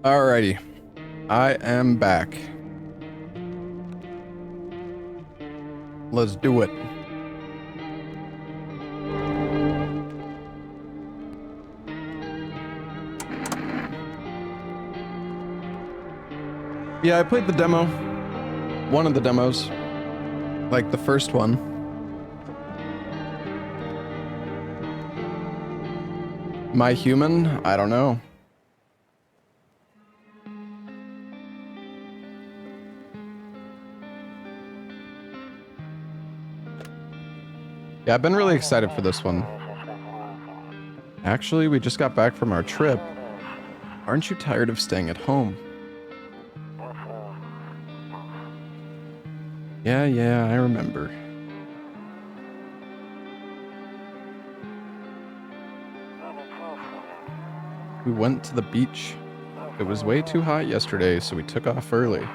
Alrighty, I am back. Let's do it. Yeah, I played the demo. One of the demos. Like the first one. My Human? I don't know. Yeah, I've been really excited for this one. Actually, we just got back from our trip. Aren't you tired of staying at home? Yeah, I remember. We went to the beach. It was way too hot yesterday, so we took off early.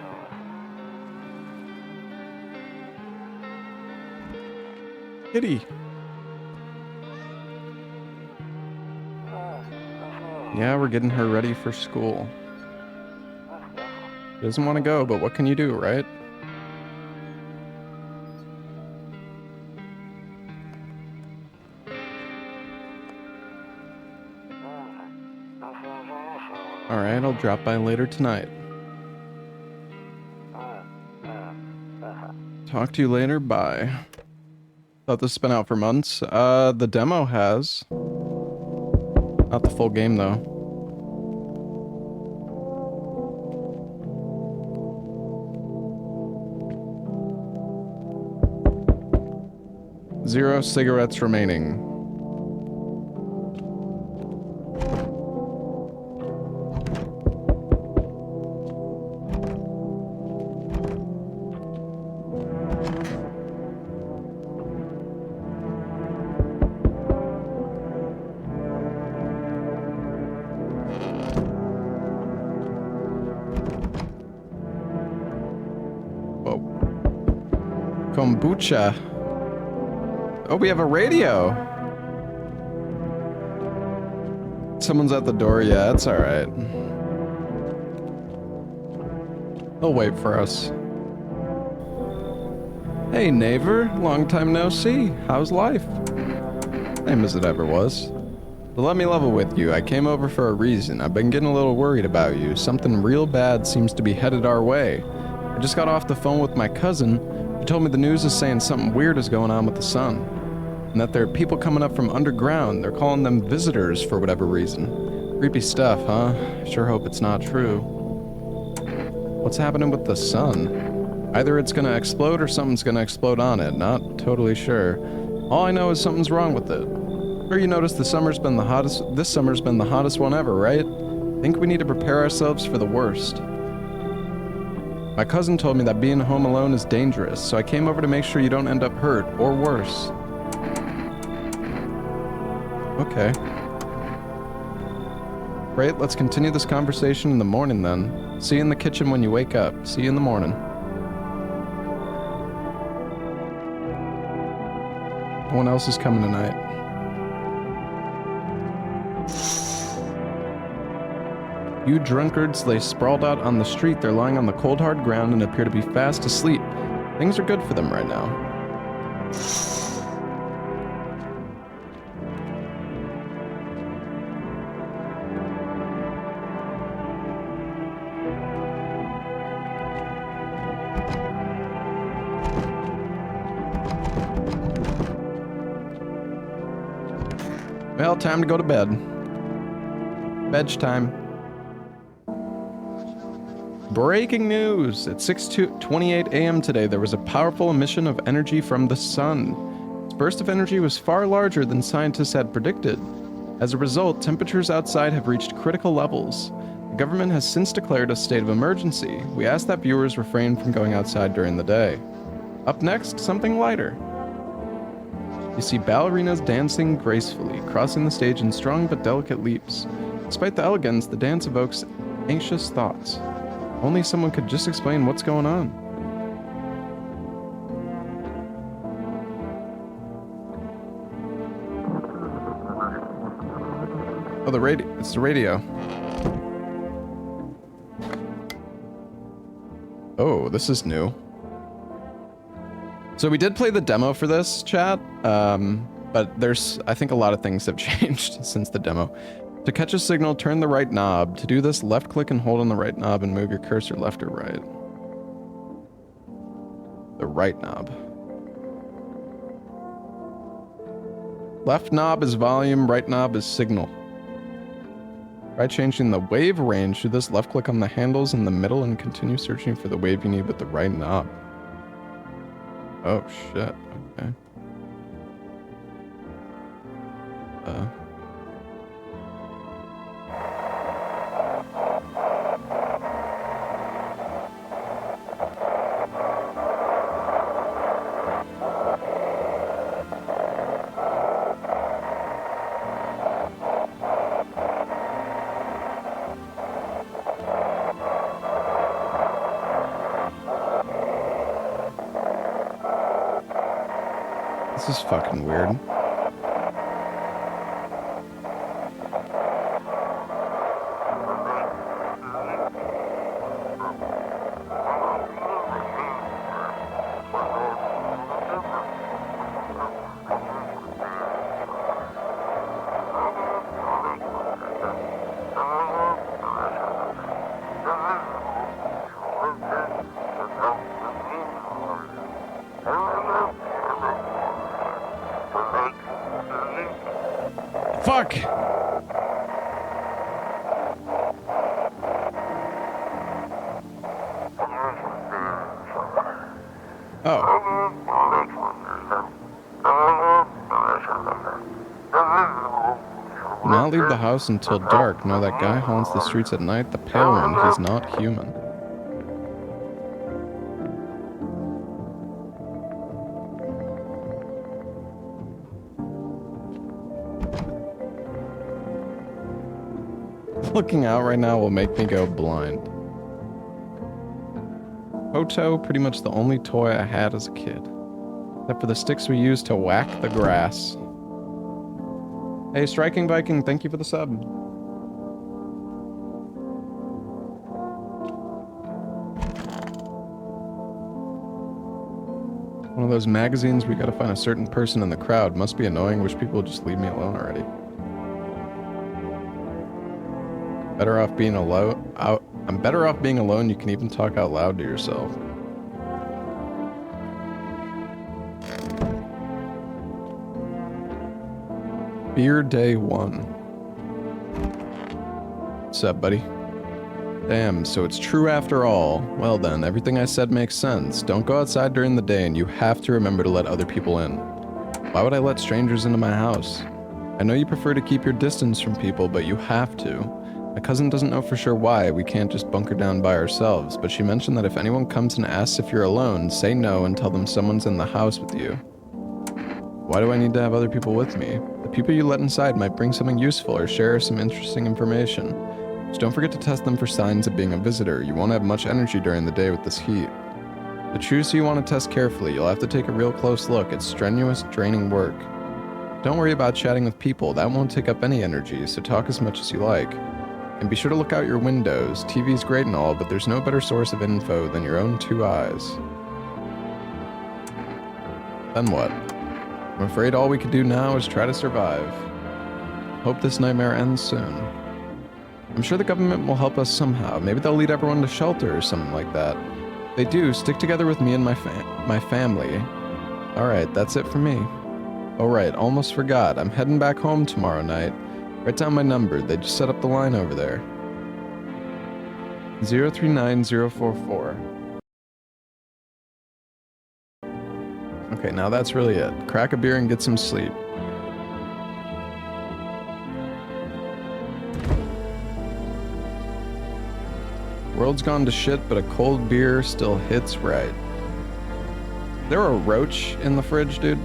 Kitty. Yeah, we're getting her ready for school. She doesn't want to go, but what can you do, right? Alright, I'll drop by later tonight. Talk to you later, bye. Thought this has been out for months. The demo has. Not the full game, though. Zero cigarettes remaining. Kombucha. Oh, we have a radio. Someone's at the door. Yeah, that's all right. They'll wait for us. Hey, neighbor. Long time no see. How's life? Same as it ever was. But let me level with you. I came over for a reason. I've been getting a little worried about you. Something real bad seems to be headed our way. I just got off the phone with my cousin. He told me the news is saying something weird is going on with the sun, and that there are people coming up from underground. They're calling them visitors for whatever reason. Creepy stuff, huh? Sure hope it's not true. What's happening with the sun? Either it's gonna explode or something's gonna explode on it. Not totally sure. All I know is something's wrong with it. Sure, you noticed this summer's been the hottest one ever, right? Think we need to prepare ourselves for the worst. My cousin told me that being home alone is dangerous, so I came over to make sure you don't end up hurt, or worse. Okay. Great, let's continue this conversation in the morning then. See you in the kitchen when you wake up. See you in the morning. No one else is coming tonight. You drunkards lay sprawled out on the street. They're lying on the cold, hard ground and appear to be fast asleep. Things are good for them right now. Well, time to go to bed. Bed's time. Breaking news! At 6:28 a.m. today, there was a powerful emission of energy from the sun. Its burst of energy was far larger than scientists had predicted. As a result, temperatures outside have reached critical levels. The government has since declared a state of emergency. We ask that viewers refrain from going outside during the day. Up next, something lighter. You see ballerinas dancing gracefully, crossing the stage in strong but delicate leaps. Despite the elegance, the dance evokes anxious thoughts. Only someone could just explain what's going on. Oh, the radio. It's the radio. Oh, this is new. So we did play the demo for this, chat, but there's, I think a lot of things have changed since the demo. To catch a signal, turn the right knob. To do this, left click and hold on the right knob and move your cursor left or right. The right knob. Left knob is volume, right knob is signal. Try changing the wave range. Do this, left click on the handles in the middle and continue searching for the wave you need with the right knob. Oh shit, okay. This is fucking weird. Fuck! Oh. Do not leave the house until dark. No, that guy haunts the streets at night. The pale one, he's not human. Looking out right now will make me go blind. Hoto, pretty much the only toy I had as a kid. Except for the sticks we used to whack the grass. Hey, Striking Viking, thank you for the sub. One of those magazines where you gotta find a certain person in the crowd. Must be annoying, wish people would just leave me alone already. Better off being alone. I'm better off being alone. You can even talk out loud to yourself. Beer day 1. What's up, buddy? Damn, so it's true after all. Well then, everything I said makes sense. Don't go outside during the day, and you have to remember to let other people in. Why would I let strangers into my house? I know you prefer to keep your distance from people, but you have to. My cousin doesn't know for sure why. We can't just bunker down by ourselves, but she mentioned that if anyone comes and asks if you're alone, say no and tell them someone's in the house with you. Why do I need to have other people with me? The people you let inside might bring something useful or share some interesting information. Just don't forget to test them for signs of being a visitor. You won't have much energy during the day with this heat. To choose who you want to test carefully, you'll have to take a real close look. It's strenuous, draining work. Don't worry about chatting with people. That won't take up any energy, so talk as much as you like. And be sure to look out your windows. TV's great and all, but there's no better source of info than your own 2 eyes. Then what? I'm afraid all we can do now is try to survive. Hope this nightmare ends soon. I'm sure the government will help us somehow. Maybe they'll lead everyone to shelter or something like that. If they do, stick together with me and my family. Alright, that's it for me. Oh right, almost forgot. I'm heading back home tomorrow night. Write down my number. They just set up the line over there. 039044. Okay, now that's really it. Crack a beer and get some sleep. World's gone to shit, but a cold beer still hits right. Is there a roach in the fridge, dude?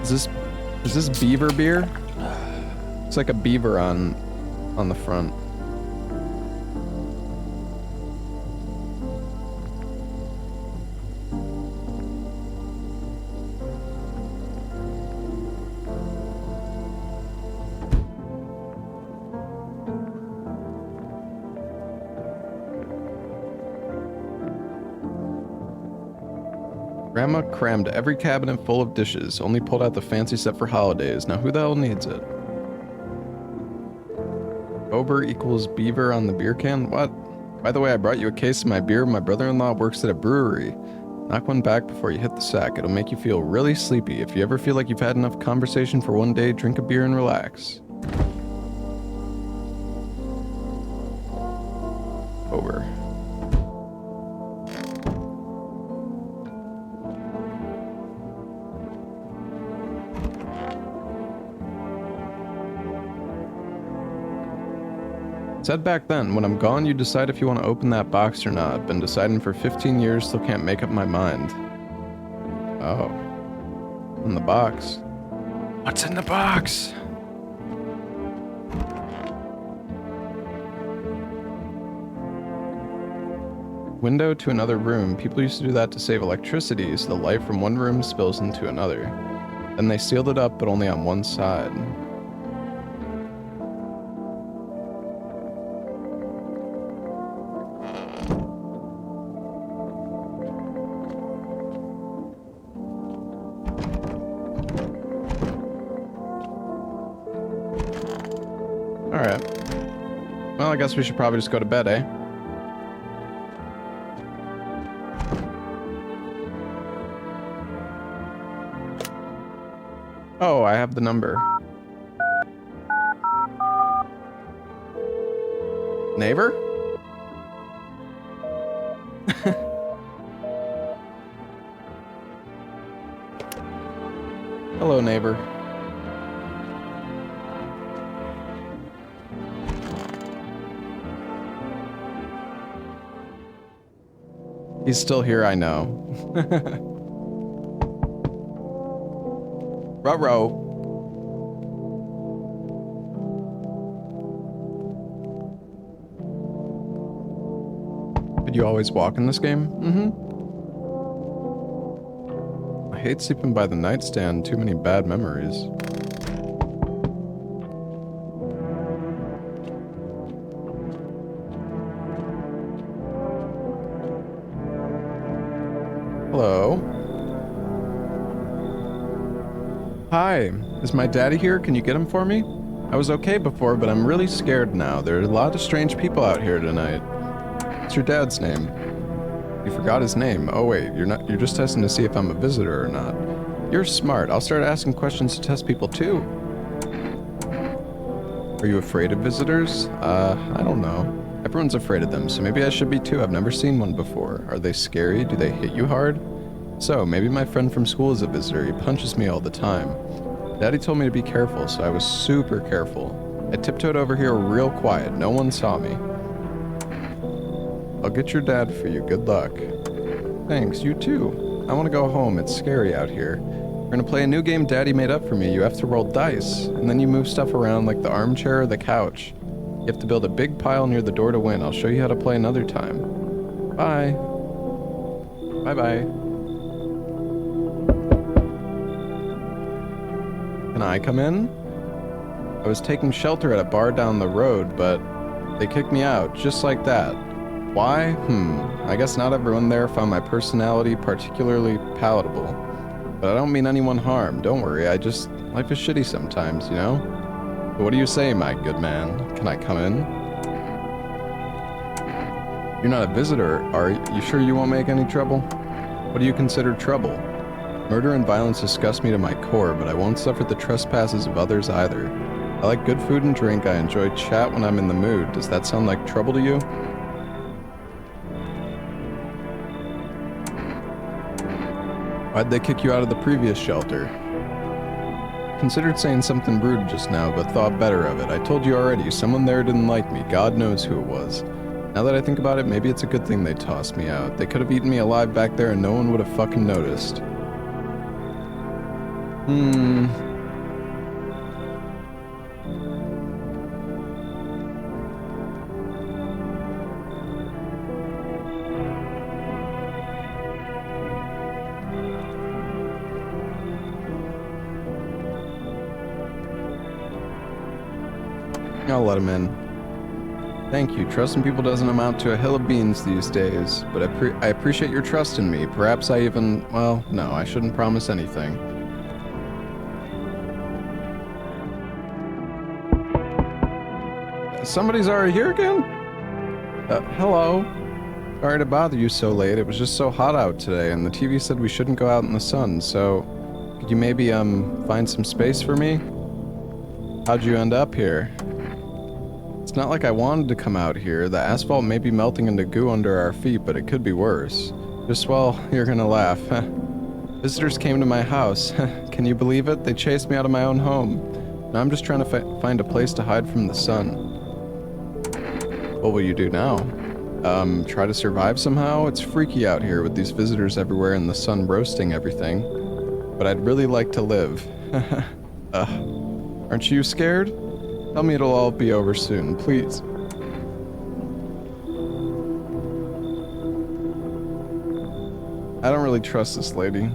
Is this beaver beer? It's like a beaver on the front. Grandma crammed every cabinet full of dishes, only pulled out the fancy set for holidays. Now who the hell needs it? Ober equals beaver on the beer can? What? By the way, I brought you a case of my beer. My brother-in-law works at a brewery. Knock one back before you hit the sack. It'll make you feel really sleepy. If you ever feel like you've had enough conversation for one day, drink a beer and relax. Over. Said back then, when I'm gone, you decide if you want to open that box or not. Been deciding for 15 years, still can't make up my mind. Oh. In the box. What's in the box? Window to another room. People used to do that to save electricity, so the light from one room spills into another. Then they sealed it up, but only on one side. Alright. Well, I guess we should probably just go to bed, eh? Oh, I have the number. Neighbor? Hello, neighbor. He's still here, I know. Ruh-roh. Did you always walk in this game? Mm-hmm. I hate sleeping by the nightstand. Too many bad memories. Hello. Hi, is my daddy here? Can you get him for me? I was okay before, but I'm really scared now. There are a lot of strange people out here tonight. What's your dad's name? You forgot his name. Oh wait, you're just testing to see if I'm a visitor or not. You're smart. I'll start asking questions to test people too. Are you afraid of visitors? I don't know. Everyone's afraid of them, so maybe I should be too. I've never seen one before. Are they scary? Do they hit you hard? So, maybe my friend from school is a visitor. He punches me all the time. Daddy told me to be careful, so I was super careful. I tiptoed over here real quiet. No one saw me. I'll get your dad for you. Good luck. Thanks, you too. I want to go home. It's scary out here. We're gonna play a new game Daddy made up for me. You have to roll dice, and then you move stuff around like the armchair or the couch. You have to build a big pile near the door to win. I'll show you how to play another time. Bye. Bye-bye. Can I come in? I was taking shelter at a bar down the road, but they kicked me out, just like that. Why? I guess not everyone there found my personality particularly palatable. But I don't mean anyone harm. Don't worry, life is shitty sometimes, you know? But what do you say, my good man? Can I come in? You're not a visitor, are you? You sure you won't make any trouble? What do you consider trouble? Murder and violence disgust me to my core, but I won't suffer the trespasses of others either. I like good food and drink. I enjoy chat when I'm in the mood. Does that sound like trouble to you? Why'd they kick you out of the previous shelter? Considered saying something rude just now, but thought better of it. I told you already, someone there didn't like me. God knows who it was. Now that I think about it, maybe it's a good thing they tossed me out. They could have eaten me alive back there and no one would have fucking noticed. I'll let him in. Thank you. Trusting people doesn't amount to a hill of beans these days, but I appreciate your trust in me. Perhaps I even... Well, no, I shouldn't promise anything. Somebody's already here again? Hello. Sorry to bother you so late. It was just so hot out today, and the TV said we shouldn't go out in the sun, so... Could you maybe, find some space for me? How'd you end up here? It's not like I wanted to come out here. The asphalt may be melting into goo under our feet, but it could be worse. Just, well, you're gonna laugh. Visitors came to my house. Can you believe it? They chased me out of my own home. Now I'm just trying to find a place to hide from the sun. What will you do now? Try to survive somehow? It's freaky out here with these visitors everywhere and the sun roasting everything. But I'd really like to live. Aren't you scared? Tell me it'll all be over soon, please. I don't really trust this lady.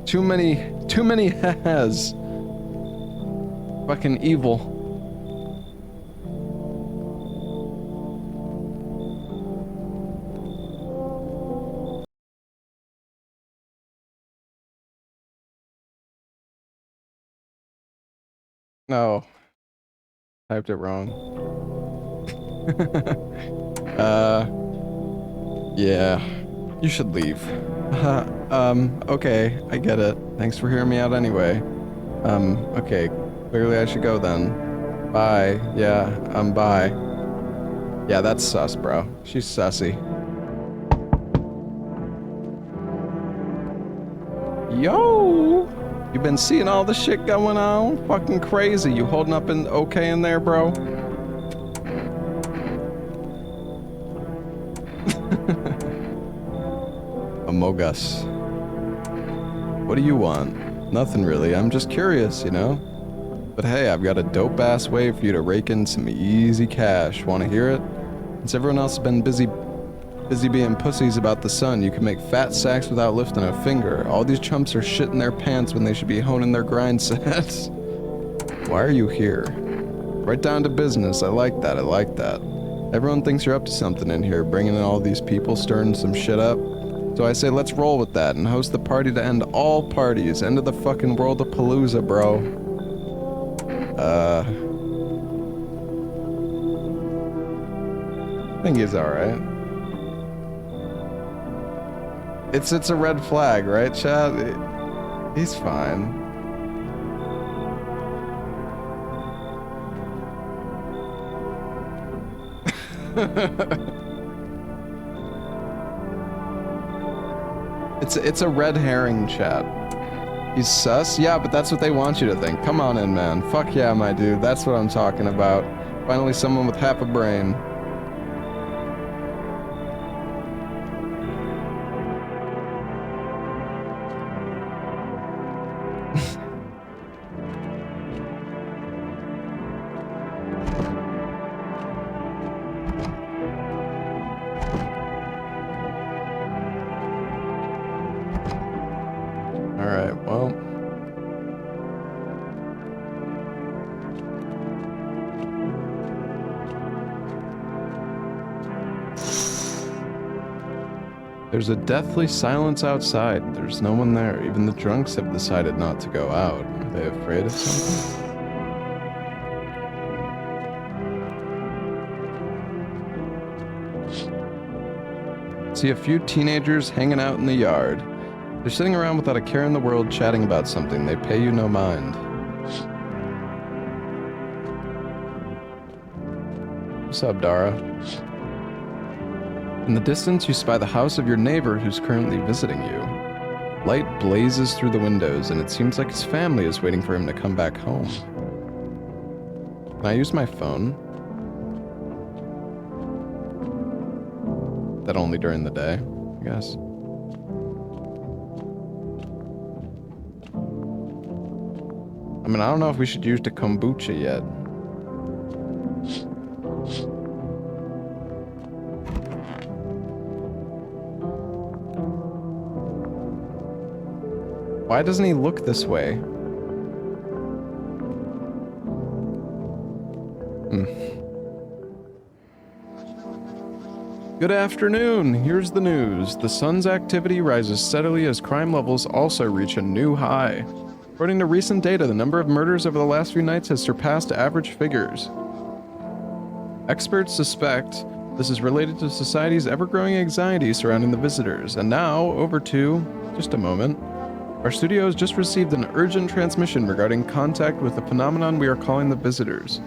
Too many has. Fucking evil. No. Typed it wrong. Yeah. You should leave. Okay, I get it. Thanks for hearing me out anyway. Okay. Clearly I should go then. Bye. Yeah, bye. Yeah, that's sus, bro. She's sussy. Yo! You been seeing all the shit going on? Fucking crazy. You holding up okay in there, bro? Amogus. What do you want? Nothing really. I'm just curious, you know? But hey, I've got a dope-ass way for you to rake in some easy cash. Wanna hear it? Since everyone else has been busy being pussies about the sun, you can make fat sacks without lifting a finger. All these chumps are shitting their pants when they should be honing their grind sets. Why are you here? Right down to business. I like that. Everyone thinks you're up to something in here, bringing in all these people, stirring some shit up. So I say let's roll with that and host the party to end all parties. End of the fucking world of Palooza, bro. I think he's alright. It's a red flag, right, Chad? He's fine. It's a red herring, Chad. He's sus? Yeah, but that's what they want you to think. Come on in, man. Fuck yeah, my dude. That's what I'm talking about. Finally someone with half a brain. Alright, well. There's a deathly silence outside. There's no one there. Even the drunks have decided not to go out. Are they afraid of something? See a few teenagers hanging out in the yard. They're sitting around without a care in the world chatting about something. They pay you no mind. What's up, Dara? In the distance, you spy the house of your neighbor who's currently visiting you. Light blazes through the windows, and it seems like his family is waiting for him to come back home. Can I use my phone? That only during the day, I guess. I mean, I don't know if we should use the kombucha yet. Why doesn't he look this way? Good afternoon. Here's the news. The sun's activity rises steadily as crime levels also reach a new high. According to recent data, the number of murders over the last few nights has surpassed average figures. Experts suspect this is related to society's ever-growing anxiety surrounding the visitors. And now, over to, just a moment, our studio has just received an urgent transmission regarding contact with the phenomenon we are calling the visitors.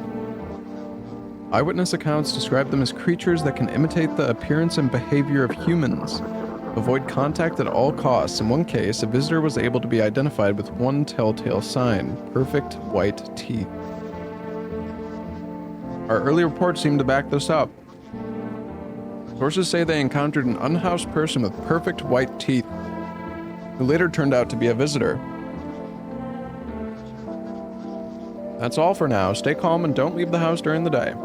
Eyewitness accounts describe them as creatures that can imitate the appearance and behavior of humans. Avoid contact at all costs. In one case, a visitor was able to be identified with one telltale sign: perfect white teeth. Our early reports seem to back this up. Sources say they encountered an unhoused person with perfect white teeth, who later turned out to be a visitor. That's all for now. Stay calm and don't leave the house during the day.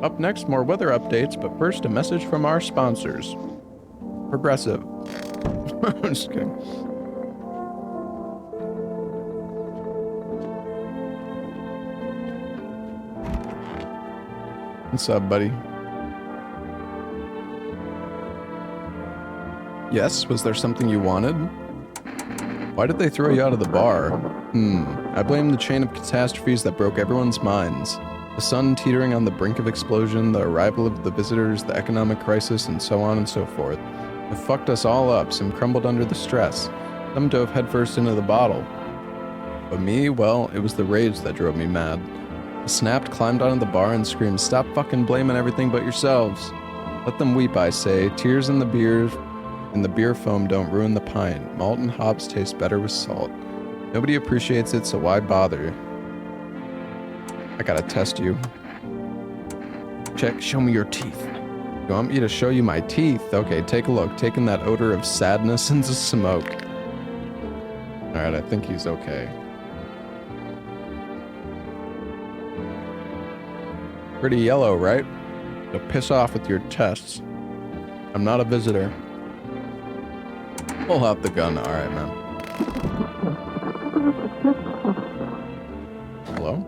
Up next, more weather updates, but first a message from our sponsors. Progressive. I'm just kidding. What's up, buddy? Yes, was there something you wanted? Why did they throw you out of the bar? I blame the chain of catastrophes that broke everyone's minds. The sun teetering on the brink of explosion, the arrival of the visitors, the economic crisis, and so on and so forth. It fucked us all up, some crumbled under the stress. Some dove headfirst into the bottle. But me, well, it was the rage that drove me mad. I snapped, climbed onto the bar, and screamed, "Stop fucking blaming everything but yourselves." Let them weep, I say. Tears in the beer foam don't ruin the pint. Malt and hops taste better with salt. Nobody appreciates it, so why bother? I gotta test you. Check, show me your teeth. You want me to show you my teeth? Okay, take a look. Taking that odor of sadness into smoke. Alright, I think he's okay. Pretty yellow, right? So piss off with your tests. I'm not a visitor. Pull out the gun. Alright, man. Hello?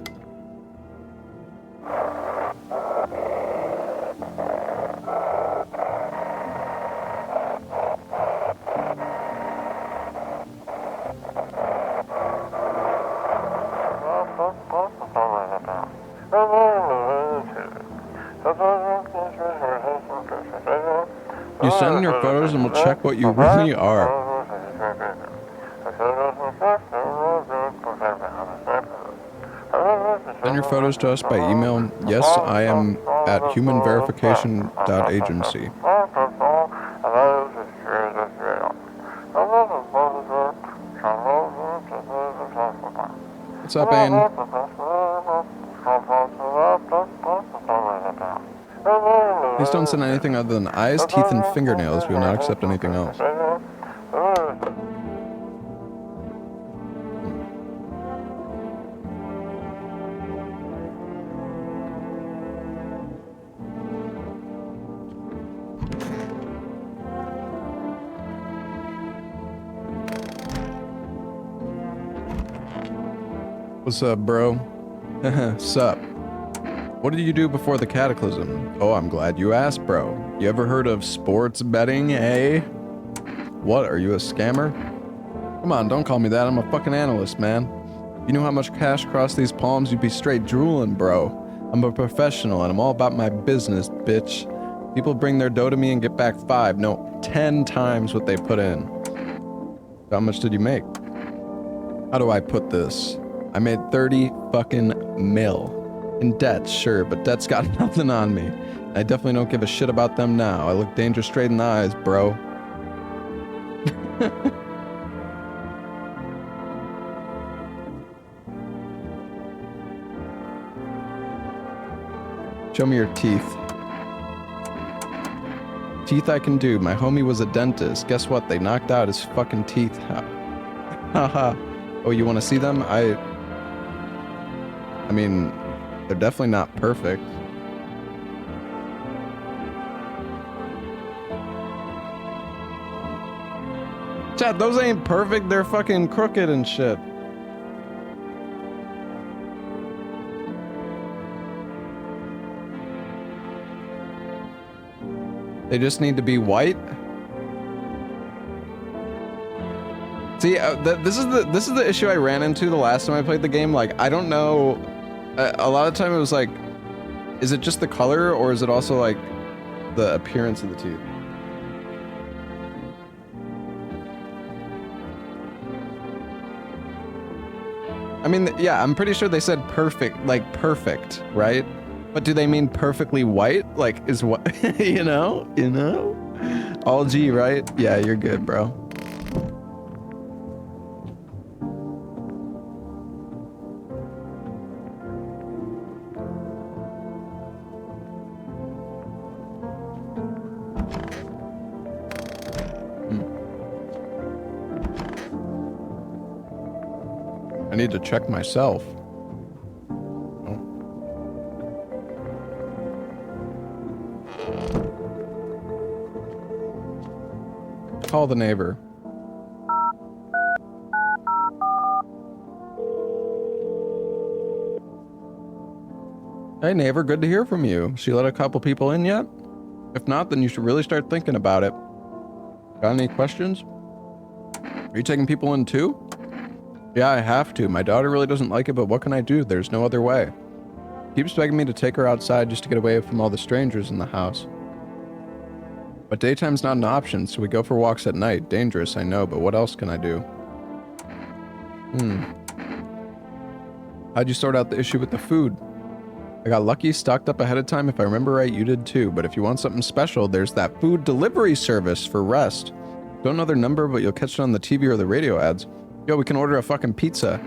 You send in your photos and we'll check what you really are. Send your photos to us by email. Yes, I am at humanverification.agency. What's up, Aiden? Please don't send anything other than eyes, teeth, and fingernails. We will not accept anything else. What's up, bro? Sup? What did you do before the cataclysm? Oh, I'm glad you asked, bro. You ever heard of sports betting, eh? What, are you a scammer? Come on, don't call me that. I'm a fucking analyst, man. If you knew how much cash crossed these palms, you'd be straight drooling, bro. I'm a professional, and I'm all about my business, bitch. People bring their dough to me and get back 5, no, 10 times what they put in. So how much did you make? How do I put this? I made 30 fucking mil. In debt, sure, but debt's got nothing on me. I definitely don't give a shit about them now. I look danger straight in the eyes, bro. Show me your teeth. Teeth I can do. My homie was a dentist. Guess what? They knocked out his fucking teeth. Haha. Oh, you want to see them? I mean, they're definitely not perfect. Chat, those ain't perfect. They're fucking crooked and shit. They just need to be white. See, this is the issue I ran into the last time I played the game. Like, I don't know. A lot of the time it was like, is it just the color or is it also like the appearance of the teeth? I mean, yeah, I'm pretty sure they said perfect, like perfect, right? But do they mean perfectly white? Like, is what, you know? All G, right? Yeah, you're good, bro. I need to check myself. Call the neighbor. Hey neighbor, good to hear from you. She let a couple people in yet? If not, then you should really start thinking about it. Got any questions? Are you taking people in too? Yeah, I have to. My daughter really doesn't like it, but what can I do? There's no other way. Keeps begging me to take her outside just to get away from all the strangers in the house. But daytime's not an option, so we go for walks at night. Dangerous, I know, but what else can I do? How'd you sort out the issue with the food? I got lucky, stocked up ahead of time. If I remember right, you did too. But if you want something special, there's that food delivery service for Rest. Don't know their number, but you'll catch it on the TV or the radio ads. Yo, we can order a fucking pizza.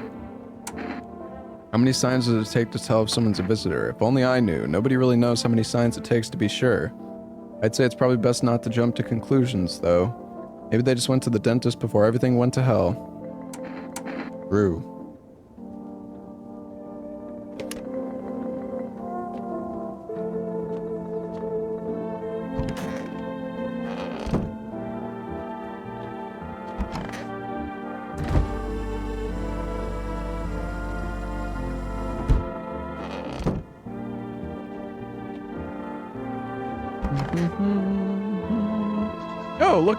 How many signs does it take to tell if someone's a visitor? If only I knew. Nobody really knows how many signs it takes to be sure. I'd say it's probably best not to jump to conclusions, though. Maybe they just went to the dentist before everything went to hell. True.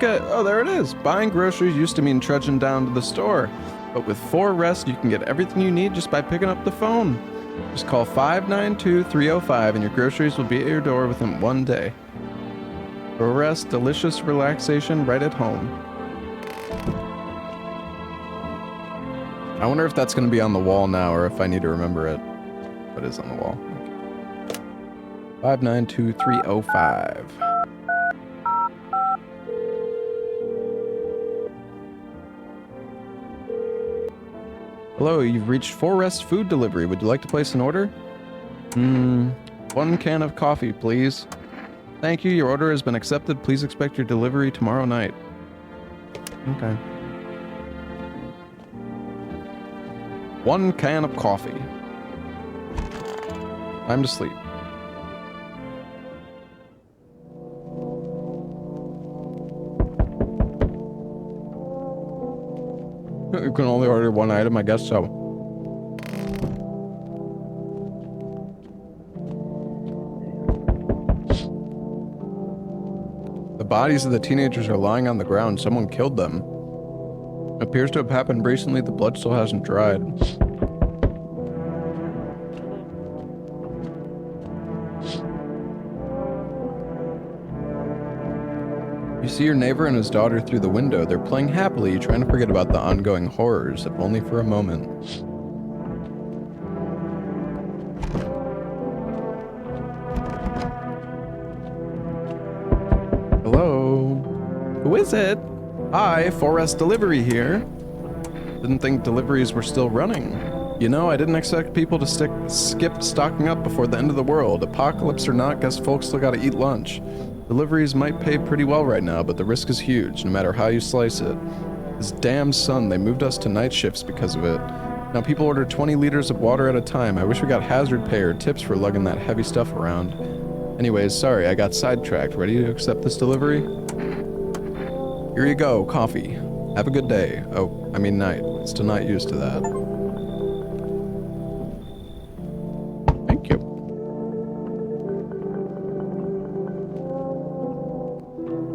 Oh, there it is. Buying groceries used to mean trudging down to the store. But with 4 Rest, you can get everything you need just by picking up the phone. Just call 592-305 and your groceries will be at your door within 1 day. 4 Rest, delicious relaxation right at home. I wonder if that's going to be on the wall now or if I need to remember it. But it is on the wall. 592-305. Hello, you've reached 4 Rest Food Delivery. Would you like to place an order? 1 can of coffee, please. Thank you, your order has been accepted. Please expect your delivery tomorrow night. Okay. 1 can of coffee. Time to sleep. You can only order 1 item, I guess so. The bodies of the teenagers are lying on the ground. Someone killed them. Appears to have happened recently. The blood still hasn't dried. You see your neighbor and his daughter through the window. They're playing happily, trying to forget about the ongoing horrors, if only for a moment. Hello? Who is it? Hi, 4 Rest Delivery here. Didn't think deliveries were still running. You know, I didn't expect people to skip stocking up before the end of the world. Apocalypse or not, guess folks still gotta eat lunch. Deliveries might pay pretty well right now, but the risk is huge, no matter how you slice it. This damn sun, they moved us to night shifts because of it. Now people order 20 liters of water at a time. I wish we got hazard pay or tips for lugging that heavy stuff around. Anyways, sorry, I got sidetracked. Ready to accept this delivery? Here you go, coffee. Have a good day. Oh, I mean night. Still not used to that. Thank you.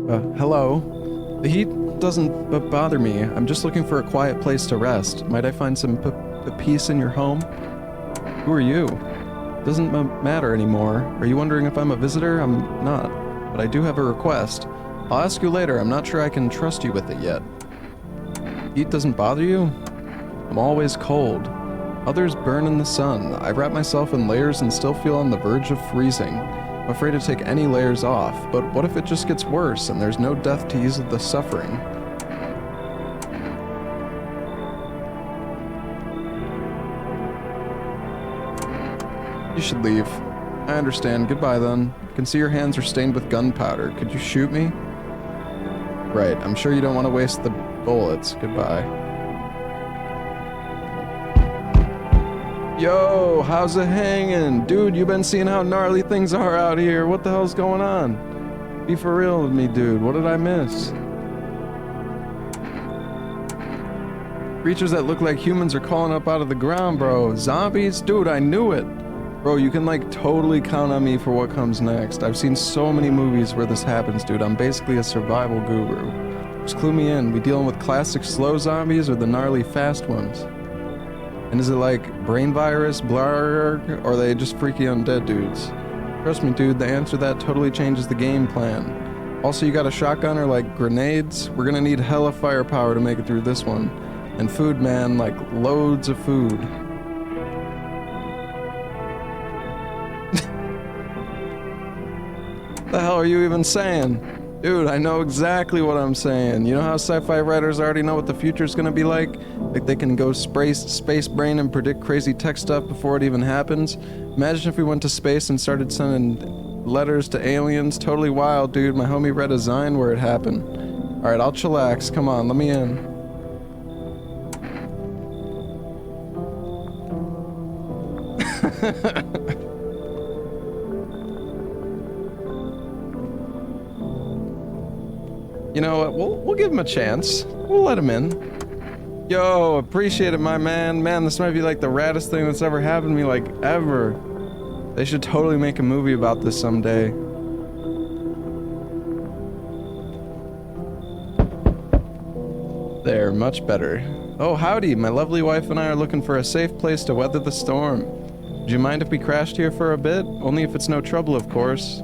Hello? The heat doesn't bother me. I'm just looking for a quiet place to rest. Might I find some peace in your home? Who are you? Doesn't matter anymore. Are you wondering if I'm a visitor? I'm not. But I do have a request. I'll ask you later. I'm not sure I can trust you with it yet. Heat doesn't bother you? I'm always cold. Others burn in the sun. I wrap myself in layers and still feel on the verge of freezing. I'm afraid to take any layers off, but what if it just gets worse and there's no death to ease the suffering? You should leave. I understand. Goodbye then. I can see your hands are stained with gunpowder. Could you shoot me? Right, I'm sure you don't want to waste the bullets. Goodbye. Yo, how's it hanging? Dude, you been seeing how gnarly things are out here. What the hell's going on? Be for real with me, dude. What did I miss? Creatures that look like humans are calling up out of the ground, bro. Zombies? Dude, I knew it. Bro, you can like totally count on me for what comes next. I've seen so many movies where this happens, dude. I'm basically a survival guru. Just clue me in. We dealing with classic slow zombies or the gnarly fast ones? And is it like brain virus, blarg, or are they just freaky undead dudes? Trust me, dude, the answer to that totally changes the game plan. Also, you got a shotgun or like grenades? We're gonna need hella firepower to make it through this one. And food, man, like loads of food. The hell are you even saying? Dude, I know exactly what I'm saying. You know how sci-fi writers already know what the future's gonna be like? Like they can go space brain and predict crazy tech stuff before it even happens? Imagine if we went to space and started sending letters to aliens. Totally wild, dude. My homie read a Zine where it happened. Alright, I'll chillax. Come on, let me in. You know what? We'll give him a chance. We'll let him in. Yo, appreciate it, my man. Man, this might be like the raddest thing that's ever happened to me, like, ever. They should totally make a movie about this someday. There, much better. Oh, howdy. My lovely wife and I are looking for a safe place to weather the storm. Would you mind if we crashed here for a bit? Only if it's no trouble, of course.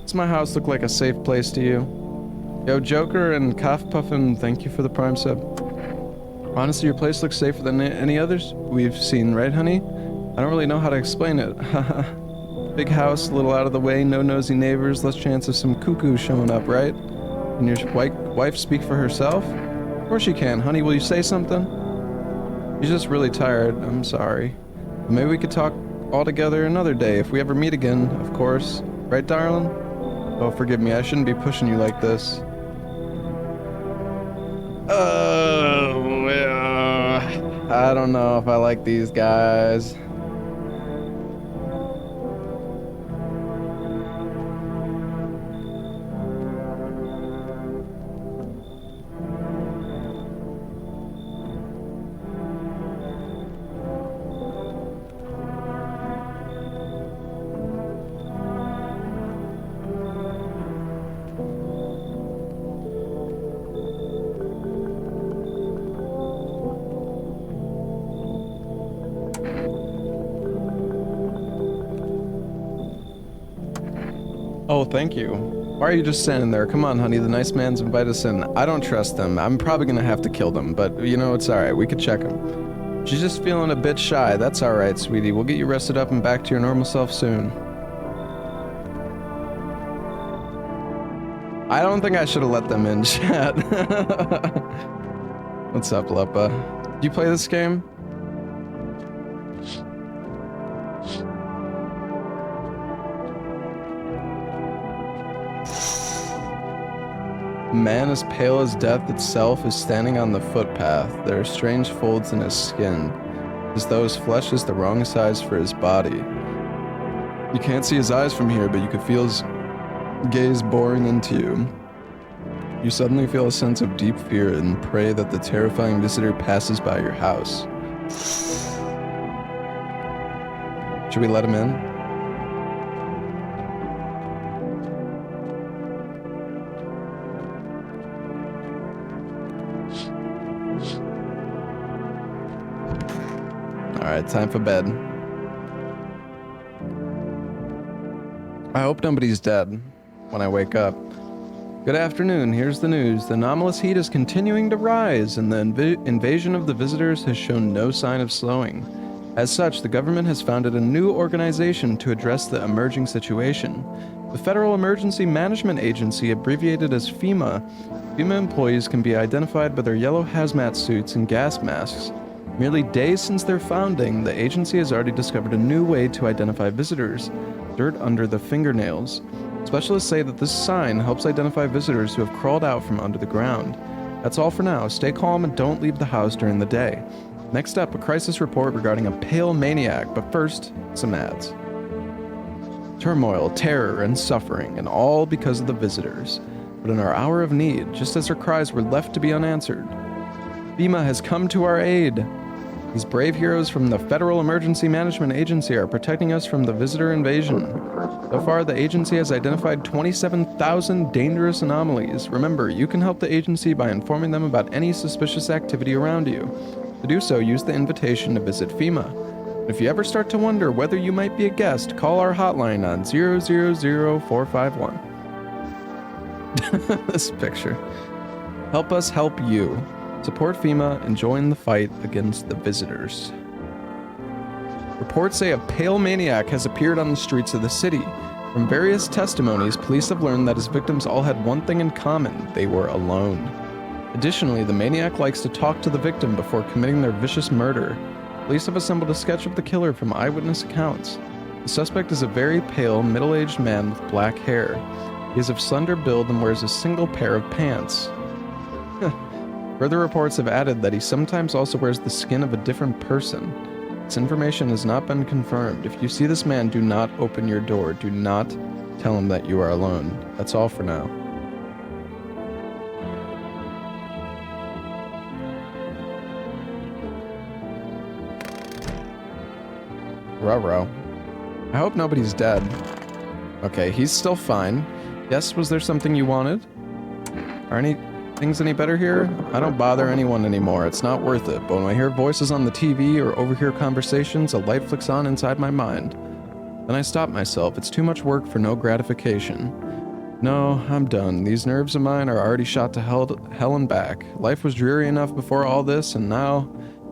Does my house look like a safe place to you? Yo, Joker and Cough Puffin, thank you for the Prime sub. Honestly, your place looks safer than any others we've seen, right, honey? I don't really know how to explain it. Big house, a little out of the way, no nosy neighbors, less chance of some cuckoo showing up, right? Can your wife speak for herself? Of course she can. Honey, will you say something? She's just really tired. I'm sorry. Maybe we could talk all together another day if we ever meet again, of course. Right, darling? Oh, forgive me. I shouldn't be pushing you like this. I don't know if I like these guys. Oh, thank you. Why are you just standing there? Come on, honey, the nice man's invited us in. I don't trust them. I'm probably gonna have to kill them, but you know, it's alright. We could check them. She's just feeling a bit shy. That's alright, sweetie. We'll get you rested up and back to your normal self soon. I don't think I should have let them in, chat. What's up, Leppa? Did you play this game? Man as pale as death itself is standing on the footpath. There are strange folds in his skin, as though his flesh is the wrong size for his body. You can't see his eyes from here, but you can feel his gaze boring into you. You suddenly feel a sense of deep fear and pray that the terrifying visitor passes by your house. Should we let him in? Alright, time for bed. I hope nobody's dead when I wake up. Good afternoon, here's the news. The anomalous heat is continuing to rise, and the invasion of the visitors has shown no sign of slowing. As such, the government has founded a new organization to address the emerging situation. The Federal Emergency Management Agency, abbreviated as FEMA. FEMA employees can be identified by their yellow hazmat suits and gas masks. Merely days since their founding, the agency has already discovered a new way to identify visitors: dirt under the fingernails. Specialists say that this sign helps identify visitors who have crawled out from under the ground. That's all for now. Stay calm and don't leave the house during the day. Next up, a crisis report regarding a pale maniac, but first, some ads. Turmoil, terror, and suffering, and all because of the visitors. But in our hour of need, just as our cries were left to be unanswered, FEMA has come to our aid. These brave heroes from the Federal Emergency Management Agency are protecting us from the visitor invasion. So far, the agency has identified 27,000 dangerous anomalies. Remember, you can help the agency by informing them about any suspicious activity around you. To do so, use the invitation to visit FEMA. And if you ever start to wonder whether you might be a guest, call our hotline on 000451. This picture. Help us help you. Support FEMA and join the fight against the visitors. Reports say a pale maniac has appeared on the streets of the city. From various testimonies, police have learned that his victims all had one thing in common: they were alone. Additionally, the maniac likes to talk to the victim before committing their vicious murder. Police have assembled a sketch of the killer from eyewitness accounts. The suspect is a very pale, middle-aged man with black hair. He is of slender build and wears a single pair of pants. Further reports have added that he sometimes also wears the skin of a different person. This information has not been confirmed. If you see this man, do not open your door. Do not tell him that you are alone. That's all for now. Ruh-roh. I hope nobody's dead. Okay, he's still fine. Yes, was there something you wanted? Are things any better here? I don't bother anyone anymore. It's not worth it. But when I hear voices on the TV or overhear conversations, a light flicks on inside my mind. Then I stop myself. It's too much work for no gratification. No, I'm done. These nerves of mine are already shot to hell and back. Life was dreary enough before all this, and now,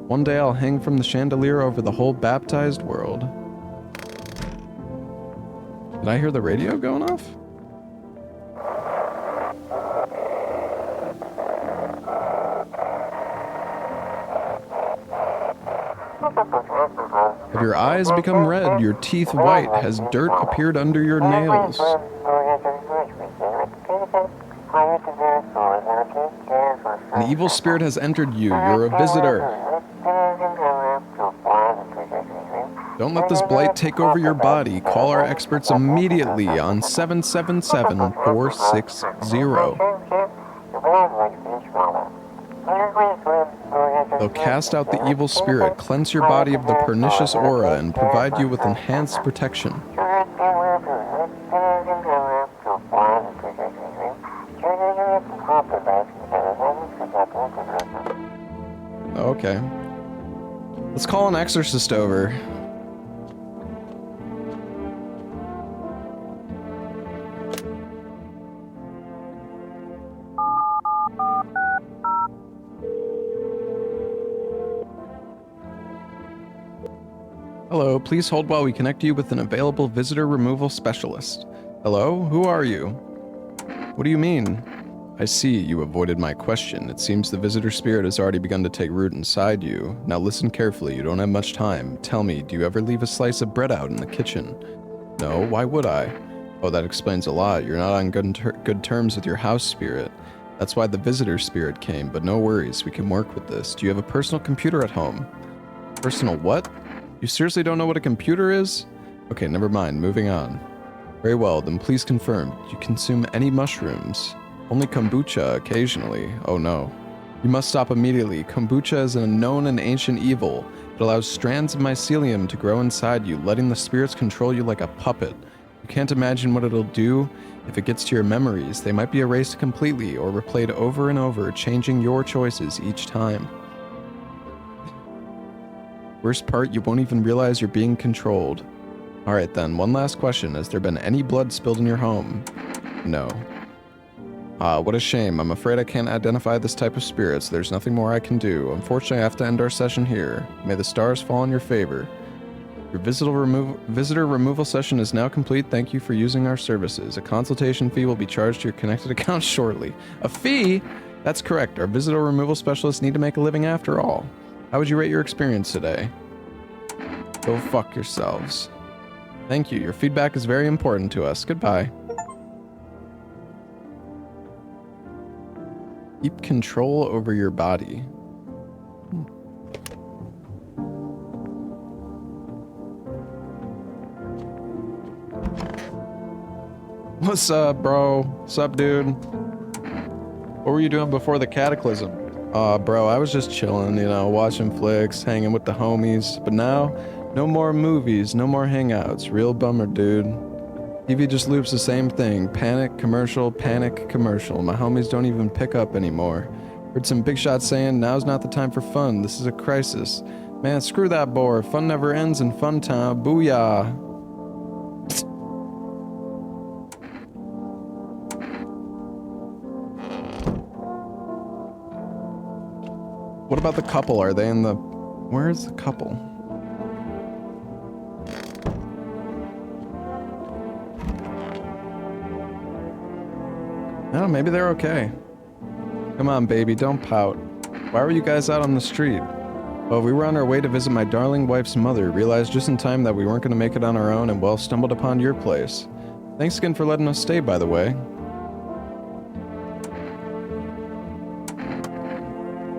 one day I'll hang from the chandelier over the whole baptized world. Did I hear the radio going off? Have your eyes become red, your teeth white? Has dirt appeared under your nails? An evil spirit has entered you. You're a visitor. Don't let this blight take over your body. Call our experts immediately on 777-460. They'll cast out the evil spirit, cleanse your body of the pernicious aura, and provide you with enhanced protection. Okay. Let's call an exorcist over. Hello, please hold while we connect you with an available visitor removal specialist. Hello, who are you? What do you mean? I see, you avoided my question. It seems the visitor spirit has already begun to take root inside you. Now listen carefully, you don't have much time. Tell me, do you ever leave a slice of bread out in the kitchen? No, why would I? Oh, that explains a lot. You're not on good terms with your house spirit. That's why the visitor spirit came, but no worries, we can work with this. Do you have a personal computer at home? Personal what? You seriously don't know what a computer is? Okay, never mind, moving on. Very well, then please confirm, do you consume any mushrooms? Only kombucha occasionally. Oh no. You must stop immediately. Kombucha is a known and ancient evil. It allows strands of mycelium to grow inside you, letting the spirits control you like a puppet. You can't imagine what it'll do if it gets to your memories. They might be erased completely or replayed over and over, changing your choices each time. Worst part, you won't even realize you're being controlled. Alright then, one last question. Has there been any blood spilled in your home? No. What a shame. I'm afraid I can't identify this type of spirits. There's nothing more I can do. Unfortunately, I have to end our session here. May the stars fall in your favor. Your visitor removal session is now complete. Thank you for using our services. A consultation fee will be charged to your connected account shortly. A fee? That's correct. Our visitor removal specialists need to make a living after all. How would you rate your experience today? Go fuck yourselves. Thank you. Your feedback is very important to us. Goodbye. Keep control over your body. What's up, bro? What's up, dude? What were you doing before the cataclysm? Bro, I was just chilling, you know, watching flicks, hanging with the homies. But now, no more movies, no more hangouts. Real bummer, dude. TV just loops the same thing. Panic, commercial, panic, commercial. My homies don't even pick up anymore. Heard some big shots saying, now's not the time for fun. This is a crisis. Man, screw that bore. Fun never ends in fun time. Booyah. What about the couple? Are they in the... Where's the couple? Oh, maybe they're okay. Come on, baby, don't pout. Why were you guys out on the street? Well, we were on our way to visit my darling wife's mother, realized just in time that we weren't going to make it on our own, and well, stumbled upon your place. Thanks again for letting us stay, by the way.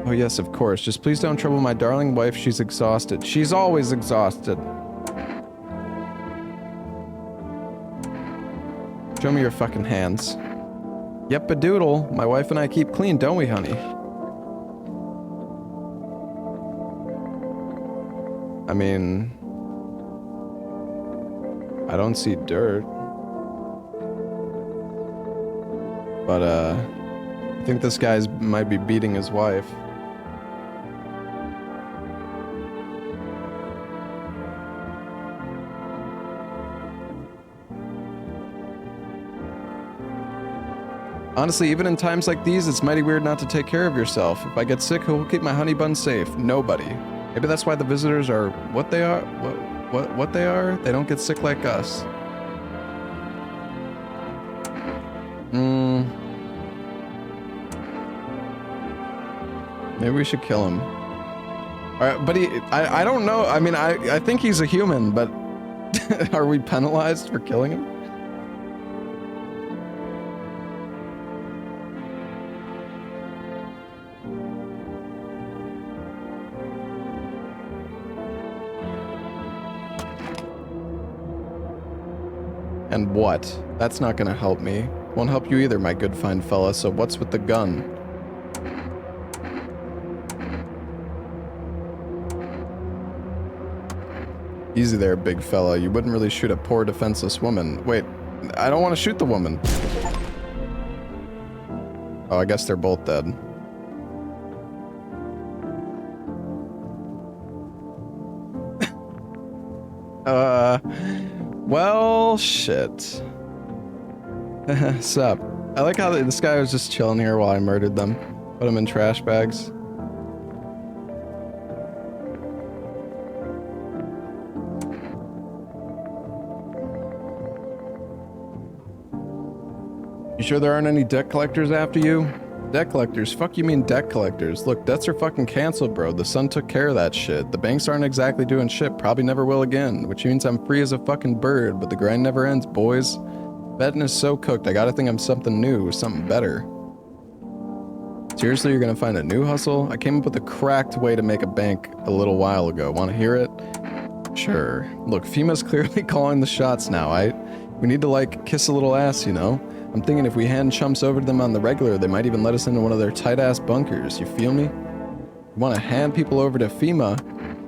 Oh yes, of course. Just please don't trouble my darling wife, she's exhausted. She's always exhausted. Show me your fucking hands. Yep, a doodle. My wife and I keep clean, don't we, honey? I mean... I don't see dirt. But, I think this guy's might be beating his wife. Honestly, even in times like these, it's mighty weird not to take care of yourself. If I get sick, who will keep my honey bun safe? Nobody. Maybe that's why the visitors are what they are. What they are? They don't get sick like us. Maybe we should kill him. Alright, but I don't know. I mean, I think he's a human, but are we penalized for killing him? And what? That's not gonna help me. Won't help you either, my good fine fella, so what's with the gun? Easy there, big fella. You wouldn't really shoot a poor defenseless woman. Wait, I don't want to shoot the woman. Oh, I guess they're both dead. Well, shit. Sup? I like how this guy was just chilling here while I murdered them. Put them in trash bags. You sure there aren't any debt collectors after you? Debt collectors? Fuck you mean debt collectors? Look, debts are fucking canceled, bro. The sun took care of that shit. The banks aren't exactly doing shit, probably never will again, which means I'm free as a fucking bird, but the grind never ends, boys. Betting is so cooked, I gotta think I'm something new, something better. Seriously, you're gonna find a new hustle? I came up with a cracked way to make a bank a little while ago. Wanna hear it? Sure. Look, FEMA's clearly calling the shots now, we need to, like, kiss a little ass, you know? I'm thinking if we hand chumps over to them on the regular, they might even let us into one of their tight-ass bunkers, you feel me? You wanna hand people over to FEMA?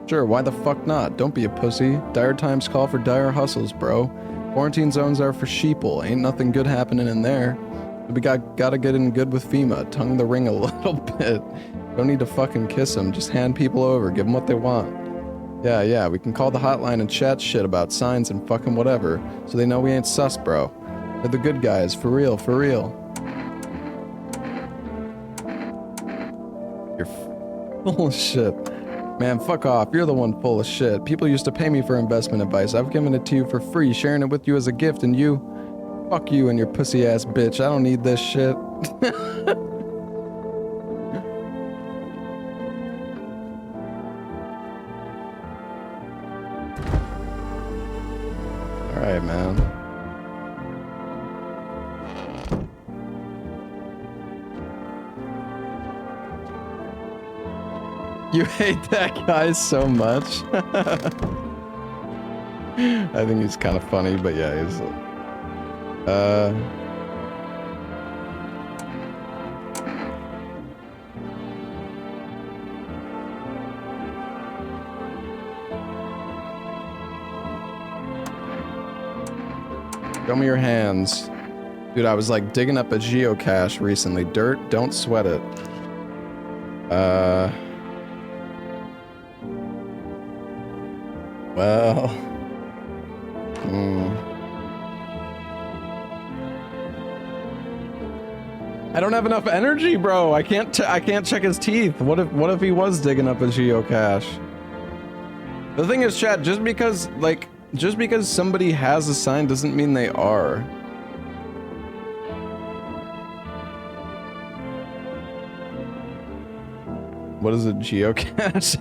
Sure, why the fuck not? Don't be a pussy. Dire times call for dire hustles, bro. Quarantine zones are for sheeple, ain't nothing good happening in there. We gotta get in good with FEMA, tongue the ring a little bit. Don't need to fucking kiss them, just hand people over, give them what they want. Yeah, we can call the hotline and chat shit about signs and fucking whatever, so they know we ain't sus, bro. They're the good guys, for real, for real. You're full of shit. Man, fuck off, you're the one full of shit. People used to pay me for investment advice. I've given it to you for free, sharing it with you as a gift, and you... Fuck you and your pussy-ass bitch. I don't need this shit. Alright, man. You hate that guy so much. I think he's kind of funny, but yeah, he's... Show me your hands. Dude, I was like digging up a geocache recently. Dirt, don't sweat it. Well... I don't have enough energy, bro. I can't check his teeth. What if he was digging up a geocache? The thing is, chat, just because somebody has a sign doesn't mean they are. What is a geocache?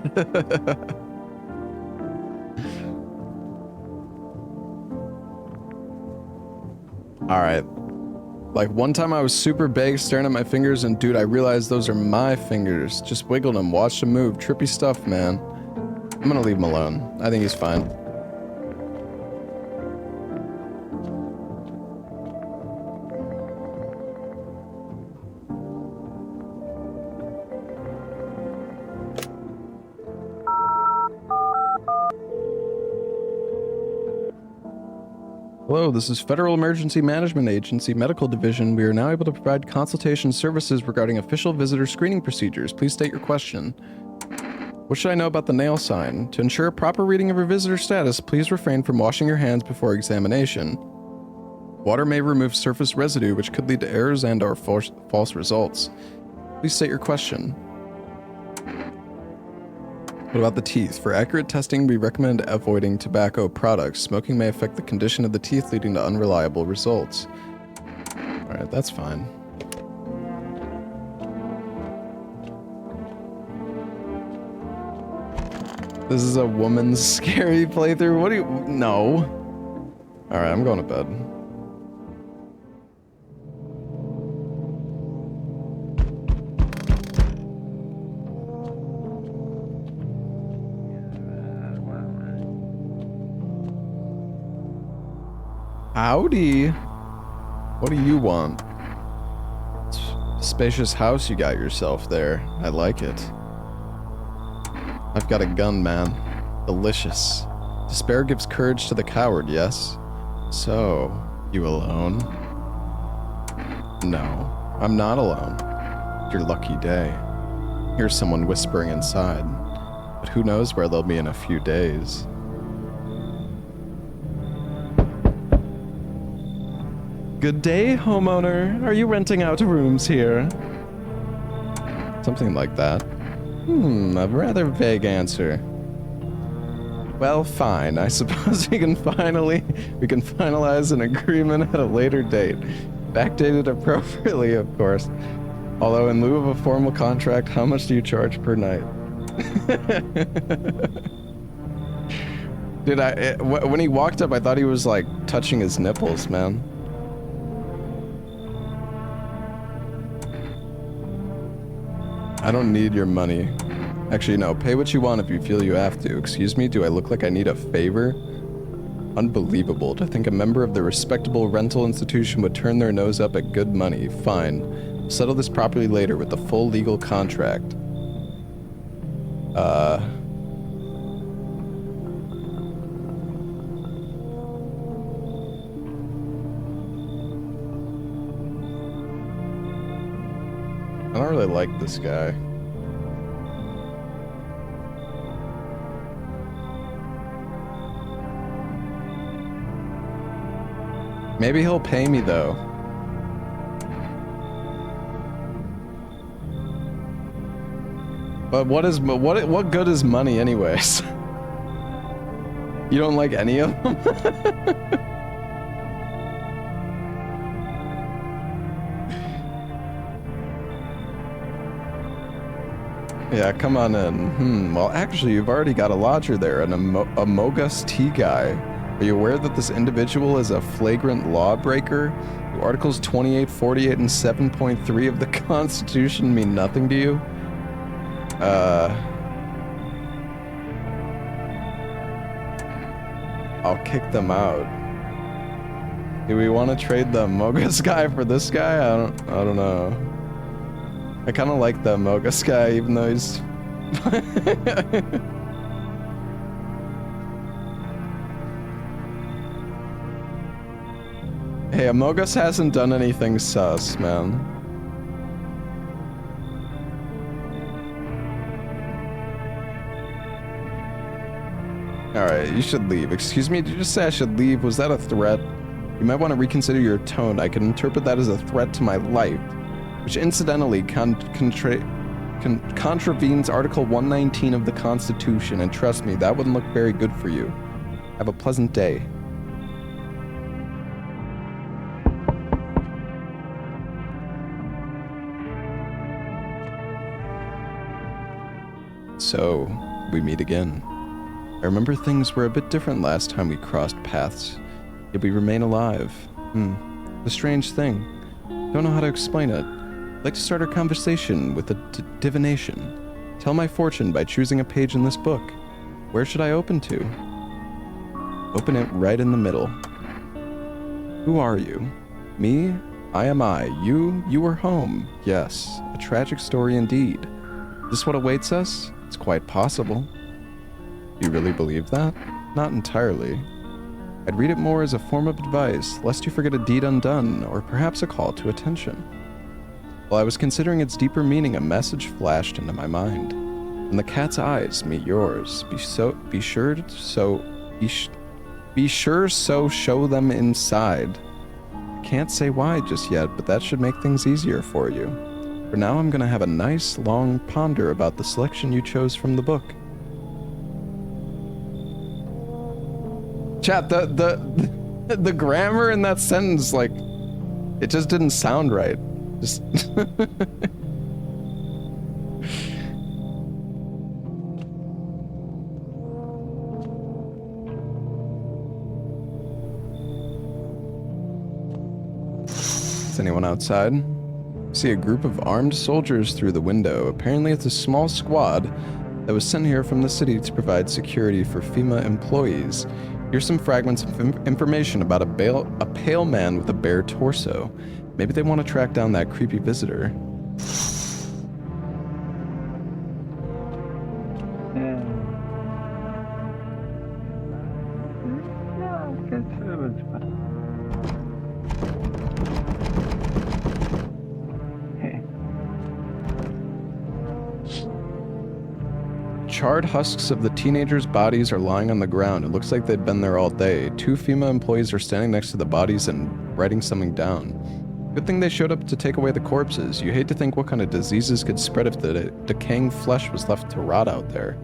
All right. Like, one time I was super big, staring at my fingers, and dude, I realized those are my fingers. Just wiggled them, watched them move. Trippy stuff, man. I'm gonna leave him alone. I think he's fine. Hello, this is Federal Emergency Management Agency Medical Division. We are now able to provide consultation services regarding official visitor screening procedures. Please state your question. What should I know about the nail sign? To ensure a proper reading of your visitor status, please refrain from washing your hands before examination. Water may remove surface residue, which could lead to errors and/or false results. Please state your question. What about the teeth? For accurate testing, we recommend avoiding tobacco products. Smoking may affect the condition of the teeth, leading to unreliable results. Alright, that's fine. This is a woman's scary playthrough? What do you... No. Alright, I'm going to bed. Howdy. What do you want? Spacious house you got yourself there. I like it. I've got a gun, man. Delicious. Despair gives courage to the coward, yes? So, you alone? No, I'm not alone. Your lucky day. Here's someone whispering inside. But who knows where they'll be in a few days. Good day, homeowner. Are you renting out rooms here? Something like that. A rather vague answer. Well, fine. I suppose we can finalize an agreement at a later date. Backdated appropriately, of course. Although in lieu of a formal contract, how much do you charge per night? Dude, when he walked up, I thought he was like touching his nipples, man. I don't need your money. Actually, no. Pay what you want if you feel you have to. Excuse me, do I look like I need a favor? Unbelievable. To think a member of the respectable rental institution would turn their nose up at good money. Fine. We'll settle this properly later with the full legal contract. I don't really like this guy. Maybe he'll pay me though. But what good is money anyways? You don't like any of them? Yeah, come on in. Well, actually, you've already got a lodger there, and a Mogus tea guy. Are you aware that this individual is a flagrant lawbreaker? Do Articles 28, 48, and 7.3 of the Constitution mean nothing to you? I'll kick them out. Do we want to trade the Mogus guy for this guy? I don't know. I kind of like the Mogus guy, even though he's... Hey, Amogus hasn't done anything sus, man. Alright, you should leave. Excuse me, did you just say I should leave? Was that a threat? You might want to reconsider your tone. I can interpret that as a threat to my life, which incidentally contravenes Article 119 of the Constitution, and trust me, that wouldn't look very good for you. Have a pleasant day. So, we meet again. I remember things were a bit different last time we crossed paths, yet we remain alive. The strange thing. Don't know how to explain it. I'd like to start our conversation with a divination. Tell my fortune by choosing a page in this book. Where should I open to? Open it right in the middle. Who are you? Me? I am I. You are home. Yes, a tragic story indeed. Is this what awaits us? It's quite possible. Do you really believe that? Not entirely. I'd read it more as a form of advice, lest you forget a deed undone, or perhaps a call to attention. While I was considering its deeper meaning, a message flashed into my mind. When the cat's eyes meet yours, be sure so show them inside. I can't say why just yet, but that should make things easier for you. For now, I'm gonna have a nice, long ponder about the selection you chose from the book. Chat, the grammar in that sentence, like, it just didn't sound right. Just... Is anyone outside? See a group of armed soldiers through the window. Apparently it's a small squad that was sent here from the city to provide security for FEMA employees. Here's some fragments of information about a pale man with a bare torso. Maybe they want to track down that creepy visitor. Charred husks of the teenagers' bodies are lying on the ground. It looks like they've been there all day. 2 FEMA employees are standing next to the bodies and writing something down. Good thing they showed up to take away the corpses. You hate to think what kind of diseases could spread if the decaying flesh was left to rot out there.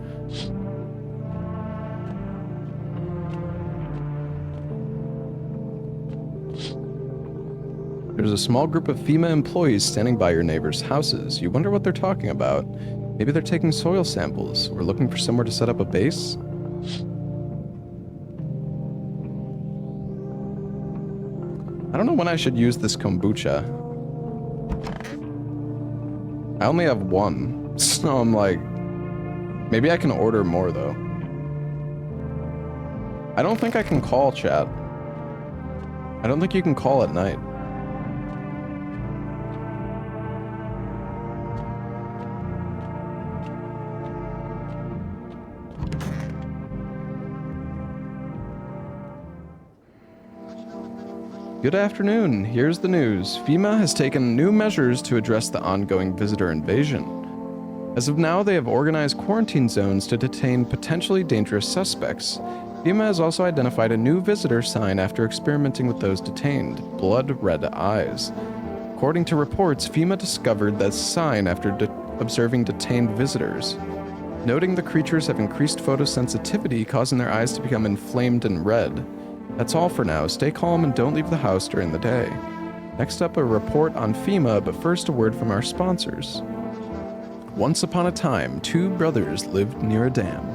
There's a small group of FEMA employees standing by your neighbors' houses. You wonder what they're talking about. Maybe they're taking soil samples or looking for somewhere to set up a base? I don't know when I should use this kombucha. I only have 1, so I'm like... Maybe I can order more, though. I don't think I can call, chat. I don't think you can call at night. Good afternoon, here's the news. FEMA has taken new measures to address the ongoing visitor invasion. As of now, they have organized quarantine zones to detain potentially dangerous suspects. FEMA has also identified a new visitor sign after experimenting with those detained, blood red eyes. According to reports, FEMA discovered this sign after observing detained visitors, noting the creatures have increased photosensitivity, causing their eyes to become inflamed and red. That's all for now. Stay calm and don't leave the house during the day. Next up, a report on FEMA, but first a word from our sponsors. Once upon a time, two brothers lived near a dam.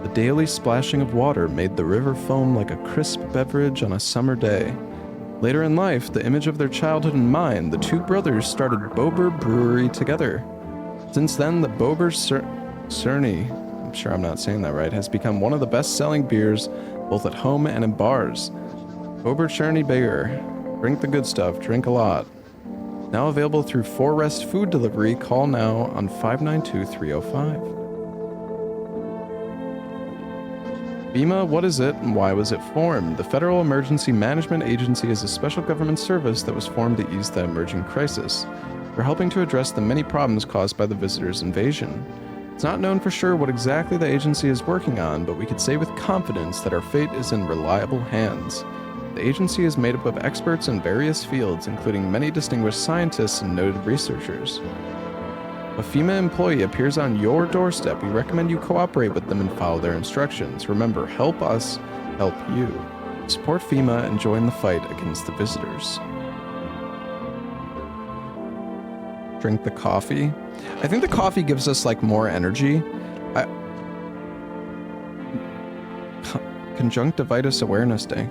The daily splashing of water made the river foam like a crisp beverage on a summer day. Later in life, the image of their childhood in mind, the two brothers started Bober Brewery together. Since then, the Bober Cerny, I'm sure I'm not saying that right, has become one of the best-selling beers both at home and in bars. Bober Cerny Beer. Drink the good stuff, drink a lot. Now available through 4Rest Food Delivery. Call now on 592-305. FEMA, what is it and why was it formed? The Federal Emergency Management Agency is a special government service that was formed to ease the emerging crisis. We're helping to address the many problems caused by the visitors' invasion. It's not known for sure what exactly the agency is working on, but we could say with confidence that our fate is in reliable hands. The agency is made up of experts in various fields, including many distinguished scientists and noted researchers. If a FEMA employee appears on your doorstep, we recommend you cooperate with them and follow their instructions. Remember, help us, help you. Support FEMA and join the fight against the visitors. Drink the coffee. I think the coffee gives us like more energy. Conjunctivitis Awareness Day.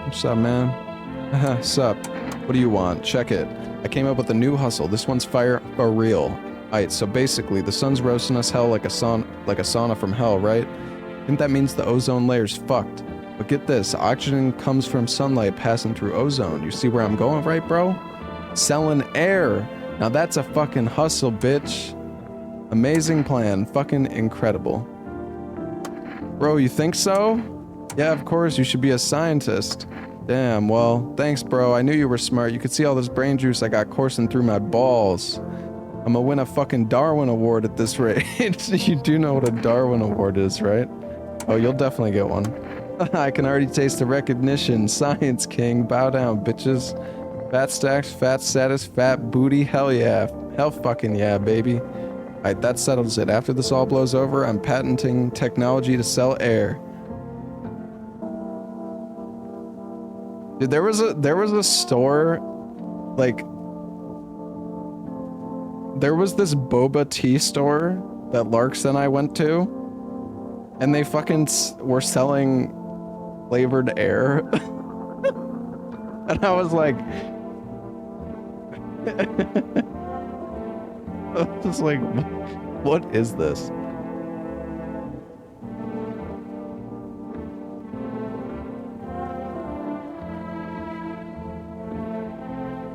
What's up, man? Sup? What do you want? Check it. I came up with a new hustle. This one's fire for real. Alright, so basically, the sun's roasting us hell like a sauna from hell, right? I think that means the ozone layer's fucked. But get this, oxygen comes from sunlight passing through ozone. You see where I'm going, right, bro? Selling air. Now that's a fucking hustle, bitch. Amazing plan. Fucking incredible. Bro, you think so? Yeah, of course, you should be a scientist. Damn, well, thanks, bro. I knew you were smart. You could see all this brain juice I got coursing through my balls. I'm gonna win a fucking Darwin Award at this rate. You do know what a Darwin Award is, right? Oh, you'll definitely get one. I can already taste the recognition. Science king. Bow down, bitches. Fat stacks, fat status, fat booty. Hell yeah. Hell fucking yeah, baby. Alright, that settles it. After this all blows over, I'm patenting technology to sell air. Dude, there was a store, like, there was this boba tea store that Larks and I went to, and they fucking were selling flavored air. And I was like, I was just like, what is this?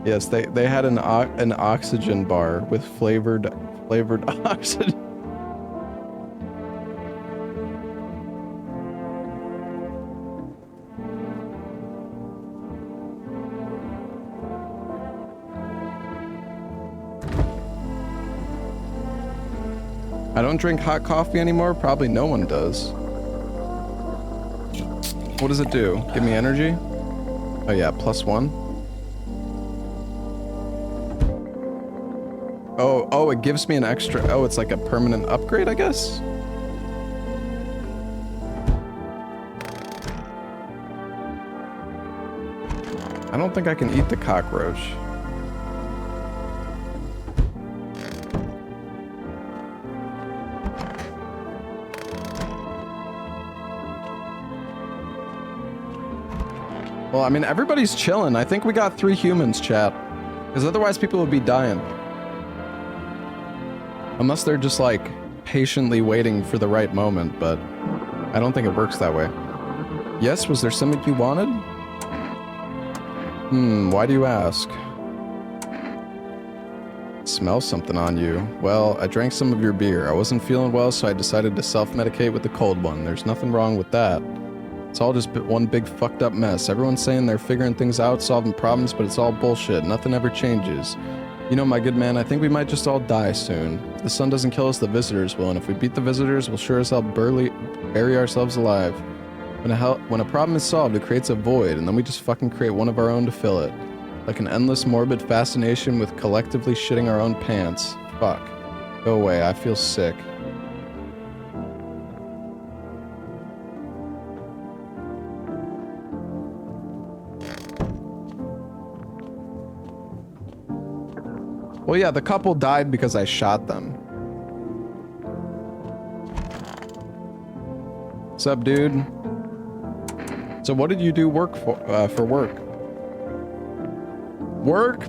Yes, they had an oxygen bar with flavored oxygen. I don't drink hot coffee anymore. Probably no one does. What does it do? Give me energy? Oh yeah, +1. Oh, it gives me an extra... Oh, it's like a permanent upgrade, I guess? I don't think I can eat the cockroach. Well, I mean, everybody's chilling. I think we got 3 humans, chat. Because otherwise people would be dying. Unless they're just, like, patiently waiting for the right moment, but I don't think it works that way. Yes, was there something you wanted? Why do you ask? Smell something on you. Well, I drank some of your beer. I wasn't feeling well, so I decided to self-medicate with the cold one. There's nothing wrong with that. It's all just one big fucked up mess. Everyone's saying they're figuring things out, solving problems, but it's all bullshit. Nothing ever changes. You know, my good man, I think we might just all die soon. If the sun doesn't kill us, the visitors will, and if we beat the visitors, we'll sure as hell bury ourselves alive. When a problem is solved, it creates a void, and then we just fucking create one of our own to fill it. Like an endless morbid fascination with collectively shitting our own pants. Fuck. Go away, I feel sick. Well, yeah, the couple died because I shot them. What's up, dude? So what did you do work for work? Work?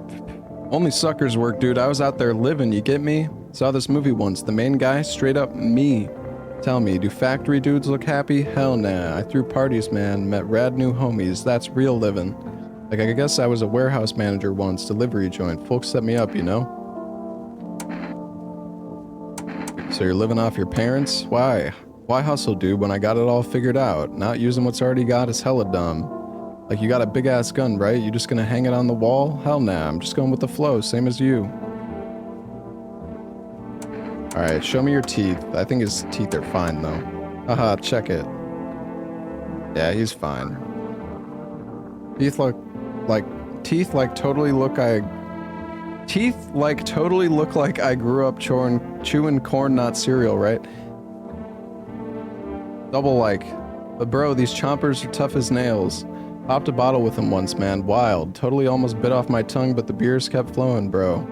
Only suckers work, dude. I was out there living, you get me? Saw this movie once. The main guy, straight up me. Tell me, do factory dudes look happy? Hell nah. I threw parties, man. Met rad new homies. That's real living. Like, I guess I was a warehouse manager once, delivery joint. Folks set me up, you know? So you're living off your parents? Why? Why hustle, dude, when I got it all figured out? Not using what's already got is hella dumb. Like, you got a big-ass gun, right? You just gonna hang it on the wall? Hell nah, I'm just going with the flow, same as you. Alright, show me your teeth. I think his teeth are fine, though. Haha, check it. Yeah, he's fine. Teeth totally look like I grew up chewing corn, not cereal, right? Double like. But bro, these chompers are tough as nails. Popped a bottle with him once, man. Wild. Totally almost bit off my tongue, but the beers kept flowing, bro.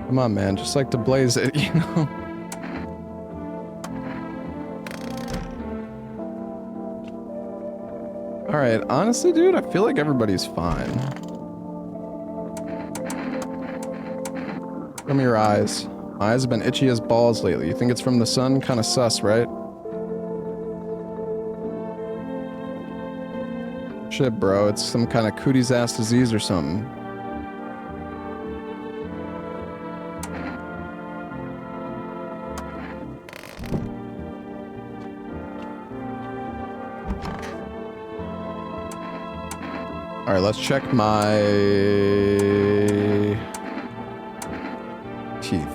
Come on, man. Just like to blaze it, you know? Alright, honestly, dude, I feel like everybody's fine. From your eyes. My eyes have been itchy as balls lately. You think it's from the sun? Kinda sus, right? Shit, bro. It's some kind of cooties ass disease or something. Alright, let's check my teeth.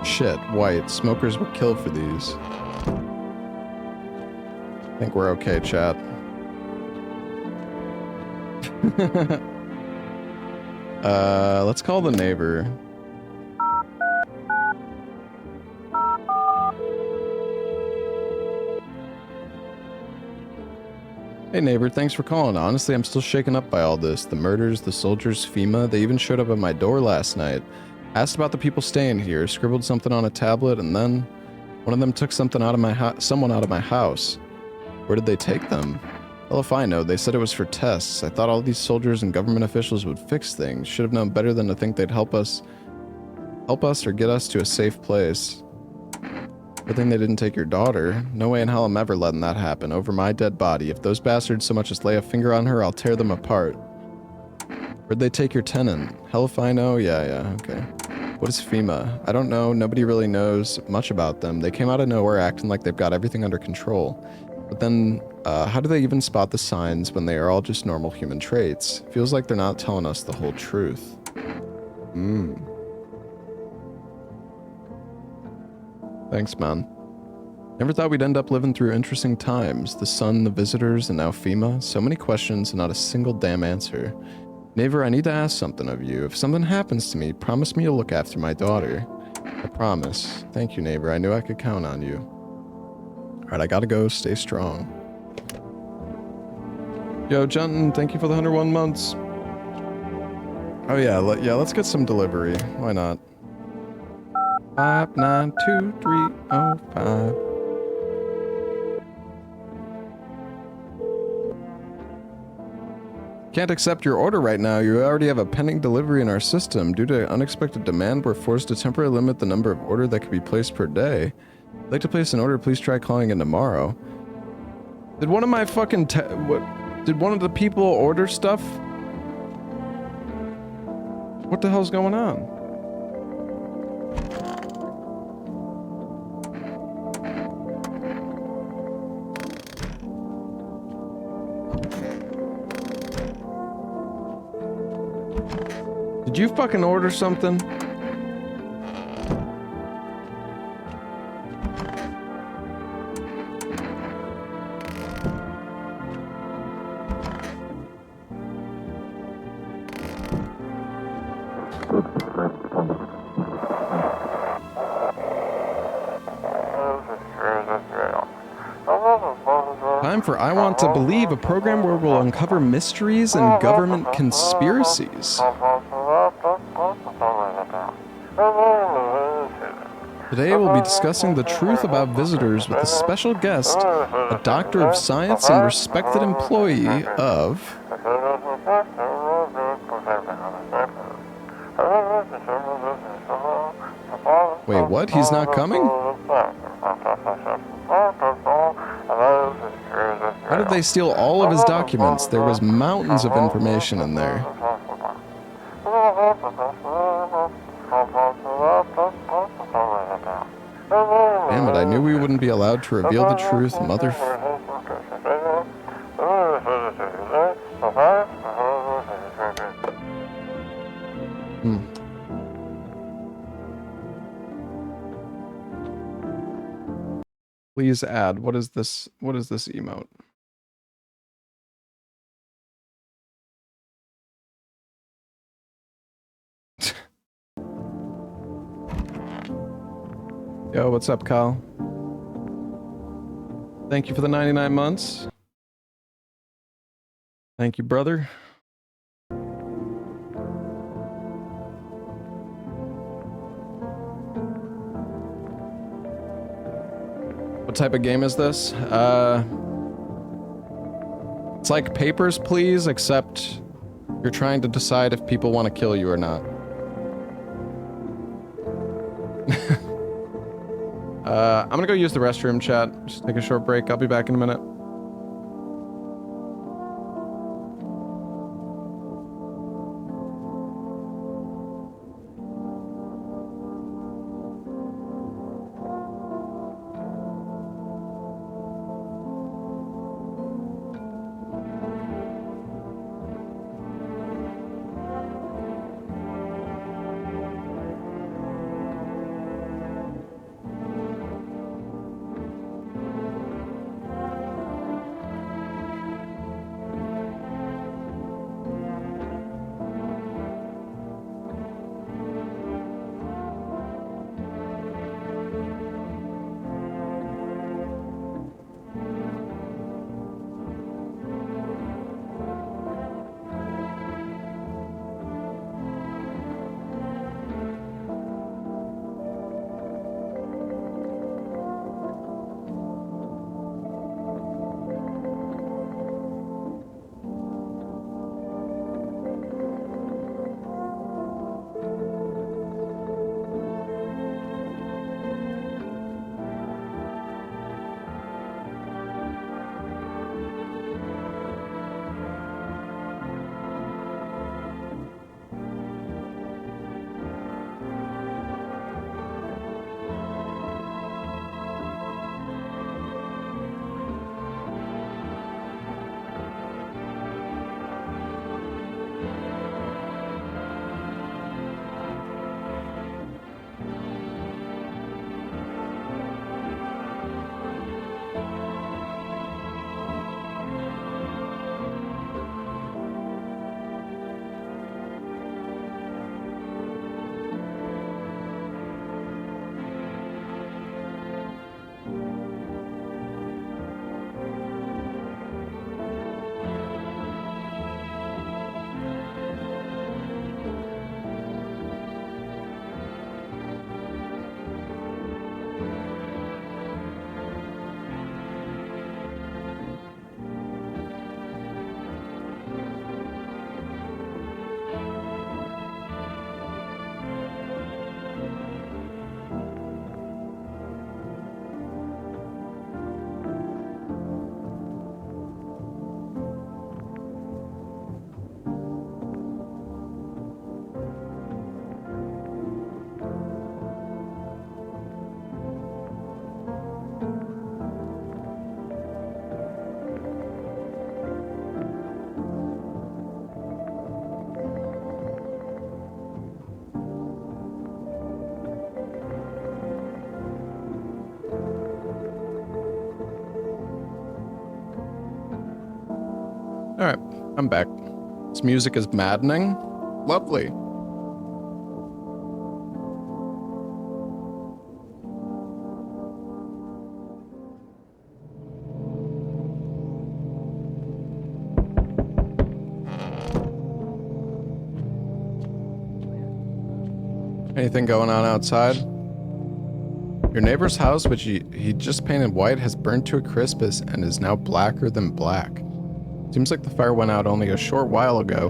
Shit, white. Smokers would kill for these. I think we're okay, chat. Let's call the neighbor. Hey neighbor, thanks for calling. Honestly, I'm still shaken up by all this. The murders, the soldiers, FEMA, they even showed up at my door last night. Asked about the people staying here, scribbled something on a tablet, and then one of them took something out of someone out of my house. Where did they take them? Well, if I know, they said it was for tests. I thought all these soldiers and government officials would fix things. Should have known better than to think they'd help us or get us to a safe place. Good thing they didn't take your daughter. No way in hell I'm ever letting that happen. Over my dead body. If those bastards so much as lay a finger on her, I'll tear them apart. Where'd they take your tenant? Hell if I know? Yeah, okay. What is FEMA? I don't know. Nobody really knows much about them. They came out of nowhere acting like they've got everything under control. But then, how do they even spot the signs when they are all just normal human traits? Feels like they're not telling us the whole truth. Thanks, man. Never thought we'd end up living through interesting times. The sun, the visitors, and now FEMA. So many questions and not a single damn answer. Neighbor, I need to ask something of you. If something happens to me, promise me you'll look after my daughter. I promise. Thank you, neighbor. I knew I could count on you. Alright, I gotta go. Stay strong. Yo, Junton, thank you for the 101 months. Oh yeah, let's get some delivery. Why not? 592305. Can't accept your order right now. You already have a pending delivery in our system. Due to unexpected demand, we're forced to temporarily limit the number of orders that can be placed per day. If you'd like to place an order, please try calling in tomorrow. Did one of my fucking did one of the people order stuff? What the hell's going on? Did you fucking order something? Time for I Want to Believe, a program where we'll uncover mysteries and government conspiracies. Today we'll be discussing the truth about visitors with a special guest, a doctor of science and respected employee of... Wait, what? He's not coming? How did they steal all of his documents? There was mountains of information in there. Damn it, I knew we wouldn't be allowed to reveal the truth, Please add. What is this? What is this emote? Yo, what's up, Kyle? Thank you for the 99 months. Thank you, brother. What type of game is this? It's like Papers, Please, except you're trying to decide if people want to kill you or not. I'm gonna go use the restroom, chat. Just take a short break. I'll be back in a minute. I'm back. This music is maddening. Lovely. Anything going on outside? Your neighbor's house, which he just painted white, has burned to a crisp and is now blacker than black. Seems like the fire went out only a short while ago,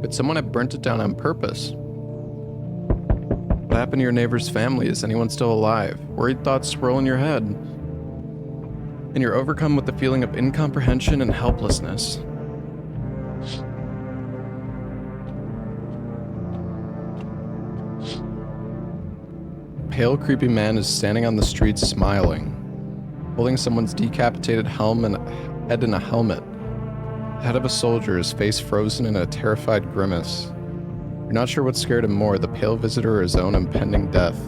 but someone had burnt it down on purpose. What happened to your neighbor's family? Is anyone still alive? Worried thoughts swirl in your head, and you're overcome with the feeling of incomprehension and helplessness. A pale, creepy man is standing on the street smiling, holding someone's decapitated head in a helmet. The head of a soldier, his face frozen in a terrified grimace. You're not sure what scared him more, the pale visitor or his own impending death.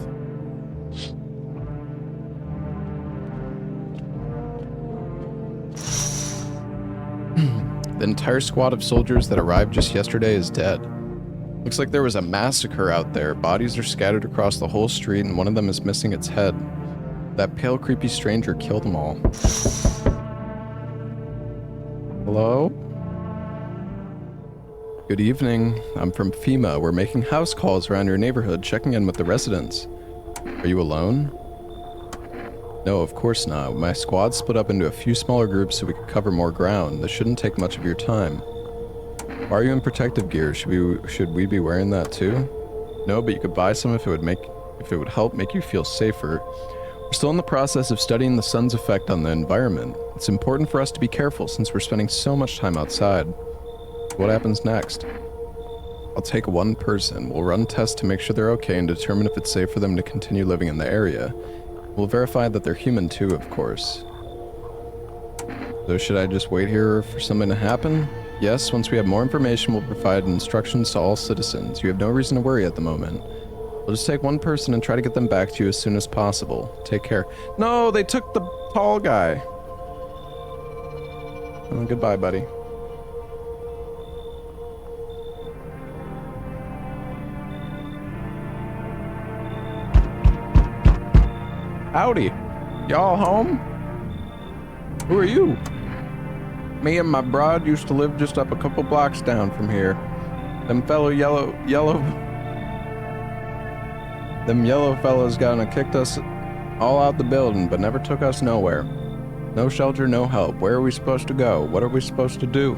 The entire squad of soldiers that arrived just yesterday is dead. Looks like there was a massacre out there. Bodies are scattered across the whole street and one of them is missing its head. That pale, creepy stranger killed them all. Hello? Good evening. I'm from FEMA. We're making house calls around your neighborhood, checking in with the residents. Are you alone? No, of course not. My squad split up into a few smaller groups so we could cover more ground. This shouldn't take much of your time. Why are you in protective gear? Should we be wearing that too? No, but you could buy some if it would help make you feel safer. We're still in the process of studying the sun's effect on the environment. It's important for us to be careful since we're spending so much time outside. What happens next? I'll take one person. We'll run tests to make sure they're okay and determine if it's safe for them to continue living in the area. We'll verify that they're human too, of course. So should I just wait here for something to happen? Yes, once we have more information, we'll provide instructions to all citizens. You have no reason to worry at the moment. We'll just take one person and try to get them back to you as soon as possible. Take care. No, they took the tall guy. Oh, goodbye, buddy. Howdy. Y'all home? Who are you? Me and my broad used to live just up a couple blocks down from here. Them yellow fellas gonna kicked us all out the building, but never took us nowhere. No shelter, no help. Where are we supposed to go? What are we supposed to do?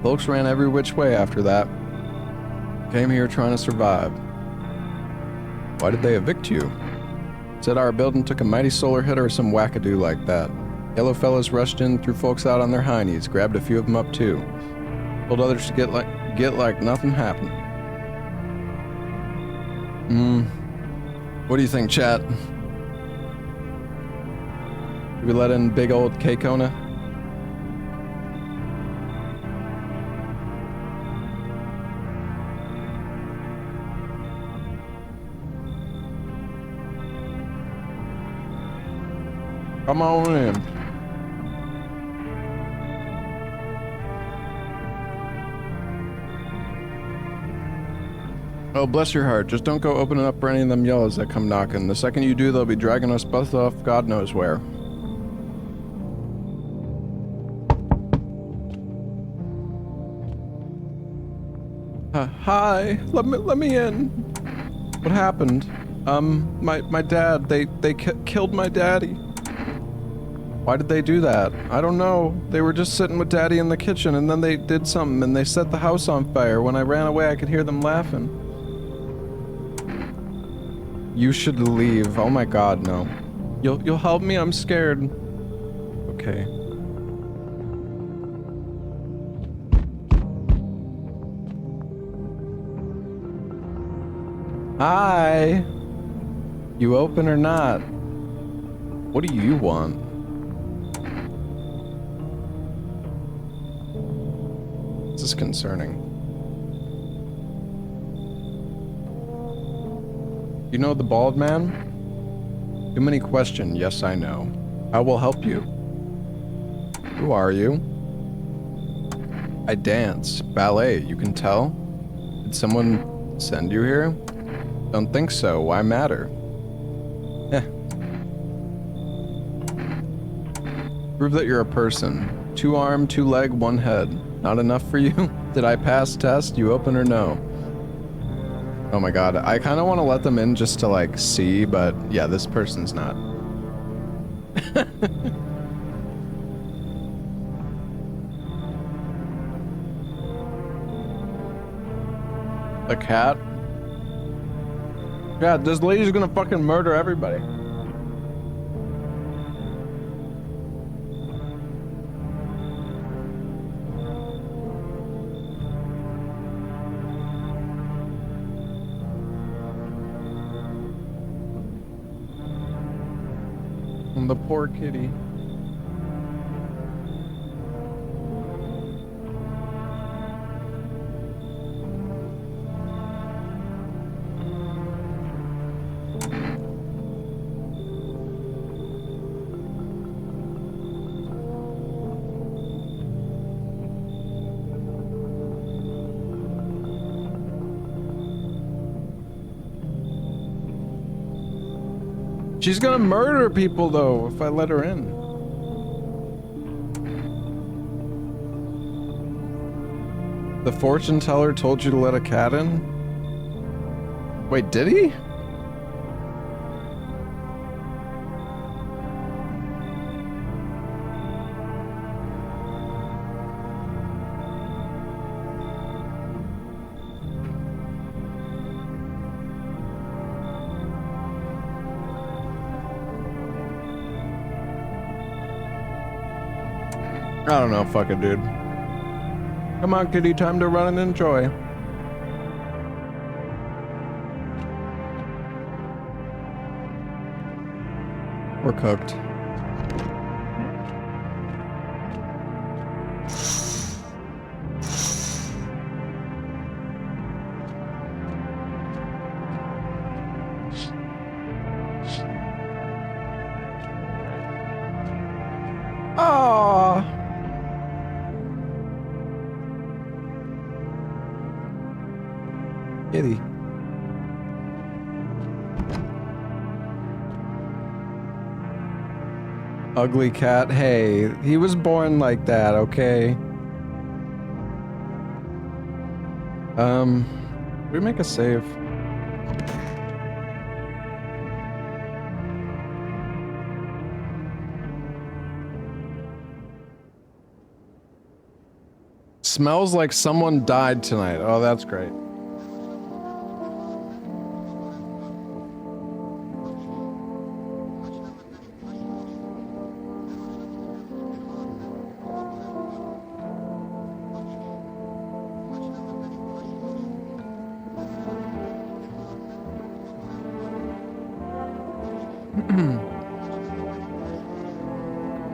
Folks ran every which way after that. Came here trying to survive. Why did they evict you? Said our building took a mighty solar hit or some wackadoo like that. Yellow fellas rushed in, threw folks out on their heinies, grabbed a few of them up too. Told others to get like nothing happened. What do you think, chat? Should we let in big old K-Kona? Come on in. Oh, bless your heart. Just don't go opening up for any of them yellows that come knocking. The second you do, they'll be dragging us both off God knows where. Hi. Let me in. What happened? My dad. They killed my daddy. Why did they do that? I don't know. They were just sitting with Daddy in the kitchen, and then they did something, and they set the house on fire. When I ran away, I could hear them laughing. You should leave. Oh my God, no. You'll help me? I'm scared. Okay. Hi. You open or not? What do you want? This is concerning. You know the bald man? Too many questions. Yes, I know. I will help you. Who are you? I dance. Ballet, you can tell? Did someone send you here? Don't think so. Why matter? Prove that you're a person. 2 arm, 2 leg, 1 head. Not enough for you? Did I pass test? You open or no? Oh my god, I kind of want to let them in just to like see, but yeah, this person's not. The cat? God, this lady's gonna fucking murder everybody. The poor kitty. She's gonna murder people though if I let her in. The fortune teller told you to let a cat in? Wait, did he? I don't know, fuck it, dude. Come on, kitty, time to run and enjoy. We're cooked. Kitty. Ugly cat. Hey, he was born like that, okay? We make a save. Smells like someone died tonight. Oh, that's great.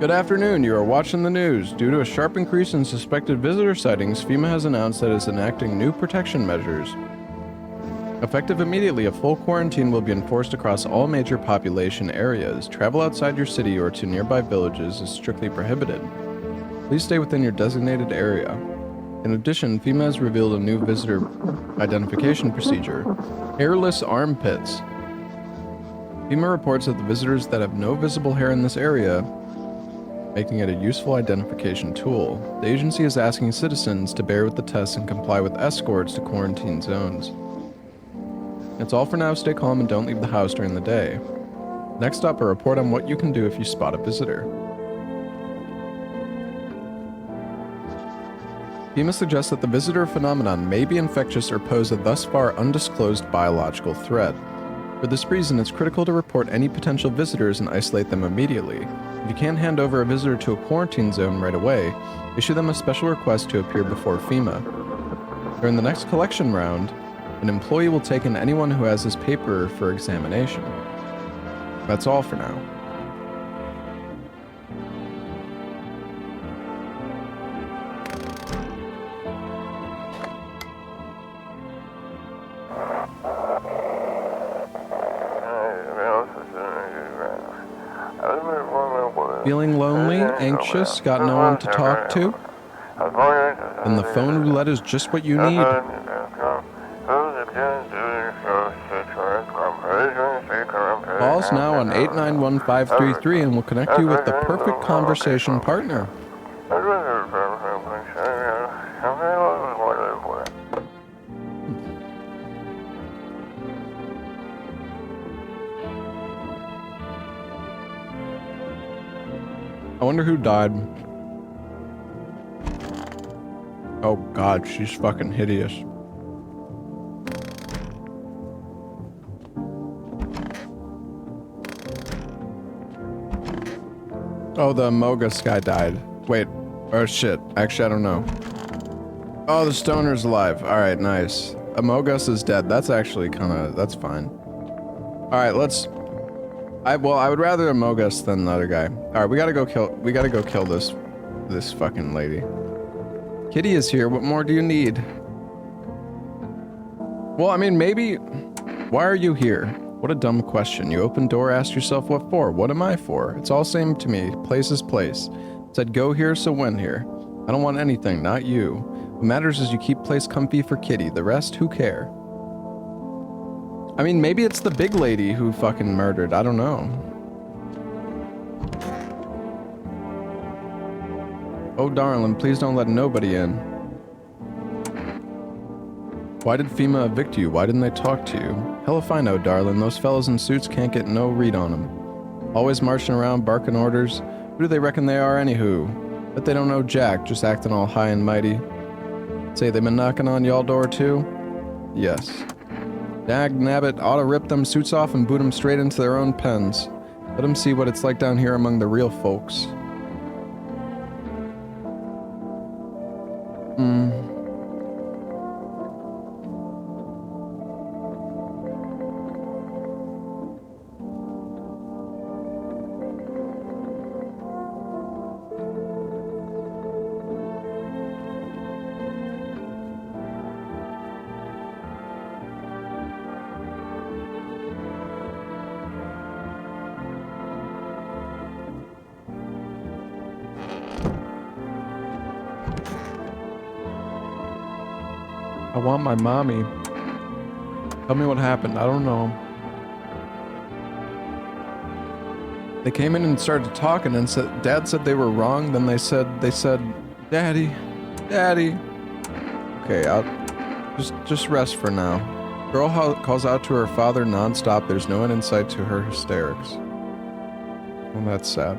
Good afternoon, you are watching the news. Due to a sharp increase in suspected visitor sightings, FEMA has announced that it's enacting new protection measures. Effective immediately, a full quarantine will be enforced across all major population areas. Travel outside your city or to nearby villages is strictly prohibited. Please stay within your designated area. In addition, FEMA has revealed a new visitor identification procedure: hairless armpits. FEMA reports that the visitors that have no visible hair in this area, making it a useful identification tool. The agency is asking citizens to bear with the tests and comply with escorts to quarantine zones. That's all for now. Stay calm and don't leave the house during the day. Next up, a report on what you can do if you spot a visitor. FEMA suggests that the visitor phenomenon may be infectious or pose a thus far undisclosed biological threat. For this reason, it's critical to report any potential visitors and isolate them immediately. If you can't hand over a visitor to a quarantine zone right away, issue them a special request to appear before FEMA. During the next collection round, an employee will take in anyone who has his paper for examination. That's all for now. Feeling lonely, anxious, got no one to talk to? then the phone roulette is just what you need. Call us now on 891-533 and we'll connect you with the perfect conversation partner. I wonder who died. Oh god, she's fucking hideous. Oh, the Mogus guy died. Wait. Oh shit. Actually, I don't know. Oh, the stoner's alive. Alright, nice. Amogus is dead. That's actually kinda... that's fine. Alright, let's... I would rather Amogus than the other guy. Alright, we gotta go kill this fucking lady. Kitty is here. What more do you need? Well, I mean, maybe... Why are you here? What a dumb question. You open door, ask yourself what for. What am I for? It's all same to me. Place is place. Said go here, so when here. I don't want anything, not you. What matters is you keep place comfy for Kitty. The rest, who care? I mean, maybe it's the big lady who fucking murdered. I don't know. Oh, darling, please don't let nobody in. Why did FEMA evict you? Why didn't they talk to you? Hell if I know, darling. Those fellas in suits can't get no read on them. Always marching around, barking orders. Who do they reckon they are, anywho? Bet they don't know jack, just acting all high and mighty. Say, they been knocking on y'all door, too? Yes. Dag nabbit, ought to rip them suits off and boot them straight into their own pens. Let them see what it's like down here among the real folks. I want my mommy. Tell me what happened. I don't know. They came in and started talking and said, Dad said they were wrong. Then they said, Daddy. Okay, I'll just rest for now. Girl calls out to her father nonstop. There's no end in sight to her hysterics. Well, that's sad.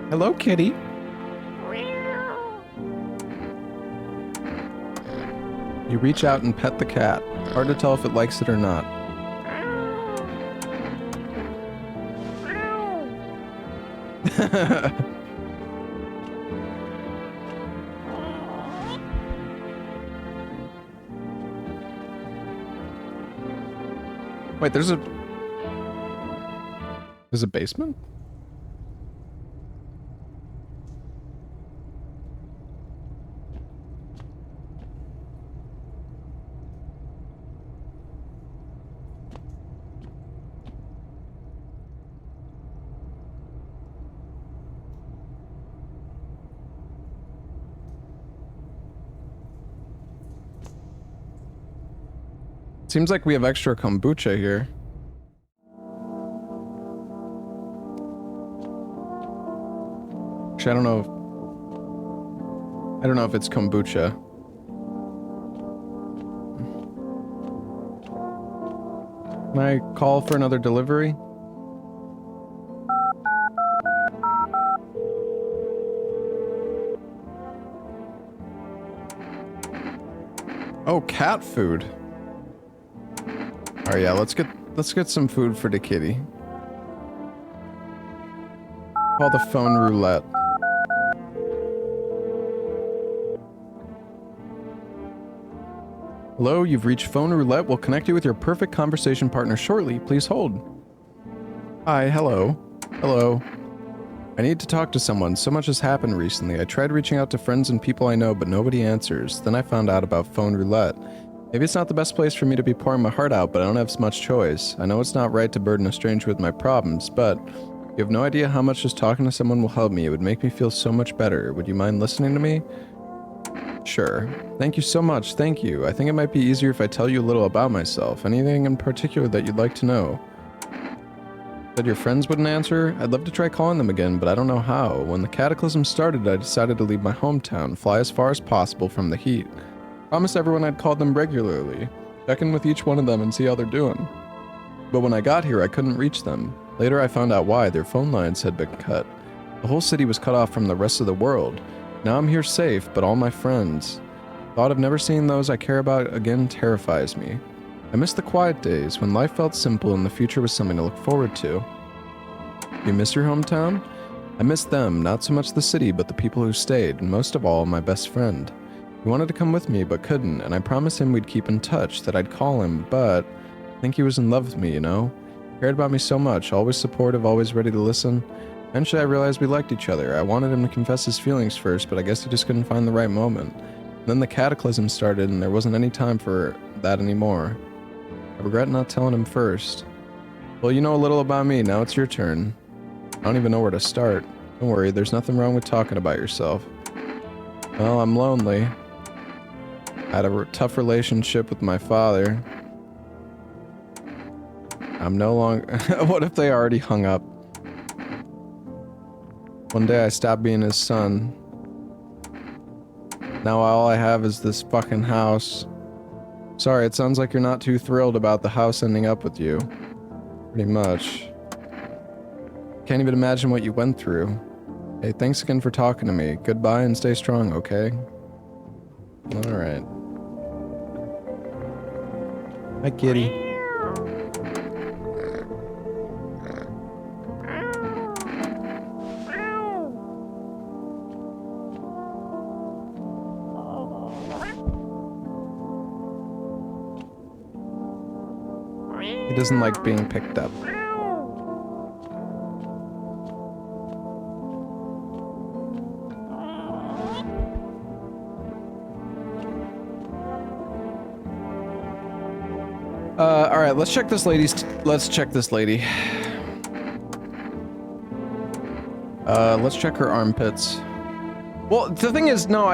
Hello, kitty. You reach out and pet the cat. Hard to tell if it likes it or not. Wait, there's a basement? Seems like we have extra kombucha here. Actually, I don't know if it's kombucha. Can I call for another delivery? Oh, cat food. Oh yeah, let's get some food for the kitty. Call the phone roulette. Hello, you've reached phone roulette. We'll connect you with your perfect conversation partner shortly. Please hold. Hi, hello. Hello. I need to talk to someone. So much has happened recently. I tried reaching out to friends and people I know, but nobody answers. Then I found out about phone roulette. Maybe it's not the best place for me to be pouring my heart out, but I don't have much choice. I know it's not right to burden a stranger with my problems, but You have no idea how much just talking to someone will help me. It would make me feel so much better. Would you mind listening to me? Sure. Thank you so much. Thank you. I think it might be easier if I tell you a little about myself. Anything in particular that you'd like to know? Said your friends wouldn't answer? I'd love to try calling them again, but I don't know how. When the cataclysm started, I decided to leave my hometown, fly as far as possible from the heat. Promised everyone I'd call them regularly, check in with each one of them and see how they're doing. But when I got here, I couldn't reach them. Later, I found out why. Their phone lines had been cut. The whole city was cut off from the rest of the world. Now I'm here safe, but all my friends. Thought of never seeing those I care about again terrifies me. I miss the quiet days, when life felt simple and the future was something to look forward to. You miss your hometown? I miss them, not so much the city, but the people who stayed, and most of all, my best friend. He wanted to come with me, but couldn't, and I promised him we'd keep in touch, that I'd call him, but I think he was in love with me, you know? Cared about me so much, always supportive, always ready to listen. Eventually I realized we liked each other. I wanted him to confess his feelings first, but I guess he just couldn't find the right moment. And then the cataclysm started, and there wasn't any time for that anymore. I regret not telling him first. Well, you know a little about me, now it's your turn. I don't even know where to start. Don't worry, there's nothing wrong with talking about yourself. Well, I'm lonely. I had a tough relationship with my father. I'm no longer... What if they already hung up? One day I stopped being his son. Now all I have is this fucking house. Sorry, it sounds like you're not too thrilled about the house ending up with you. Pretty much. Can't even imagine what you went through. Hey, thanks again for talking to me. Goodbye and stay strong, okay? Alright. Hi, kitty. He doesn't like being picked up. Alright, let's check this lady's... Let's check this lady. Let's check her armpits. Well, the thing is, no,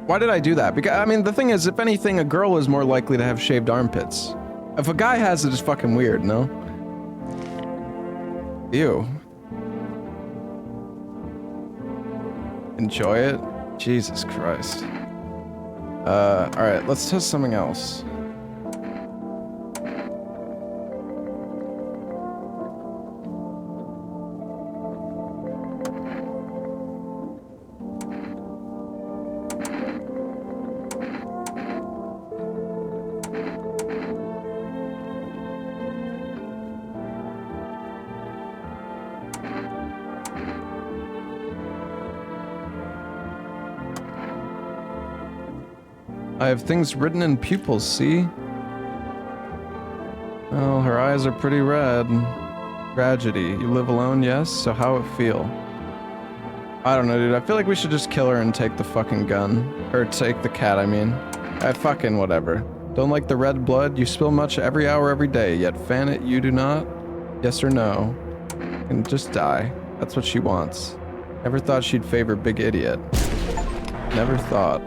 why did I do that? Because, I mean, the thing is, if anything, a girl is more likely to have shaved armpits. If a guy has it, it's fucking weird, no? Ew. Enjoy it? Jesus Christ. Alright, let's test something else. I have things written in pupils, see? Well, her eyes are pretty red. Tragedy. You live alone, yes? So how it feel? I don't know, dude. I feel like we should just kill her and take the fucking gun. Or take the cat, I mean. Fucking whatever. Don't like the red blood? You spill much every hour, every day, yet fan it you do not? Yes or no? And just die. That's what she wants. Never thought she'd favor big idiot. Never thought.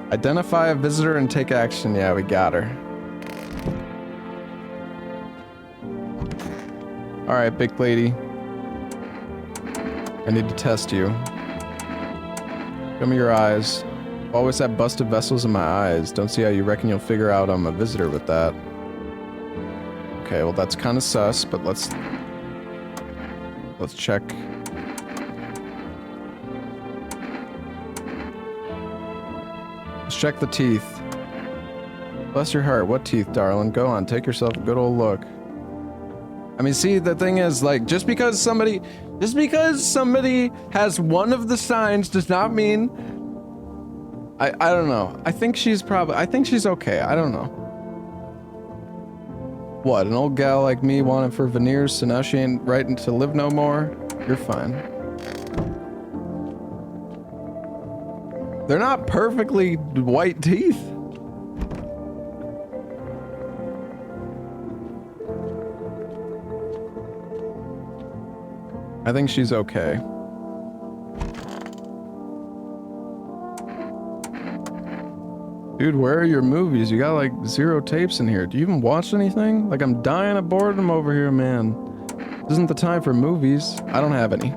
Identify a visitor and take action. Yeah, we got her. Alright, big lady. I need to test you. Show me your eyes. Always have busted vessels in my eyes. Don't see how you reckon you'll figure out I'm a visitor with that. Okay, well that's kind of sus, but let's check. Let's check the teeth. Bless your heart. What teeth, darling? Go on, take yourself a good old look. I mean, see, the thing is, like, just because somebody has one of the signs does not mean... I don't know. I think she's okay. I don't know. What, an old gal like me wanted for veneers, so now she ain't right to live no more? You're fine. They're not perfectly white teeth. I think she's okay. Dude, where are your movies? You got like 0 tapes in here. Do you even watch anything? Like, I'm dying of boredom over here, man. This isn't the time for movies. I don't have any.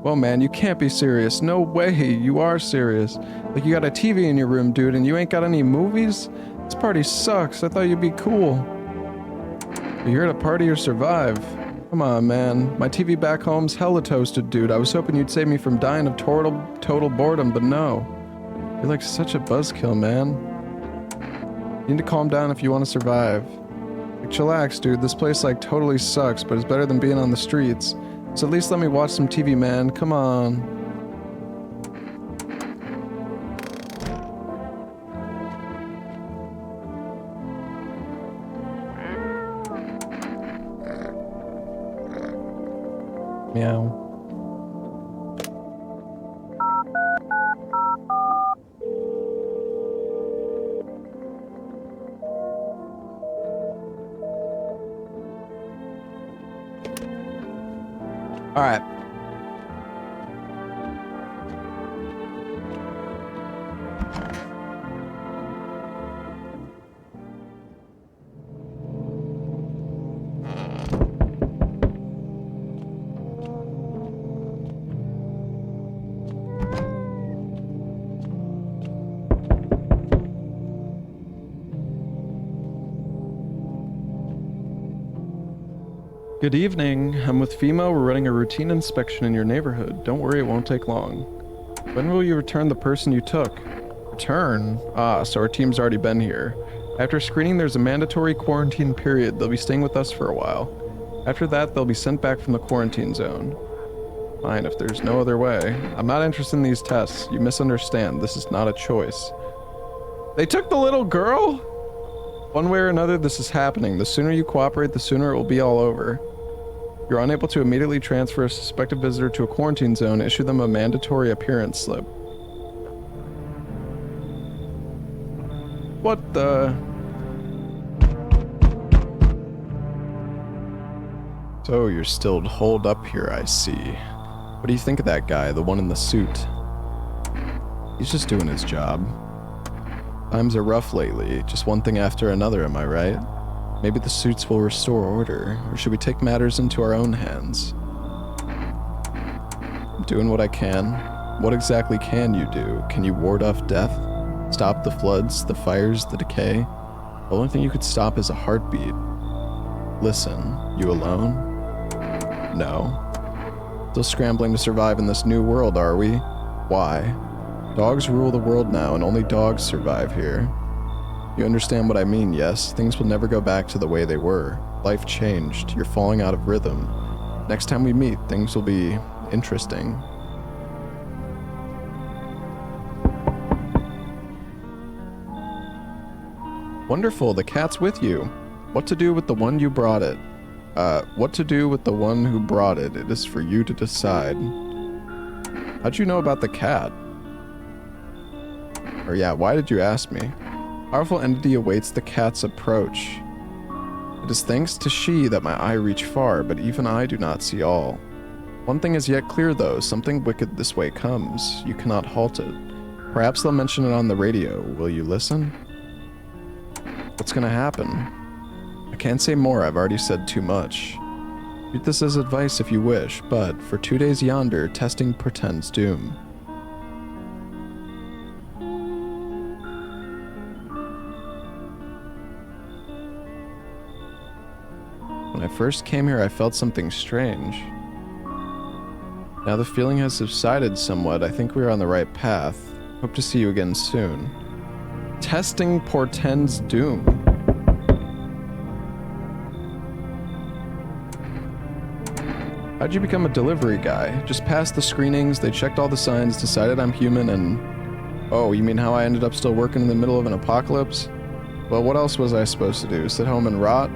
Well, man, you can't be serious. No way, you are serious. Like, you got a TV in your room, dude, and you ain't got any movies? This party sucks. I thought you'd be cool. You're here to party or survive. Come on, man. My TV back home's hella toasted, dude. I was hoping you'd save me from dying of total boredom, but no. You're like such a buzzkill, man. You need to calm down if you want to survive. Like, chillax, dude. This place, like, totally sucks, but it's better than being on the streets. So at least let me watch some TV, man. Come on. Meow. All right. Good evening. I'm with FEMA. We're running a routine inspection in your neighborhood. Don't worry, it won't take long. When will you return the person you took? Return? Ah, so our team's already been here. After screening, there's a mandatory quarantine period. They'll be staying with us for a while. After that, they'll be sent back from the quarantine zone. Fine, if there's no other way. I'm not interested in these tests. You misunderstand. This is not a choice. They took the little girl? One way or another, this is happening. The sooner you cooperate, the sooner it will be all over. If you're unable to immediately transfer a suspected visitor to a quarantine zone, issue them a mandatory appearance slip. What the... So you're still holed up here, I see. What do you think of that guy, the one in the suit? He's just doing his job. Times are rough lately, just one thing after another, am I right? Maybe the suits will restore order, or should we take matters into our own hands? I'm doing what I can. What exactly can you do? Can you ward off death? Stop the floods, the fires, the decay? The only thing you could stop is a heartbeat. Listen, you alone? No. Still scrambling to survive in this new world, are we? Why? Dogs rule the world now, and only dogs survive here. You understand what I mean, yes? Things will never go back to the way they were. Life changed. You're falling out of rhythm. Next time we meet, things will be interesting. Wonderful, the cat's with you. What to do with the one you brought it? What to do with the one who brought it? It is for you to decide. How'd you know about the cat? Or yeah, why did you ask me? Powerful entity awaits the cat's approach. It is thanks to she that my eye reach far, but even I do not see all. One thing is yet clear though, something wicked this way comes. You cannot halt it. Perhaps they'll mention it on the radio. Will you listen? What's gonna happen? I can't say more, I've already said too much. Treat this as advice if you wish, but for 2 days yonder, testing portends doom. When I first came here, I felt something strange. Now the feeling has subsided somewhat. I think we are on the right path. Hope to see you again soon. Testing portends doom. How'd you become a delivery guy? Just passed the screenings, they checked all the signs, decided I'm human, and... Oh, you mean how I ended up still working in the middle of an apocalypse? Well, what else was I supposed to do? Sit home and rot?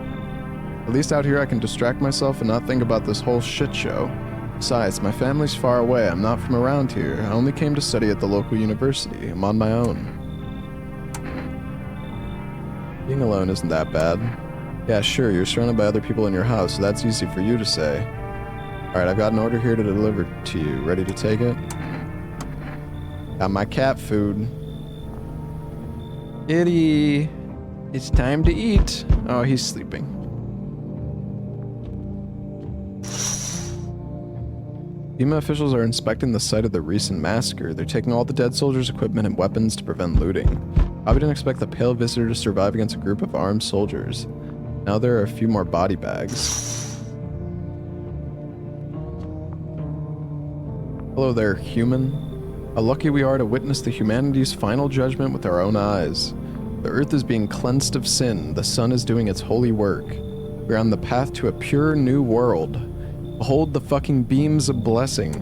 At least out here I can distract myself and not think about this whole shit show. Besides, my family's far away. I'm not from around here. I only came to study at the local university. I'm on my own. Being alone isn't that bad. Yeah, sure, you're surrounded by other people in your house, so that's easy for you to say. Alright, I've got an order here to deliver to you. Ready to take it? Got my cat food. Kitty, it's time to eat. Oh, he's sleeping. FEMA officials are inspecting the site of the recent massacre. They're taking all the dead soldiers' equipment and weapons to prevent looting. Probably didn't expect the pale visitor to survive against a group of armed soldiers. Now there are a few more body bags. Hello there, human. How lucky we are to witness the humanity's final judgment with our own eyes. The earth is being cleansed of sin. The sun is doing its holy work. We're on the path to a pure new world. Behold the fucking beams of blessing.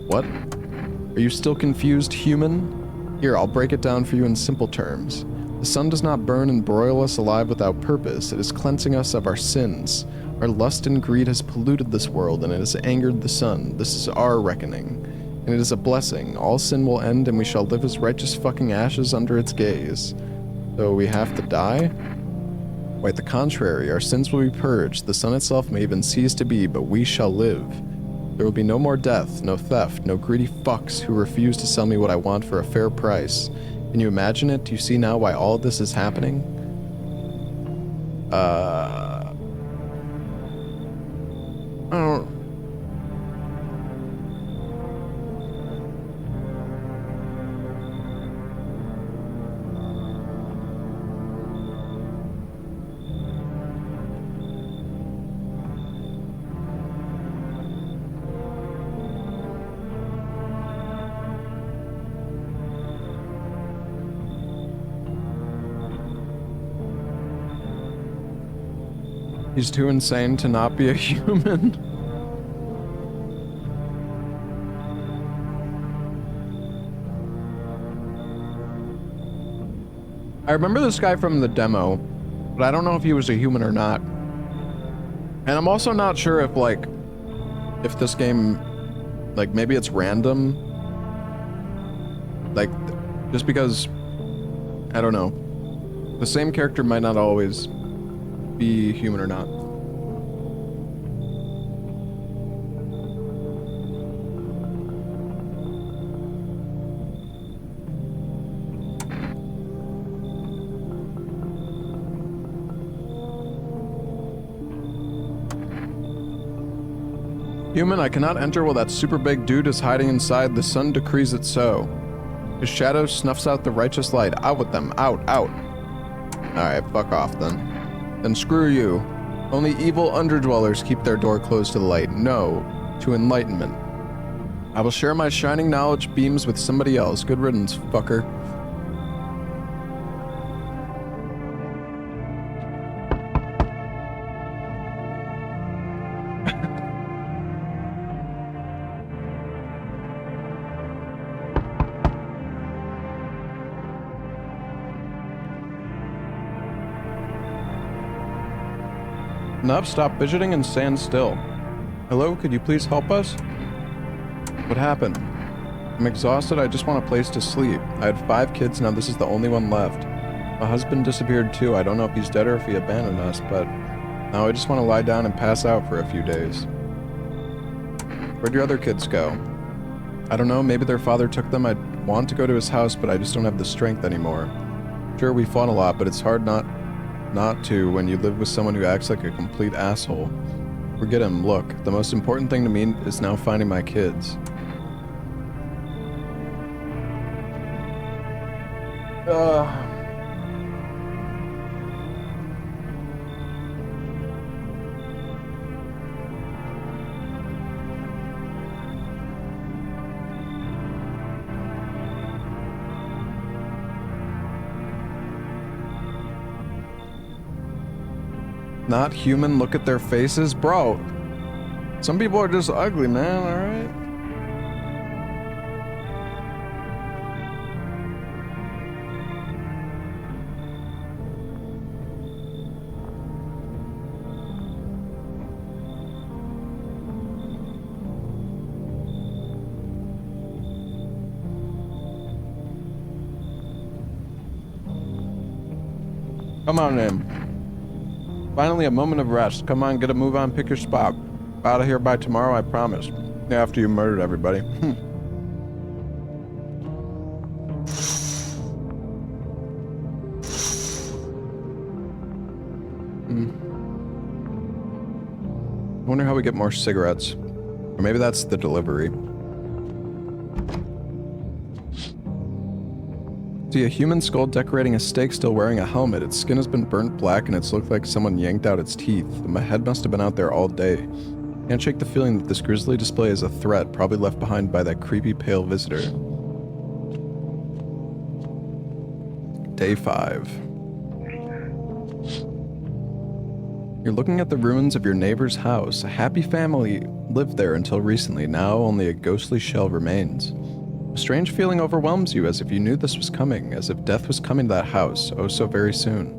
What? Are you still confused, human? Here, I'll break it down for you in simple terms. The sun does not burn and broil us alive without purpose. It is cleansing us of our sins. Our lust and greed has polluted this world, and it has angered the sun. This is our reckoning. And it is a blessing. All sin will end, and we shall live as righteous fucking ashes under its gaze. So we have to die? Quite the contrary, our sins will be purged, the sun itself may even cease to be, but we shall live. There will be no more death, no theft, no greedy fucks who refuse to sell me what I want for a fair price. Can you imagine it? Do you see now why all of this is happening? I don't... He's too insane to not be a human. I remember this guy from the demo, but I don't know if he was a human or not. And I'm also not sure if, like, if this game, like, maybe it's random. Like, just because, I don't know. The same character might not always be human or not. Human, I cannot enter while that super big dude is hiding inside. The sun decrees it so. His shadow snuffs out the righteous light. Out with them. Out, out. Alright, fuck off then. Then screw you. Only evil underdwellers keep their door closed to the light. No, to enlightenment. I will share my shining knowledge beams with somebody else. Good riddance, fucker. Nub, stop fidgeting and stand still. Hello, could you please help us? What happened? I'm exhausted, I just want a place to sleep. I had 5 kids, now this is the only one left. My husband disappeared too, I don't know if he's dead or if he abandoned us, but now I just want to lie down and pass out for a few days. Where'd your other kids go? I don't know, maybe their father took them. I want to go to his house, but I just don't have the strength anymore. Sure, we fought a lot, but it's hard not to when you live with someone who acts like a complete asshole. Forget him, look, the most important thing to me is now finding my kids. Not human, look at their faces. Bro, some people are just ugly, man, alright? Come on in. Finally, a moment of rest. Come on, get a move on, pick your spot. Out of here by tomorrow, I promise. After you murdered everybody. I wonder how we get more cigarettes. Or maybe that's the delivery. See a human skull decorating a stake still wearing a helmet. Its skin has been burnt black and it's looked like someone yanked out its teeth. My head must have been out there all day. Can't shake the feeling that this grisly display is a threat, probably left behind by that creepy pale visitor. Day 5. You're looking at the ruins of your neighbor's house. A happy family lived there until recently. Now only a ghostly shell remains. A strange feeling overwhelms you, as if you knew this was coming, as if death was coming to that house, oh so very soon.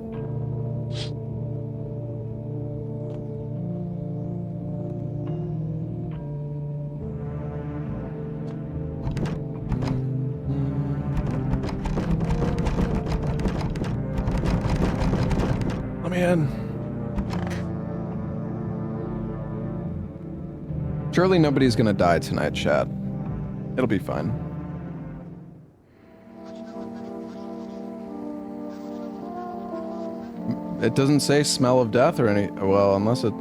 Let me in. Surely nobody's gonna die tonight, chat. It'll be fine. It doesn't say smell of death or any... Well, unless it...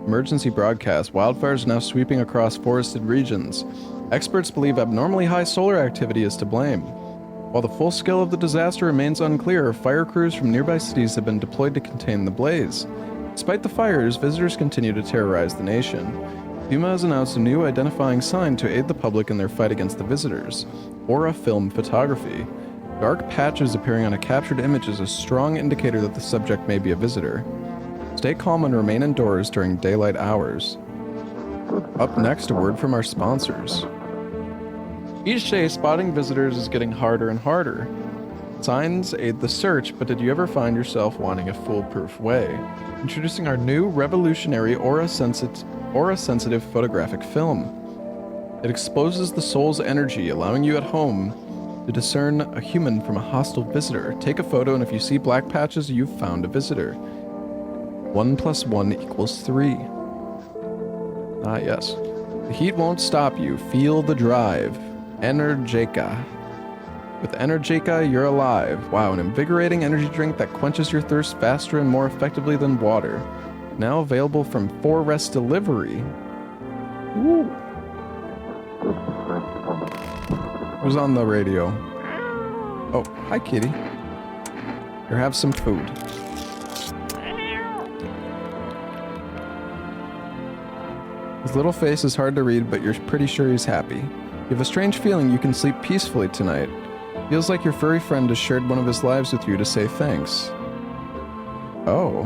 Emergency broadcast. Wildfires now sweeping across forested regions. Experts believe abnormally high solar activity is to blame. While the full scale of the disaster remains unclear, fire crews from nearby cities have been deployed to contain the blaze. Despite the fires, visitors continue to terrorize the nation. FEMA has announced a new identifying sign to aid the public in their fight against the visitors. Aura film photography. Dark patches appearing on a captured image is a strong indicator that the subject may be a visitor. Stay calm and remain indoors during daylight hours. Up next, a word from our sponsors. Each day, spotting visitors is getting harder and harder. Signs aid the search, but did you ever find yourself wanting a foolproof way? Introducing our new revolutionary aura-sensitive photographic film. It exposes the soul's energy, allowing you at home to discern a human from a hostile visitor. Take a photo, and if you see black patches, you've found a visitor. 1 + 1 = 3. Ah, yes. The heat won't stop you. Feel the drive. Energica. With Energica, you're alive. Wow, an invigorating energy drink that quenches your thirst faster and more effectively than water. Now available from 4Rest Delivery. Woo. Who's on the radio? Oh, hi, kitty. Here, have some food. His little face is hard to read, but you're pretty sure he's happy. You have a strange feeling you can sleep peacefully tonight. Feels like your furry friend has shared one of his lives with you to say thanks. Oh.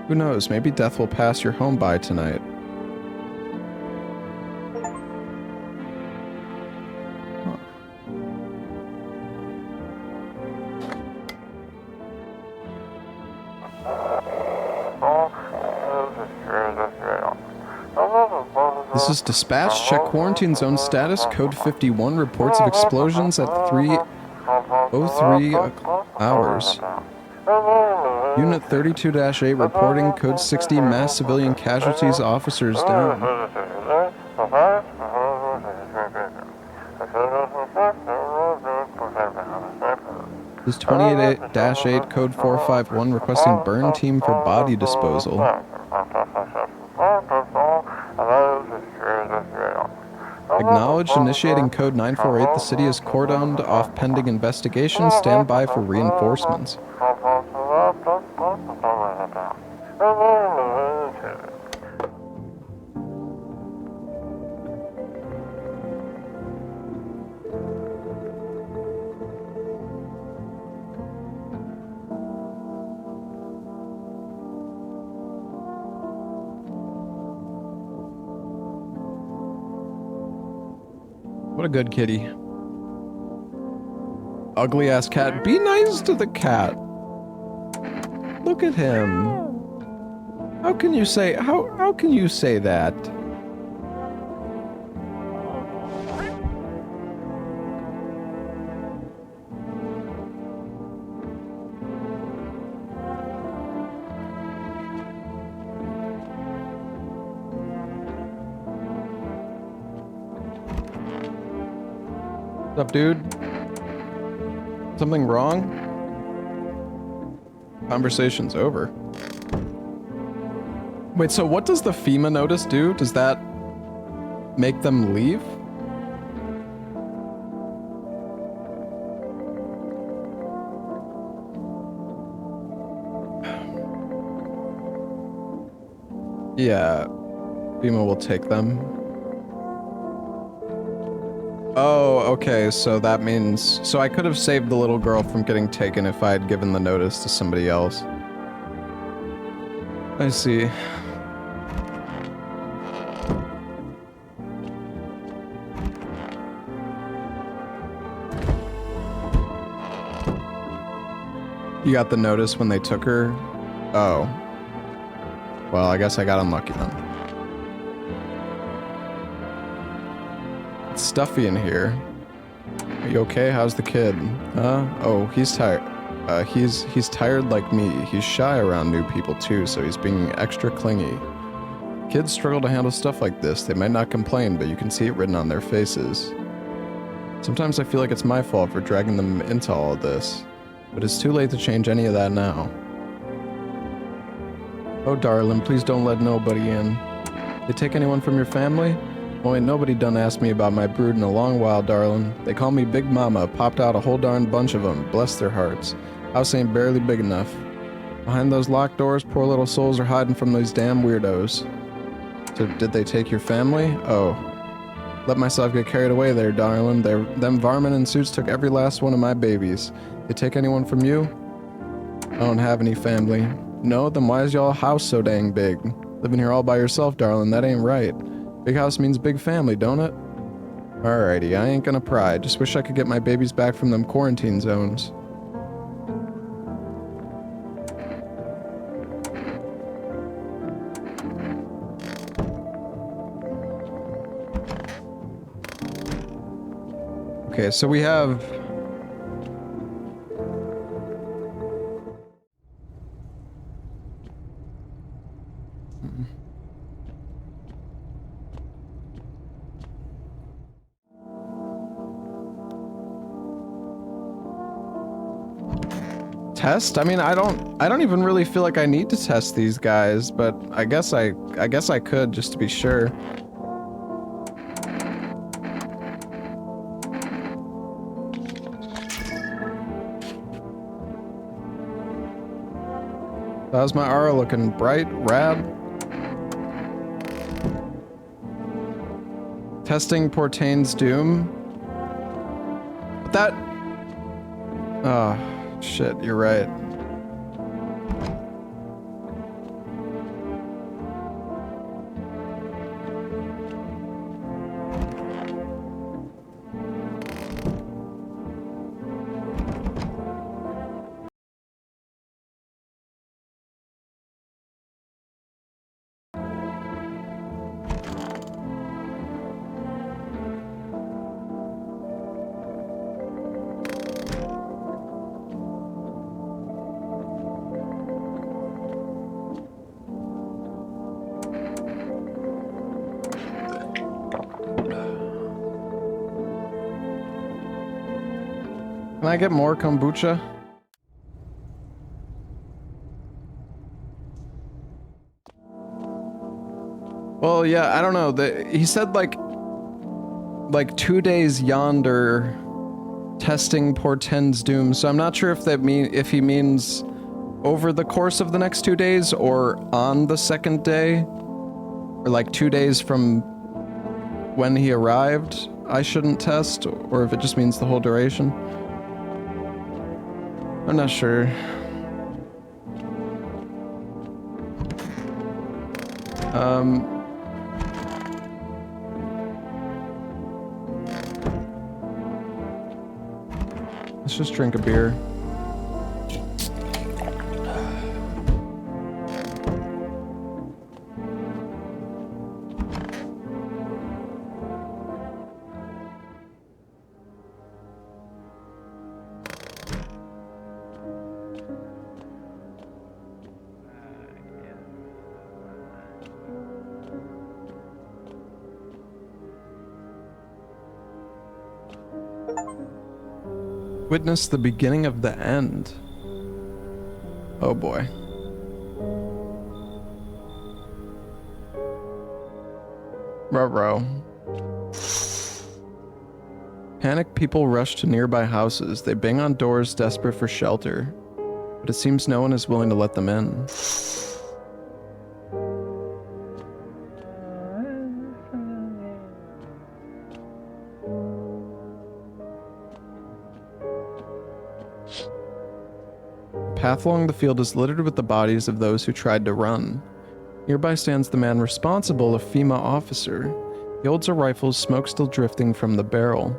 Who knows, maybe death will pass your home by tonight. This is dispatch. Check quarantine zone status. Code 51 reports of explosions at 3:03 hours. Unit 32-8 reporting. Code 60 mass civilian casualties. Officers down. This is 28-8 code 451 requesting burn team for body disposal. Acknowledged. Initiating code 948. The city is cordoned off pending investigation. Stand by for reinforcements. What a good kitty. Ugly ass cat. Be nice to the cat. Look at him. How can you say that? What's up, dude? Something wrong? Conversation's over. Wait, so what does the FEMA notice do? Does that make them leave? Yeah, FEMA will take them. Oh, okay, so that means... So I could have saved the little girl from getting taken if I had given the notice to somebody else. I see. You got the notice when they took her? Oh. Well, I guess I got unlucky then. It's stuffy in here. Are you okay? How's the kid? Oh, he's tired. He's tired like me. He's shy around new people too, so he's being extra clingy. Kids struggle to handle stuff like this. They might not complain, but you can see it written on their faces. Sometimes I feel like it's my fault for dragging them into all of this, but it's too late to change any of that now. Oh, darling, please don't let nobody in. They take anyone from your family? Well, ain't nobody done asked me about my brood in a long while, darling. They call me Big Mama, popped out a whole darn bunch of them, bless their hearts. House ain't barely big enough. Behind those locked doors, poor little souls are hiding from these damn weirdos. So did they take your family? Oh. Let myself get carried away there, darling. Them varmin in suits took every last one of my babies. They take anyone from you? I don't have any family. No? Then why is y'all house so dang big? Living here all by yourself, darling, that ain't right. Big house means big family, don't it? Alrighty, I ain't gonna pry. Just wish I could get my babies back from them quarantine zones. Okay, so we have... Test? I mean, I don't even really feel like I need to test these guys, but I guess I could just to be sure. How's my aura looking? Bright? Rad? Testing Portain's doom? But that... Oh, shit, you're right. Can I get more kombucha? Well, yeah, I don't know. He said like 2 days yonder testing portends doom. So I'm not sure if if he means over the course of the next 2 days or on the second day, or like 2 days from when he arrived. I shouldn't test, or if it just means the whole duration. I'm not sure. Let's just drink a beer. Witness the beginning of the end. Oh boy. Ruh-roh. Panicked people rush to nearby houses. They bang on doors, desperate for shelter. But it seems no one is willing to let them in. The path along the field is littered with the bodies of those who tried to run. Nearby stands the man responsible, a FEMA officer. He holds a rifle, smoke still drifting from the barrel.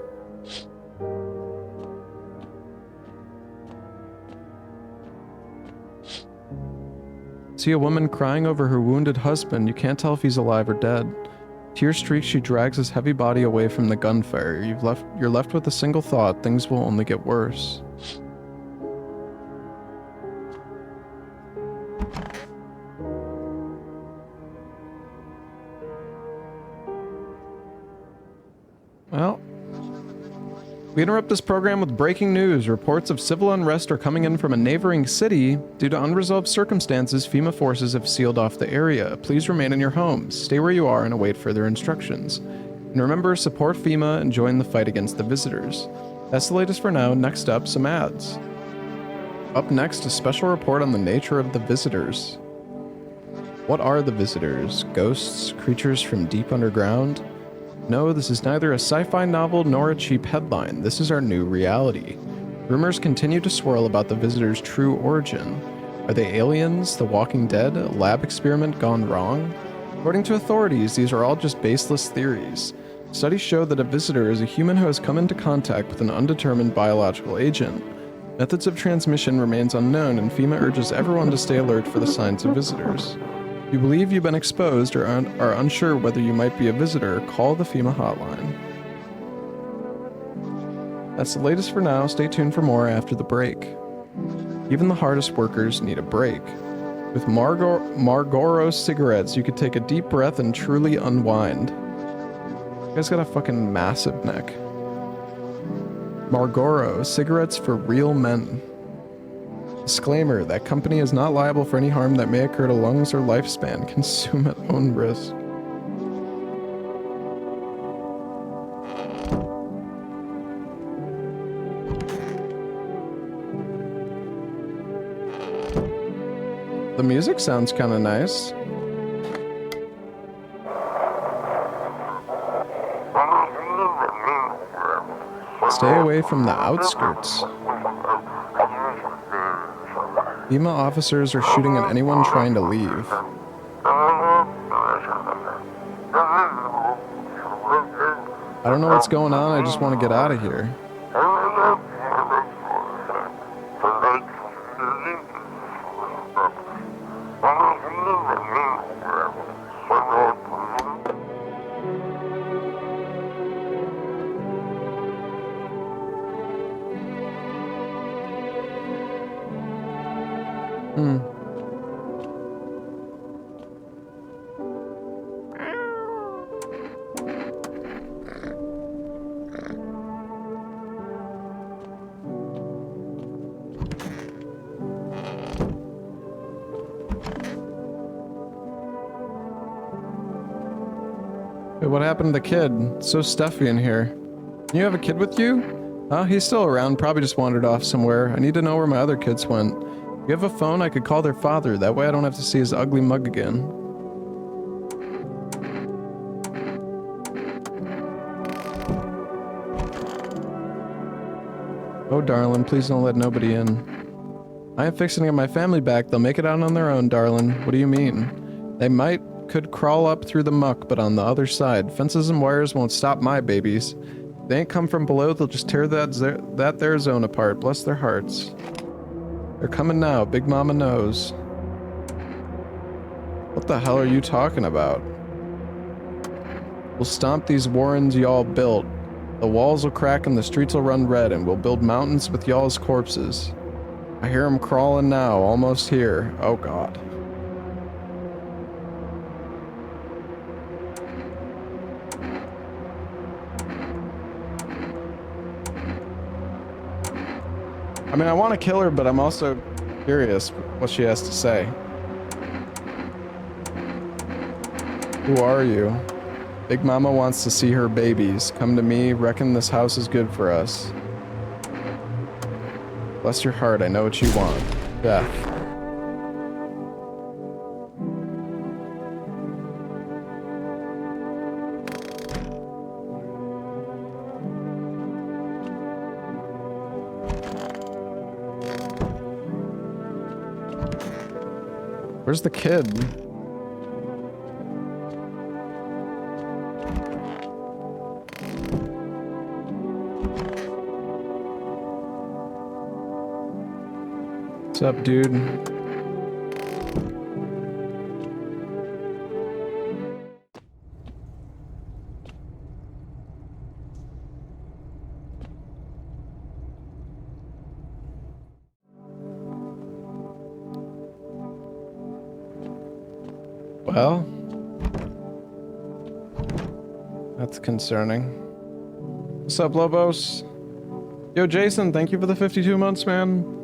See a woman crying over her wounded husband. You can't tell if he's alive or dead. Tear streaks, she drags his heavy body away from the gunfire. You're left with a single thought: things will only get worse. Well, we interrupt this program with breaking news. Reports of civil unrest are coming in from a neighboring city. Due to unresolved circumstances, FEMA forces have sealed off the area. Please remain in your homes, stay where you are, and await further instructions. And remember, support FEMA and join the fight against the visitors. That's the latest for now. Next up, some ads. Up next, a special report on the nature of the visitors. What are the visitors? Ghosts? Creatures from deep underground? No, this is neither a sci-fi novel nor a cheap headline. This is our new reality. Rumors continue to swirl about the visitors' true origin. Are they aliens, the Walking Dead, a lab experiment gone wrong? According to authorities, these are all just baseless theories. Studies show that a visitor is a human who has come into contact with an undetermined biological agent. Methods of transmission remains unknown, and FEMA urges everyone to stay alert for the signs of visitors. If you believe you've been exposed or are unsure whether you might be a visitor, call the FEMA hotline. That's the latest for now. Stay tuned for more after the break. Even the hardest workers need a break. With Marlboro cigarettes, you could take a deep breath and truly unwind. You guys got a fucking massive neck. Marlboro, cigarettes for real men. Disclaimer, that company is not liable for any harm that may occur to lungs or lifespan. Consume at own risk. The music sounds kind of nice. Stay away from the outskirts. FEMA officers are shooting at anyone trying to leave. I don't know what's going on, I just want to get out of here. Hey, what happened to the kid? It's so stuffy in here. You have a kid with you? Oh, he's still around, probably just wandered off somewhere. I need to know where my other kids went. You have a phone? I could call their father. That way I don't have to see his ugly mug again. Oh, darling, please don't let nobody in. I am fixing to get my family back. They'll make it out on their own, darling. What do you mean? They could crawl up through the muck, but on the other side. Fences and wires won't stop my babies. If they ain't come from below, they'll just tear that there zone apart. Bless their hearts. They're coming now. Big Mama knows. What the hell are you talking about? We'll stomp these warrens y'all built. The walls will crack and the streets will run red, and we'll build mountains with y'all's corpses. I hear 'em crawling now, almost here. Oh God. I mean, I want to kill her, but I'm also curious what she has to say. Who are you? Big Mama wants to see her babies. Come to me, reckon this house is good for us. Bless your heart, I know what you want. Beth. Where's the kid? What's up, dude? Well, that's concerning. What's up, Lobos? Yo, Jason, thank you for the 52 months, man.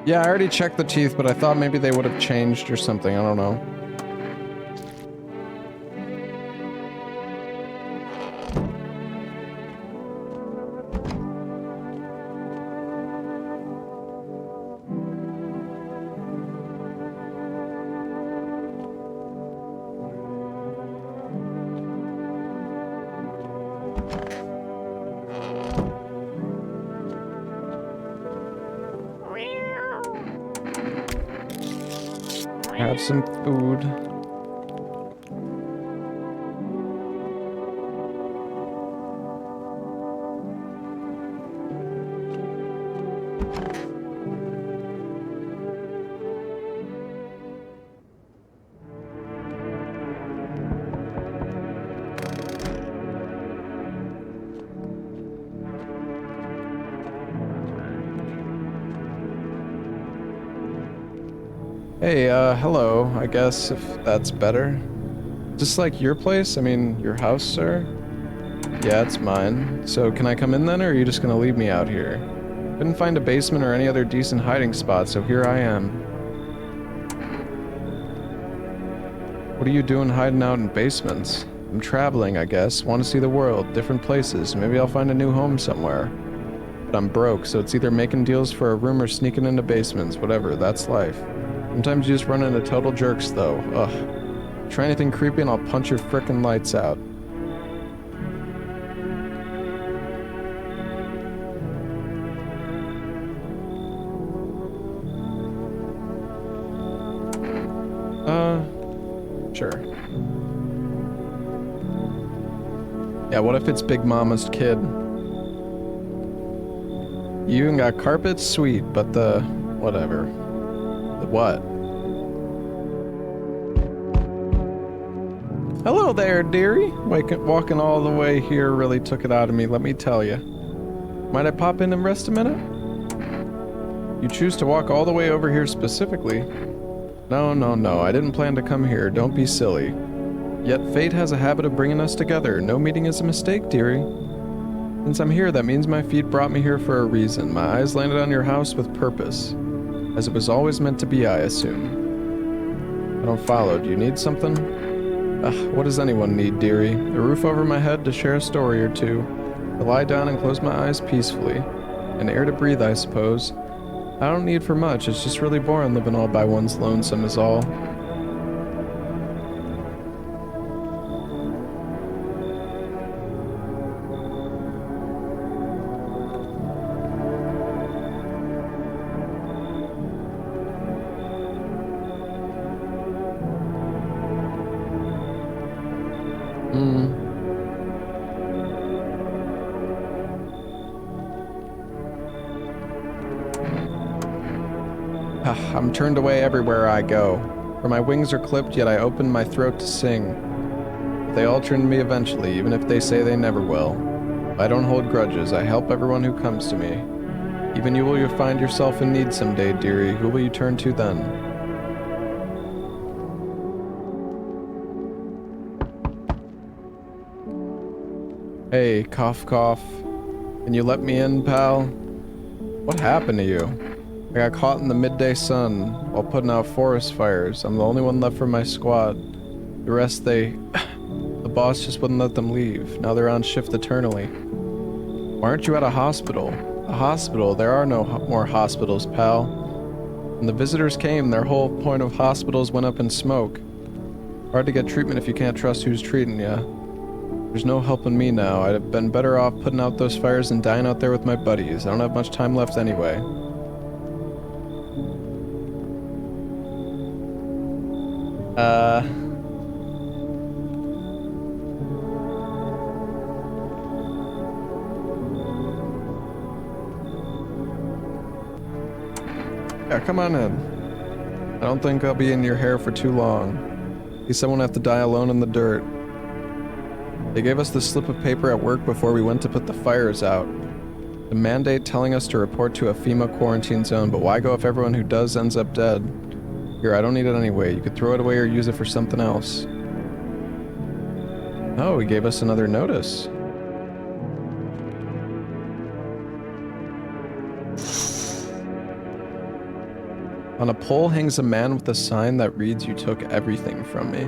Yeah, I already checked the teeth, but I thought maybe they would have changed or something. I don't know. Have some food. Hey, hello, I guess, if that's better. Just like your place? I mean, your house, sir? Yeah, it's mine. So can I come in then, or are you just gonna leave me out here? Couldn't find a basement or any other decent hiding spot, so here I am. What are you doing hiding out in basements? I'm traveling, I guess. Want to see the world, different places. Maybe I'll find a new home somewhere. But I'm broke, so it's either making deals for a room or sneaking into basements. Whatever, that's life. Sometimes you just run into total jerks, though. Ugh. Try anything creepy and I'll punch your frickin' lights out. Sure. Yeah, what if it's Big Mama's kid? You even got carpets? Sweet, but the... whatever. The what? Hello there, dearie. Walking all the way here really took it out of me, let me tell you. Might I pop in and rest a minute? You choose to walk all the way over here specifically. No, I didn't plan to come here, don't be silly. Yet fate has a habit of bringing us together. No meeting is a mistake, dearie. Since I'm here, that means my feet brought me here for a reason. My eyes landed on your house with purpose. As it was always meant to be, I assume. I don't follow. Do you need something? What does anyone need, dearie? A roof over my head to share a story or two. To lie down and close my eyes peacefully. And air to breathe, I suppose. I don't need for much, it's just really boring living all by one's lonesome is all. I'm turned away everywhere I go. For my wings are clipped, yet I open my throat to sing. But they all turn to me eventually, even if they say they never will. I don't hold grudges. I help everyone who comes to me. Even you will find yourself in need someday, dearie. Who will you turn to then? Hey, cough cough. Can you let me in, pal? What happened to you? I got caught in the midday sun while putting out forest fires. I'm the only one left from my squad. The rest, the boss just wouldn't let them leave. Now they're on shift eternally. Why aren't you at a hospital? A hospital? There are no more hospitals, pal. When the visitors came, their whole point of hospitals went up in smoke. Hard to get treatment if you can't trust who's treating you. There's no helping me now. I'd have been better off putting out those fires and dying out there with my buddies. I don't have much time left anyway. Yeah, come on in. I don't think I'll be in your hair for too long. At least I won't have to die alone in the dirt. They gave us this slip of paper at work before we went to put the fires out. The mandate telling us to report to a FEMA quarantine zone, but why go if everyone who does ends up dead? Here, I don't need it anyway. You could throw it away or use it for something else. Oh, he gave us another notice. On a pole hangs a man with a sign that reads, "You took everything from me."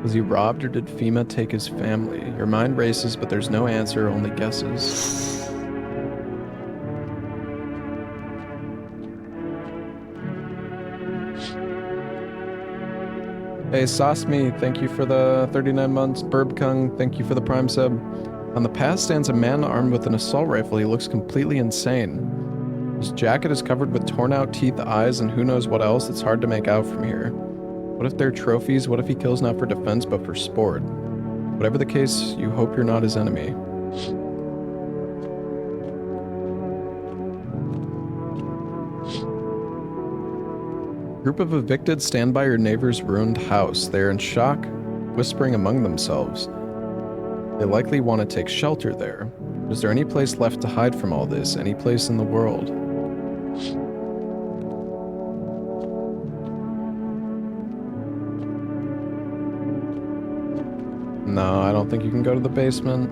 Was he robbed or did FEMA take his family? Your mind races, but there's no answer, only guesses. Hey, Sasmi, thank you for the 39 months. Burbkung, thank you for the Prime sub. On the path stands a man armed with an assault rifle. He looks completely insane. His jacket is covered with torn out teeth, eyes, and who knows what else. It's hard to make out from here. What if they're trophies? What if he kills not for defense but for sport? Whatever the case, you hope you're not his enemy. Group of evicted stand by your neighbor's ruined house. They are in shock, whispering among themselves. They likely want to take shelter there. Is there any place left to hide from all this? Any place in the world? No, I don't think you can go to the basement.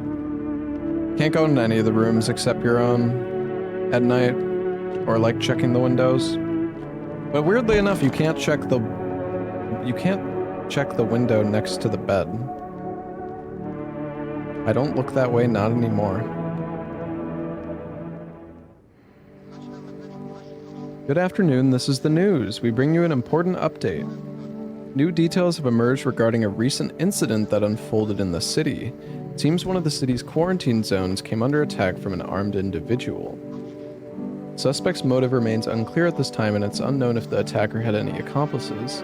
Can't go into any of the rooms except your own at night, or like checking the windows. But weirdly enough, you can't check the window next to the bed. I don't look that way, not anymore. Good afternoon, this is the news. We bring you an important update. New details have emerged regarding a recent incident that unfolded in the city. It seems one of the city's quarantine zones came under attack from an armed individual. Suspect's motive remains unclear at this time, and it's unknown if the attacker had any accomplices.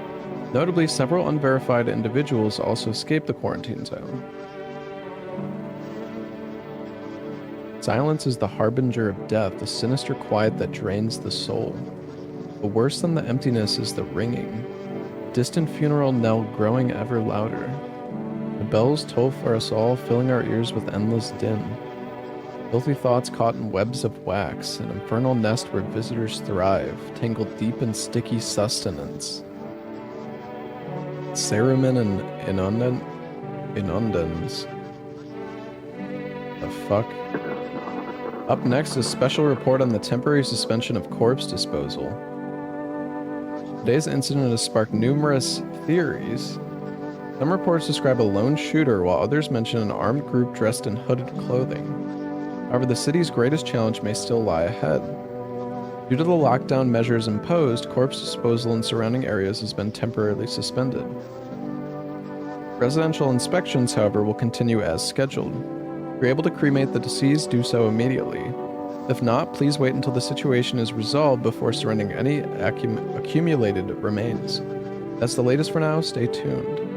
Notably, several unverified individuals also escaped the quarantine zone. Silence is the harbinger of death, a sinister quiet that drains the soul. But worse than the emptiness is the ringing. Distant funeral knell growing ever louder. The bells toll for us all, filling our ears with endless din. Filthy thoughts caught in webs of wax, an infernal nest where visitors thrive, tangled deep in sticky sustenance. Cerumen and inundans. The fuck? Up next is special report on the temporary suspension of corpse disposal. Today's incident has sparked numerous theories. Some reports describe a lone shooter, while others mention an armed group dressed in hooded clothing. However, the city's greatest challenge may still lie ahead. Due to the lockdown measures imposed, corpse disposal in surrounding areas has been temporarily suspended. Residential inspections, however, will continue as scheduled. If you're able to cremate the deceased, do so immediately. If not, please wait until the situation is resolved before surrendering any accumulated remains. That's the latest for now. Stay tuned.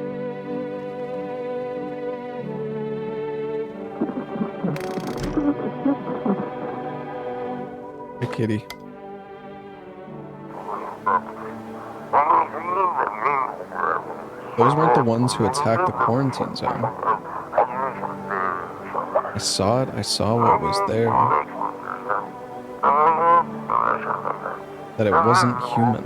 kitty. Those weren't the ones who attacked the quarantine zone. I saw it. I saw what was there. That it wasn't human.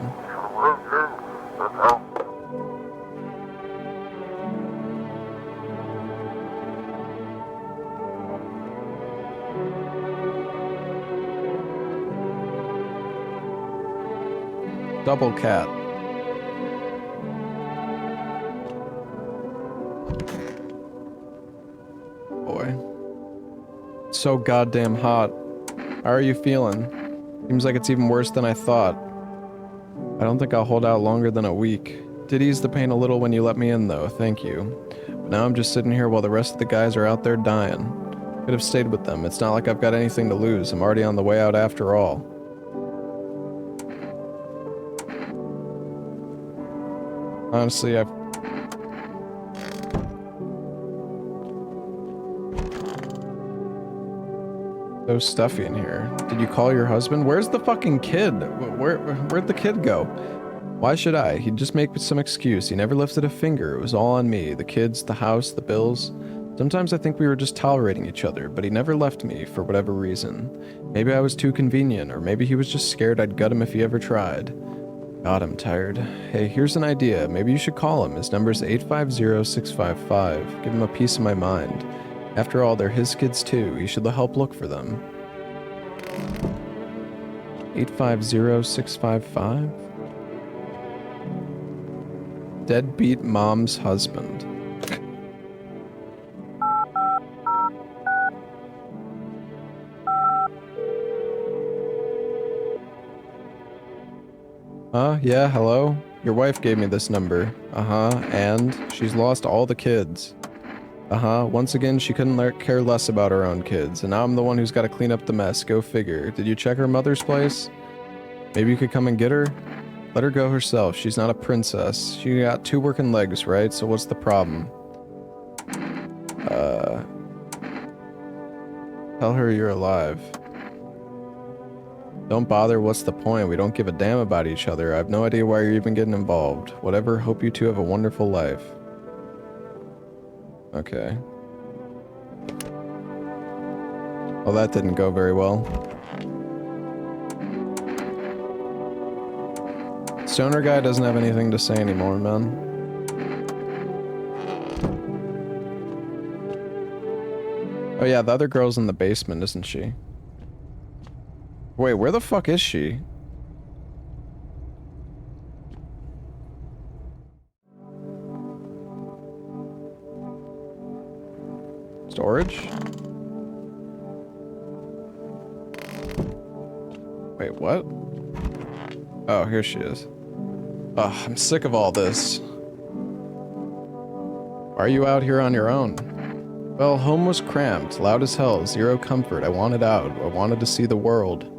Double cat. Boy. It's so goddamn hot. How are you feeling? Seems like it's even worse than I thought. I don't think I'll hold out longer than a week. Did ease the pain a little when you let me in though, thank you. But now I'm just sitting here while the rest of the guys are out there dying. Could have stayed with them. It's not like I've got anything to lose. I'm already on the way out after all. Honestly, I've... So stuffy in here. Did you call your husband? Where's the fucking kid? Where'd the kid go? Why should I? He'd just make some excuse. He never lifted a finger. It was all on me. The kids, the house, the bills. Sometimes I think we were just tolerating each other, but he never left me for whatever reason. Maybe I was too convenient, or maybe he was just scared I'd gut him if he ever tried. God, I'm tired. Hey, here's an idea. Maybe you should call him. His number's 850-655. Give him a piece of my mind. After all, they're his kids too. You should help look for them. 850-655? Deadbeat mom's husband. Yeah, hello? Your wife gave me this number. And she's lost all the kids. Once again, she couldn't care less about her own kids, and now I'm the one who's got to clean up the mess. Go figure. Did you check her mother's place? Maybe you could come and get her? Let her go herself. She's not a princess. She got 2 working legs, right? So what's the problem? Tell her you're alive. Don't bother, what's the point? We don't give a damn about each other. I have no idea why you're even getting involved. Whatever, hope you two have a wonderful life. Okay. Well, that didn't go very well. Stoner guy doesn't have anything to say anymore, man. Oh yeah, the other girl's in the basement, isn't she? Wait, where the fuck is she? Storage? Wait, what? Oh, here she is. Ugh, I'm sick of all this. Why are you out here on your own? Well, home was cramped, loud as hell, zero comfort. I wanted out. I wanted to see the world.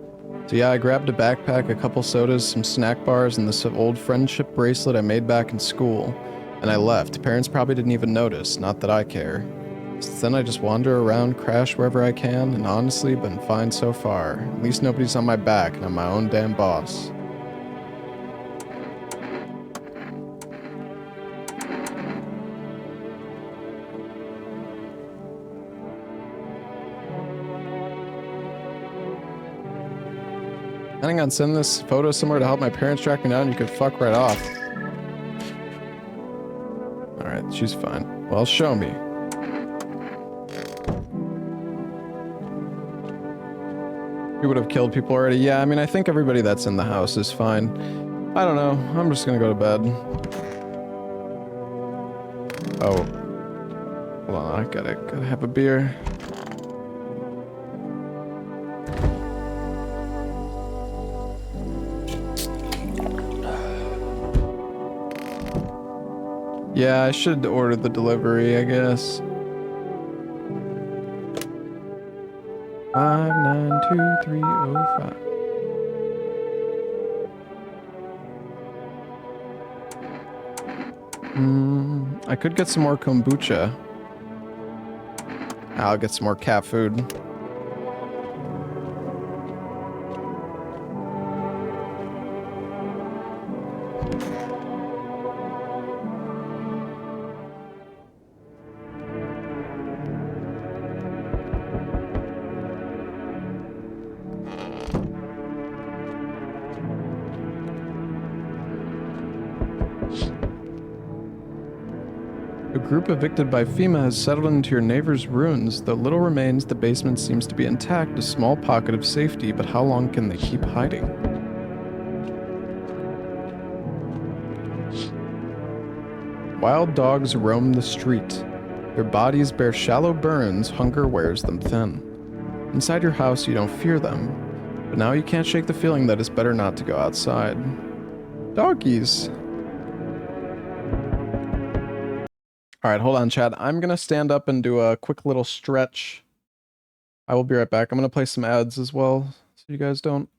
So yeah, I grabbed a backpack, a couple sodas, some snack bars, and this old friendship bracelet I made back in school. And I left. Parents probably didn't even notice, not that I care. Since then I just wander around, crash wherever I can, and honestly, been fine so far. At least nobody's on my back, and I'm my own damn boss. Planning on sending this photo somewhere to help my parents track me down, you could fuck right off. Alright, she's fine. Well, show me. You would have killed people already. Yeah, I mean, I think everybody that's in the house is fine. I don't know. I'm just gonna go to bed. Oh. Hold on, I gotta have a beer. Yeah, I should order the delivery, I guess. 592305. I could get some more kombucha. I'll get some more cat food. A group evicted by FEMA has settled into your neighbor's ruins. Though little remains, the basement seems to be intact, a small pocket of safety, but how long can they keep hiding? Wild dogs roam the street. Their bodies bear shallow burns, hunger wears them thin. Inside your house, you don't fear them, but now you can't shake the feeling that it's better not to go outside. Doggies. Alright, hold on, Chad. I'm gonna stand up and do a quick little stretch. I will be right back. I'm gonna play some ads as well, so you guys don't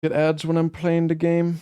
get ads when I'm playing the game.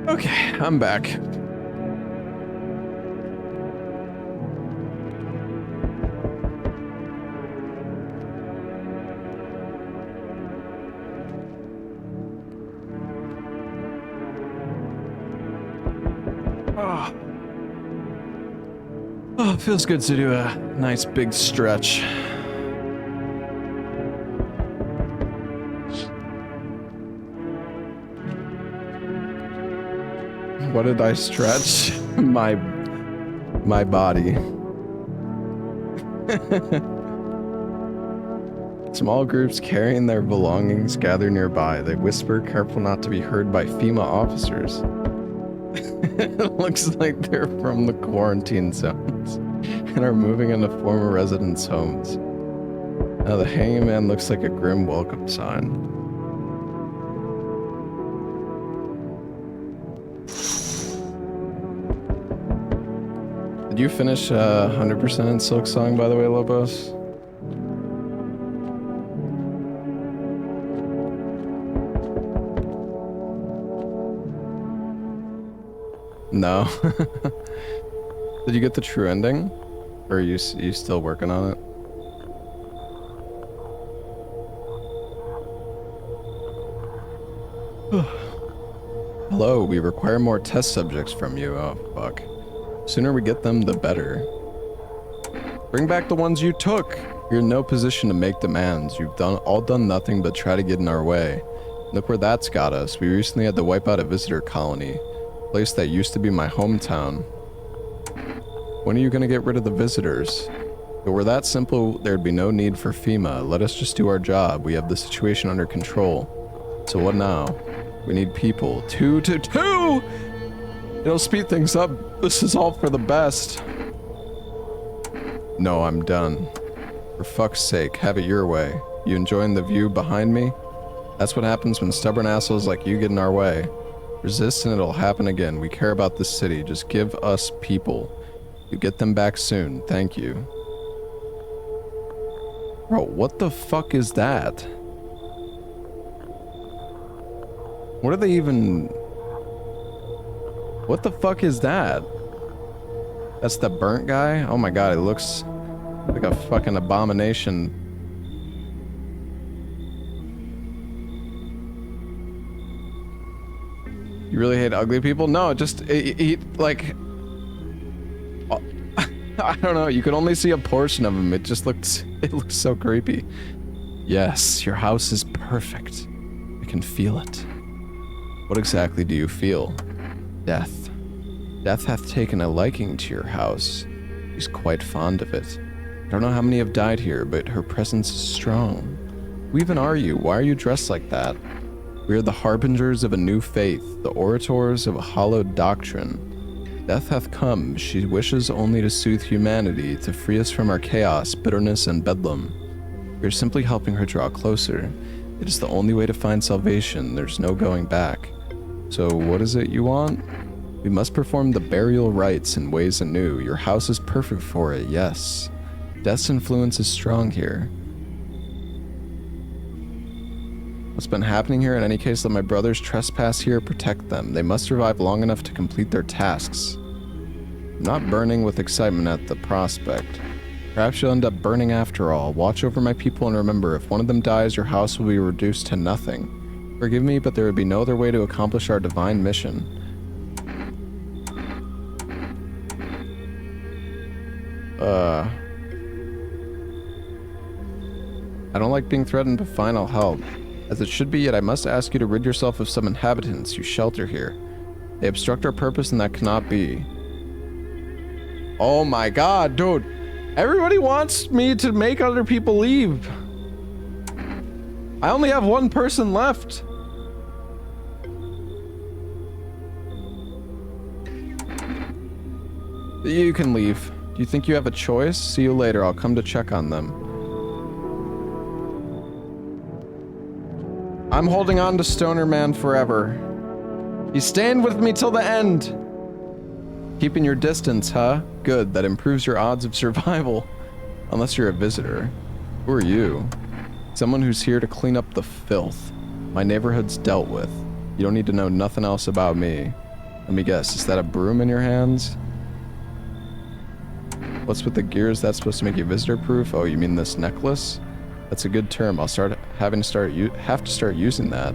Okay, I'm back. Oh, it feels good to do a nice big stretch. What did I stretch? My body. Small groups carrying their belongings gather nearby. They whisper, careful not to be heard by FEMA officers. It looks like they're from the quarantine zones and are moving into former residents' homes. Now the hanging man looks like a grim welcome sign. Did you finish 100% in Silk Song, by the way, Lobos? No. Did you get the true ending? Or are you still working on it? Hello, we require more test subjects from you. Oh, fuck. Sooner we get them, the better. Bring back the ones you took. You're in no position to make demands. You've all done nothing but try to get in our way. Look where that's got us. We recently had to wipe out a visitor colony. A place that used to be my hometown. When are you gonna get rid of the visitors? If it were that simple, there'd be no need for FEMA. Let us just do our job. We have the situation under control. So what now? We need people. Two! It'll speed things up. This is all for the best. No, I'm done. For fuck's sake, have it your way. You enjoying the view behind me? That's what happens when stubborn assholes like you get in our way. Resist and it'll happen again. We care about this city. Just give us people. You get them back soon. Thank you. Bro, what the fuck is that? What are they even... What the fuck is that? That's the burnt guy? Oh my god, it looks like a fucking abomination. You really hate ugly people? No, just, he like... I don't know, you could only see a portion of him. It looks so creepy. Yes, your house is perfect. I can feel it. What exactly do you feel? Death. Death hath taken a liking to your house. She's quite fond of it. I don't know how many have died here, but her presence is strong. Who even are you? Why are you dressed like that? We are the harbingers of a new faith, the orators of a hallowed doctrine. Death hath come. She wishes only to soothe humanity, to free us from our chaos, bitterness, and bedlam. We are simply helping her draw closer. It is the only way to find salvation. There's no going back. So what is it you want? We must perform the burial rites in ways anew. Your house is perfect for it, yes. Death's influence is strong here. What's been happening here? In any case, let my brothers trespass here, protect them. They must survive long enough to complete their tasks. I'm not burning with excitement at the prospect. Perhaps you'll end up burning after all. Watch over my people and remember, if one of them dies, your house will be reduced to nothing. Forgive me, but there would be no other way to accomplish our divine mission. I don't like being threatened, but fine, I'll help. As it should be, yet I must ask you to rid yourself of some inhabitants you shelter here. They obstruct our purpose, and that cannot be. Oh my god, dude. Everybody wants me to make other people leave. I only have one person left. You can leave. Do you think you have a choice? See you later. I'll come to check on them. I'm holding on to Stoner Man forever. He's staying with me till the end. Keeping your distance, huh? Good. That improves your odds of survival. Unless you're a visitor. Who are you? Someone who's here to clean up the filth. My neighborhood's dealt with. You don't need to know nothing else about me. Let me guess, is that a broom in your hands? What's with the gears? That's supposed to make you visitor-proof? Oh, you mean this necklace? That's a good term. I'll have to start using that.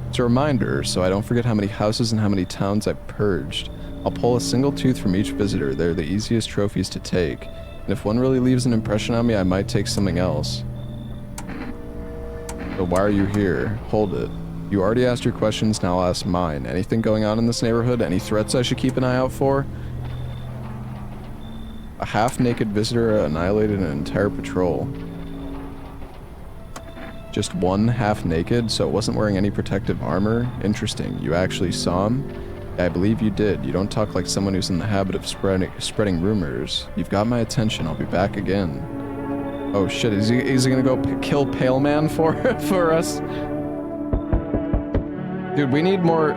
It's a reminder, so I don't forget how many houses and how many towns I've purged. I'll pull a single tooth from each visitor. They're the easiest trophies to take. And if one really leaves an impression on me, I might take something else. But why are you here? Hold it. You already asked your questions, now I'll ask mine. Anything going on in this neighborhood? Any threats I should keep an eye out for? A half-naked visitor annihilated an entire patrol. Just one half-naked, so it wasn't wearing any protective armor? Interesting. You actually saw him? Yeah, I believe you did. You don't talk like someone who's in the habit of spreading rumors. You've got my attention. I'll be back again. Oh shit, is he gonna go kill Pale Man for us? Dude, we need more.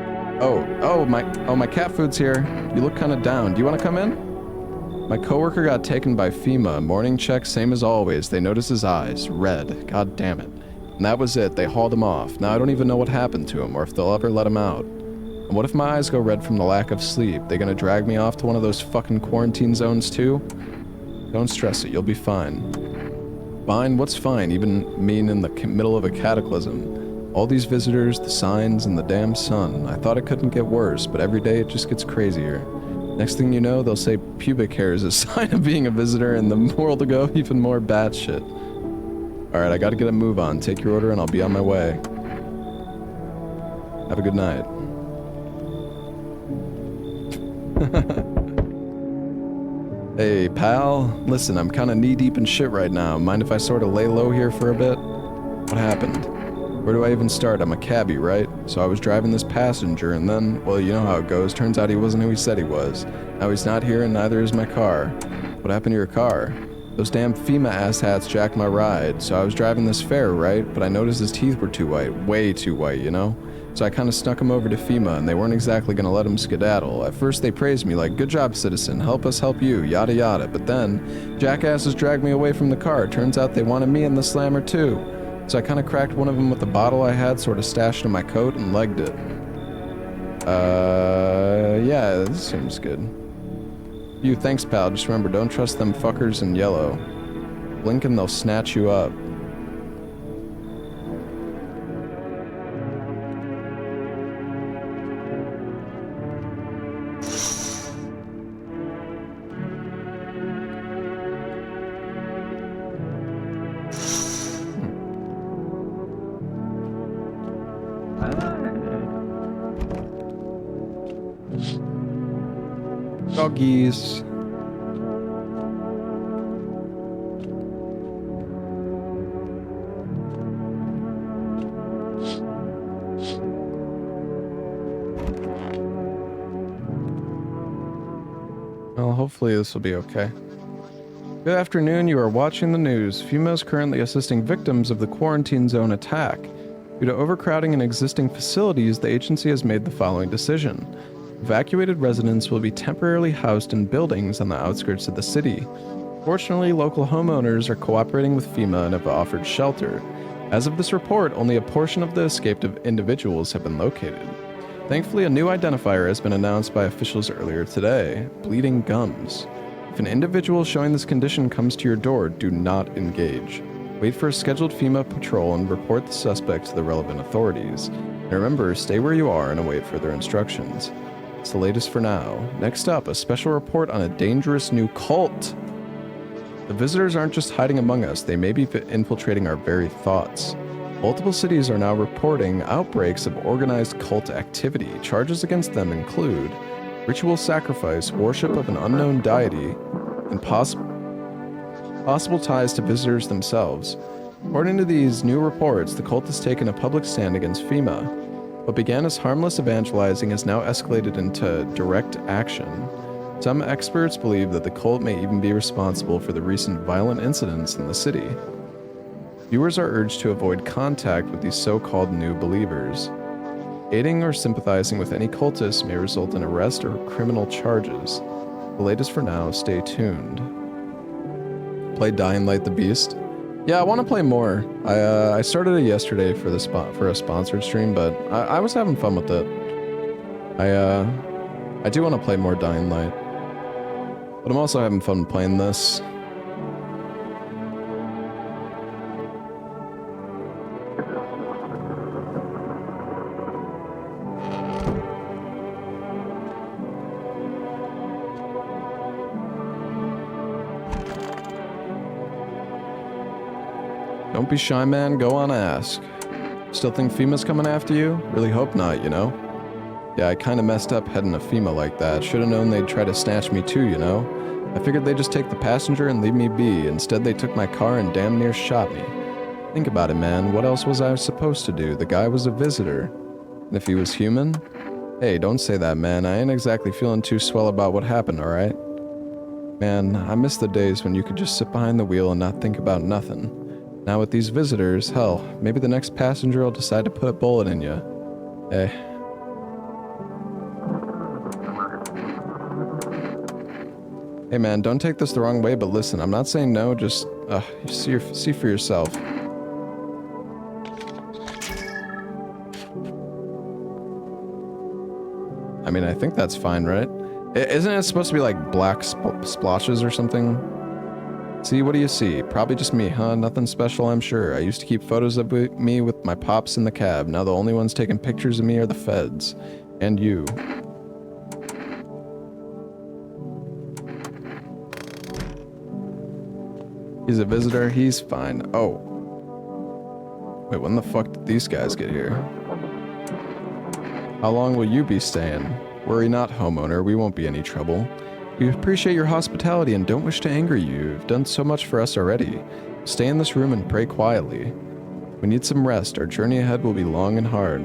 My cat food's here. You look kind of down. Do you want to come in? My coworker got taken by FEMA. Morning check, same as always. They noticed his eyes. Red. God damn it. And that was it. They hauled him off. Now I don't even know what happened to him or if they'll ever let him out. And what if my eyes go red from the lack of sleep? They gonna drag me off to one of those fucking quarantine zones too? Don't stress it. You'll be fine. Fine? What's fine? Even mean in the middle of a cataclysm. All these visitors, the signs, and the damn sun. I thought it couldn't get worse, but every day it just gets crazier. Next thing you know, they'll say pubic hair is a sign of being a visitor, and the world will go even more batshit. Alright, I gotta get a move on. Take your order and I'll be on my way. Have a good night. Hey, pal. Listen, I'm kinda knee-deep in shit right now. Mind if I sorta lay low here for a bit? What happened? Where do I even start? I'm a cabbie, right? So I was driving this passenger and then, well, you know how it goes. Turns out he wasn't who he said he was. Now he's not here and neither is my car. What happened to your car? Those damn FEMA asshats jacked my ride. So I was driving this fare, right? But I noticed his teeth were too white. Way too white, you know? So I kinda snuck him over to FEMA and they weren't exactly gonna let him skedaddle. At first they praised me like, good job, citizen. Help us help you, yada yada. But then, jackasses dragged me away from the car. Turns out they wanted me in the slammer too. So I kind of cracked one of them with the bottle I had sort of stashed in my coat and legged it. Yeah, this seems good. Thanks, pal. Just remember, don't trust them fuckers in yellow. Blink and they'll snatch you up. Doggies. Well, hopefully this will be okay. Good afternoon, you are watching the news. FEMA is currently assisting victims of the quarantine zone attack. Due to overcrowding in existing facilities, the agency has made the following decision. Evacuated residents will be temporarily housed in buildings on the outskirts of the city. Fortunately, local homeowners are cooperating with FEMA and have offered shelter. As of this report, only a portion of the escaped individuals have been located. Thankfully, a new identifier has been announced by officials earlier today: bleeding gums. If an individual showing this condition comes to your door, do not engage. Wait for a scheduled FEMA patrol and report the suspect to the relevant authorities. And remember, stay where you are and await further instructions. It's the latest for now. Next up, a special report on a dangerous new cult. The visitors aren't just hiding among us, they may be infiltrating our very thoughts. Multiple cities are now reporting outbreaks of organized cult activity. Charges against them include ritual sacrifice, worship of an unknown deity, and possible ties to visitors themselves. According to these new reports, the cult has taken a public stand against FEMA. What began as harmless evangelizing has now escalated into direct action. Some experts believe that the cult may even be responsible for the recent violent incidents in the city. Viewers are urged to avoid contact with these so-called new believers. Aiding or sympathizing with any cultists may result in arrest or criminal charges. The latest for now, stay tuned. Play Dying Light the Beast? Yeah, I want to play more. I started it yesterday for a sponsored stream, but I was having fun with it. I do want to play more Dying Light, but I'm also having fun playing this. Don't be shy, man. Go on, ask. Still think FEMA's coming after you? Really hope not, you know? Yeah, I kinda messed up heading to FEMA like that. Should've known they'd try to snatch me too, you know? I figured they'd just take the passenger and leave me be. Instead, they took my car and damn near shot me. Think about it, man. What else was I supposed to do? The guy was a visitor. And if he was human? Hey, don't say that, man. I ain't exactly feeling too swell about what happened, alright? Man, I miss the days when you could just sit behind the wheel and not think about nothing. Now with these visitors, hell, maybe the next passenger will decide to put a bullet in you. Hey. Hey man, don't take this the wrong way, but listen, I'm not saying no, just see for yourself. I mean, I think that's fine, right? Isn't it supposed to be like black splotches or something? See, what do you see? Probably just me, huh? Nothing special, I'm sure. I used to keep photos of me with my pops in the cab. Now the only ones taking pictures of me are the feds. And you. He's a visitor? He's fine. Oh. Wait, when the fuck did these guys get here? How long will you be staying? Worry not, homeowner. We won't be any trouble. We appreciate your hospitality and don't wish to anger you. You've done so much for us already. Stay in this room and pray quietly. We need some rest. Our journey ahead will be long and hard.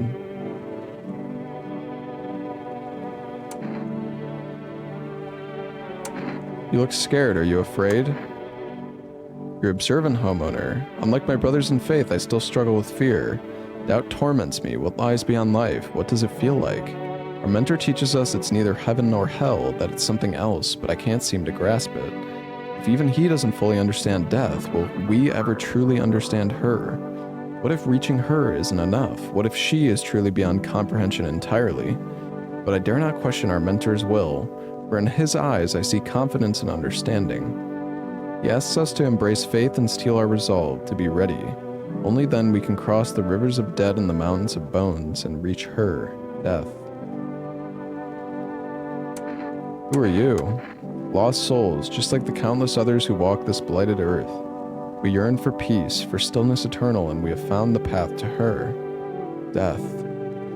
You look scared. Are you afraid? You're observant, homeowner. Unlike my brothers in faith, I still struggle with fear. Doubt torments me. What lies beyond life? What does it feel like? Our mentor teaches us it's neither heaven nor hell, that it's something else, but I can't seem to grasp it. If even he doesn't fully understand death, will we ever truly understand her? What if reaching her isn't enough? What if she is truly beyond comprehension entirely? But I dare not question our mentor's will, for in his eyes I see confidence and understanding. He asks us to embrace faith and steel our resolve, to be ready. Only then we can cross the rivers of dead and the mountains of bones and reach her, death. Who are you? Lost souls, just like the countless others who walk this blighted earth. We yearn for peace, for stillness eternal, and we have found the path to her. Death.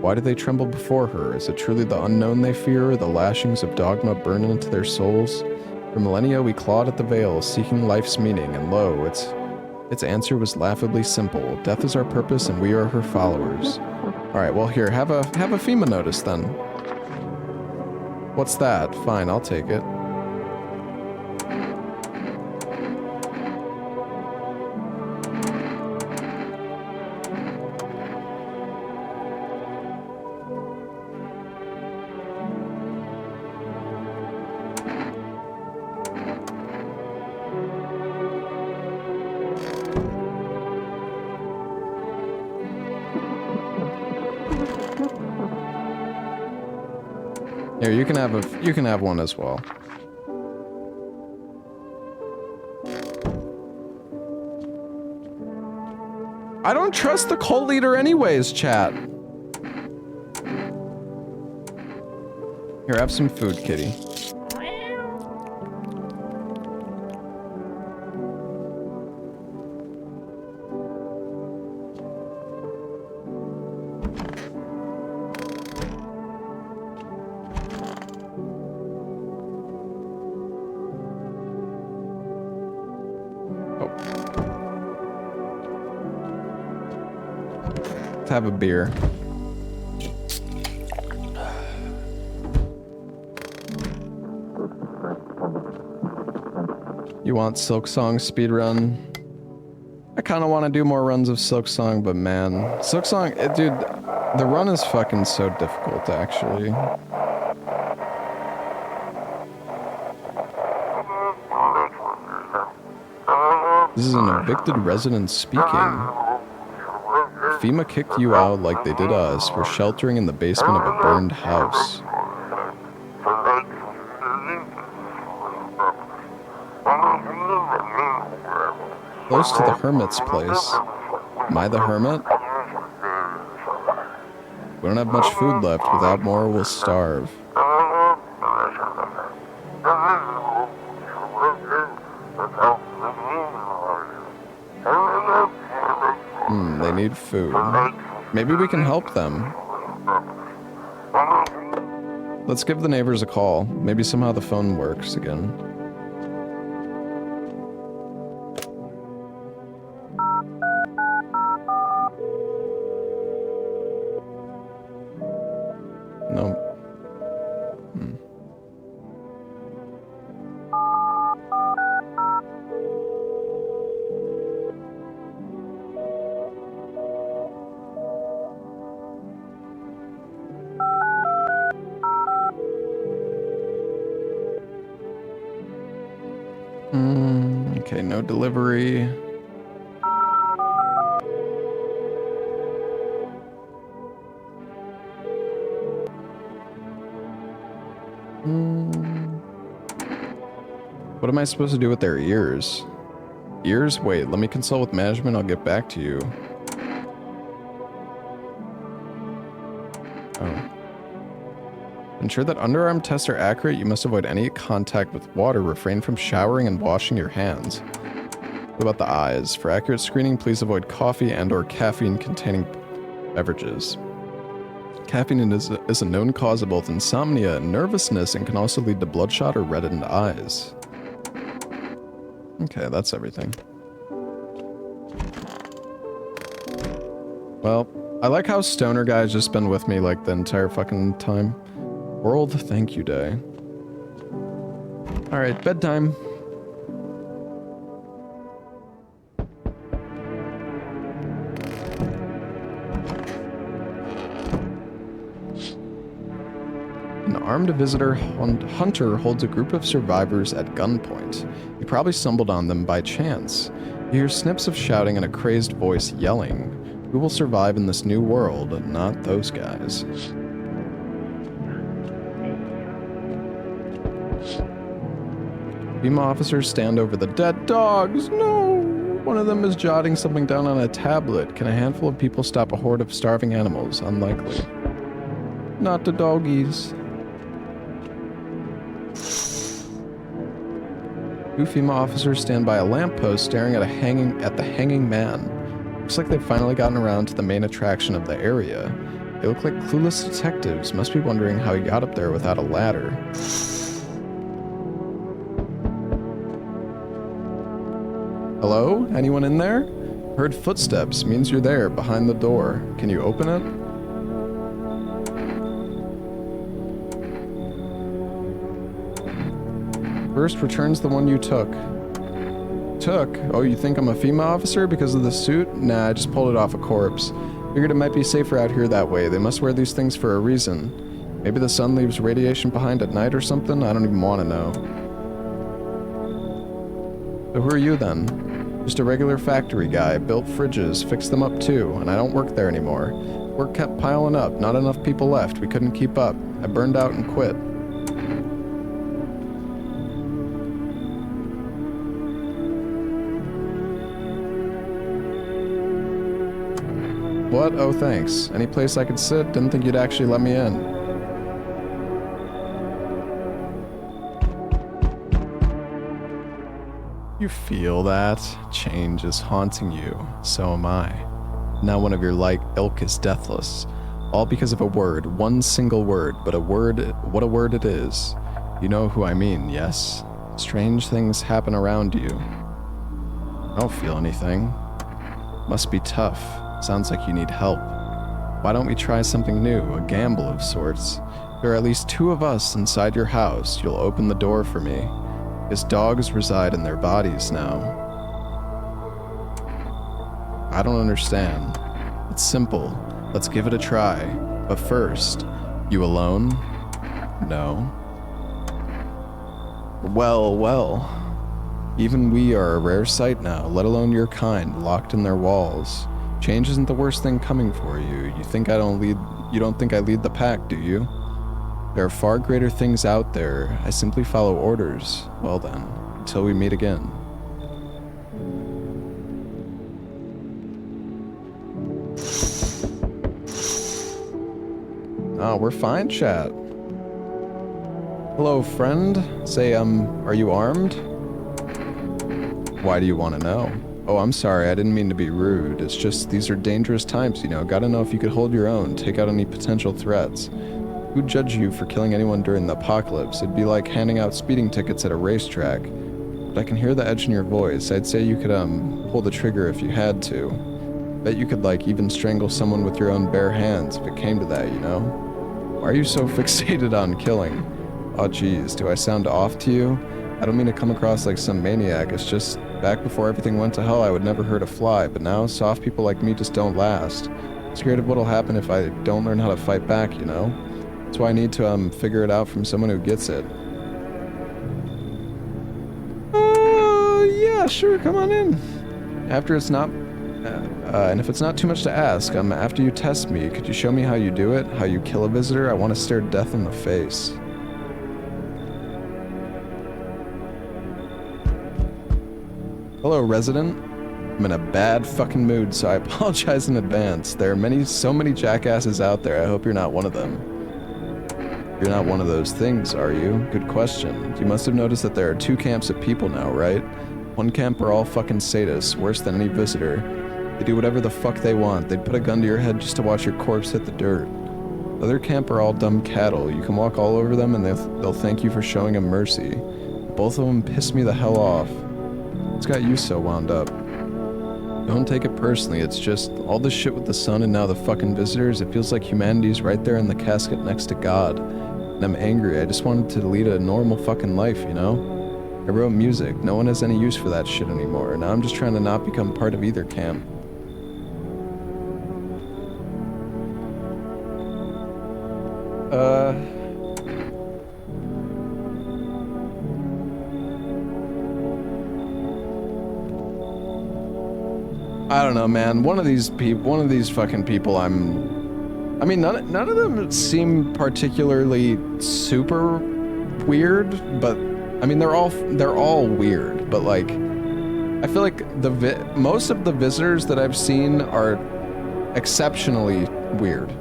Why do they tremble before her? Is it truly the unknown they fear, or the lashings of dogma burn into their souls? For millennia we clawed at the veil, seeking life's meaning, and lo, its answer was laughably simple. Death is our purpose, and we are her followers. Alright, well here, have a FEMA notice then. What's that? Fine, I'll take it. Here, you can have one as well. I don't trust the cult leader anyways, chat. Here, have some food, kitty. Have a beer. You want Silksong speedrun? I kind of want to do more runs of Silksong, but man, Silksong, dude, the run is fucking so difficult, actually. This is an evicted resident speaking. FEMA kicked you out like they did us for sheltering in the basement of a burned house. Close to the hermit's place. Am I the hermit? We don't have much food left. Without more, we'll starve. They need food. Maybe we can help them. Let's give the neighbors a call. Maybe somehow the phone works again. No. no delivery. What am I supposed to do with their ears? Ears? Wait, let me consult with management. I'll get back to you. Oh. Ensure that underarm tests are accurate. You must avoid any contact with water. Refrain from showering and washing your hands. What about the eyes? For accurate screening, please avoid coffee and/or caffeine-containing beverages. Caffeine is a known cause of both insomnia and nervousness and can also lead to bloodshot or reddened eyes. Okay, that's everything. Well, I like how Stoner Guy's just been with me like the entire fucking time. World Thank You Day. Alright, bedtime. An armed visitor hunter holds a group of survivors at gunpoint. You probably stumbled on them by chance. You hear snips of shouting and a crazed voice yelling. Who will survive in this new world? Not those guys. FEMA officers stand over the dead dogs. No! One of them is jotting something down on a tablet. Can a handful of people stop a horde of starving animals? Unlikely. Not the doggies. Two FEMA officers stand by a lamppost staring at the hanging man. Looks like they've finally gotten around to the main attraction of the area. They look like clueless detectives, must be wondering how he got up there without a ladder. Hello? Anyone in there? Heard footsteps, means you're there, behind the door. Can you open it? First returns the one you took. Took? Oh, you think I'm a FEMA officer because of the suit? Nah, I just pulled it off a corpse. Figured it might be safer out here that way. They must wear these things for a reason. Maybe the sun leaves radiation behind at night or something? I don't even want to know. So who are you then? Just a regular factory guy. Built fridges, fixed them up too, and I don't work there anymore. Work kept piling up, not enough people left. We couldn't keep up. I burned out and quit. What? Oh, thanks. Any place I could sit? Didn't think you'd actually let me in. You feel that? Change is haunting you. So am I. Now one of your like ilk is deathless. All because of a word. One single word. But a word, what a word it is. You know who I mean, yes? Strange things happen around you. I don't feel anything. Must be tough. Sounds like you need help. Why don't we try something new, a gamble of sorts? There are at least two of us inside your house. You'll open the door for me. His dogs reside in their bodies now. I don't understand. It's simple. Let's give it a try. But first, you alone? No. Well, well. Even we are a rare sight now, let alone your kind, locked in their walls. Change isn't the worst thing coming for you. You don't think I lead the pack, do you? There are far greater things out there. I simply follow orders. Well then, until we meet again. Oh, we're fine, chat. Hello, friend. Say, are you armed? Why do you want to know? Oh, I'm sorry, I didn't mean to be rude. It's just, these are dangerous times, you know. Gotta know if you could hold your own, take out any potential threats. Who'd judge you for killing anyone during the apocalypse? It'd be like handing out speeding tickets at a racetrack. But I can hear the edge in your voice. I'd say you could, pull the trigger if you had to. Bet you could, even strangle someone with your own bare hands if it came to that, you know? Why are you so fixated on killing? Oh, geez, do I sound off to you? I don't mean to come across like some maniac, it's just, back before everything went to hell I would never hurt a fly, but now soft people like me just don't last. Scared of what'll happen if I don't learn how to fight back, you know? That's why I need to, figure it out from someone who gets it. Yeah, sure, come on in. After it's not, and if it's not too much to ask, after you test me, could you show me how you do it? How you kill a visitor? I want to stare death in the face. Hello, resident. I'm in a bad fucking mood, so I apologize in advance. There are so many jackasses out there. I hope you're not one of them. You're not one of those things, are you? Good question. You must have noticed that there are 2 camps of people now, right? One camp are all fucking sadists, worse than any visitor. They do whatever the fuck they want. They'd put a gun to your head just to watch your corpse hit the dirt. The other camp are all dumb cattle. You can walk all over them and they'll thank you for showing them mercy. Both of them piss me the hell off. What's got you so wound up? Don't take it personally, it's just all this shit with the sun and now the fucking visitors, it feels like humanity's right there in the casket next to God. And I'm angry, I just wanted to lead a normal fucking life, you know? I wrote music, no one has any use for that shit anymore, now I'm just trying to not become part of either camp. I don't know, man. One of these fucking people I mean, none of them seem particularly super weird, but I mean, they're all weird, but like I feel like most of the visitors that I've seen are exceptionally weird.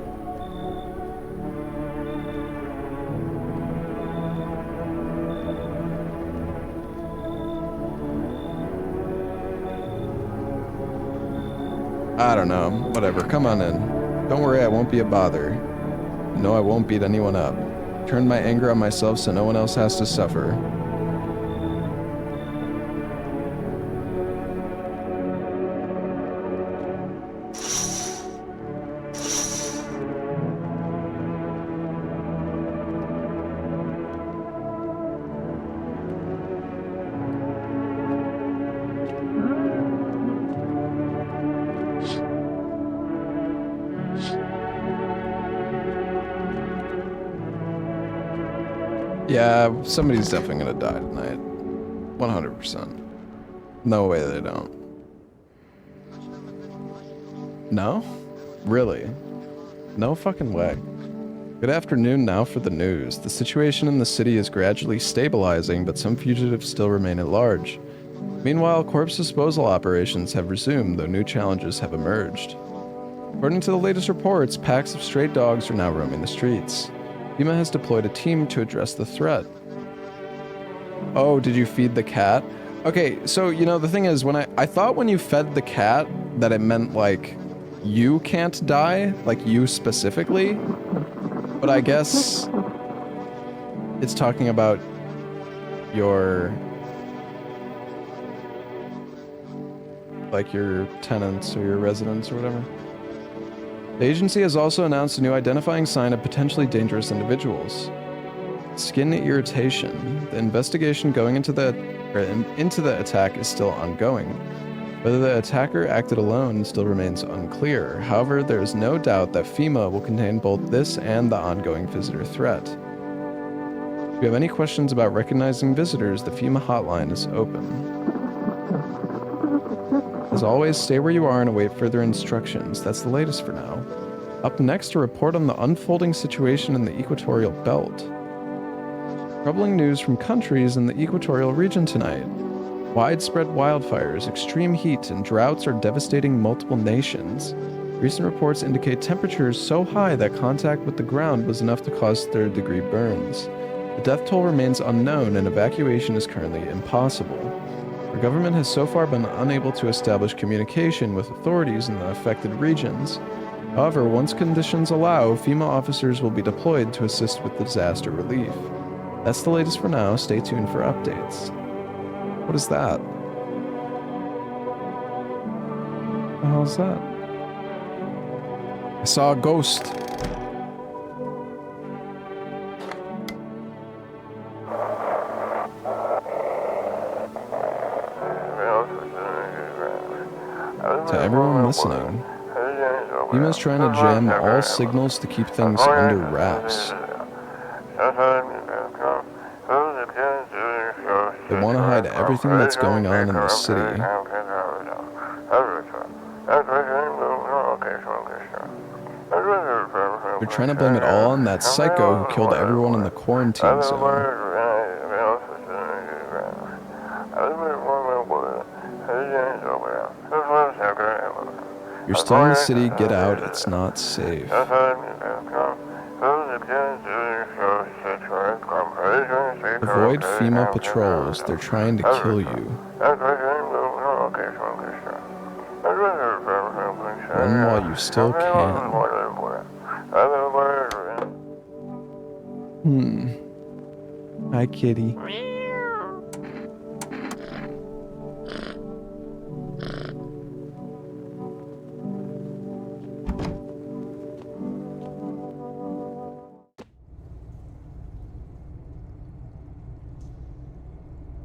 I don't know, whatever, come on in. Don't worry, I won't be a bother. No, I won't beat anyone up. Turn my anger on myself so no one else has to suffer. Yeah, somebody's definitely gonna die tonight. 100%. No way they don't. No? Really? No fucking way. Good afternoon now for the news. The situation in the city is gradually stabilizing, but some fugitives still remain at large. Meanwhile, corpse disposal operations have resumed, though new challenges have emerged. According to the latest reports, packs of stray dogs are now roaming the streets. FEMA has deployed a team to address the threat. Oh, did you feed the cat? Okay, so, you know, the thing is, when I thought when you fed the cat that it meant, like, you can't die, like you specifically, but I guess it's talking about your, like, your tenants or your residents or whatever. The agency has also announced a new identifying sign of potentially dangerous individuals. Skin irritation. The investigation going into the attack is still ongoing. Whether the attacker acted alone still remains unclear. However, there is no doubt that FEMA will contain both this and the ongoing visitor threat. If you have any questions about recognizing visitors, the FEMA hotline is open. As always, stay where you are and await further instructions. That's the latest for now. Up next, a report on the unfolding situation in the equatorial belt. Troubling news from countries in the equatorial region tonight. Widespread wildfires, extreme heat, and droughts are devastating multiple nations. Recent reports indicate temperatures so high that contact with the ground was enough to cause third-degree burns. The death toll remains unknown and evacuation is currently impossible. The government has so far been unable to establish communication with authorities in the affected regions. However, once conditions allow, FEMA officers will be deployed to assist with disaster relief. That's the latest for now. Stay tuned for updates. What is that? What the hell is that? I saw a ghost. To everyone listening, FEMA's trying to jam all signals to keep things under wraps. They want to hide everything that's going on in the city. They're trying to blame it all on that psycho who killed everyone in the quarantine zone. You're still in the city, get out, it's not safe. Avoid FEMA patrols, they're trying to kill you. Run while you still can. Hi, kitty.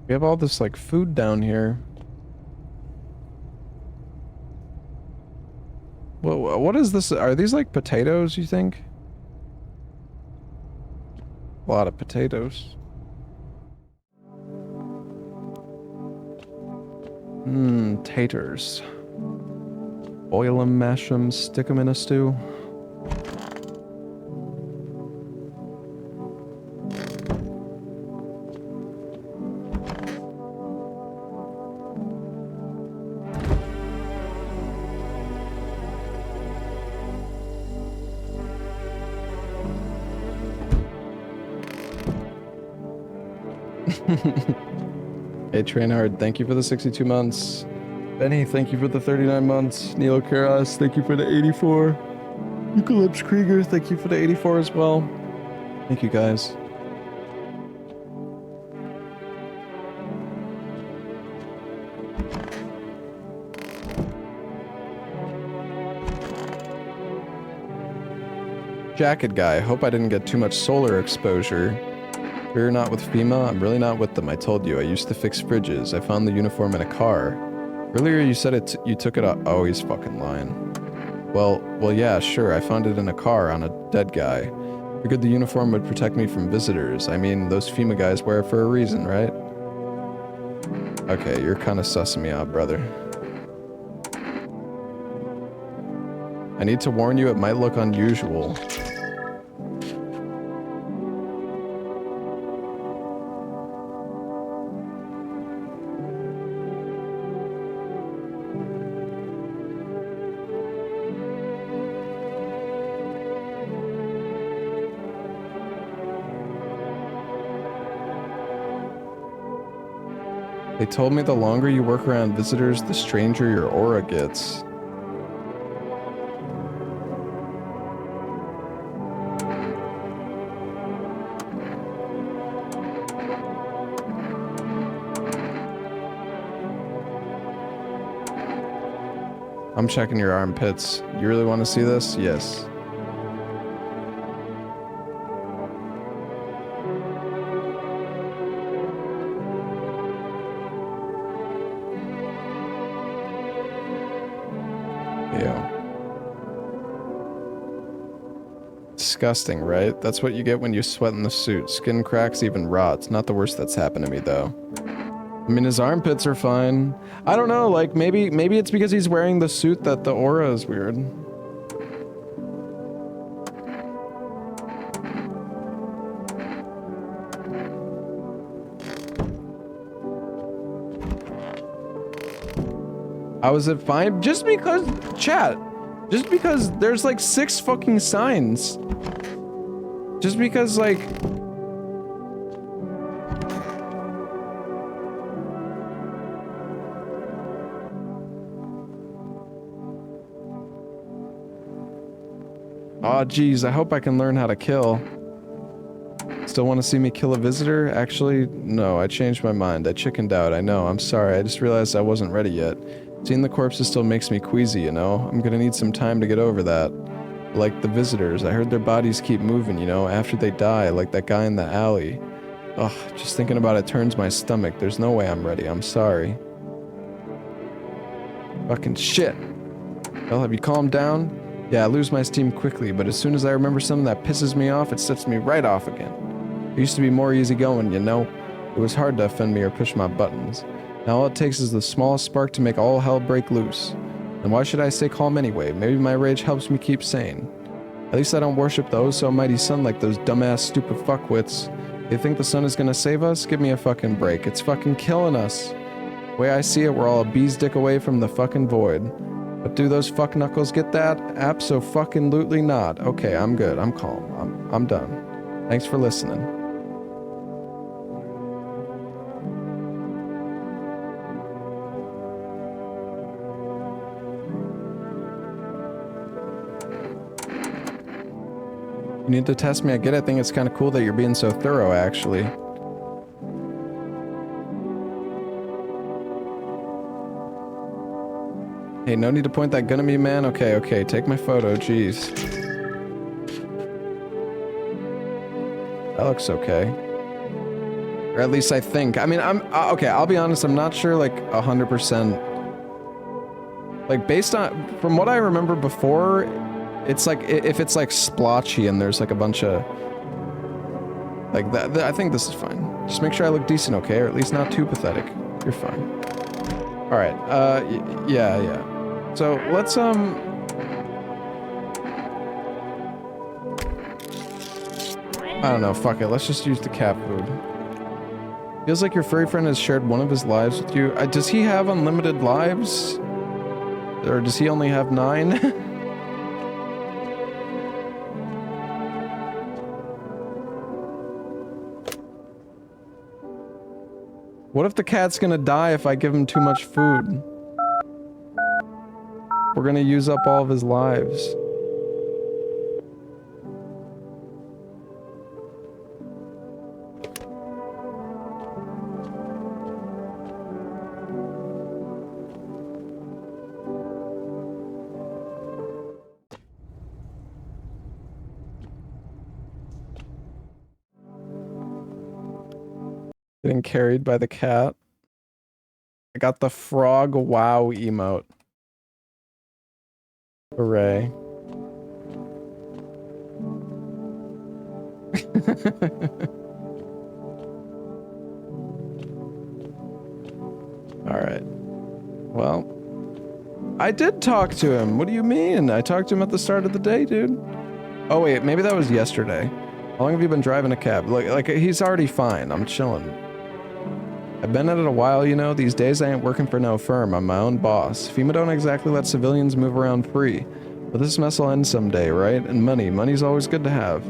We have all this, like, food down here. Well, what is this? Are these, like, potatoes, you think? A lot of potatoes. Taters. Boil them, mash them, stick them in a stew. Hey Trainhard, thank you for the 62 months. Benny, thank you for the 39 months. Nilo Karas, thank you for the 84. Eucalyptus Krieger, thank you for the 84 as well. Thank you guys. Jacket guy, hope I didn't get too much solar exposure. You're not with FEMA? I'm really not with them, I told you. I used to fix fridges. I found the uniform in a car. Earlier you said you took it off. Oh, he's fucking lying. Well, yeah, sure. I found it in a car on a dead guy. Figured the uniform would protect me from visitors. I mean, those FEMA guys wear it for a reason, right? Okay, you're kind of sussing me out, brother. I need to warn you, it might look unusual. They told me the longer you work around visitors, the stranger your aura gets. I'm checking your armpits. You really want to see this? Yes. Disgusting, right? That's what you get when you sweat in the suit. Skin cracks, even rots. Not the worst that's happened to me, though. I mean, his armpits are fine. I don't know, like, maybe it's because he's wearing the suit that the aura is weird. How is it fine? Just because, chat, just because there's like 6 fucking signs. Just because, like... Aw, geez, I hope I can learn how to kill. Still want to see me kill a visitor? Actually, no, I changed my mind. I chickened out, I know, I'm sorry. I just realized I wasn't ready yet. Seeing the corpses still makes me queasy, you know? I'm gonna need some time to get over that. Like the visitors, I heard their bodies keep moving, you know, after they die, like that guy in the alley. Ugh, just thinking about it turns my stomach. There's no way I'm ready, I'm sorry. Fucking shit. Well, have you calmed down? Yeah, I lose my steam quickly, but as soon as I remember something that pisses me off, it sets me right off again. I used to be more easygoing, you know? It was hard to offend me or push my buttons. Now all it takes is the smallest spark to make all hell break loose. And why should I stay calm anyway? Maybe my rage helps me keep sane. At least I don't worship the oh-so-mighty sun like those dumbass stupid fuckwits. They think the sun is gonna save us? Give me a fucking break. It's fucking killing us. The way I see it, we're all a bee's dick away from the fucking void. But do those fuck knuckles get that? Abso-fucking-lutely not. Okay, I'm good. I'm calm. I'm done. Thanks for listening. You need to test me. I get it. I think it's kind of cool that you're being so thorough, actually. Hey, no need to point that gun at me, man. Okay, okay. Take my photo. Jeez. That looks okay. Or at least I think. I mean, okay, I'll be honest. I'm not sure, like, 100%. Like, based on... From what I remember before... It's like, if it's like splotchy and there's like a bunch of... Like that, I think this is fine. Just make sure I look decent, okay? Or at least not too pathetic. You're fine. Alright, yeah. So, let's, I don't know, fuck it. Let's just use the cat food. Feels like your furry friend has shared one of his lives with you. Does he have unlimited lives? Or does he only have 9? What if the cat's gonna die if I give him too much food? We're gonna use up all of his lives. Getting carried by the cat. I got the frog wow emote. Hooray. Alright. Well, I did talk to him. What do you mean? I talked to him at the start of the day, dude. Oh wait, maybe that was yesterday. How long have you been driving a cab? Like he's already fine. I'm chilling. I've been at it a while, you know. These days I ain't working for no firm. I'm my own boss. FEMA don't exactly let civilians move around free. But this mess will end someday, right? And money's always good to have.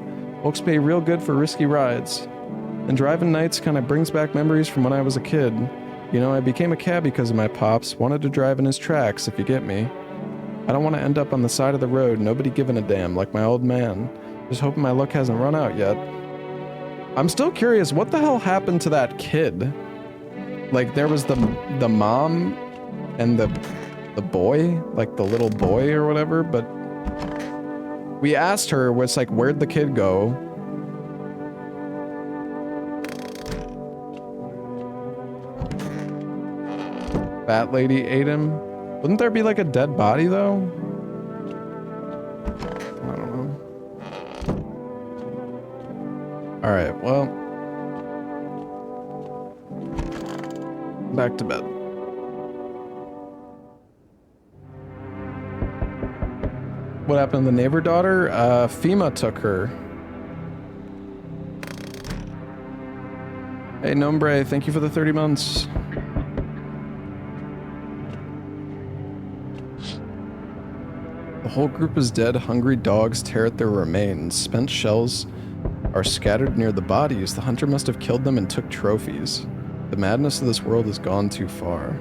Folks pay real good for risky rides. And driving nights kind of brings back memories from when I was a kid. You know, I became a cab because of my pops. Wanted to drive in his tracks, if you get me. I don't want to end up on the side of the road, nobody giving a damn, like my old man. Just hoping my luck hasn't run out yet. I'm still curious, what the hell happened to that kid? Like, there was the mom and the boy, like the little boy or whatever, but we asked her, was like, where'd the kid go? Fat lady ate him. Wouldn't there be like a dead body though? I don't know. Alright, well. Back to bed. What happened to the neighbor daughter? FEMA took her. Hey, Nombre, thank you for the 30 months. The whole group is dead. Hungry dogs tear at their remains. Spent shells are scattered near the bodies. The hunter must have killed them and took trophies. The madness of this world has gone too far.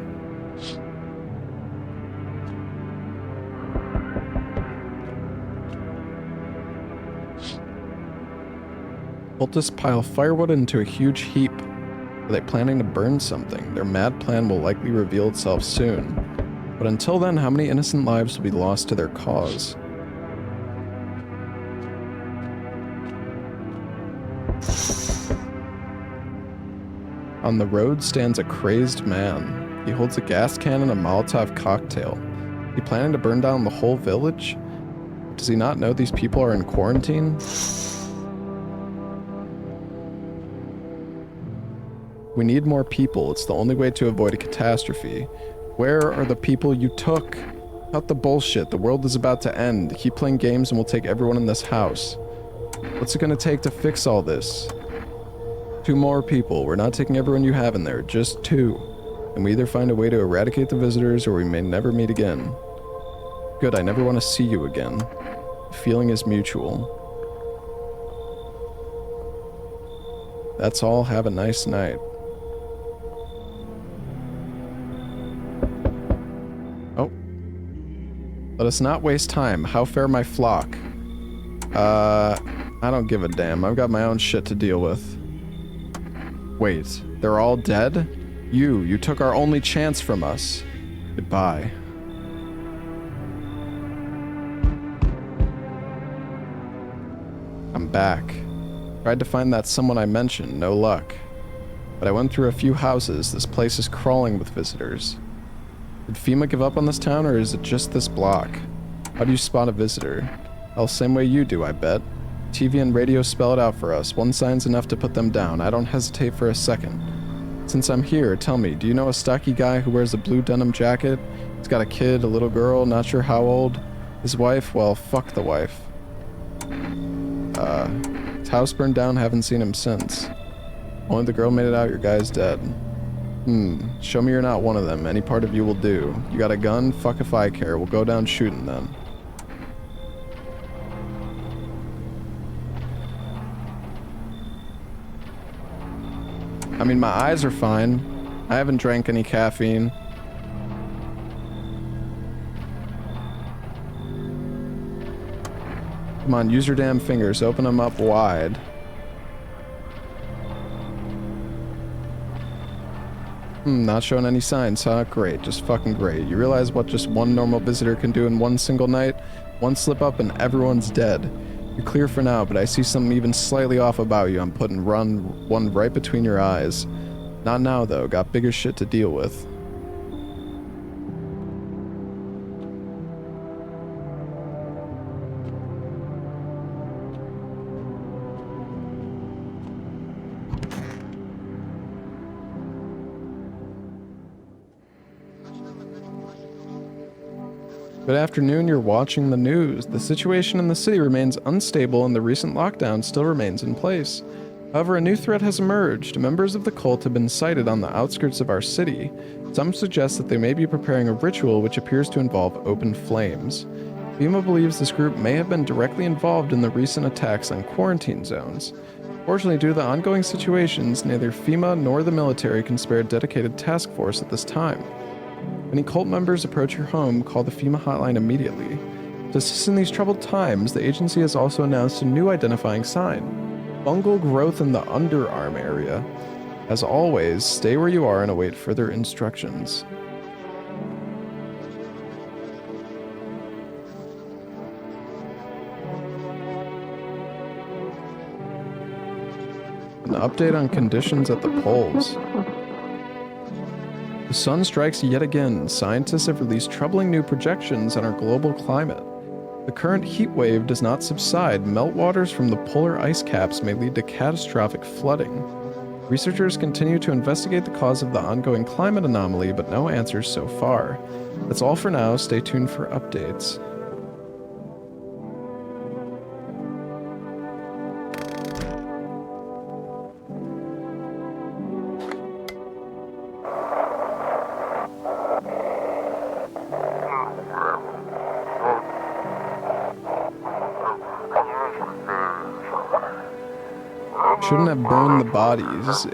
Cultists pile firewood into a huge heap. Are they planning to burn something? Their mad plan will likely reveal itself soon. But until then, how many innocent lives will be lost to their cause? On the road stands a crazed man. He holds a gas can and a Molotov cocktail. Is he planning to burn down the whole village? Does he not know these people are in quarantine? We need more people. It's the only way to avoid a catastrophe. Where are the people you took? Cut the bullshit. The world is about to end. Keep playing games and we'll take everyone in this house. What's it gonna take to fix all this? 2 more people. We're not taking everyone you have in there, just 2. And we either find a way to eradicate the visitors or we may never meet again. Good, I never want to see you again. The feeling is mutual. That's all. Have a nice night. Oh. Let us not waste time. How fare my flock? I don't give a damn. I've got my own shit to deal with. Wait, they're all dead? You took our only chance from us. Goodbye. I'm back. Tried to find that someone I mentioned, no luck. But I went through a few houses. This place is crawling with visitors. Did FEMA give up on this town, or is it just this block? How do you spot a visitor? Well, same way you do, I bet. TV and radio spell it out for us. One sign's enough to put them down. I don't hesitate for a second. Since I'm here, tell me, do you know a stocky guy who wears a blue denim jacket? He's got a kid, a little girl, not sure how old. His wife, well, fuck the wife. His house burned down, haven't seen him since. Only the girl made it out, your guy's dead. Show me you're not one of them. Any part of you will do. You got a gun? Fuck if I care. We'll go down shooting then. I mean, my eyes are fine. I haven't drank any caffeine. Come on, use your damn fingers. Open them up wide. Not showing any signs, huh? Great, just fucking great. You realize what just one normal visitor can do in one single night? One slip up and everyone's dead. You're clear for now, but I see something even slightly off about you. I'm putting one right between your eyes. Not now, though. Got bigger shit to deal with. Good afternoon, you're watching the news. The situation in the city remains unstable and the recent lockdown still remains in place. However, a new threat has emerged. Members of the cult have been sighted on the outskirts of our city. Some suggest that they may be preparing a ritual which appears to involve open flames. FEMA believes this group may have been directly involved in the recent attacks on quarantine zones. Fortunately, due to the ongoing situations, neither FEMA nor the military can spare a dedicated task force at this time. If any cult members approach your home, call the FEMA hotline immediately. To assist in these troubled times, the agency has also announced a new identifying sign: fungal growth in the underarm area. As always, stay where you are and await further instructions. An update on conditions at the poles. The sun strikes yet again. Scientists have released troubling new projections on our global climate. The current heat wave does not subside. Meltwaters from the polar ice caps may lead to catastrophic flooding. Researchers continue to investigate the cause of the ongoing climate anomaly, but no answers so far. That's all for now. Stay tuned for updates. Shouldn't have burned the bodies.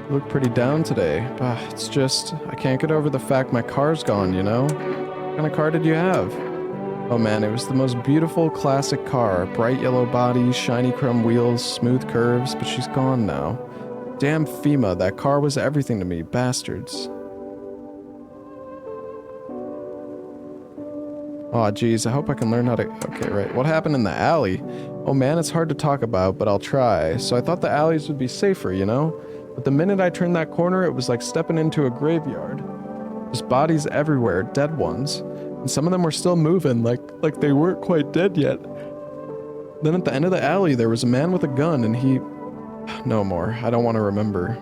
Look pretty down today. It's just, I can't get over the fact my car's gone, you know? What kind of car did you have? Oh man, it was the most beautiful classic car. Bright yellow body, shiny chrome wheels, smooth curves, but she's gone now. Damn FEMA, that car was everything to me, bastards. Aw, geez, I hope I can learn how to... Okay, right. What happened in the alley? Oh man, it's hard to talk about, but I'll try. So I thought the alleys would be safer, you know? But the minute I turned that corner, it was like stepping into a graveyard. Just bodies everywhere, dead ones. And some of them were still moving, like they weren't quite dead yet. Then at the end of the alley, there was a man with a gun, and he... No more. I don't want to remember.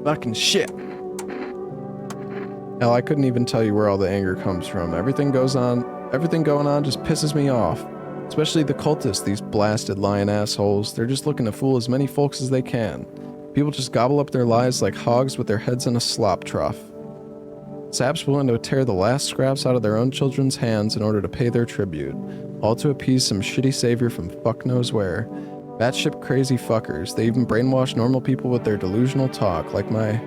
Fucking shit. Hell, I couldn't even tell you where all the anger comes from. Everything going on just pisses me off. Especially the cultists, these blasted lying assholes. They're just looking to fool as many folks as they can. People just gobble up their lives like hogs with their heads in a slop trough. Saps willing to tear the last scraps out of their own children's hands in order to pay their tribute. All to appease some shitty savior from fuck knows where. Batshit crazy fuckers. They even brainwash normal people with their delusional talk, like my...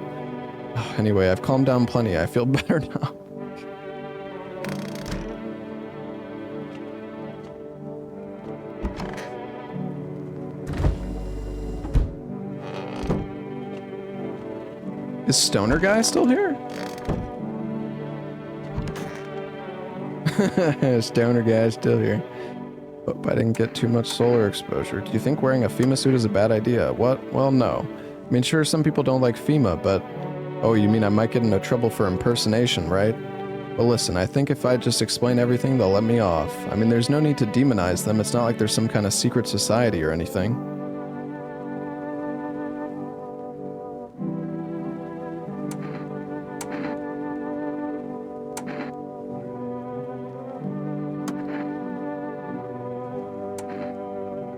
Oh, anyway, I've calmed down plenty. I feel better now. Is Stoner Guy still here? Stoner Guy still here. Hope I didn't get too much solar exposure. Do you think wearing a FEMA suit is a bad idea? What? Well, no. I mean, sure, some people don't like FEMA, but... Oh, you mean I might get into trouble for impersonation, right? Well, listen, I think if I just explain everything, they'll let me off. I mean, there's no need to demonize them. It's not like there's some kind of secret society or anything.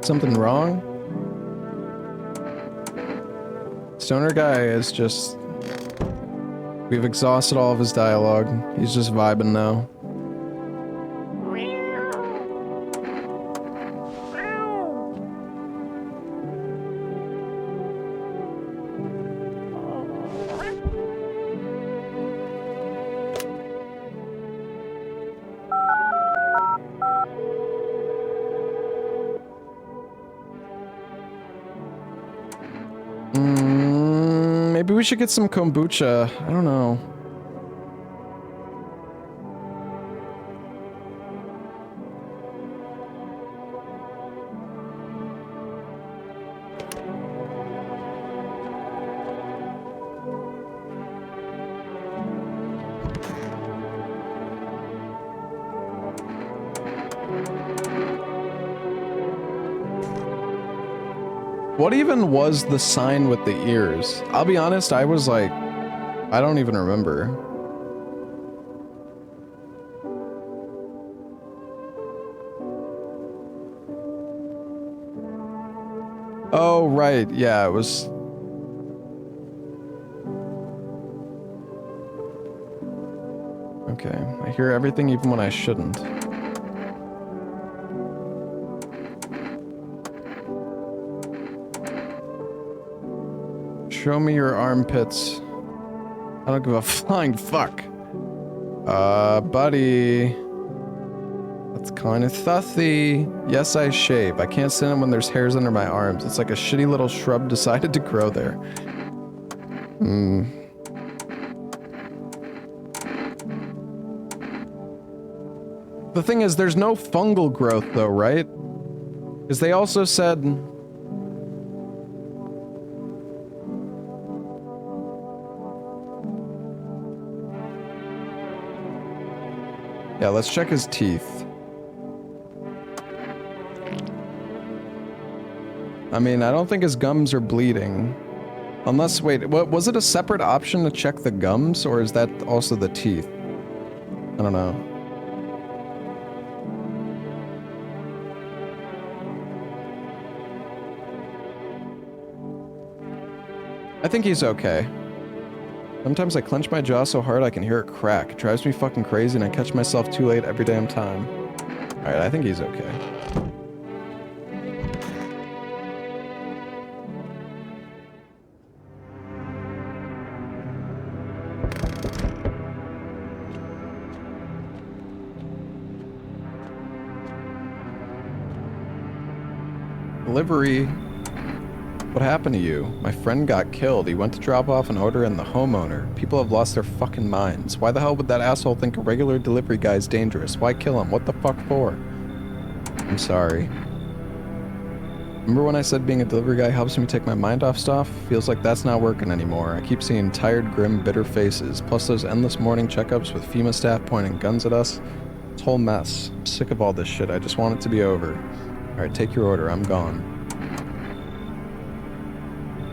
Something wrong? Stoner Guy is just... We've exhausted all of his dialogue. He's just vibing now. Maybe we should get some kombucha. I don't know. What even was the sign with the ears? I'll be honest, I was like, I don't even remember. Oh, right, yeah, it was... Okay, I hear everything even when I shouldn't. Show me your armpits. I don't give a flying fuck. Buddy. That's kind of thussy. Yes, I shave. I can't stand it when there's hairs under my arms. It's like a shitty little shrub decided to grow there. The thing is, there's no fungal growth though, right? Because they also said... Yeah, let's check his teeth. I mean, I don't think his gums are bleeding. Unless, wait, what, was it a separate option to check the gums, or is that also the teeth? I don't know. I think he's okay. Sometimes I clench my jaw so hard I can hear it crack. It drives me fucking crazy and I catch myself too late every damn time. Alright, I think he's okay. Delivery. What happened to you? My friend got killed. He went to drop off an order in the homeowner. People have lost their fucking minds. Why the hell would that asshole think a regular delivery guy is dangerous? Why kill him? What the fuck for? I'm sorry. Remember when I said being a delivery guy helps me take my mind off stuff? Feels like that's not working anymore. I keep seeing tired, grim, bitter faces, plus those endless morning checkups with FEMA staff pointing guns at us. It's a whole mess. I'm sick of all this shit. I just want it to be over. Alright, take your order. I'm gone.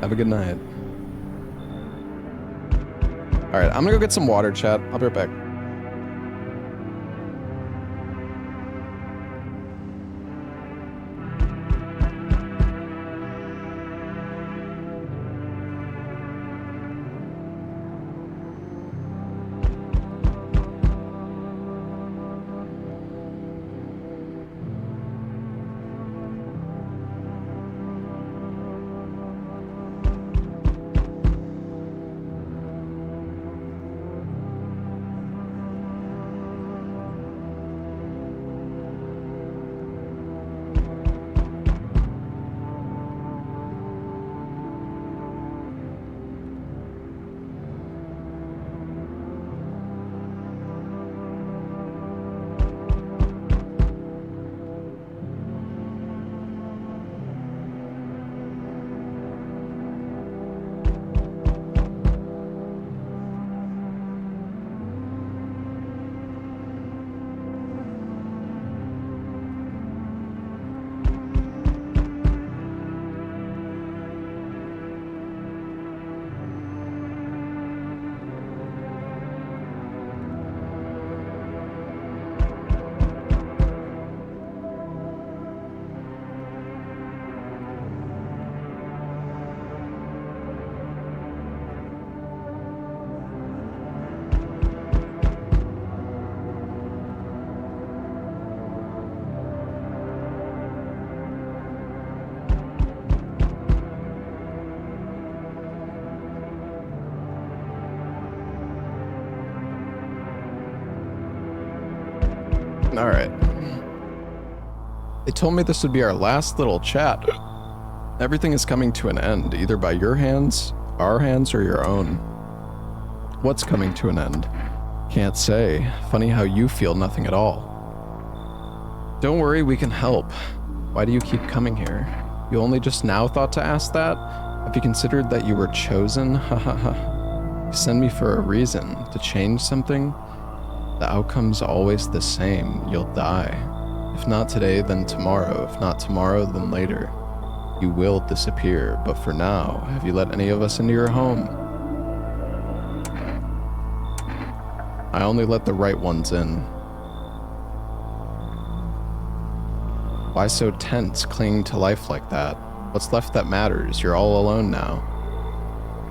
Have a good night. Alright, I'm gonna go get some water, chat. I'll be right back. Alright. They told me this would be our last little chat. Everything is coming to an end, either by your hands, our hands, or your own. What's coming to an end? Can't say. Funny how you feel nothing at all. Don't worry, we can help. Why do you keep coming here? You only just now thought to ask that? Have you considered that you were chosen? Hahaha. You send me for a reason, to change something? The outcome's always the same. You'll die. If not today, then tomorrow. If not tomorrow, then later. You will disappear, but for now, have you let any of us into your home? I only let the right ones in. Why so tense, clinging to life like that? What's left that matters? You're all alone now.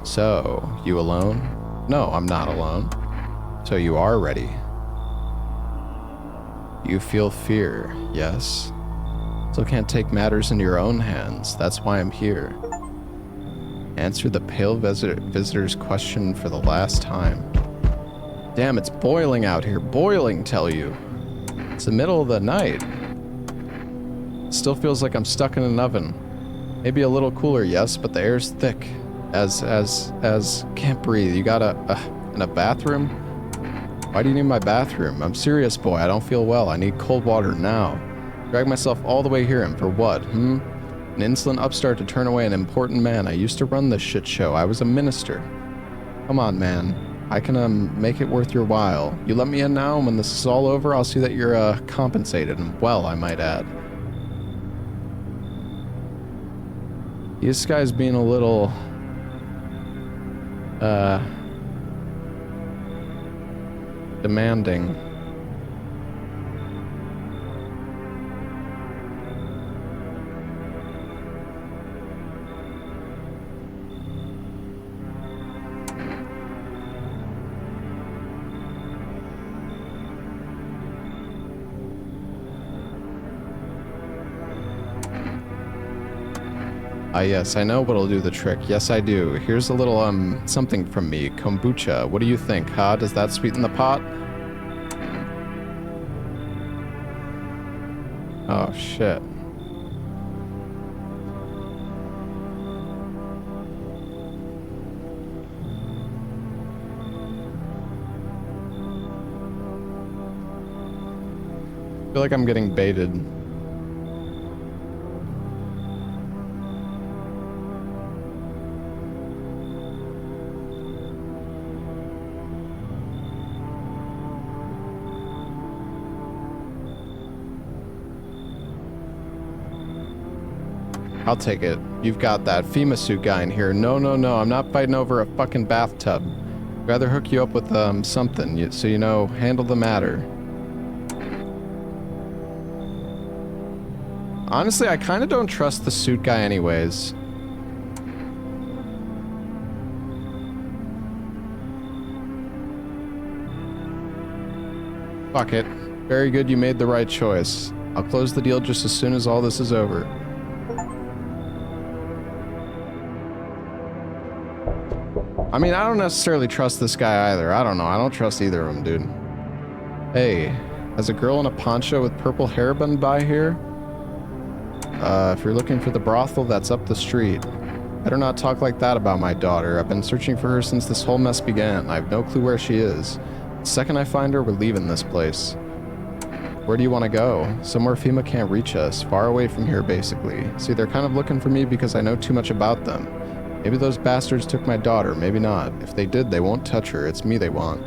So, you alone? No, I'm not alone. So you are ready. You feel fear, yes? Still can't take matters into your own hands. That's why I'm here. Answer the pale visitor's question for the last time. Damn, it's boiling out here. Boiling, tell you. It's the middle of the night. Still feels like I'm stuck in an oven. Maybe a little cooler, yes, but the air's thick. Can't breathe. You got in a bathroom? Why do you need my bathroom? I'm serious, boy. I don't feel well. I need cold water now. Drag myself all the way here, and for what, An insolent upstart to turn away an important man. I used to run this shit show. I was a minister. Come on, man. I can, make it worth your while. You let me in now, and when this is all over, I'll see that you're, compensated, and well, I might add. This guy's being a little, demanding. Yes, I know what'll do the trick. Yes, I do. Here's a little, something from me. Kombucha. What do you think, huh? Does that sweeten the pot? Oh, shit. feel like I'm getting baited. I'll take it. You've got that FEMA suit guy in here. No, I'm not fighting over a fucking bathtub. I'd rather hook you up with something, so you know, handle the matter. Honestly, I kind of don't trust the suit guy anyways. Fuck it. Very good, you made the right choice. I'll close the deal just as soon as all this is over. I mean, I don't necessarily trust this guy either. I don't know. I don't trust either of them, dude. Hey, has a girl in a poncho with purple hair been by here? If you're looking for the brothel, that's up the street. Better not talk like that about my daughter. I've been searching for her since this whole mess began. I have no clue where she is. The second I find her, we're leaving this place. Where do you want to go? Somewhere FEMA can't reach us. Far away from here, basically. See, they're kind of looking for me because I know too much about them. Maybe those bastards took my daughter, maybe not. If they did, they won't touch her. It's me they want.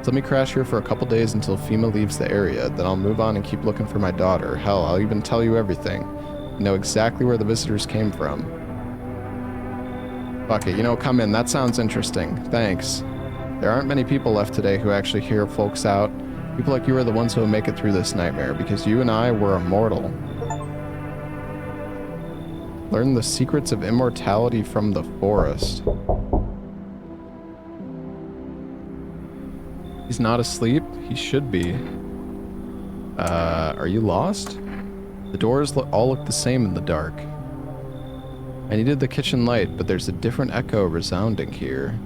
So let me crash here for a couple days until FEMA leaves the area. Then I'll move on and keep looking for my daughter. Hell, I'll even tell you everything. I know exactly where the visitors came from. Fuck it, you know, come in. That sounds interesting. Thanks. There aren't many people left today who actually hear folks out. People like you are the ones who will make it through this nightmare, because you and I were immortal. Learn the secrets of immortality from the forest. He's not asleep? He should be. Are you lost? The doors all look the same in the dark. I needed the kitchen light, but there's a different echo resounding here.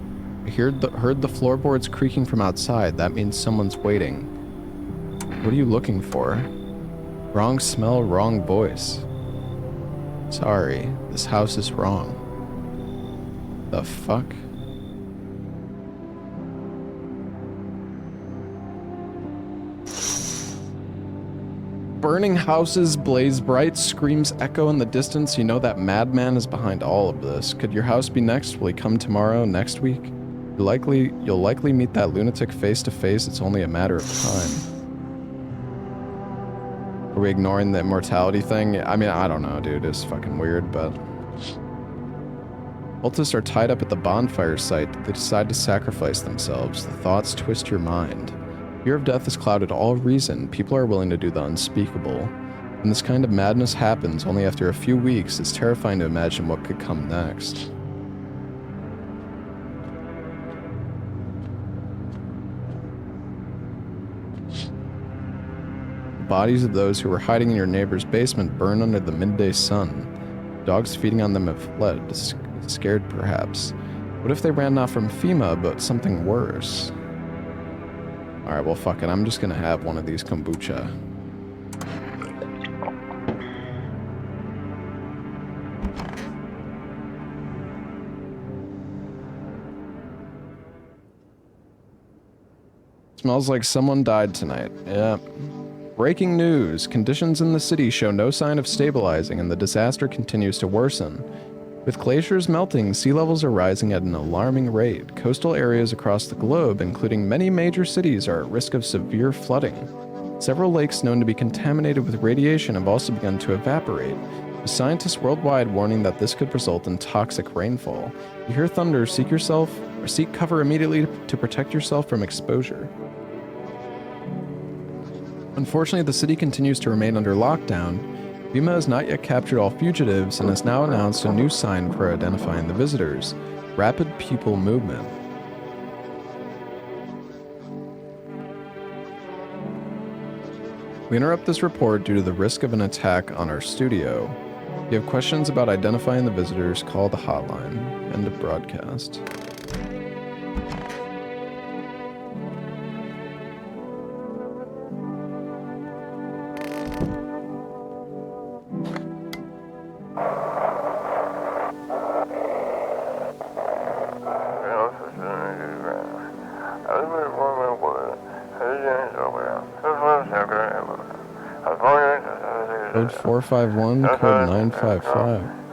I heard the floorboards creaking from outside. That means someone's waiting. What are you looking for? Wrong smell, wrong voice. Sorry, this house is wrong. The fuck? Burning houses blaze bright, screams echo in the distance. You know that madman is behind all of this. Could your house be next? Will he come tomorrow, next week? You'll likely meet that lunatic face to face. It's only a matter of time. Are we ignoring the immortality thing? I mean, I don't know, dude. It's fucking weird, but... Cultists are tied up at the bonfire site. They decide to sacrifice themselves. The thoughts twist your mind. Fear of death has clouded all reason. People are willing to do the unspeakable. When this kind of madness happens only after a few weeks, it's terrifying to imagine what could come next. The bodies of those who were hiding in your neighbor's basement burn under the midday sun. Dogs feeding on them have fled, scared perhaps. What if they ran not from FEMA, but something worse? Alright, well fuck it, I'm just gonna have one of these kombucha. Smells like someone died tonight. Yep. Breaking news. Conditions in the city show no sign of stabilizing and the disaster continues to worsen. With glaciers melting, sea levels are rising at an alarming rate. Coastal areas across the globe, including many major cities, are at risk of severe flooding. Several lakes known to be contaminated with radiation have also begun to evaporate, with scientists worldwide warning that this could result in toxic rainfall. If you hear thunder, seek cover immediately to protect yourself from exposure. Unfortunately, the city continues to remain under lockdown. FEMA has not yet captured all fugitives and has now announced a new sign for identifying the visitors: rapid people movement. We interrupt this report due to the risk of an attack on our studio. If you have questions about identifying the visitors, call the hotline. End of broadcast. Code 451, code 955.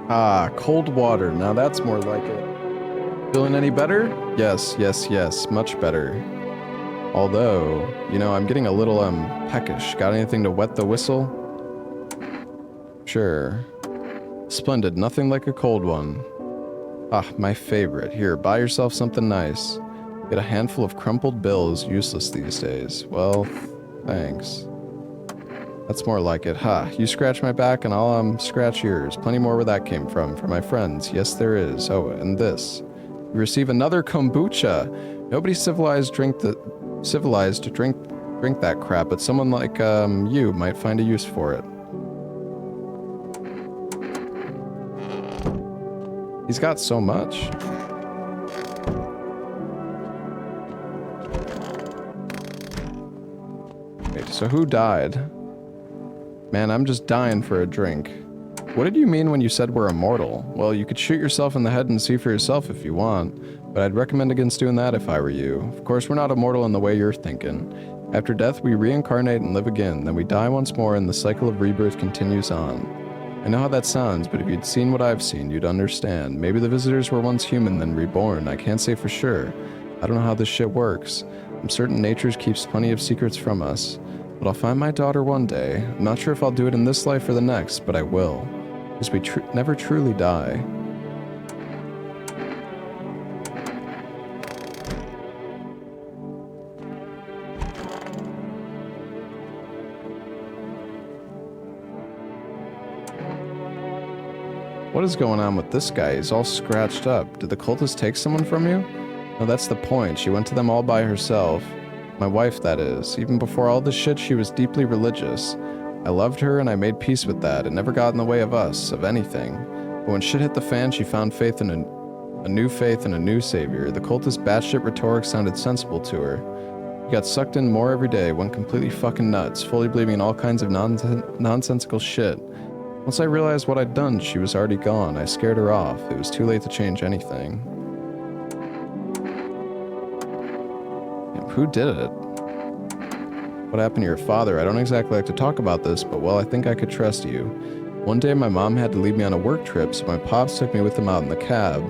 Ah, cold water. Now that's more like it. Feeling any better? Yes, yes, yes. Much better. Although, you know, I'm getting a little, peckish. Got anything to wet the whistle? Sure. Splendid. Nothing like a cold one. Ah, my favorite. Here, buy yourself something nice. Get a handful of crumpled bills. Useless these days. Well, thanks. That's more like it. Ha, you scratch my back and I'll, scratch yours. Plenty more where that came from. For my friends. Yes, there is. Oh, and this. You receive another kombucha. Nobody civilized to drink that crap, but someone like, you might find a use for it. He's got so much. Wait, so who died? Man, I'm just dying for a drink. What did you mean when you said we're immortal? Well, you could shoot yourself in the head and see for yourself if you want, but I'd recommend against doing that if I were you. Of course, we're not immortal in the way you're thinking. After death, we reincarnate and live again, then we die once more and the cycle of rebirth continues on. I know how that sounds, but if you'd seen what I've seen, you'd understand. Maybe the visitors were once human, then reborn. I can't say for sure. I don't know how this shit works. I'm certain nature keeps plenty of secrets from us. But I'll find my daughter one day. I'm not sure if I'll do it in this life or the next, but I will. Because we never truly die. What is going on with this guy? He's all scratched up. Did the cultist take someone from you? No, that's the point. She went to them all by herself. My wife, that is. Even before all this shit, she was deeply religious. I loved her and I made peace with that. It never got in the way of us, of anything. But when shit hit the fan, she found faith in a new faith and a new savior. The cultist batshit rhetoric sounded sensible to her. He got sucked in more every day, went completely fucking nuts, fully believing in all kinds of nonsensical shit. Once I realized what I'd done, she was already gone. I scared her off. It was too late to change anything. Who did it? What happened to your father? I don't exactly like to talk about this, but well, I think I could trust you. One day my mom had to leave me on a work trip, so my pops took me with him out in the cab.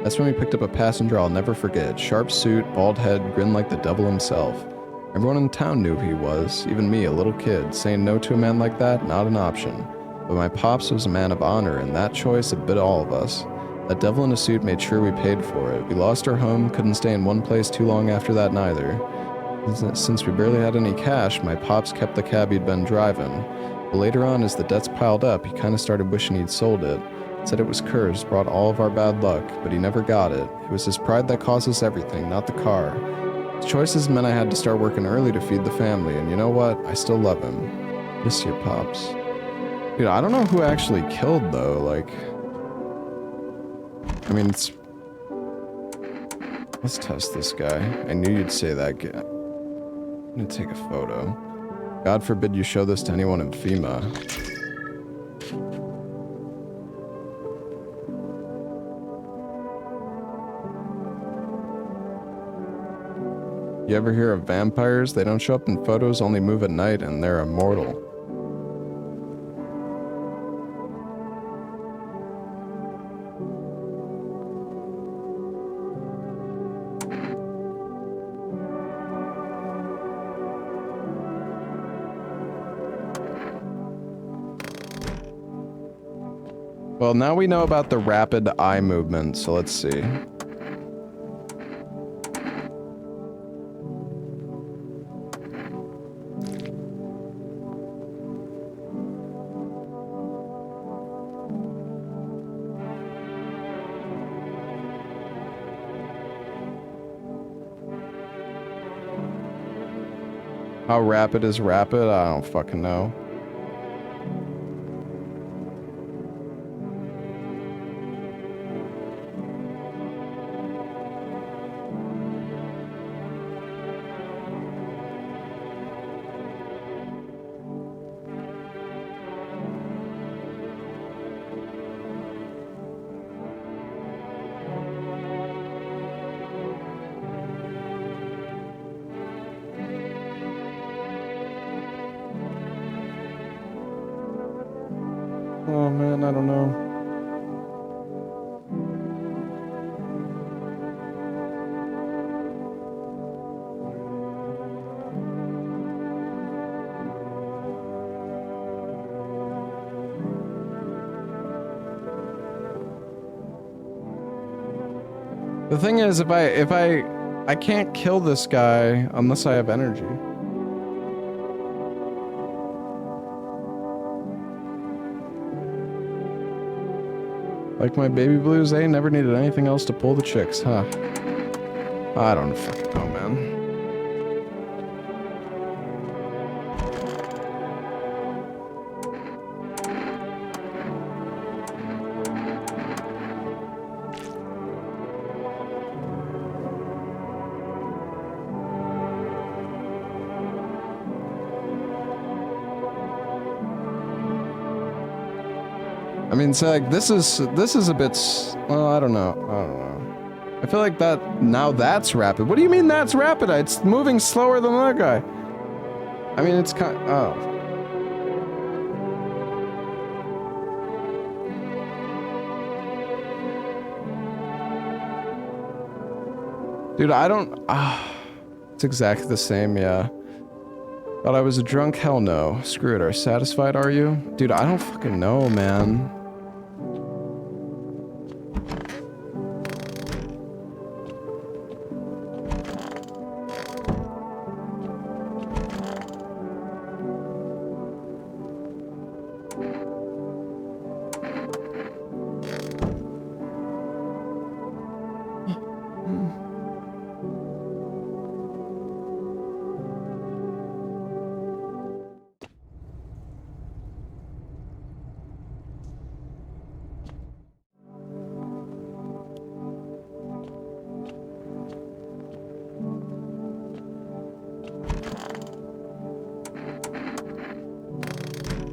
That's when we picked up a passenger I'll never forget. Sharp suit, bald head, grinned like the devil himself. Everyone in town knew who he was, even me, a little kid. Saying no to a man like that, not an option. But my pops was a man of honor, and that choice had bit all of us. That devil in a suit made sure we paid for it. We lost our home, couldn't stay in one place too long after that neither. Since we barely had any cash, my pops kept the cab he'd been driving. But later on, as the debts piled up, he kinda started wishing he'd sold it. Said it was cursed, brought all of our bad luck, but he never got it. It was his pride that caused us everything, not the car. His choices meant I had to start working early to feed the family, and you know what? I still love him. Miss you, Pops. Dude, I don't know who actually killed, though, like... I mean, it's... Let's test this guy. I knew you'd say that. I'm gonna take a photo. God forbid you show this to anyone in FEMA. You ever hear of vampires? They don't show up in photos, only move at night, and they're immortal. Well, now we know about the rapid eye movement, so let's see. How rapid is rapid? I don't fucking know. Oh man, I don't know. The thing is, if I can't kill this guy unless I have energy. Like my baby blues, they never needed anything else to pull the chicks, huh? I don't fucking know, man. I mean, so like this is a bit. Well, I don't know. I feel like that now that's rapid. What do you mean that's rapid? It's moving slower than the other guy. I mean, it's kind. Oh. Dude, I don't. It's exactly the same. Yeah. Thought I was a drunk? Hell no. Screw it. Are satisfied? Are you? Dude, I don't fucking know, man.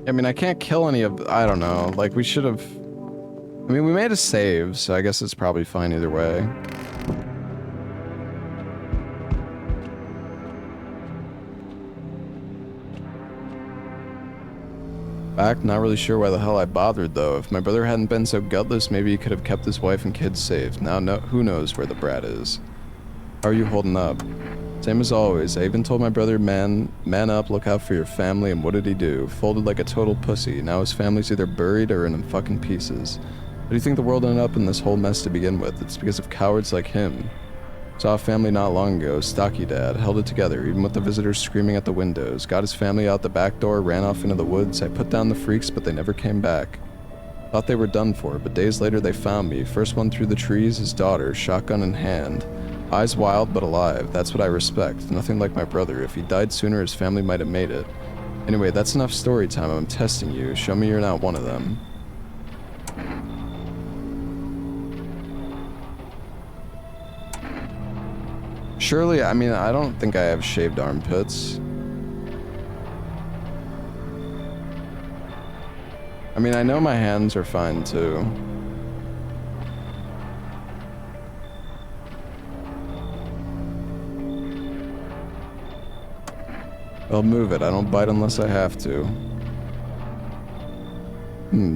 I mean, I can't kill any of... I don't know. Like, we should have... I mean, we made a save, so I guess it's probably fine either way. Back, not really sure why the hell I bothered, though. If my brother hadn't been so gutless, maybe he could have kept his wife and kids safe. Now, no, who knows where the brat is. How are you holding up? Same as always. I even told my brother, man up, look out for your family, and what did he do? Folded like a total pussy. Now his family's either buried or in fucking pieces. How do you think the world ended up in this whole mess to begin with? It's because of cowards like him. Saw a family not long ago, stocky dad, held it together, even with the visitors screaming at the windows. Got his family out the back door, ran off into the woods. I put down the freaks, but they never came back. Thought they were done for, but days later they found me. First one through the trees, his daughter, shotgun in hand. Eyes wild but alive, that's what I respect. Nothing like my brother. If he died sooner, his family might have made it. Anyway, that's enough story time. I'm testing you. Show me you're not one of them. Surely, I mean, I don't think I have shaved armpits. I mean, I know my hands are fine too. I'll move it. I don't bite unless I have to.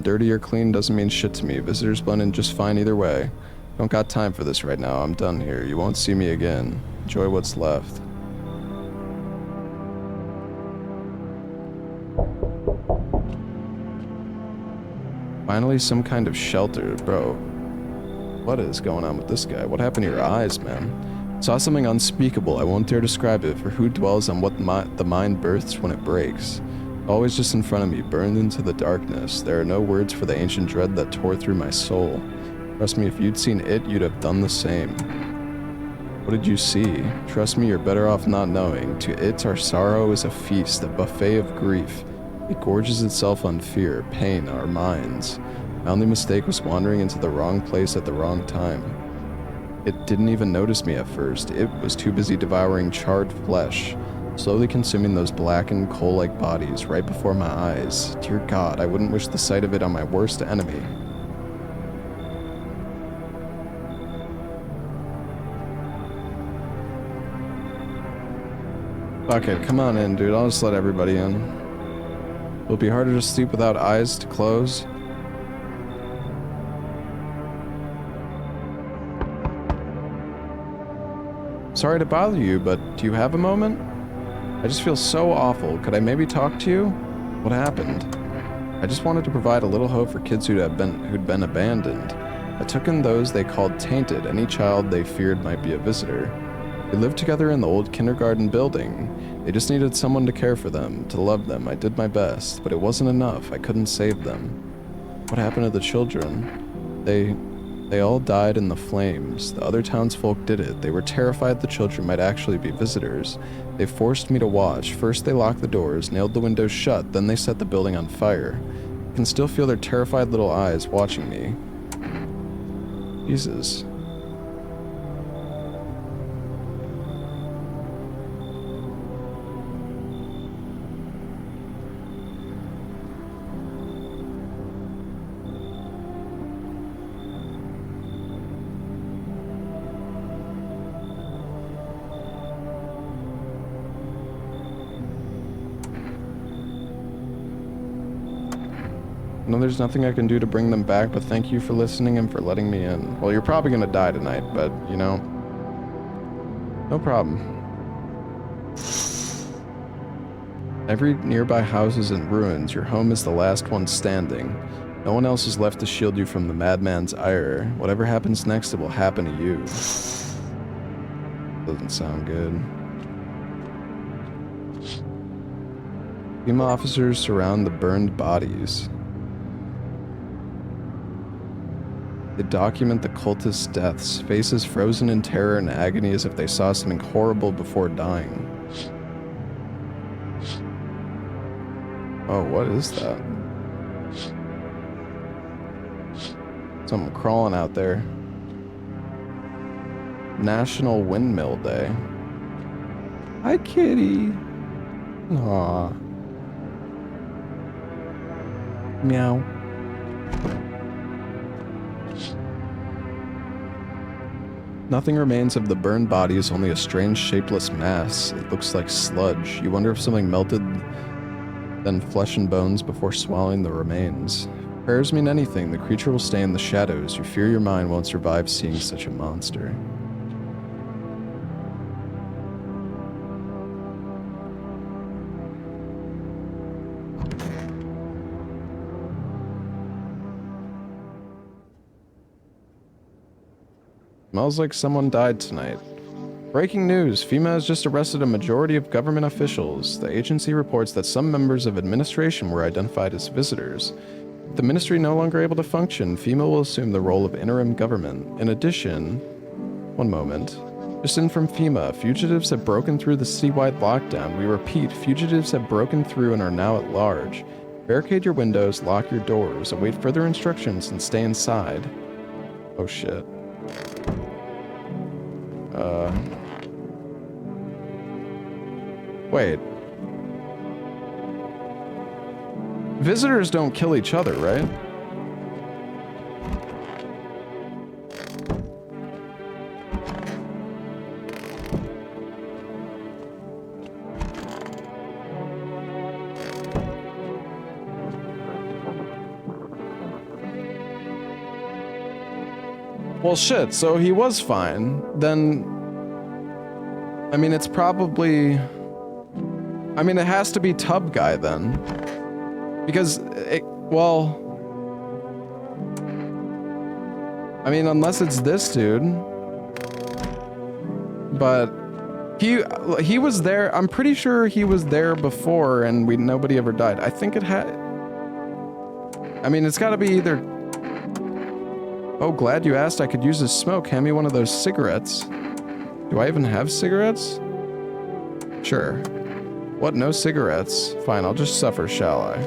Dirty or clean doesn't mean shit to me. Visitors blend in just fine either way. Don't got time for this right now. I'm done here. You won't see me again. Enjoy what's left. Finally, some kind of shelter. Bro, what is going on with this guy? What happened to your eyes, man? Saw something unspeakable. I won't dare describe it, for who dwells on what the mind births when it breaks? Always just in front of me, burned into the darkness. There are no words for the ancient dread that tore through my soul. Trust me, if you'd seen it, you'd have done the same. What did you see? Trust me, you're better off not knowing. To it, our sorrow is a feast, a buffet of grief. It gorges itself on fear, pain, our minds. My only mistake was wandering into the wrong place at the wrong time. It didn't even notice me at first. It was too busy devouring charred flesh, slowly consuming those blackened, coal-like bodies right before my eyes. Dear God, I wouldn't wish the sight of it on my worst enemy. Fuck it, come on in, dude. I'll just let everybody in. Will it be harder to sleep without eyes to close? Sorry to bother you, but do you have a moment? I just feel so awful. Could I maybe talk to you? What happened? I just wanted to provide a little hope for kids who'd been abandoned. I took in those they called tainted, any child they feared might be a visitor. We lived together in the old kindergarten building. They just needed someone to care for them, to love them. I did my best, but it wasn't enough. I couldn't save them. What happened to the children? They all died in the flames. The other townsfolk did it. They were terrified the children might actually be visitors. They forced me to watch. First they locked the doors, nailed the windows shut, then they set the building on fire. I can still feel their terrified little eyes watching me. Jesus. No, there's nothing I can do to bring them back, but thank you for listening and for letting me in. Well, you're probably gonna die tonight, but, you know, no problem. Every nearby house is in ruins. Your home is the last one standing. No one else is left to shield you from the madman's ire. Whatever happens next, it will happen to you. Doesn't sound good. FEMA officers surround the burned bodies. They document the cultists' deaths, faces frozen in terror and agony as if they saw something horrible before dying. Oh, what is that? Something crawling out there. National Windmill Day. Hi, kitty. Aw. Meow. Nothing remains of the burned bodies, only a strange shapeless mass. It looks like sludge. You wonder if something melted, then flesh and bones before swallowing the remains. Prayers mean anything. The creature will stay in the shadows. You fear your mind won't survive seeing such a monster. Smells like someone died tonight. Breaking news, FEMA has just arrested a majority of government officials. The agency reports that some members of administration were identified as visitors. With the ministry no longer able to function, FEMA will assume the role of interim government. In addition, one moment. Just in from FEMA, fugitives have broken through the citywide lockdown. We repeat, fugitives have broken through and are now at large. Barricade your windows, lock your doors, await further instructions, and stay inside. Oh shit. Wait. Visitors don't kill each other, right? Well, shit, so he was fine. Then, I mean, it's probably... I mean, it has to be Tub Guy, then. Because, well... I mean, unless it's this dude. But... He was there, I'm pretty sure he was there before and nobody ever died. I think it had... I mean, it's gotta be either... Oh, glad you asked. I could use a smoke. Hand me one of those cigarettes. Do I even have cigarettes? Sure. What, no cigarettes? Fine, I'll just suffer, shall I?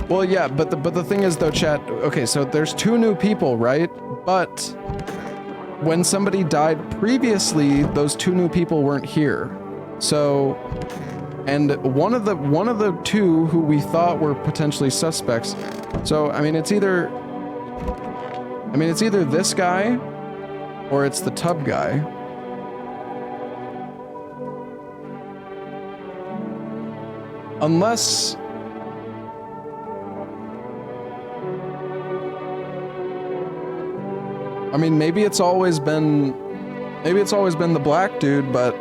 Well, yeah, but the thing is though, chat, okay, so there's 2 new people, right? But when somebody died previously, those 2 new people weren't here. So, and one of the 2 who we thought were potentially suspects. So, I mean, it's either this guy or it's the tub guy. Unless... I mean, maybe it's always been the black dude, but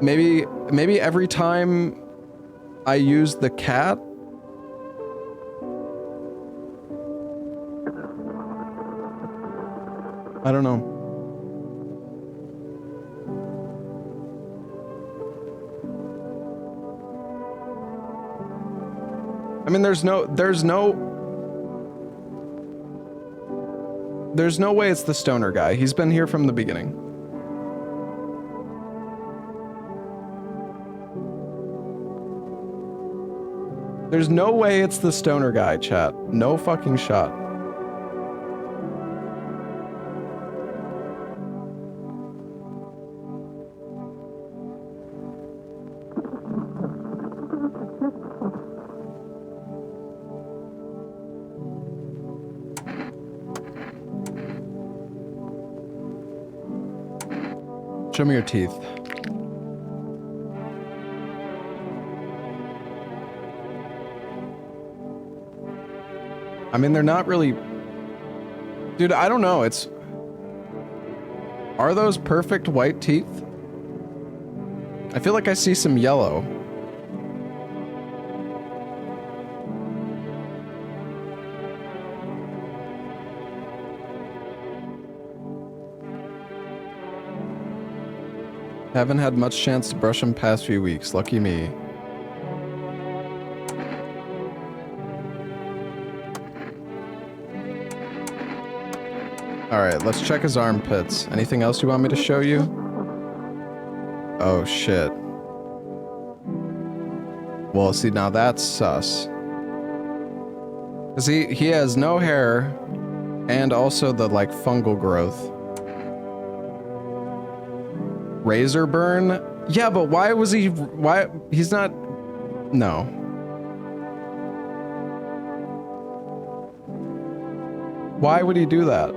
maybe every time I use the cat, I don't know. I mean, there's no way it's the stoner guy. He's been here from the beginning. There's no way it's the stoner guy, chat. No fucking shot. Show me your teeth. I mean, they're not really... Dude, I don't know, it's... Are those perfect white teeth? I feel like I see some yellow. Haven't had much chance to brush them past few weeks. Lucky me. Alright, let's check his armpits. Anything else you want me to show you? Oh, shit. Well, see, now that's sus. Cause he has no hair, and also the, like, fungal growth. Razor burn? Yeah, but why was he... Why... He's not... No. Why would he do that?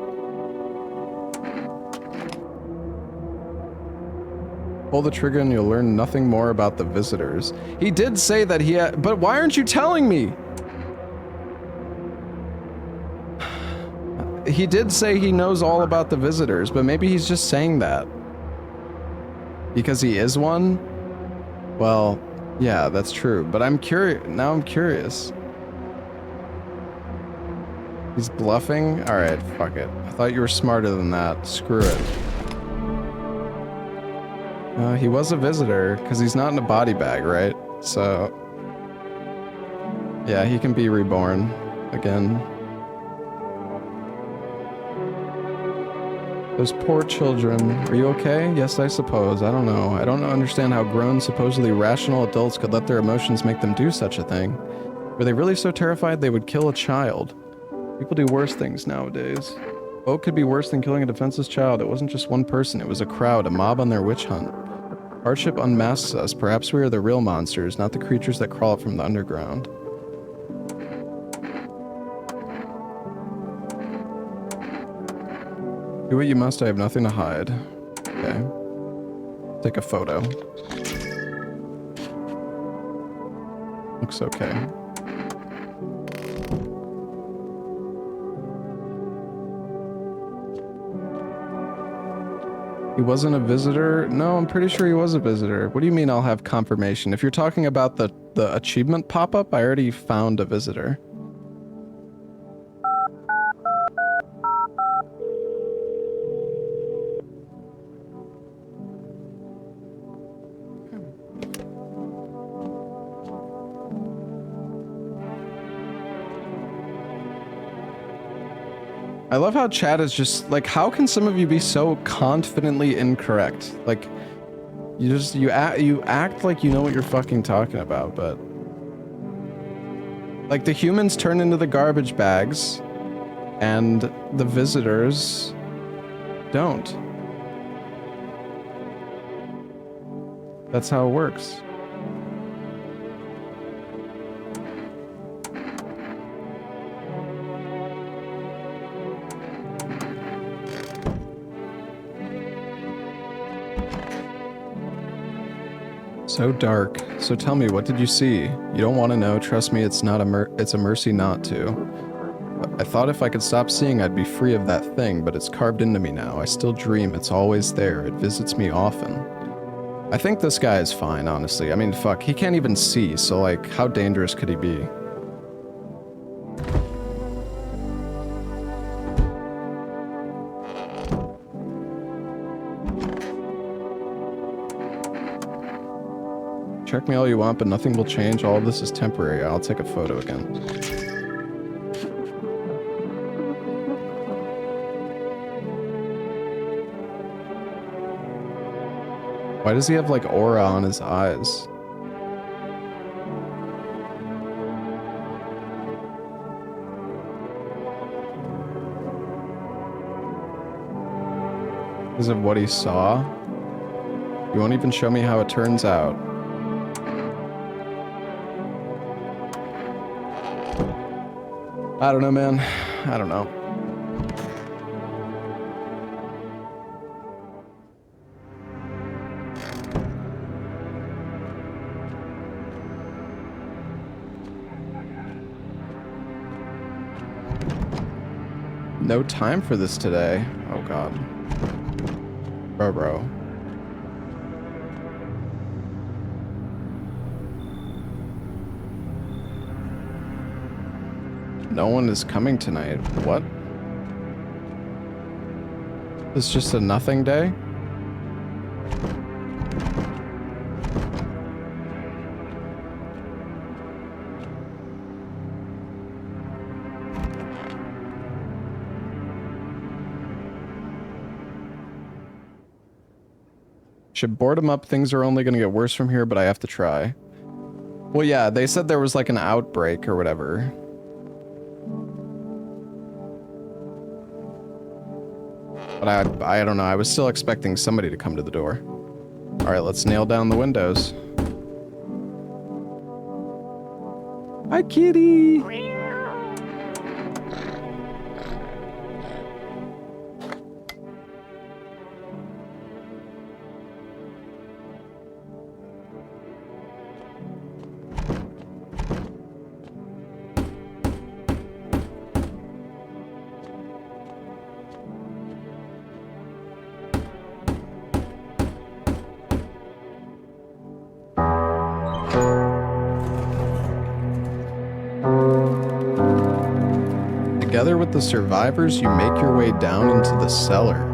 Pull the trigger and you'll learn nothing more about the visitors. He did say that he had... But why aren't you telling me? He did say he knows all about the visitors, but maybe he's just saying that. Because he is one? Well, yeah, that's true. But I'm curious. Now I'm curious. He's bluffing? Alright, fuck it. I thought you were smarter than that. Screw it. He was a visitor, because he's not in a body bag, right? So... Yeah, he can be reborn again. Those poor children. Are you okay? Yes, I suppose. I don't know. I don't understand how grown, supposedly rational adults could let their emotions make them do such a thing. Were they really so terrified they would kill a child? People do worse things nowadays. What could be worse than killing a defenseless child? It wasn't just one person. It was a crowd, a mob on their witch hunt. Hardship unmasks us. Perhaps we are the real monsters, not the creatures that crawl up from the underground. Do what you must, I have nothing to hide. Okay. Take a photo. Looks okay. He wasn't a visitor? No, I'm pretty sure he was a visitor. What do you mean I'll have confirmation? If you're talking about the achievement pop-up, I already found a visitor. I love how chat is just like, how can some of you be so confidently incorrect? Like, you act like you know what you're fucking talking about, but like the humans turn into the garbage bags, and the visitors don't. That's how it works. So dark. So tell me, what did you see? You don't want to know. Trust me, it's not it's a mercy not to. I thought if I could stop seeing, I'd be free of that thing, but it's carved into me now. I still dream. It's always there. It visits me often. I think this guy is fine, honestly. I mean, fuck, he can't even see, so like, how dangerous could he be? Check me all you want, but nothing will change. All of this is temporary. I'll take a photo again. Why does he have like aura on his eyes? Because of what he saw? You won't even show me how it turns out. I don't know, man. I don't know. No time for this today. Oh god. Bro. No one is coming tonight. What? It's just a nothing day? Should board him up. Things are only gonna get worse from here, but I have to try. Well, yeah, they said there was like an outbreak or whatever. But I don't know, I was still expecting somebody to come to the door. Alright, let's nail down the windows. Hi, kitty! Together with the survivors, you make your way down into the cellar.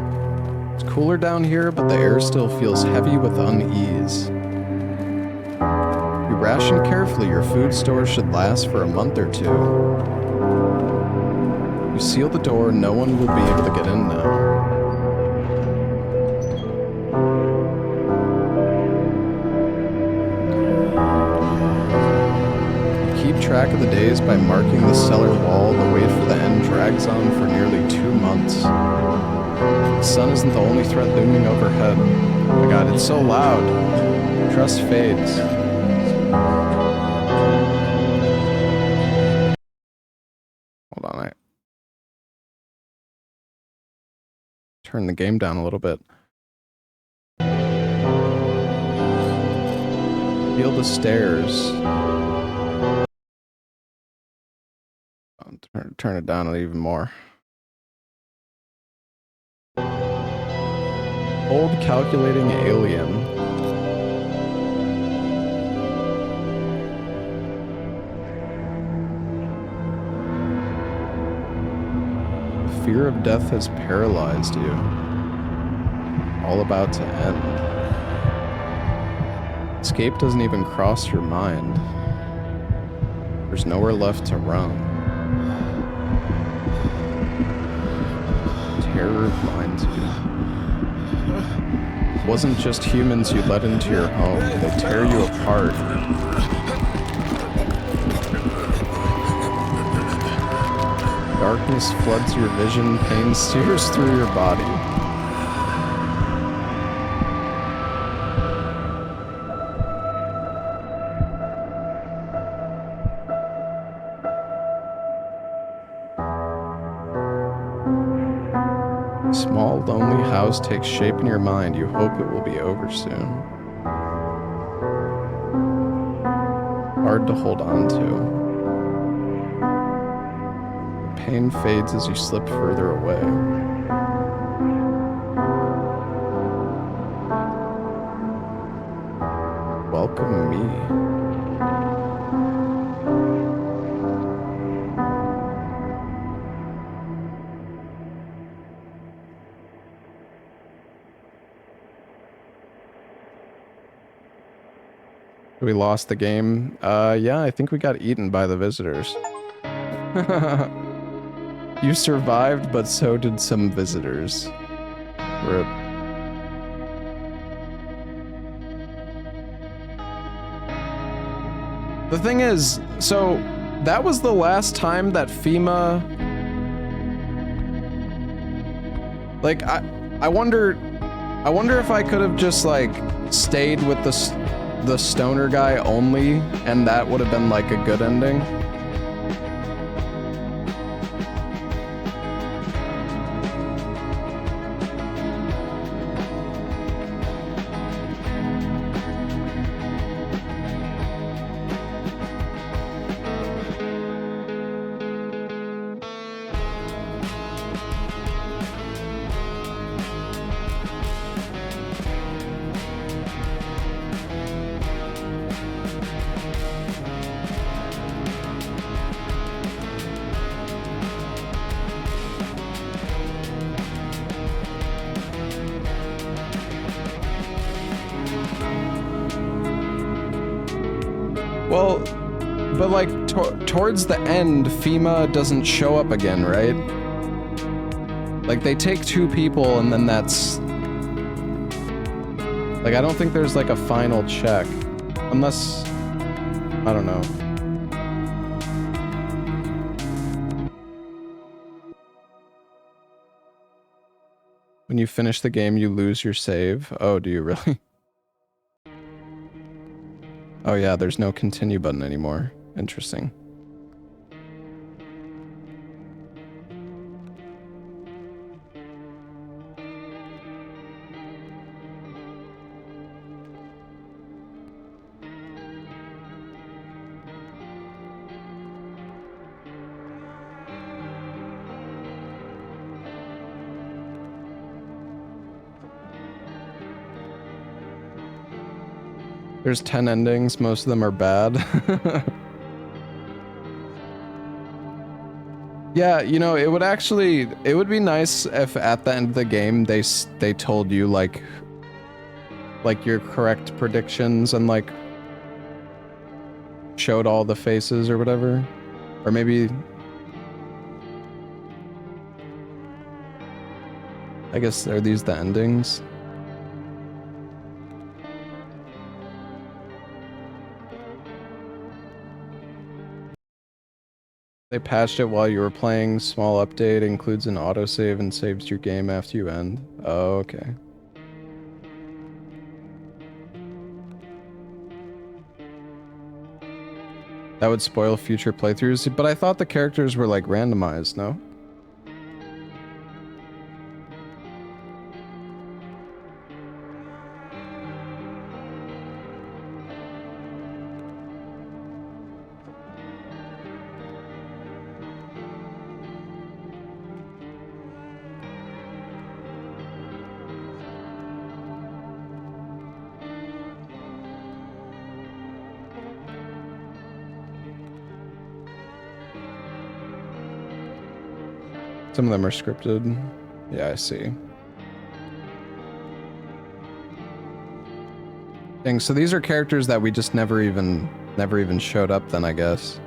It's cooler down here, but the air still feels heavy with unease. You ration carefully. Your food store should last for a month or two. You seal the door. No one will be able to get in now. Track of the days by marking the cellar wall. The wait for the end drags on for nearly 2 months. The sun isn't the only threat looming overhead. Oh my god, it's so loud. Trust fades. Hold on, I turn the game down a little bit. Feel the stairs. Turn it down even more. Old calculating alien. The fear of death has paralyzed you. All about to end. Escape doesn't even cross your mind. There's nowhere left to run. terror blinds you. It wasn't just humans you let into your home, they tear you apart. Darkness floods your vision, pain sears through your body. Small, lonely house takes shape in your mind. You hope it will be over soon. Hard to hold on to. Pain fades as you slip further away. Welcome me. We lost the game. Yeah, I think we got eaten by the visitors. You survived, but so did some visitors. RIP. The thing is, so that was the last time that FEMA... Like, I wonder if I could have just, like, stayed with the stoner guy only, and that would have been, like, a good ending. Well, but like towards the end, FEMA doesn't show up again, right? Like they take 2 people and then that's... Like I don't think there's like a final check. Unless... I don't know. When you finish the game, you lose your save. Oh, do you really? Oh yeah, there's no continue button anymore. Interesting. There's 10 endings, most of them are bad. Yeah, you know, it would be nice if at the end of the game they told you like your correct predictions and like showed all the faces or whatever. Or maybe I guess are these the endings? They patched it while you were playing. Small update includes an autosave and saves your game after you end. Oh, okay. That would spoil future playthroughs, but I thought the characters were like randomized, no? Some of them are scripted. Yeah, I see. Dang, so these are characters that we just never even showed up then, I guess.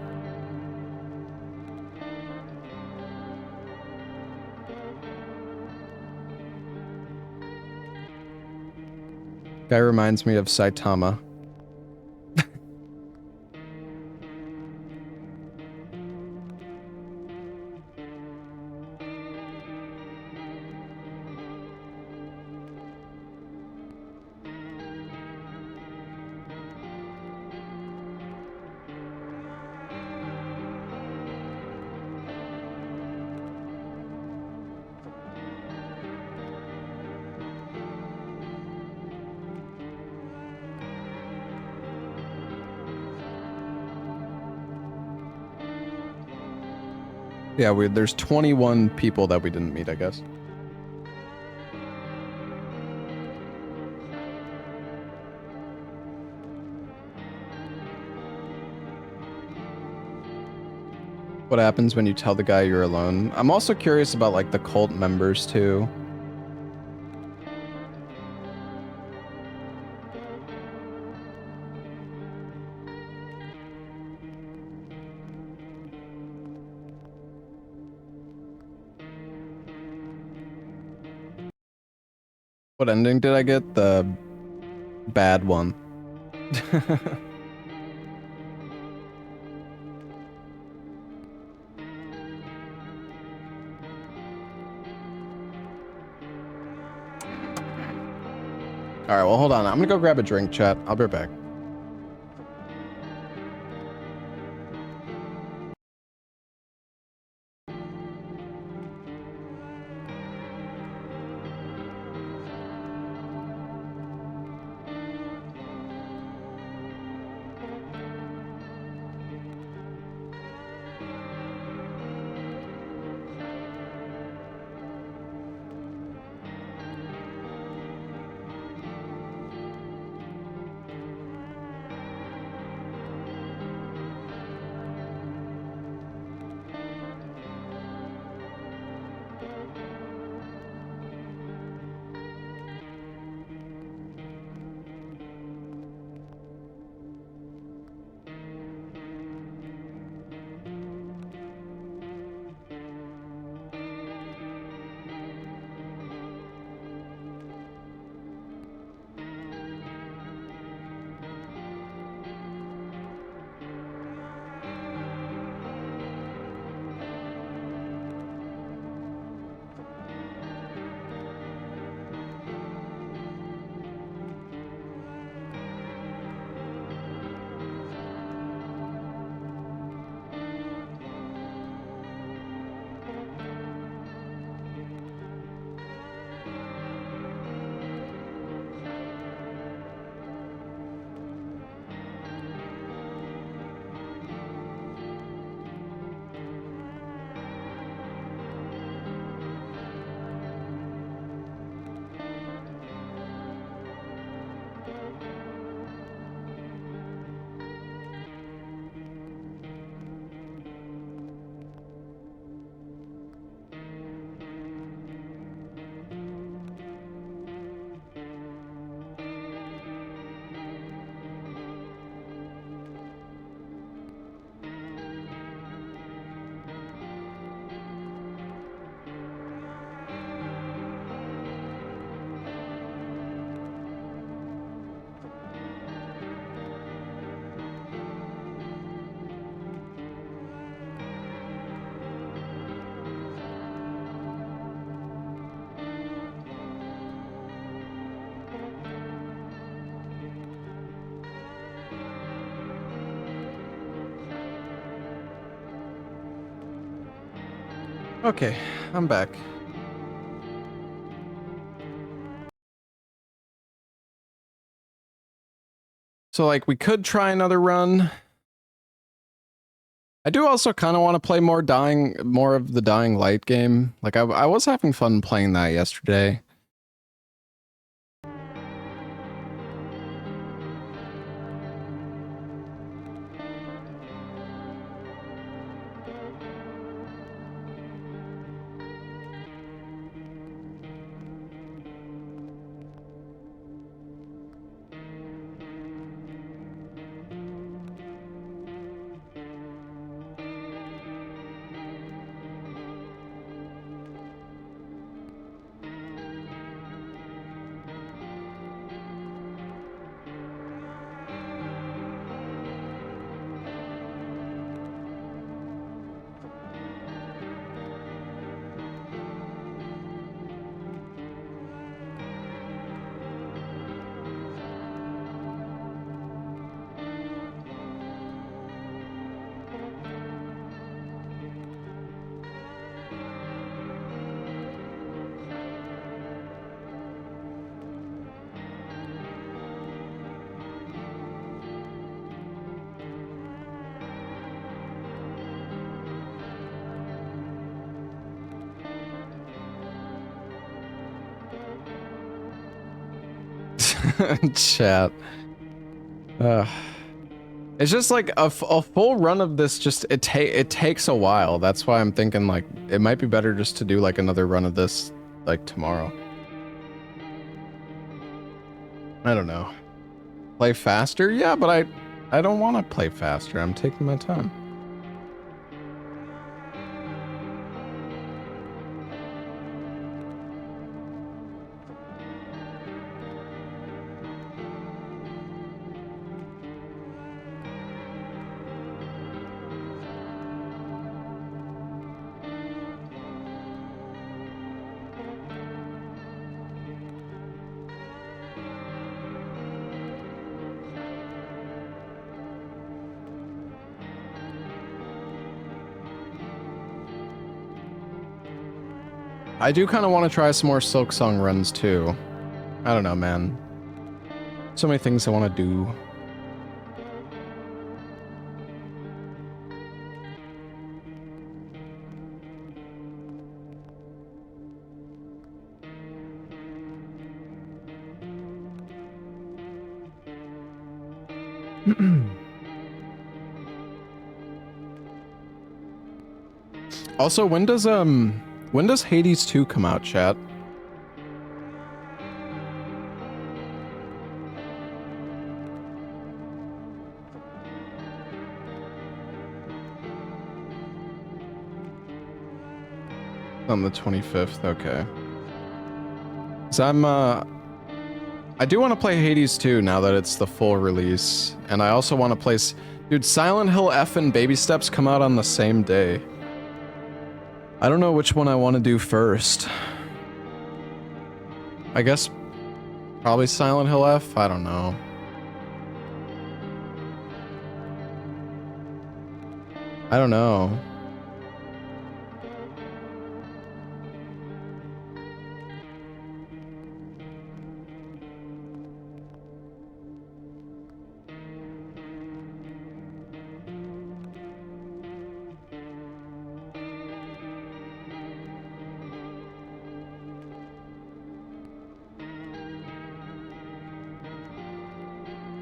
Guy reminds me of Saitama. Yeah, there's 21 people that we didn't meet, I guess. What happens when you tell the guy you're alone? I'm also curious about like the cult members too. What ending did I get? The bad one. Alright, well hold on. I'm gonna go grab a drink, chat. I'll be right back. Okay, I'm back. So, like, we could try another run. I do also kind of want to play more of the Dying Light game. Like, I was having fun playing that yesterday. Chat. It's just like a full run of this. Just it takes a while. That's why I'm thinking like it might be better just to do like another run of this like tomorrow. I don't know. Play faster? Yeah, but I don't want to play faster. I'm taking my time. I do kind of want to try some more Silksong runs too. I don't know, man. So many things I want to do. Also, when does Hades 2 come out, chat? On the 25th, okay. So I do want to play Hades 2 now that it's the full release. And I also want to play... Dude, Silent Hill F and Baby Steps come out on the same day. I don't know which one I want to do first. I guess probably Silent Hill F? I don't know. I don't know.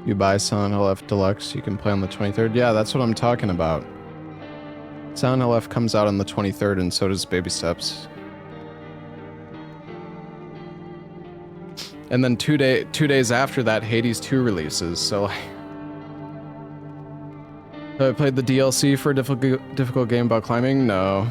You buy Silent Hill F Deluxe, you can play on the 23rd. Yeah, that's what I'm talking about. Silent Hill F comes out on the 23rd, and so does Baby Steps. And then 2 days after that, Hades 2 releases, so like... Have I played the DLC for a difficult game about climbing? No.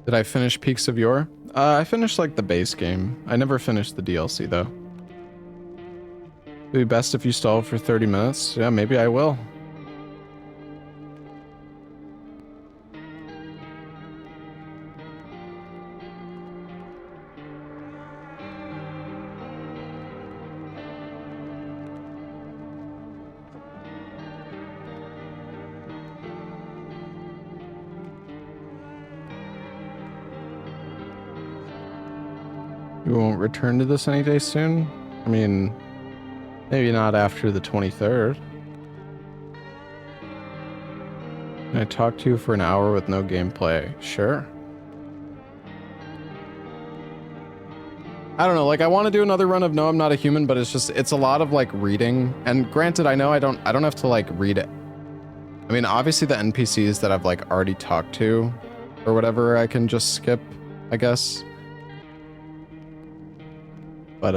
Did I finish Peaks of Yore? I finished like the base game. I never finished the DLC though. It'd be best if you stall for 30 minutes. Yeah, maybe I will. You won't return to this any day soon? I mean, maybe not after the 23rd. Can I talk to you for an hour with no gameplay? Sure. I don't know, like I want to do another run of No I'm Not a Human, but it's a lot of like reading. And granted, I know I don't have to like read it. I mean, obviously the NPCs that I've like already talked to or whatever, I can just skip, I guess. But,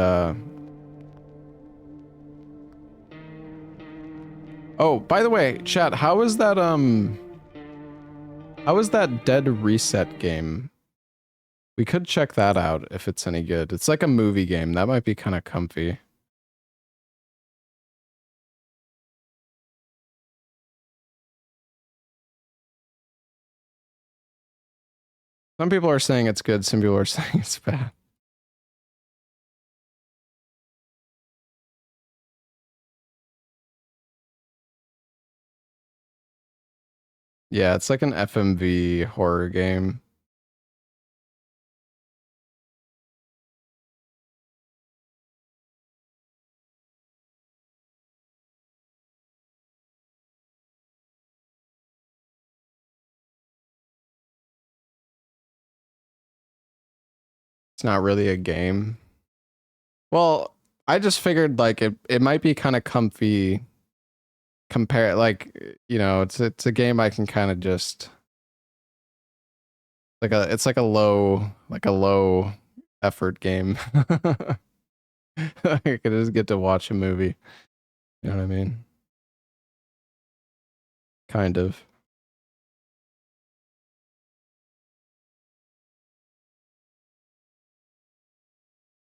oh, by the way, chat, how is that Dead Reset game? We could check that out if it's any good. It's like a movie game. That might be kind of comfy. Some people are saying it's good, some people are saying it's bad. Yeah, it's like an FMV horror game. It's not really a game. Well, I just figured like it might be kind of comfy compare like it's a game I can kind of just it's like a low effort game. I could just get to watch a movie. You know what I mean? Kind of.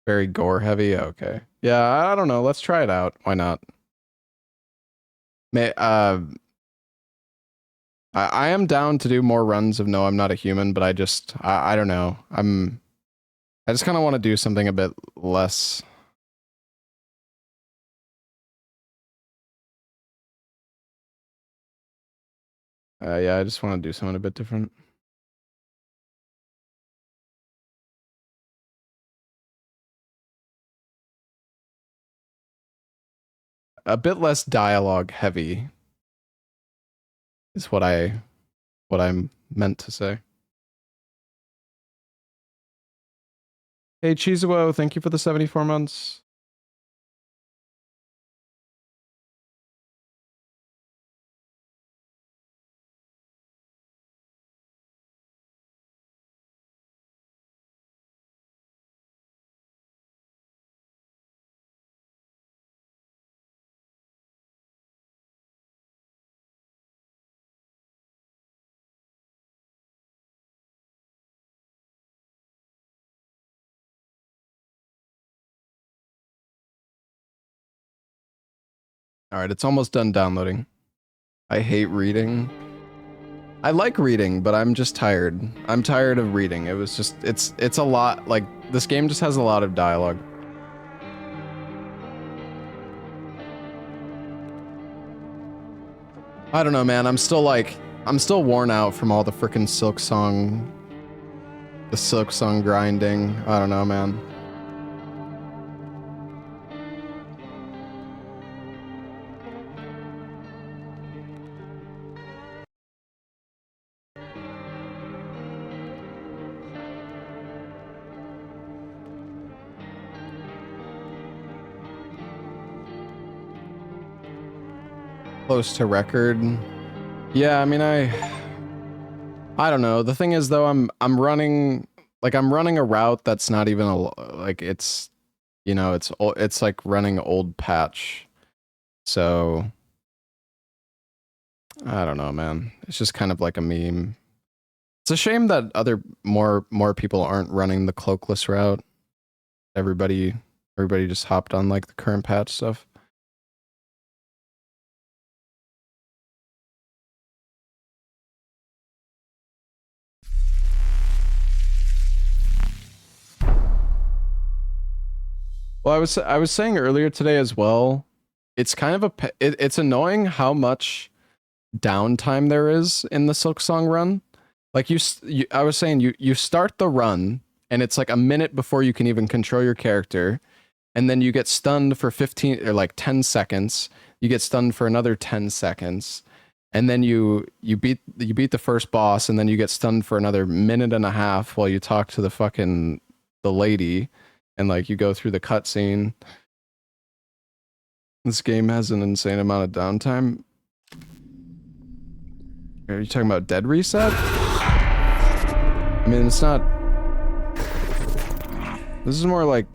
Very gore heavy. Okay. Yeah, I don't know. Let's try it out. Why not? May I am down to do more runs of No, I'm Not a Human, but I don't know. I just kind of want to do something a bit less. Yeah, I just want to do something a bit different. A bit less dialogue heavy is what I'm meant to say. Hey Chizuo, thank you for the 74 months. All right, it's almost done downloading. I hate reading. I like reading, but I'm just tired. I'm tired of reading. It was just it's a lot. Like this game just has a lot of dialogue. I don't know, man. I'm still worn out from all the freaking the Silk Song grinding. I don't know, man. Close to record. Yeah, I mean, I don't know. The thing is though, I'm running a route that's not even it's it's like running old patch. So I don't know, man. It's just kind of like a meme. It's a shame that more people aren't running the cloakless route. Everybody just hopped on like the current patch stuff. Well, I was saying earlier today as well. It's kind of it's annoying how much downtime there is in the Silksong run. Like I was saying, you start the run and it's like a minute before you can even control your character, and then you get stunned for 15 or like 10 seconds. You get stunned for another 10 seconds, and then you beat the first boss, and then you get stunned for another minute and a half while you talk to the lady, and like you go through the cutscene. This game has an insane amount of downtime. Are you talking about Dead Reset? I mean, it's not. This is more like.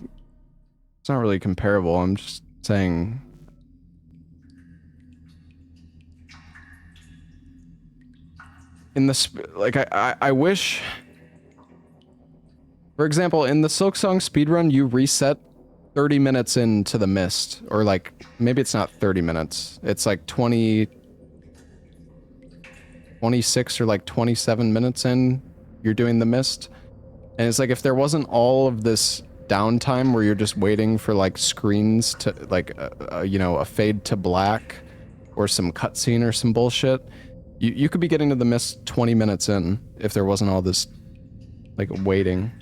It's not really comparable. I'm just saying. In the like, I wish. For example, in the Silksong speedrun, you reset 30 minutes into the mist, or like maybe it's not 30 minutes. It's like 26 or like 27 minutes in, you're doing the mist. And it's like if there wasn't all of this downtime where you're just waiting for like screens to like a fade to black or some cutscene or some bullshit, You could be getting to the mist 20 minutes in if there wasn't all this, like, waiting.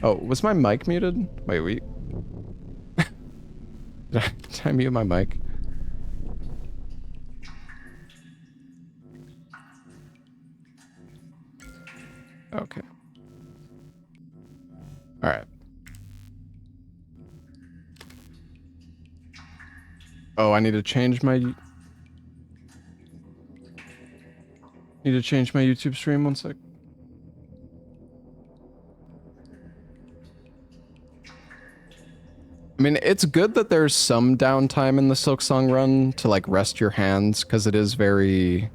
Oh, was my mic muted? Wait. Did I mute my mic? Okay. Alright. Oh, I need to change my... Need to change my YouTube stream, 1 sec. I mean, it's good that there's some downtime in the Silksong run to, like, rest your hands, because it is very...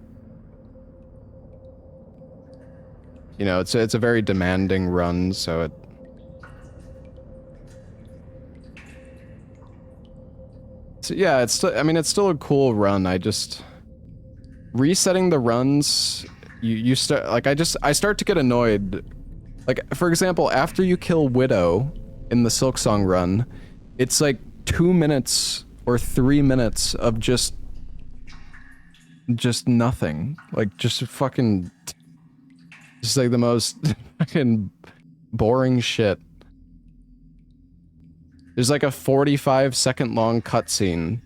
You know, it's a very demanding run, so it... So yeah, it's still, I mean, it's still a cool run. I just... Resetting the runs, you start, like, I start to get annoyed. Like, for example, after you kill Widow in the Silksong run, it's like 2 minutes or 3 minutes of just nothing. Like, just fucking... Just like the most fucking boring shit. There's like a 45-second long cutscene,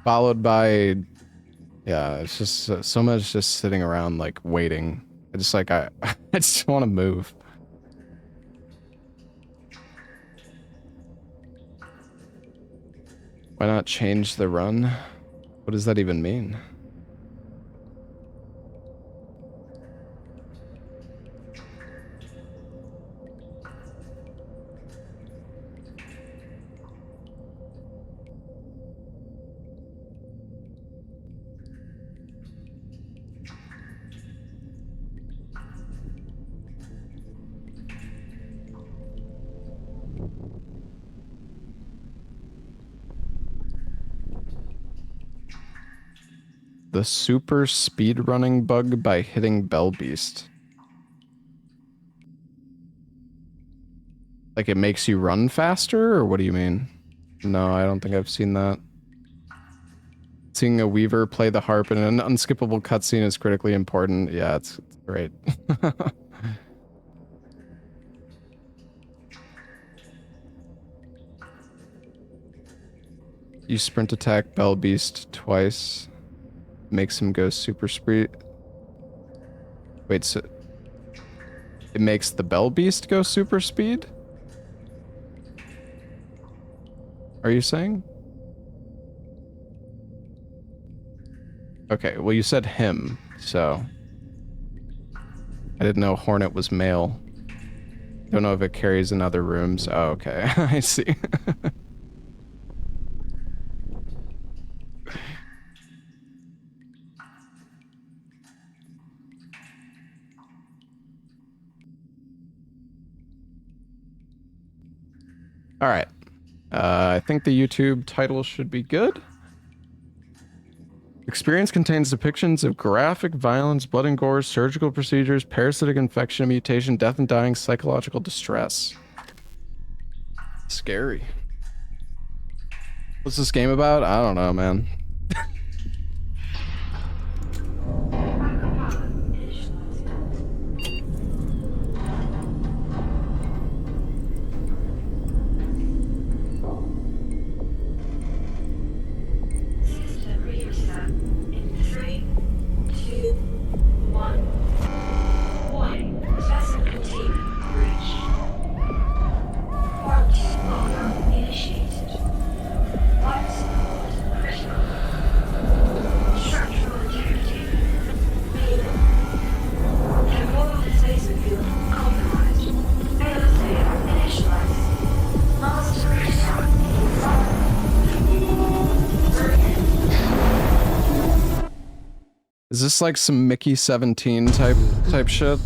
followed by, yeah, it's just so much just sitting around like waiting. I just like I just want to move. Why not change the run? What does that even mean? The super speedrunning bug by hitting Bellbeast. Like it makes you run faster, or what do you mean? No, I don't think I've seen that. Seeing a Weaver play the harp in an unskippable cutscene is critically important. Yeah, it's great. You sprint attack Bellbeast twice. Makes him go super speed. Wait, so it makes the Bellbeast go super speed? Are you saying? Okay, well you said him, so I didn't know Hornet was male. Don't know if it carries in other rooms. Oh, okay. I see. All right. I think the YouTube title should be good. Experience contains depictions of graphic violence, blood and gore, surgical procedures, parasitic infection, mutation, death and dying, psychological distress. Scary. What's this game about? I don't know, man. Is this like some Mickey 17 type shit?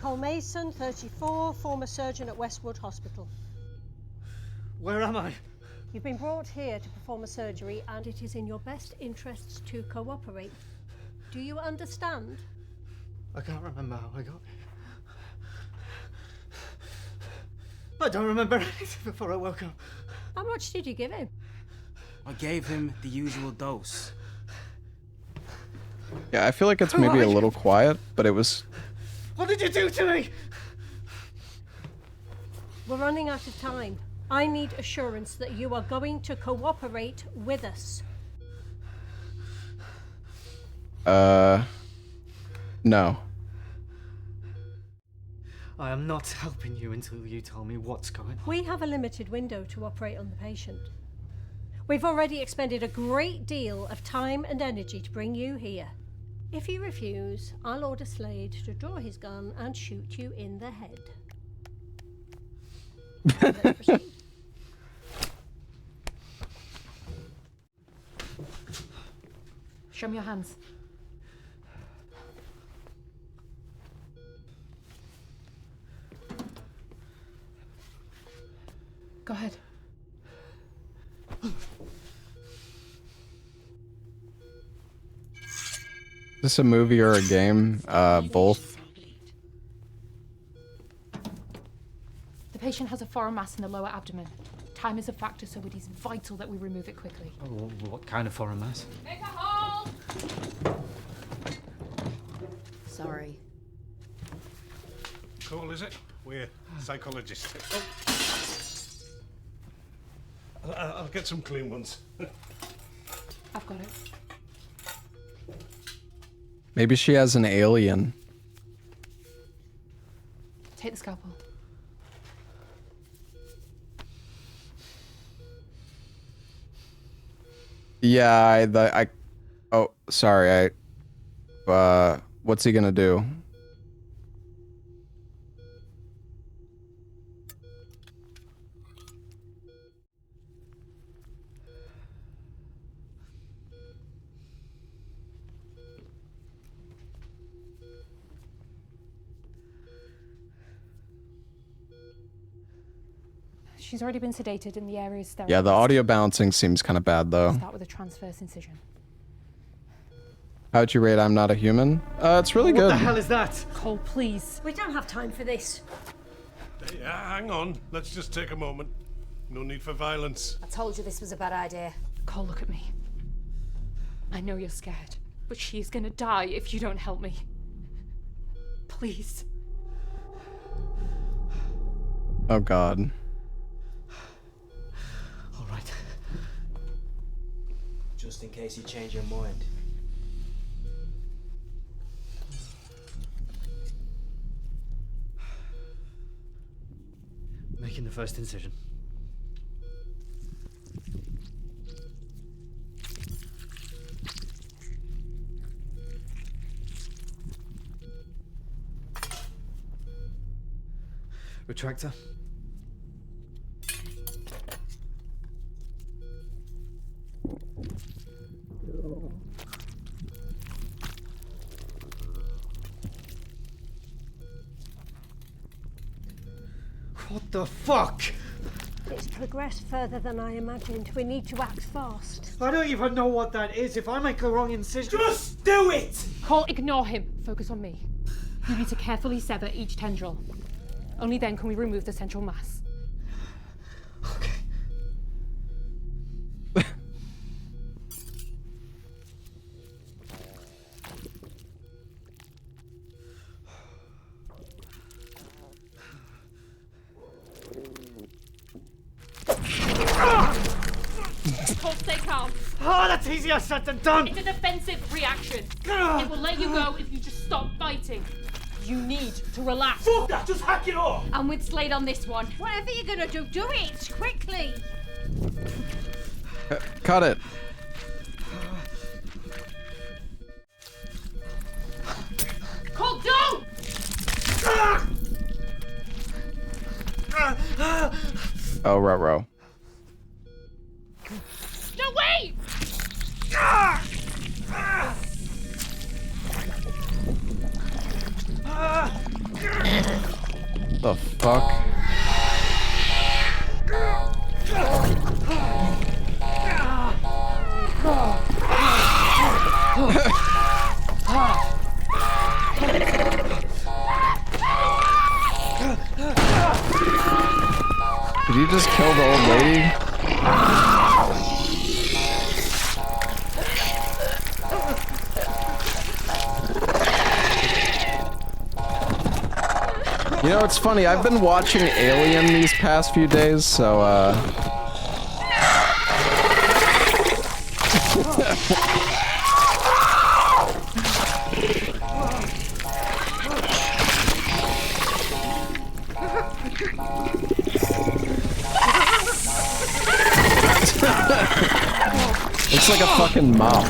Cole Mason, 34, former surgeon at Westwood Hospital. Where am I? You've been brought here to perform a surgery, and it is in your best interests to cooperate. Do you understand? I can't remember how I got here. I don't remember anything before I woke up. How much did you give him? I gave him the usual dose. Yeah, I feel like it's maybe a little quiet, but it was... What did you do to me? We're running out of time. I need assurance that you are going to cooperate with us. No. I am not helping you until you tell me what's going on. We have a limited window to operate on the patient. We've already expended a great deal of time and energy to bring you here. If you refuse, I'll order Slade to draw his gun and shoot you in the head. Let's proceed. Show me your hands. Go ahead. Is this a movie or a game? Both. The patient has a foreign mass in the lower abdomen. Time is a factor, so it is vital that we remove it quickly. Oh, what kind of foreign mass? Make a hole! Sorry. Cool, is it? We're psychologists. I'll get some clean ones. I've got it. Maybe she has an alien. Take the scalpel. Yeah, oh, sorry, what's he gonna do? She's already been sedated and the area is sterile. Yeah, the audio balancing seems kind of bad, though. Start with a transverse incision. How'd you rate I'm Not a Human? It's really good. What the hell is that? Cole, please. We don't have time for this. Hang on. Let's just take a moment. No need for violence. I told you this was a bad idea. Cole, look at me. I know you're scared, but she's gonna die if you don't help me. Please. Oh, God. All right. Just in case you change your mind. Making the first incision. Retractor. What the fuck? It's progressed further than I imagined. We need to act fast. I don't even know what that is. If I make a wrong incision... Just do it! Cole, ignore him. Focus on me. You need to carefully sever each tendril. Only then can we remove the central mass. Okay. Cole, stay calm. Oh, that's easier said than done! It's a defensive reaction. It will let you go if you just stop fighting. You need to relax. Fuck that! Just hack it off! I'm with Slade on this one. Whatever you're gonna do, do it quickly. Cut it. Cole, don't! Oh, ruh-roh. No, wait! The fuck? Did you just kill the old lady? You know, it's funny, I've been watching Alien these past few days, so, It's like a fucking mop.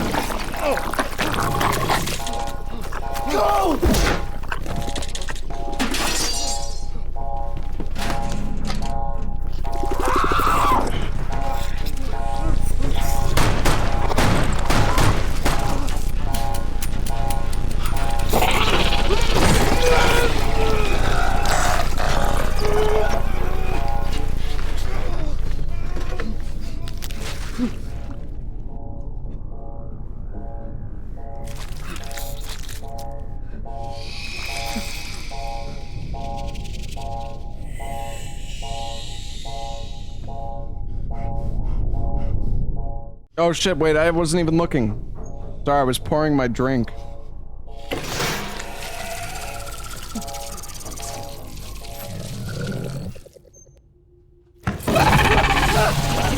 Oh shit, wait, I wasn't even looking. Sorry, I was pouring my drink.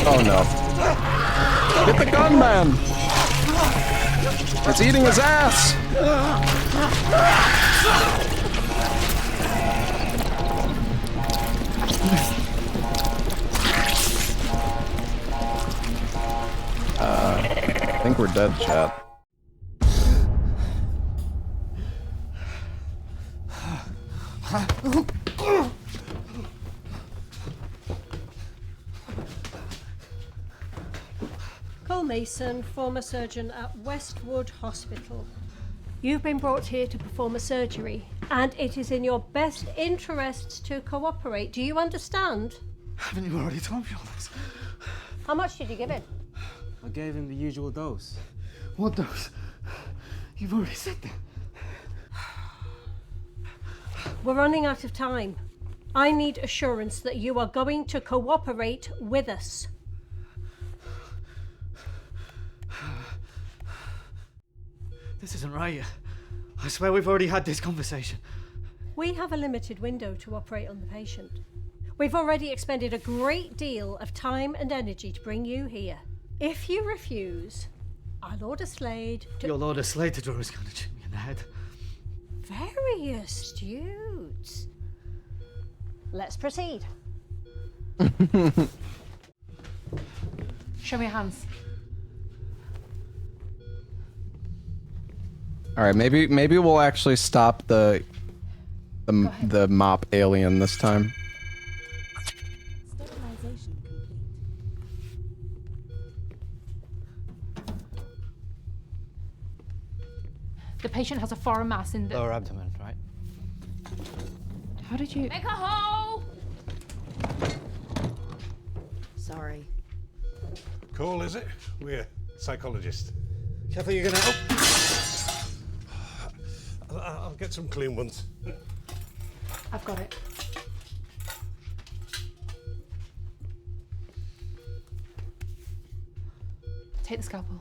Oh no. Get the gunman! It's eating his ass! I think we're dead, chat. Cole Mason, former surgeon at Westwood Hospital. You've been brought here to perform a surgery, and it is in your best interests to cooperate. Do you understand? Haven't you already told me all this? How much did you give him? I gave him the usual dose. What dose? You've already said that. We're running out of time. I need assurance that you are going to cooperate with us. This isn't right. I swear we've already had this conversation. We have a limited window to operate on the patient. We've already expended a great deal of time and energy to bring you here. If you refuse, I'll order Slade to... You'll order Slade to draw his gun and shoot me in the head. Very astute. Let's proceed. Show me your hands. All right, maybe we'll actually stop the mop alien this time. Sterilization complete. The patient has a foreign mass in the... Lower abdomen, right? How did you... Make a hole! Sorry. Cole, is it? We're psychologist. Careful, you're gonna... Oh. I'll get some clean ones. I've got it. Take the scalpel.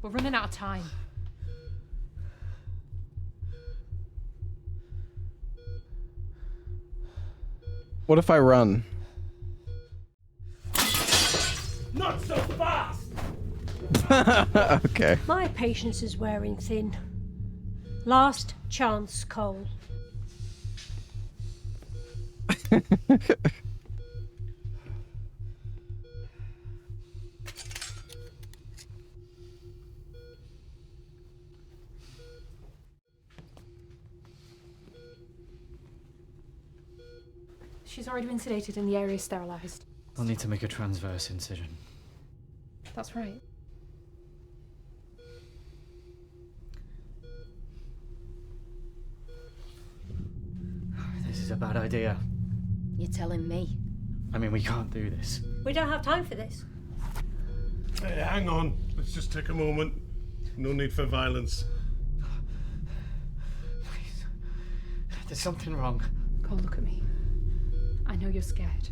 We're running out of time. What if I run? Not so fast! Okay. My patience is wearing thin. Last chance, Cole. She's already been sedated and the area is sterilized. I'll need to make a transverse incision. That's right. This is a bad idea. You're telling me? I mean, we can't do this. We don't have time for this. Hey, hang on. Let's just take a moment. No need for violence. Please. There's something wrong. Cole, look at me. I know you're scared,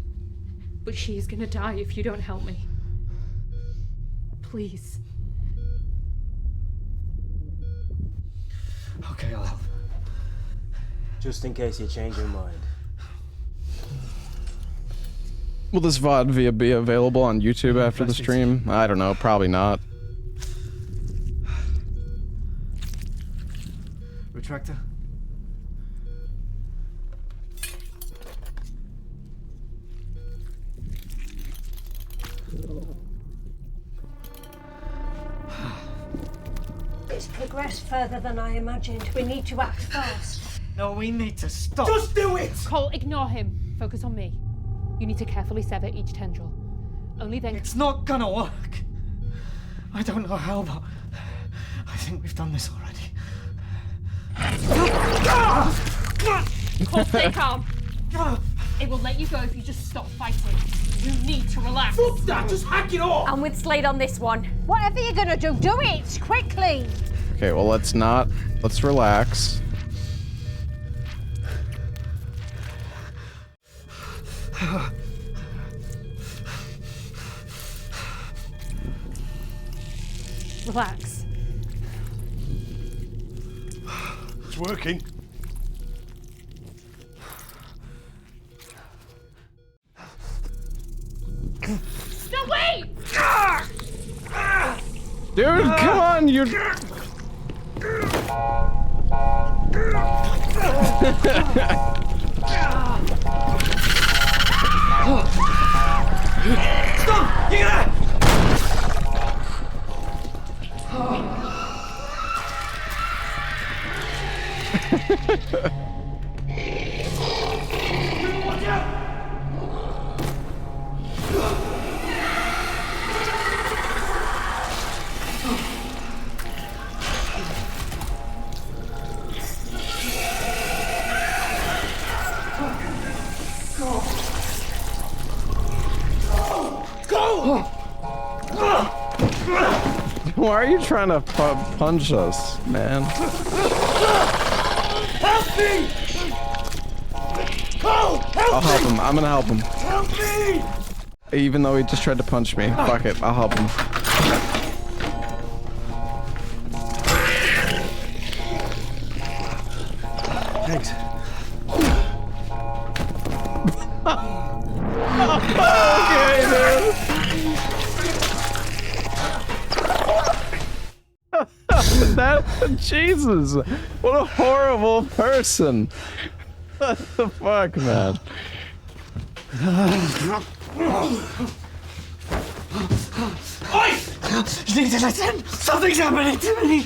but she is gonna die if you don't help me. Please. Okay, I'll help. Just in case you change your mind. Will this VOD be available on YouTube after the stream? I don't know, probably not. Retractor. It's progressed further than I imagined. We need to act fast. No, we need to stop. Just do it! Cole, ignore him. Focus on me. You need to carefully sever each tendril. Only then. It's not gonna work. I don't know how, but I think we've done this already. Cole, stay calm. It will let you go if you just stop fighting. You need to relax. Fuck that! Just hack it off! I'm with Slade on this one. Whatever you're gonna do, do it quickly. Okay, well, let's relax. Relax. It's working. No, wait! Dude, come on, you're... Stop! You get Why are you trying to punch us, man? Help me! Cole! Help I'll help me! him. I'm gonna help him. Help me! Even though he just tried to punch me. Fuck it, I'll help him. Thanks. Okay, dude. That, Jesus, what a horrible person. What the fuck, man? Oi! You need to listen! Something's happening to me!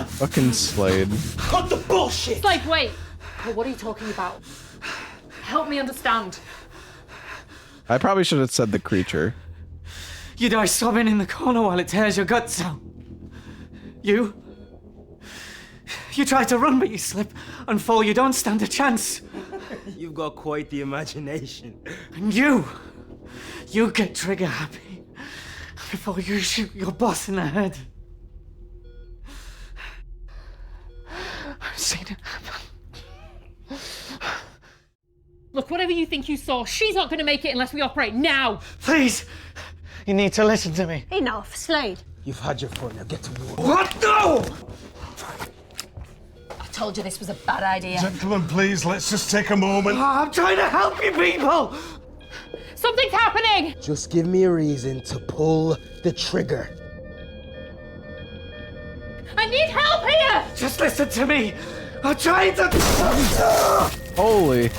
Fucking Slade. Cut the bullshit! Like, wait! Cole, what are you talking about? Help me understand. I probably should have said the creature. You die sobbing in the corner while it tears your guts out. You try to run, but you slip and fall. You don't stand a chance. You've got quite the imagination. And you get trigger happy before you shoot your boss in the head. I've seen it happen. Look, whatever you think you saw, she's not gonna make it unless we operate now! Please, you need to listen to me. Enough, Slade. You've had your fun, now get to work. What? No! I told you this was a bad idea. Gentlemen, please, let's just take a moment. I'm trying to help you people. Something's happening! Just give me a reason to pull the trigger. I need help here! Just listen to me. I'm trying to. Holy.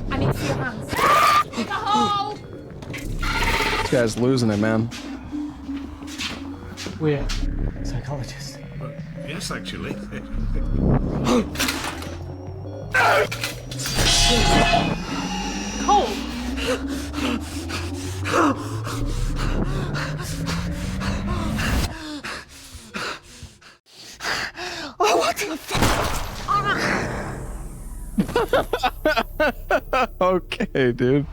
I need to see your hands. Dig a hole! guy's losing it, man. We're psychologists. Yes, actually. Cole! Oh, what the fuck? Okay, dude.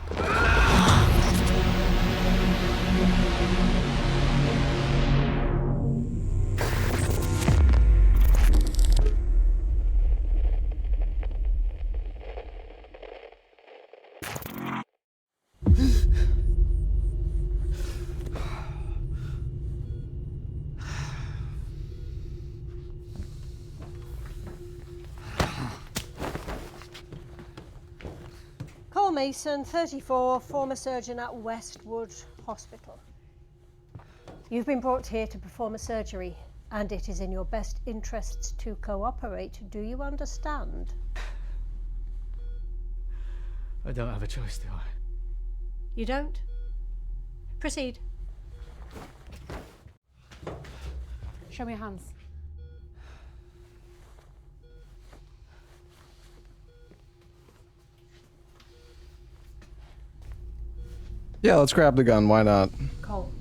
Cole Mason, 34, former surgeon at Westwood Hospital. You've been brought here to perform a surgery, and it is in your best interests to cooperate. Do you understand? I don't have a choice, do I? You don't? Proceed. Show me your hands. Yeah, let's grab the gun. Why not? Cole.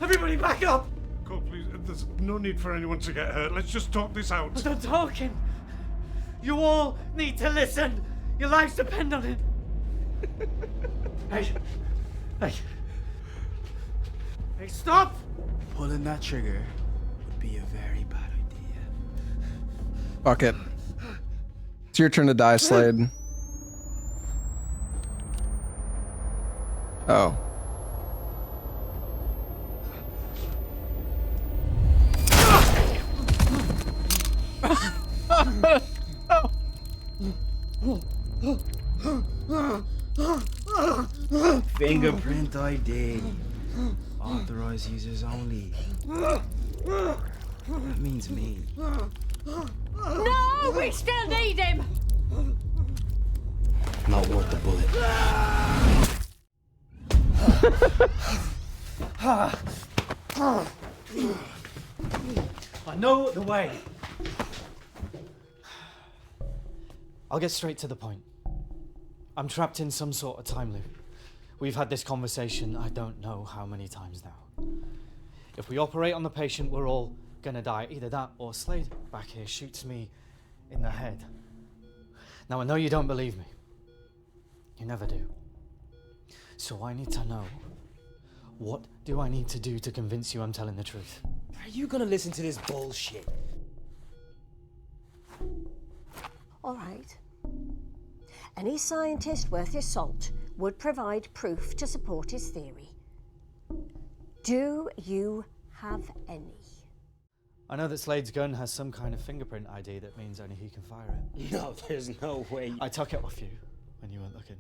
Everybody back up! Cole, please, there's no need for anyone to get hurt. Let's just talk this out. I'm talking. You all need to listen. Your lives depend on it. Hey. Hey. Hey, stop! Pulling that trigger would be a very bad idea. Fuck it. It's your turn to die, Slade. Oh. Fingerprint ID. Authorized users only. That means me. No, we still need him! Not worth the bullet. I know the way. I'll get straight to the point. I'm trapped in some sort of time loop. We've had this conversation I don't know how many times now. If we operate on the patient, we're all gonna die. Either that or Slade back here shoots me in the head. Now I know you don't believe me. You never do. So I need to know, what do I need to do to convince you I'm telling the truth? Are you gonna listen to this bullshit? All right. Any scientist worth his salt would provide proof to support his theory. Do you have any? I know that Slade's gun has some kind of fingerprint ID that means only he can fire it. No, there's no way. I took it off you when you weren't looking.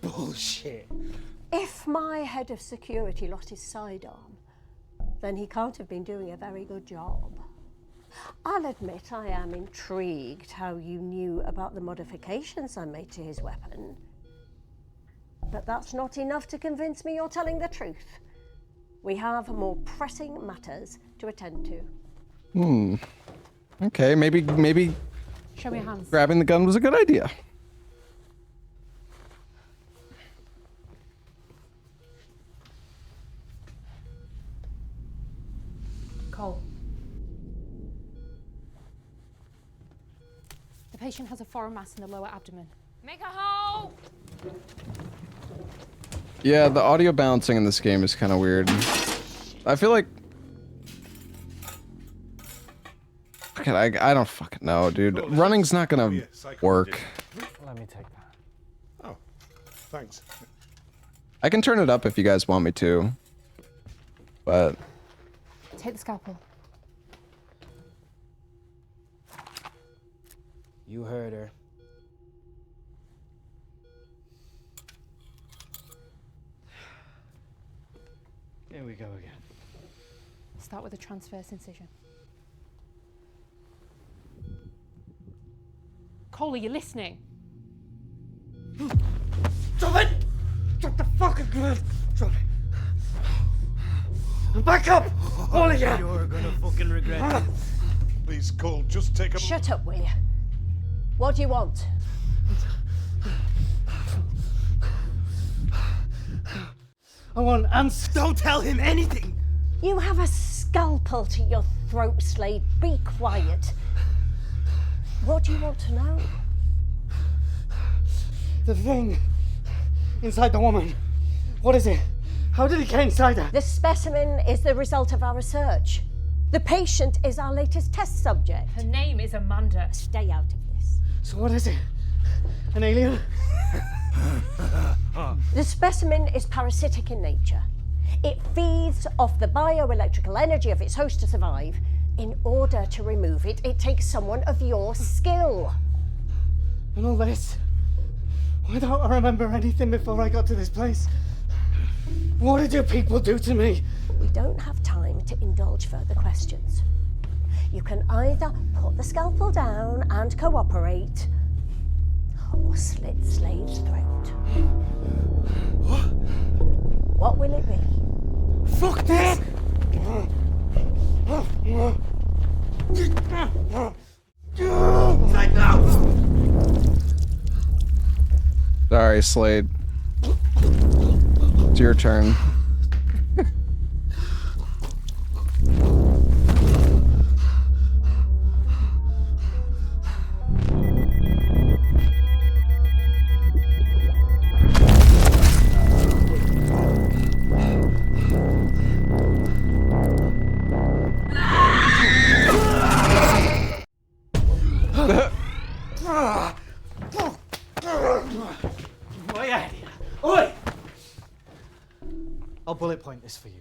Bullshit. If my head of security lost his sidearm, then he can't have been doing a very good job. I'll admit I am intrigued how you knew about the modifications I made to his weapon. But that's not enough to convince me you're telling the truth. We have more pressing matters to attend to. Okay, maybe Show me your hands. grabbing the gun was a good idea. Cole. The patient has a foreign mass in the lower abdomen. Make a hole! Yeah, the audio balancing in this game is kind of weird. I feel like... I don't fucking know, dude. Oh, Running's not gonna work. Let me take that. Oh, thanks. I can turn it up if you guys want me to. But... Take the scalpel. You heard her. Here we go again. Start with a transverse incision. Cole, are you listening? Drop it. Back up! All of you! You're gonna fucking regret it. Please, Cole, just take a... Shut up, will you? What do you want? I want answers. Don't tell him anything! You have a scalpel to your throat, Slade. Be quiet. What do you want to know? The thing inside the woman. What is it? How did it get inside her? The specimen is the result of our research. The patient is our latest test subject. Her name is Amanda. Stay out of this. So what is it? An alien? The specimen is parasitic in nature. It feeds off the bioelectrical energy of its host to survive. In order to remove it, it takes someone of your skill. And all this? Why don't I remember anything before I got to this place? What did your people do to me? We don't have time to indulge further questions. You can either put the scalpel down and cooperate, or slit Slade's throat. What will it be? Fuck this! Right now! Sorry, Slade. It's your turn. I'll bullet point this for you.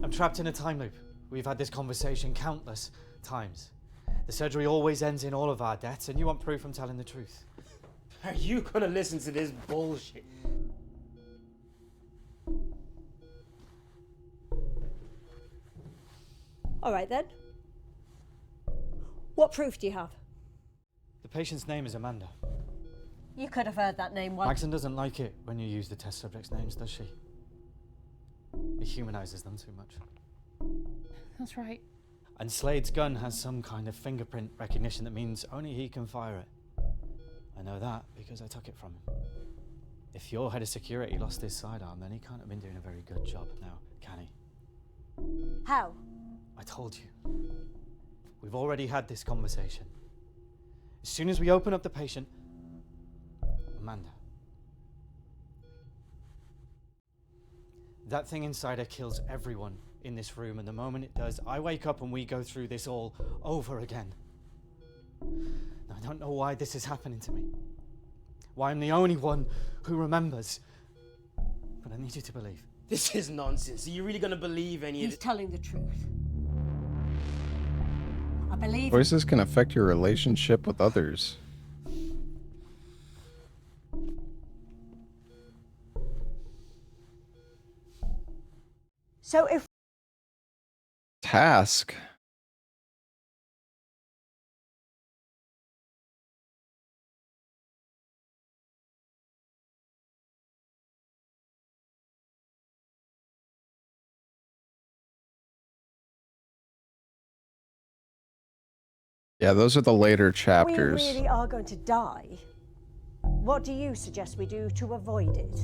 I'm trapped in a time loop. We've had this conversation countless times. The surgery always ends in all of our deaths, and you want proof I'm telling the truth. Are you gonna listen to this bullshit? All right then. What proof do you have? The patient's name is Amanda. You could have heard that name once. Maxon doesn't like it when you use the test subjects' names, does she? It humanizes them too much. That's right. And Slade's gun has some kind of fingerprint recognition that means only he can fire it. I know that because I took it from him. If your head of security lost his sidearm, then he can't have been doing a very good job now, can he? How? I told you. We've already had this conversation. As soon as we open up the patient, Amanda. That thing inside her kills everyone in this room, and the moment it does, I wake up and we go through this all over again. Now, I don't know why this is happening to me. Why I'm the only one who remembers. But I need you to believe. This is nonsense. Are you really gonna believe any of He's it? telling the truth. I believe. Voices can affect your relationship with others. So if Task. Yeah, those are the later chapters. we really are going to die, what do you suggest we do to avoid it?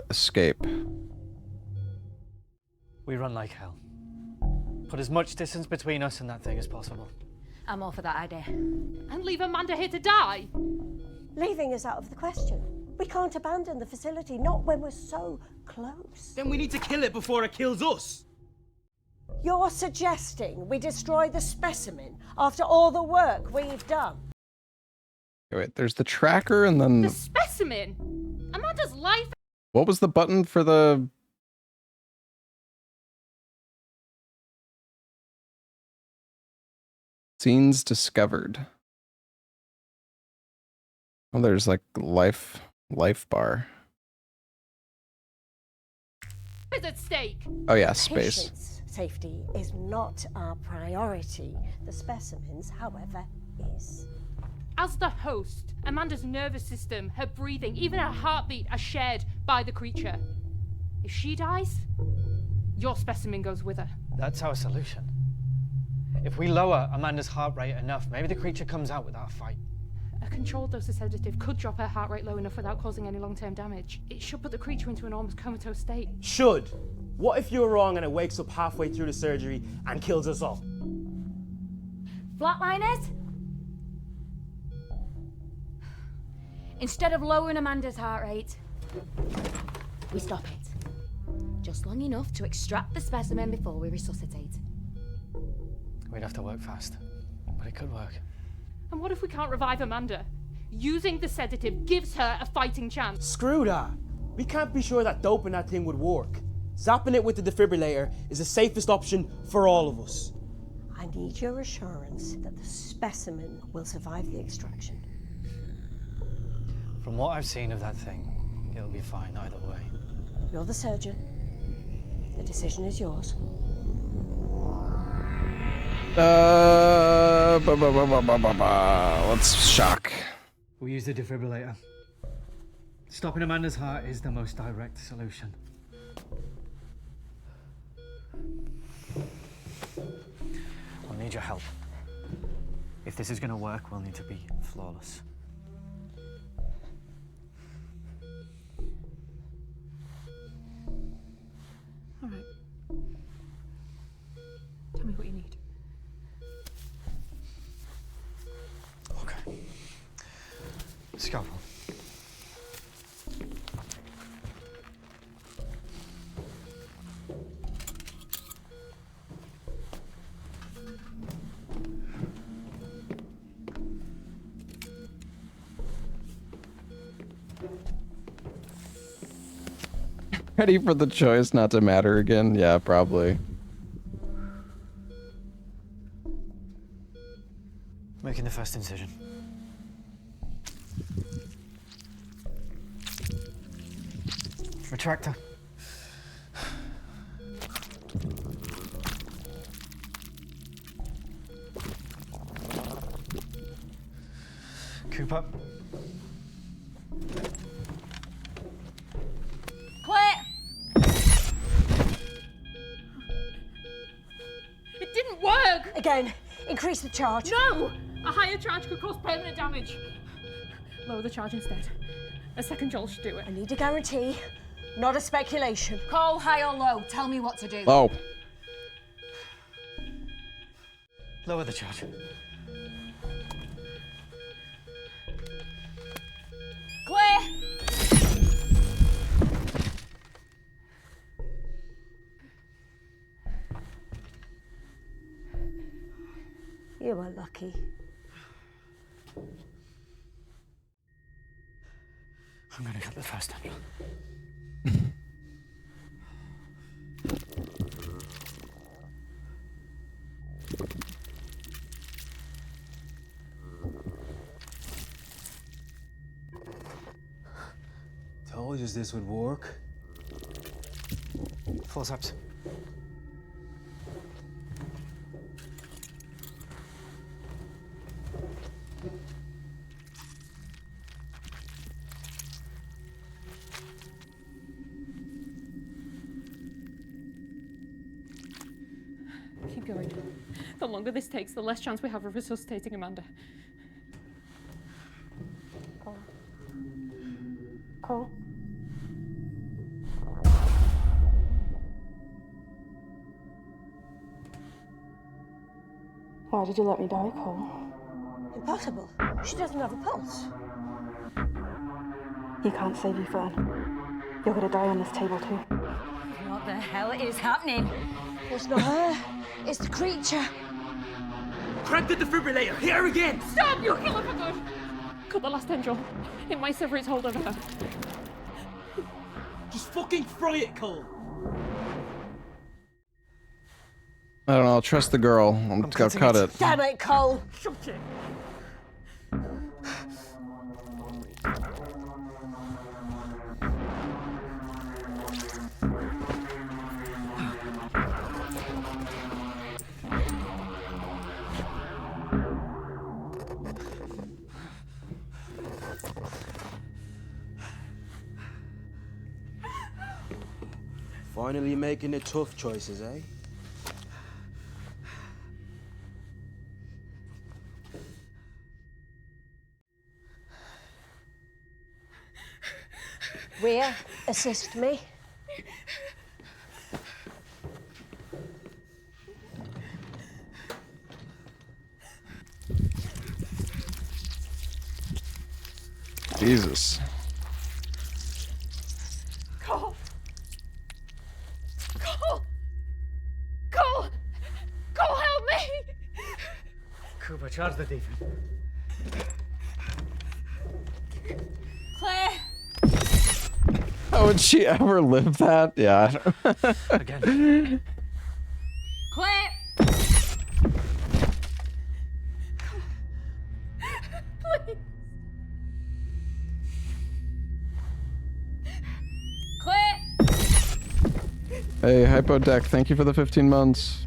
Escape. We run like hell. Put as much distance between us and that thing as possible. I'm all for that idea. And leave Amanda here to die? Leaving is out of the question. We can't abandon the facility, not when we're so close. Then we need to kill it before it kills us. You're suggesting we destroy the specimen after all the work we've done? Okay, wait, there's the tracker and then... The specimen? Amanda's life? What was the button for the... Scenes discovered. Oh, there's like life bar. Is at stake? Oh yeah, space. Patients' safety is not our priority. The specimen's, however, is. As the host, Amanda's nervous system, her breathing, even her heartbeat are shared by the creature. If she dies, your specimen goes with her. That's our solution. If we lower Amanda's heart rate enough, maybe the creature comes out without a fight. A controlled dose of sedative could drop her heart rate low enough without causing any long-term damage. It should put the creature into an almost comatose state. Should. What if you're wrong and it wakes up halfway through the surgery and kills us all? Flatliners? Instead of lowering Amanda's heart rate, we stop it. Just long enough to extract the specimen before we resuscitate. We'd have to work fast, but it could work. And what if we can't revive Amanda? Using the sedative gives her a fighting chance. Screw that. We can't be sure that doping that thing would work. Zapping it with the defibrillator is the safest option for all of us. I need your assurance that the specimen will survive the extraction. From what I've seen of that thing, it'll be fine either way. You're the surgeon. The decision is yours. Let's shock. We'll use the defibrillator. Stopping Amanda's heart is the most direct solution. We'll need your help. If this is going to work, we'll need to be flawless. All right. Tell me what you need. Okay. Scalpel. Ready for the choice not to matter again? Yeah, probably. Making the first incision. Retractor. Cooper. It didn't work! Again, increase the charge. No! A higher charge could cause permanent damage. Lower the charge instead. A second jolt should do it. I need a guarantee, not a speculation. Call high or low. Tell me what to do. Oh. Lower the charge. Clear! You are lucky. I'm gonna cut the first tendril. Told you this would work. Forceps. Keep going. The longer this takes, the less chance we have of resuscitating Amanda. Cole? Why did you let me die, Cole? Impossible. She doesn't have a pulse. He can't save you, Fern. You're gonna die on this table, too. What the hell is happening? It's not her. It's the creature. Crank the defibrillator! Here again! Stop! You'll kill her for good! Cut the last tendril. It might sever its hold over her. Just fucking fry it, Cole! I don't know. I'll trust the girl. I'm gonna cut it. Damn it, Cole. Shut it! Finally making the tough choices, eh? Rhea, assist me. Jesus. Cole! Cole! Cole! Cole, help me! Cooper, charge the thief. Claire! How would she ever live that? Yeah. Again. Claire! Please! Claire! Hey, Hypodeck, thank you for the 15 months.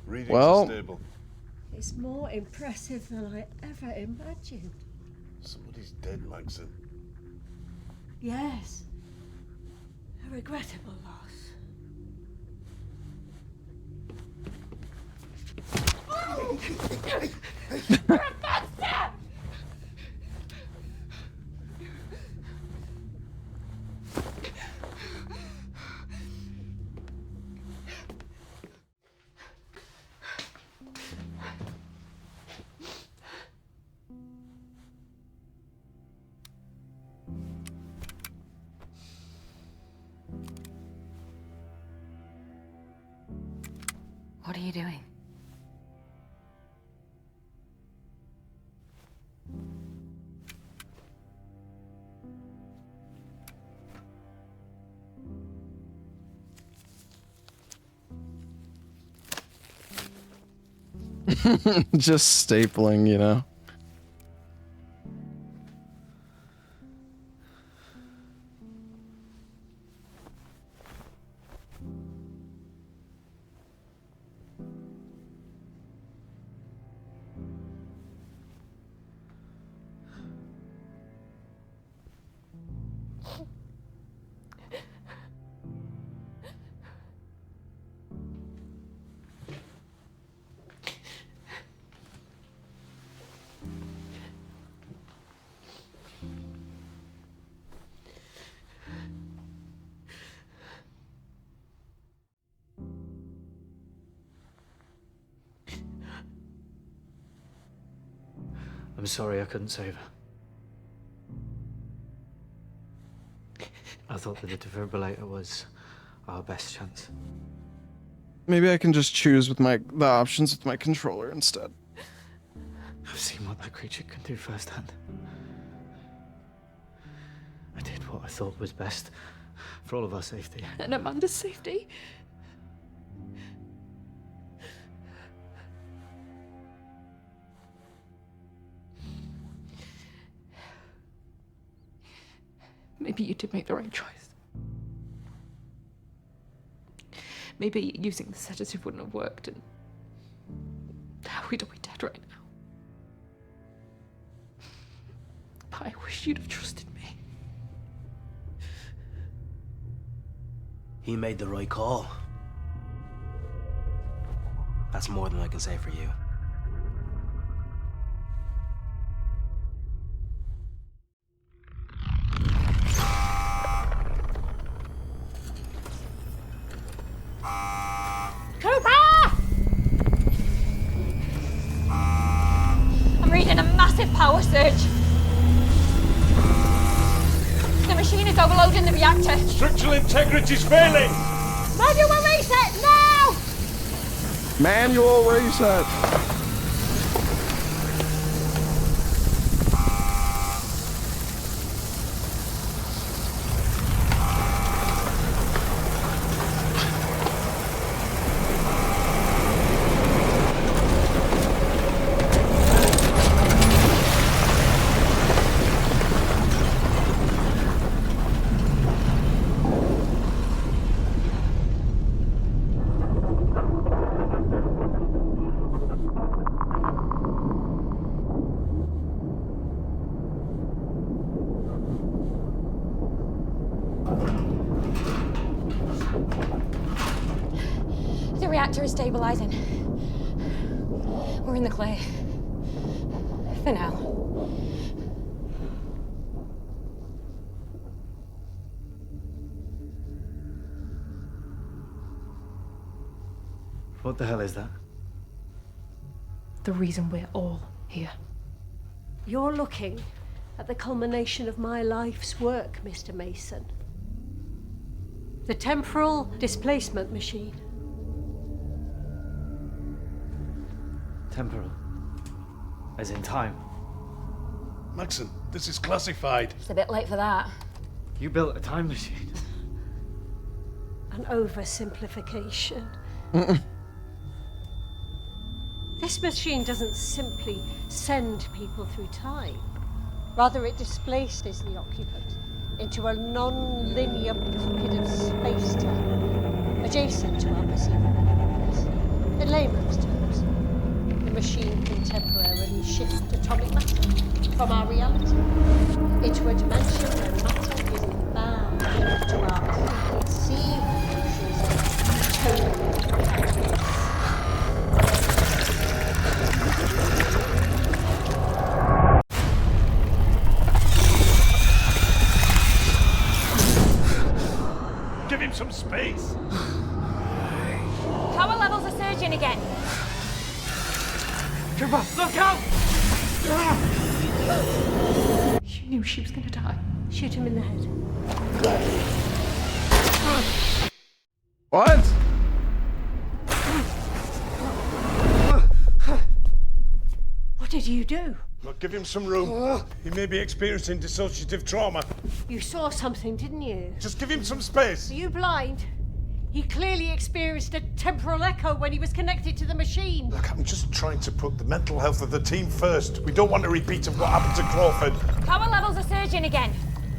Readings Well- are stable. It's more impressive than I ever imagined. Somebody's dead, Magson. Yes. A regrettable loss. What are you doing? Just stapling, you know. I'm sorry I couldn't save her. I thought that the defibrillator was our best chance. Maybe I can just choose with the options with my controller instead. I've seen what that creature can do firsthand. I did what I thought was best for all of our safety. And Amanda's safety? Maybe you did make the right choice. Maybe using the sedative wouldn't have worked and we'd all be dead right now. But I wish you'd have trusted me. He made the right call. That's more than I can say for you. Power surge. The machine is overloading the reactor. Structural integrity's failing! Module reset now! Manual reset. The reactor is stabilizing. We're in the clear. For now. What the hell is that? The reason we're all here. You're looking at the culmination of my life's work, Mr. Mason. The temporal displacement machine. Temporal. As in time. Maxon, this is classified. It's a bit late for that. You built a time machine. An oversimplification. This machine doesn't simply send people through time. Rather, it displaces the occupant into a non-linear pocket of space-time, adjacent to our perceivable universe. In layman's terms, the machine can temporarily shift atomic matter from our reality into a dimension where matter is bound to our preconceived notions of total. Give him some space. Power levels are surging again. Cooper, look out! She knew she was gonna die. Shoot him in the head. What? What did you do? Look, give him some room. He may be experiencing dissociative trauma. You saw something, didn't you? Just give him some space. Are you blind? He clearly experienced a temporal echo when he was connected to the machine. Look, I'm just trying to put the mental health of the team first. We don't want a repeat of what happened to Crawford. Power levels are surging again.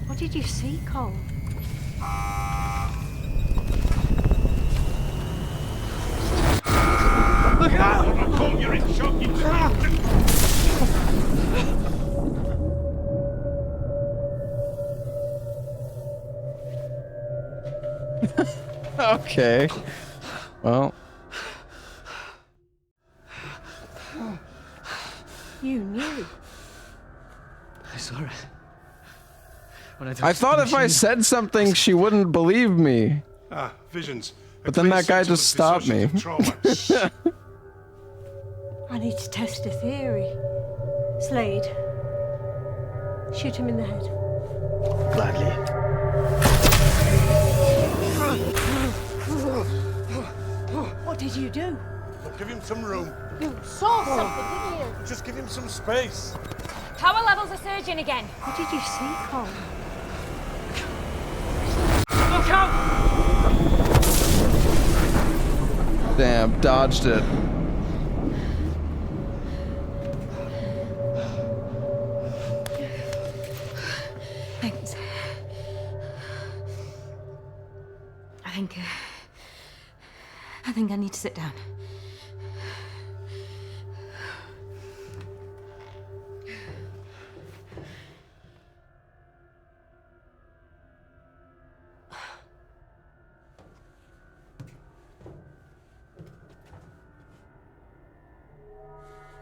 What did you see, Cole? Look out! Cole, you're in shock. Okay. Well. You knew. I saw it. When I thought if I said something, she wouldn't believe me. Ah, visions. But then that guy just stopped me. I need to test a theory. Slade. Shoot him in the head. Gladly. What did you do? Look, give him some room. You saw something, didn't you? Just give him some space. Power levels are surging again. What did you see, Cole? Look out! Damn, dodged it. Thanks. I think I need to sit down.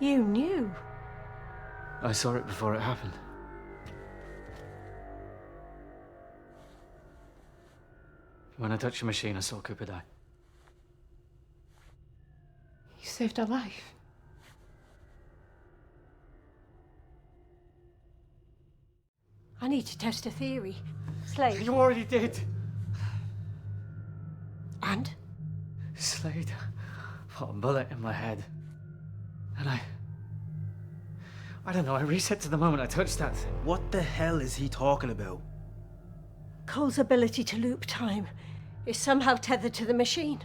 You knew. I saw it before it happened. When I touched the machine, I saw Cooper die. You saved her life. I need to test a theory. Slade. You already did. And? Slade a bullet in my head. And I don't know, I reset to the moment I touched that thing. What the hell is he talking about? Cole's ability to loop time is somehow tethered to the machine.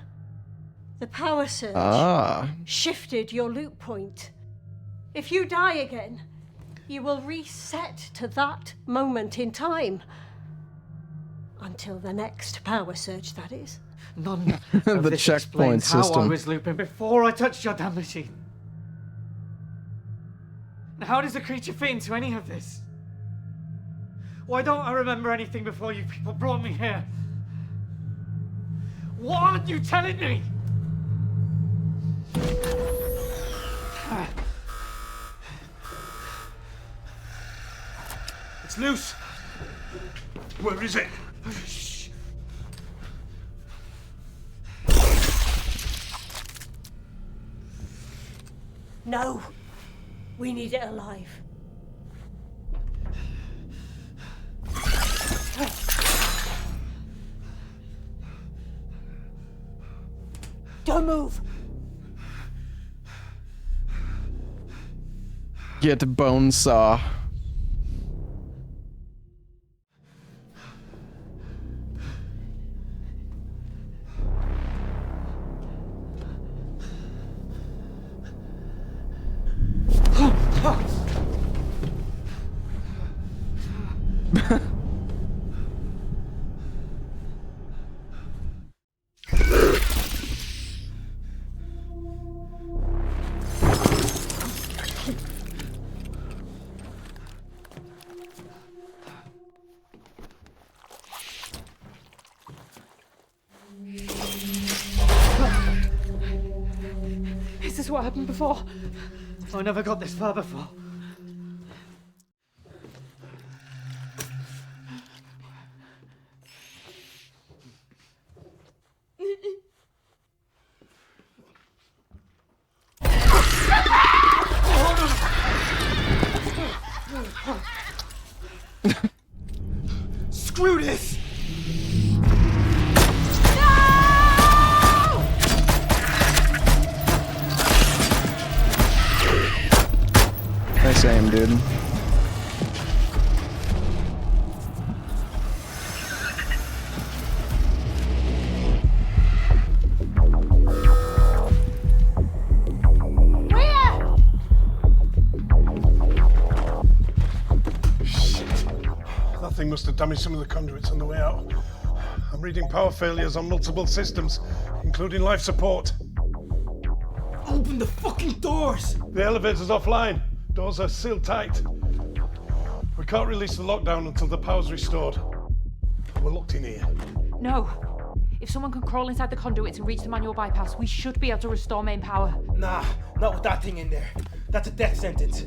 The power surge shifted your loop point. If you die again, you will reset to that moment in time. Until the next power surge, that is. None of The this checkpoint explains how I system. was looping before I touched your damn machine. Now, how does the creature fit into any of this? Why don't I remember anything before you people brought me here? What aren't you telling me? It's loose. Where is it? Shh. No, we need it alive. Don't move. Get bone saw. Is this what happened before? I never got this far before. Screw this! Nice aim, dude. That thing must have damaged some of the conduits on the way out. I'm reading power failures on multiple systems, including life support. Open the fucking doors! The elevator's offline. Doors are sealed tight. We can't release the lockdown until the power's restored. We're locked in here. No. If someone can crawl inside the conduits and reach the manual bypass, we should be able to restore main power. Nah, not with that thing in there. That's a death sentence.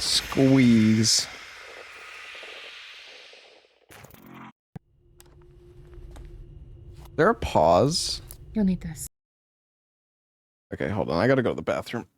Squeeze. There a pause? You'll need this. Okay, hold on. I gotta go to the bathroom.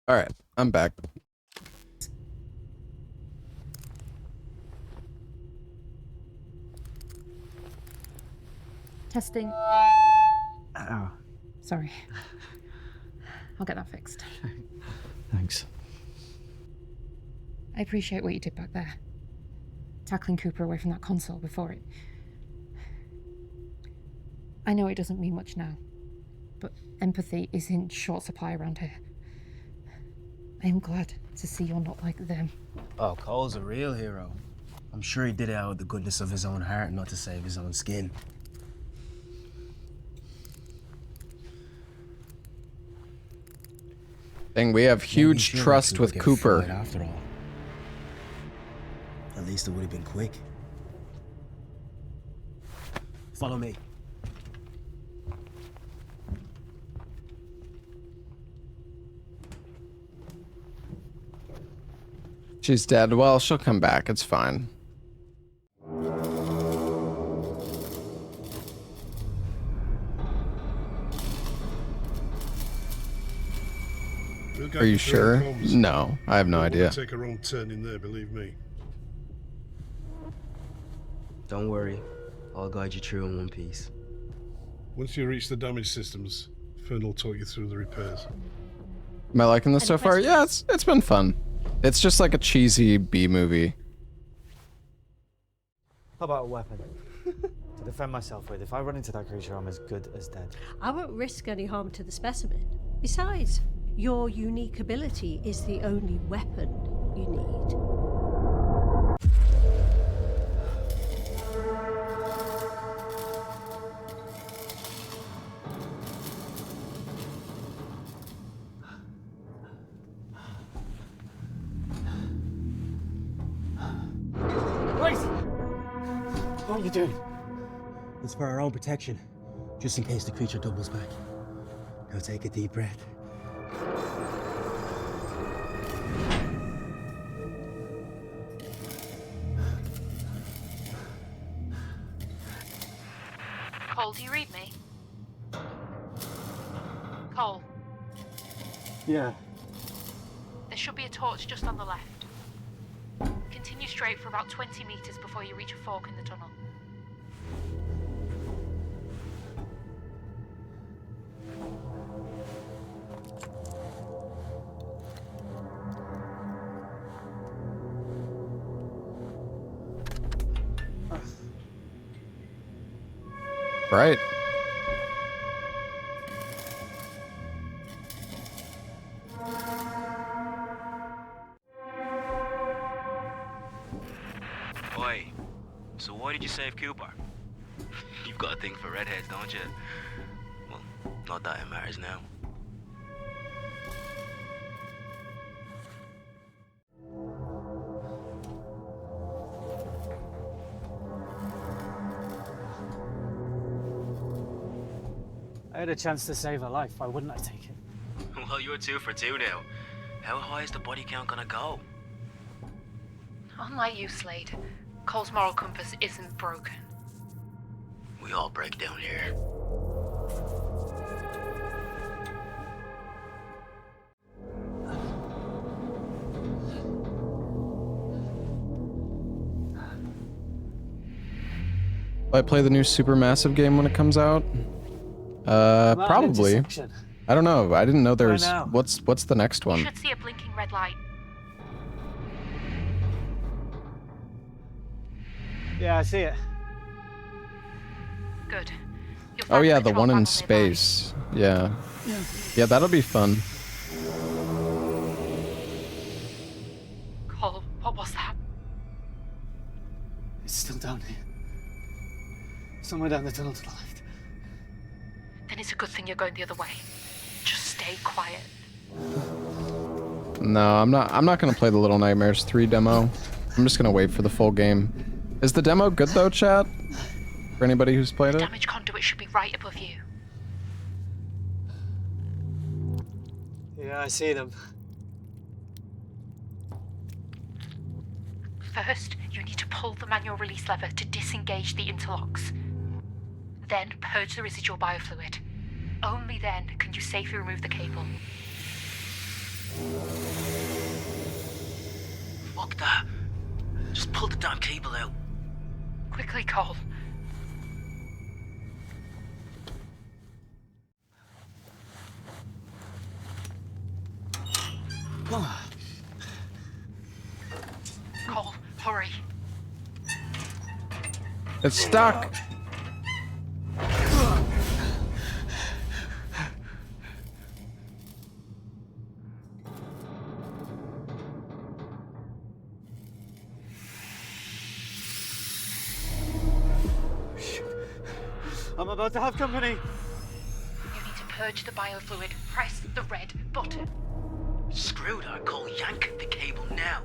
All right, I'm back. Testing. Oh, Sorry. I'll get that fixed. Thanks. I appreciate what you did back there. Tackling Cooper away from that console before it. I know it doesn't mean much now, but empathy is in short supply around here. I am glad to see you're not like them. Oh, Cole's a real hero. I'm sure he did it out of the goodness of his own heart, not to save his own skin. Dang, we have huge Maybe trust Sherlock with would get Cooper. fired after all. At least it would have been quick. Follow me. She's dead. Well, she'll come back. It's fine. We'll guide Are you through the sure? combs. No, I have no Don't idea. want to take a wrong turn in there, believe me. Don't worry. I'll guide you through in one piece. Once you reach the damaged systems, Fern will talk you through the repairs. Am I liking this Any so far? questions? Yeah, it's been fun. It's just like a cheesy B movie. How about a weapon? To defend myself with. If I run into that creature, I'm as good as dead. I won't risk any harm to the specimen. Besides, your unique ability is the only weapon you need. Wait! What are you doing? It's for our own protection, just in case the creature doubles back. Now take a deep breath. Cole, do you read me? Cole, Yeah. there should be a torch just on the left. Continue straight for about 20 meters before you reach a fork in the tunnel. Right. Oi. So why did you save Cooper? You've got a thing for redheads, don't you? Well, not that it matters now. I had a chance to save her life. Why wouldn't I take it? Well, you're 2 for 2 now. How high is the body count gonna go? Unlike you, Slade, Cole's moral compass isn't broken. We all break down here. Will I play the new Supermassive game when it comes out? Probably. I don't know. I didn't know there's. now. What's the next You one? should see a blinking red light. Yeah, I see it. Good. You'll Oh find yeah, the the control one in panel nearby. space. Yeah. Yeah, that'll be fun. Cole, what was that? It's still down here. Somewhere down the tunnel to the left. Then it's a good thing you're going the other way. Just stay quiet. No, I'm not gonna play the Little Nightmares 3 demo. I'm just gonna wait for the full game. Is the demo good though, chat? For anybody who's played it? Damage conduit should be right above you. Yeah, I see them. First, you need to pull the manual release lever to disengage the interlocks. Then purge the residual biofluid. Only then can you safely remove the cable. Fuck that. Just pull the damn cable out. Quickly, Cole. Cole, hurry. It's stuck. I'm about to have company. You need to purge the biofluid. Press the red button. Screw that, Cole. Yank the cable now.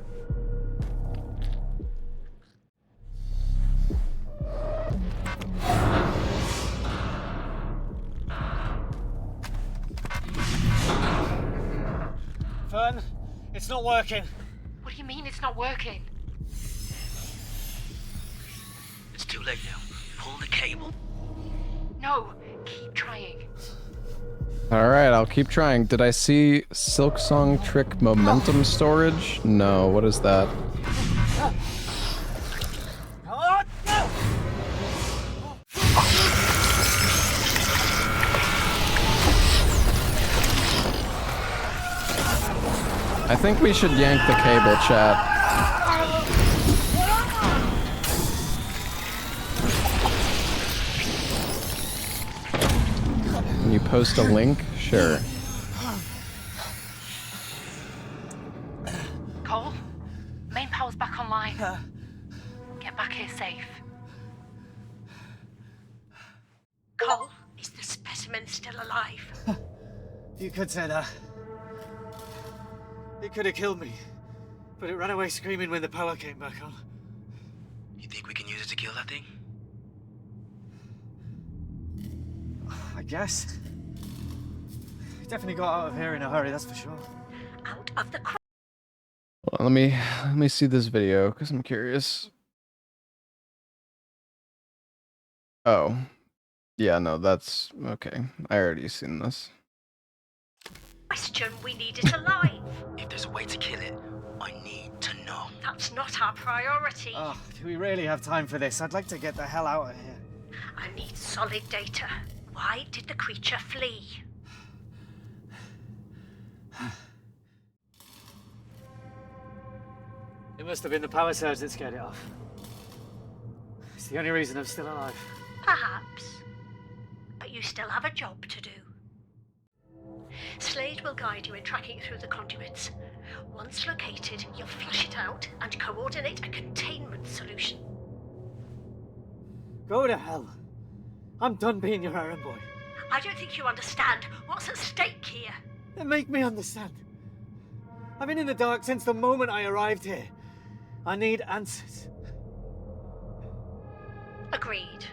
Fern, it's not working. What do you mean it's not working? It's too late now. Pull the cable. No, keep trying. Alright, I'll keep trying. Did I see Silksong Trick Momentum Storage? No, what is that? I think we should yank the cable, chat. Can you post a link? Sure. Cole, main power's back online. Get back here safe. Cole, is the specimen still alive? You could say that. It could have killed me, but it ran away screaming when the power came back on. You think we can use it to kill that thing? I guess. Definitely got out of here in a hurry, that's for sure. Out of the Well, let me see this video because I'm curious. Oh, yeah, no, that's okay. I already seen this. question, we need it alive. If there's a way to kill it, I need to know. That's not our priority. Oh, do we really have time for this? I'd like to get the hell out of here. I need solid data. Why did the creature flee? It must have been the power surge that scared it off. It's the only reason I'm still alive. Perhaps. But you still have a job to do. Slade will guide you in tracking through the conduits. Once located, you'll flush it out and coordinate a containment solution. Go to hell. I'm done being your errand boy. I don't think you understand what's at stake here. Then make me understand. I've been in the dark since the moment I arrived here. I need answers. Agreed.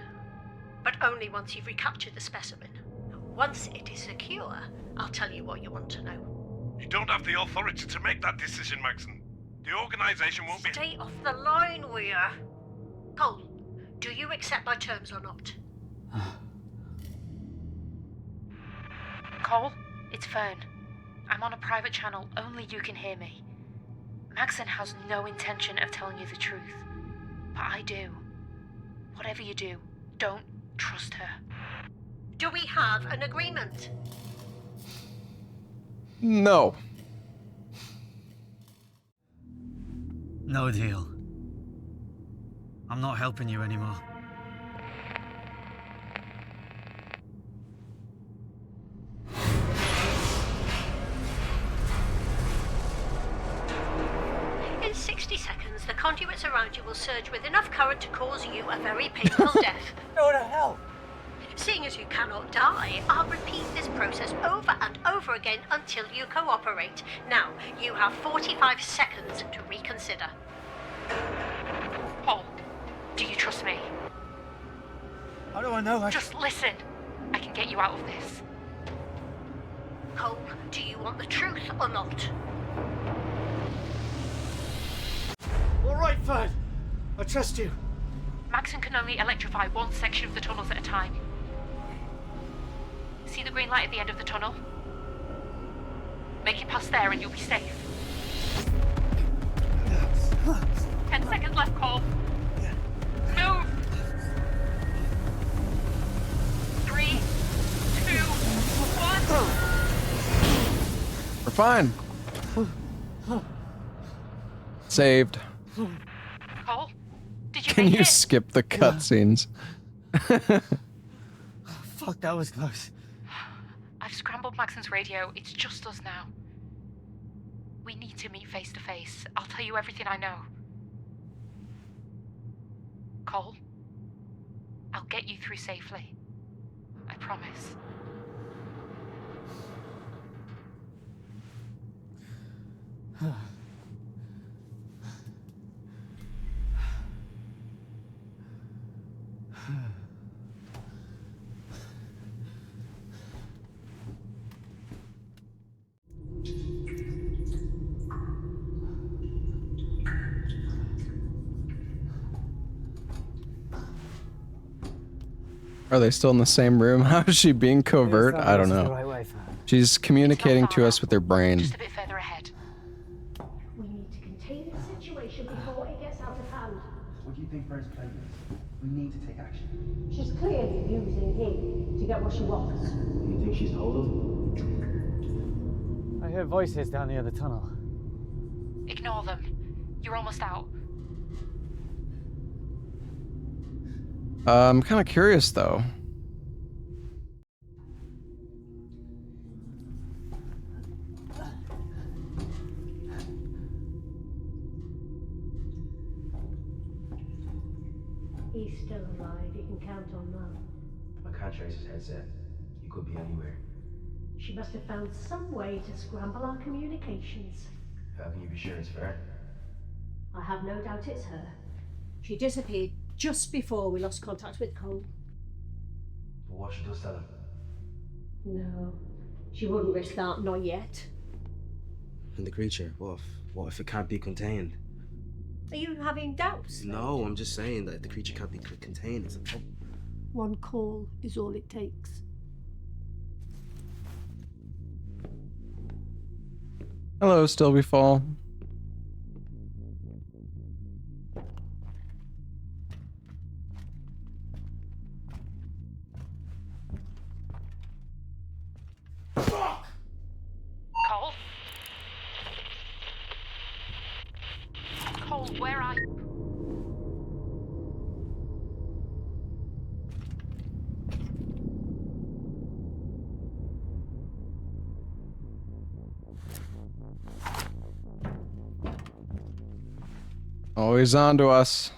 But only once you've recaptured the specimen. Once it is secure, I'll tell you what you want to know. You don't have the authority to make that decision, Maxon. The organization won't be... Stay off the line, Weir. Cole, do you accept my terms or not? Cole, it's Fern. I'm on a private channel, only you can hear me. Maxon has no intention of telling you the truth. But I do. Whatever you do, don't trust her. Do we have an agreement? No. No deal. I'm not helping you anymore. In 60 seconds, the conduits around you will surge with enough current to cause you a very painful death. Go to hell! Seeing as you cannot die, I'll repeat this process over and over again until you cooperate. Now, you have 45 seconds to reconsider. Cole, do you trust me? How do I know? Just listen. I can get you out of this. Cole, do you want the truth or not? All right, Fern. I trust you. Maxon can only electrify one section of the tunnels at a time. See the green light at the end of the tunnel? Make it past there and you'll be safe. 10 seconds left, Cole. Move! 3, 2, 1. We're fine. Saved. Cole, did you Can make you it? skip the cutscenes? Fuck, that was close. I've scrambled Maxon's radio. It's just us now. We need to meet face to face. I'll tell you everything I know. Cole, I'll get you through safely. I promise. Are they still in the same room? How is she being covert? I don't know. She's communicating to us with her brain. Just a bit further ahead. We need to contain the situation before it gets out of hand. What do you think Bird's plan is? We need to take action. She's clearly using him to get what she wants. Do you think she's told him? I hear voices down the other tunnel. Ignore them. You're almost out. I'm kind of curious though. He's still alive. You can count on that. I can't trace his headset. He could be anywhere. She must have found some way to scramble our communications. How can you be sure it's fair? I have no doubt it's her. She disappeared just before we lost contact with Cole. But what should us tell him? No, she wouldn't risk that, not yet. And the creature, what if it can't be contained? Are you having doubts? No, I'm just saying that if the creature can't be contained, it's a problem. One call is all it takes. Hello, Stilby Fall. Cole? Cole, where are you? Always on to us.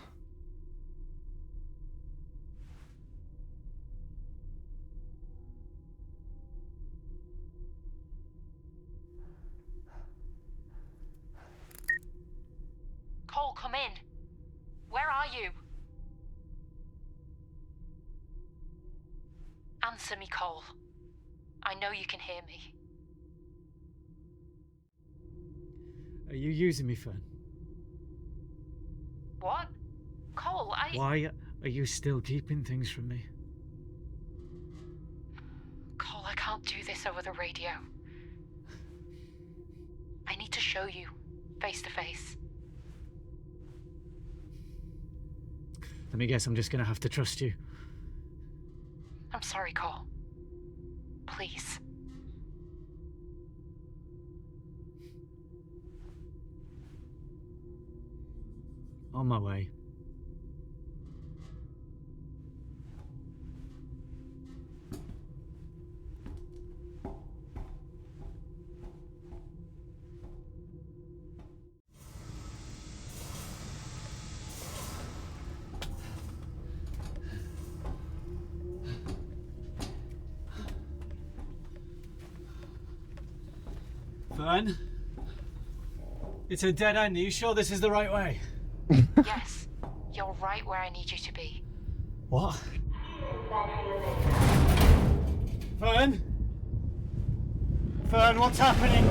Cole, come in. Where are you? Answer me, Cole. I know you can hear me. Are you using me, Fern? What? Cole, Why are you still keeping things from me? Cole, I can't do this over the radio. I need to show you, face to face. Let me guess, I'm just gonna have to trust you. I'm sorry, Cole. Please. On my way. Fern? It's a dead end. Are you sure this is the right way? Yes, you're right where I need you to be. What? Fern? Fern, what's happening?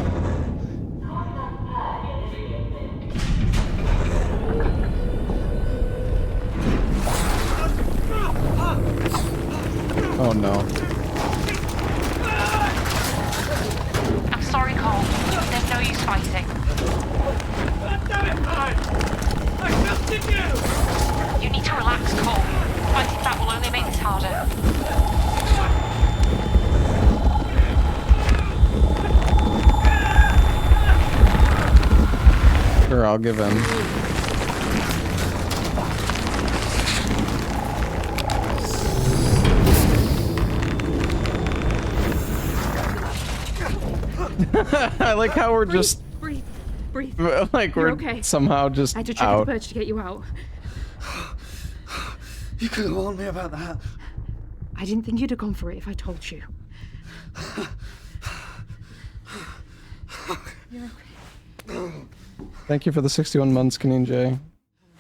Oh no. I'm sorry, Cole. harder. Sure, I'll give in. I like how we're just Breathe. like You're we're okay. somehow just I had to trigger out. the purge to get you out. You could have warned me about that. I didn't think you'd have gone for it if I told you. You're okay. Thank you for the 61 months, Kaneen J.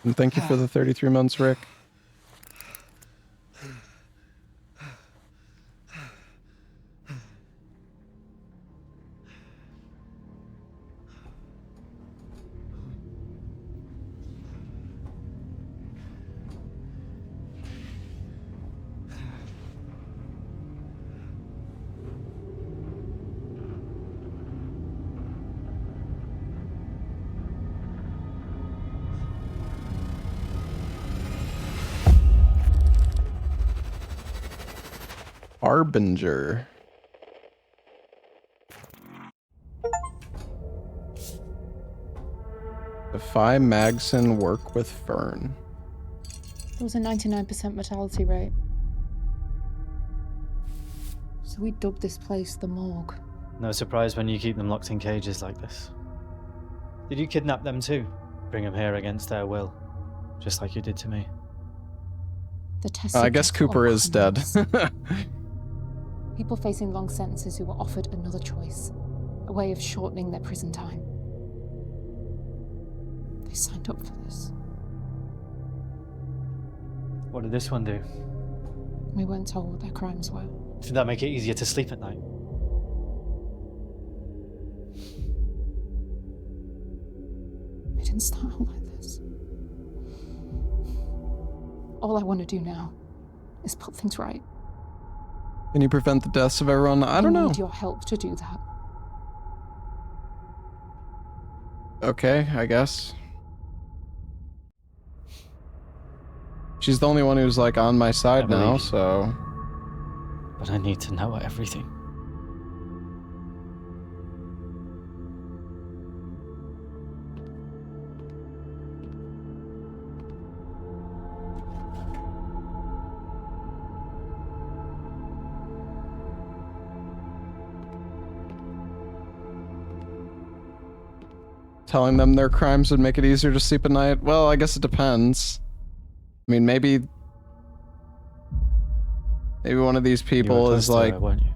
And thank you for the 33 months, Rick. Harbinger. Defy Magson, work with Fern. There was a 99% mortality rate. So we dubbed this place the morgue. No surprise when you keep them locked in cages like this. Did you kidnap them too? Bring them here against their will? Just like you did to me? The test I guess subjects were Cooper all is dead. criminals. People facing long sentences who were offered another choice, a way of shortening their prison time. They signed up for this. What did this one do? We weren't told what their crimes were. Did that make it easier to sleep at night? It didn't start out like this. All I want to do now is put things right. Can you prevent the deaths of everyone? I don't know. need your help to do that. Okay, I guess. She's the only one who's like on my side now, so. But I need to know everything. Telling them their crimes would make it easier to sleep at night? Well, I guess it depends. I mean, maybe one of these people is like, weren't you?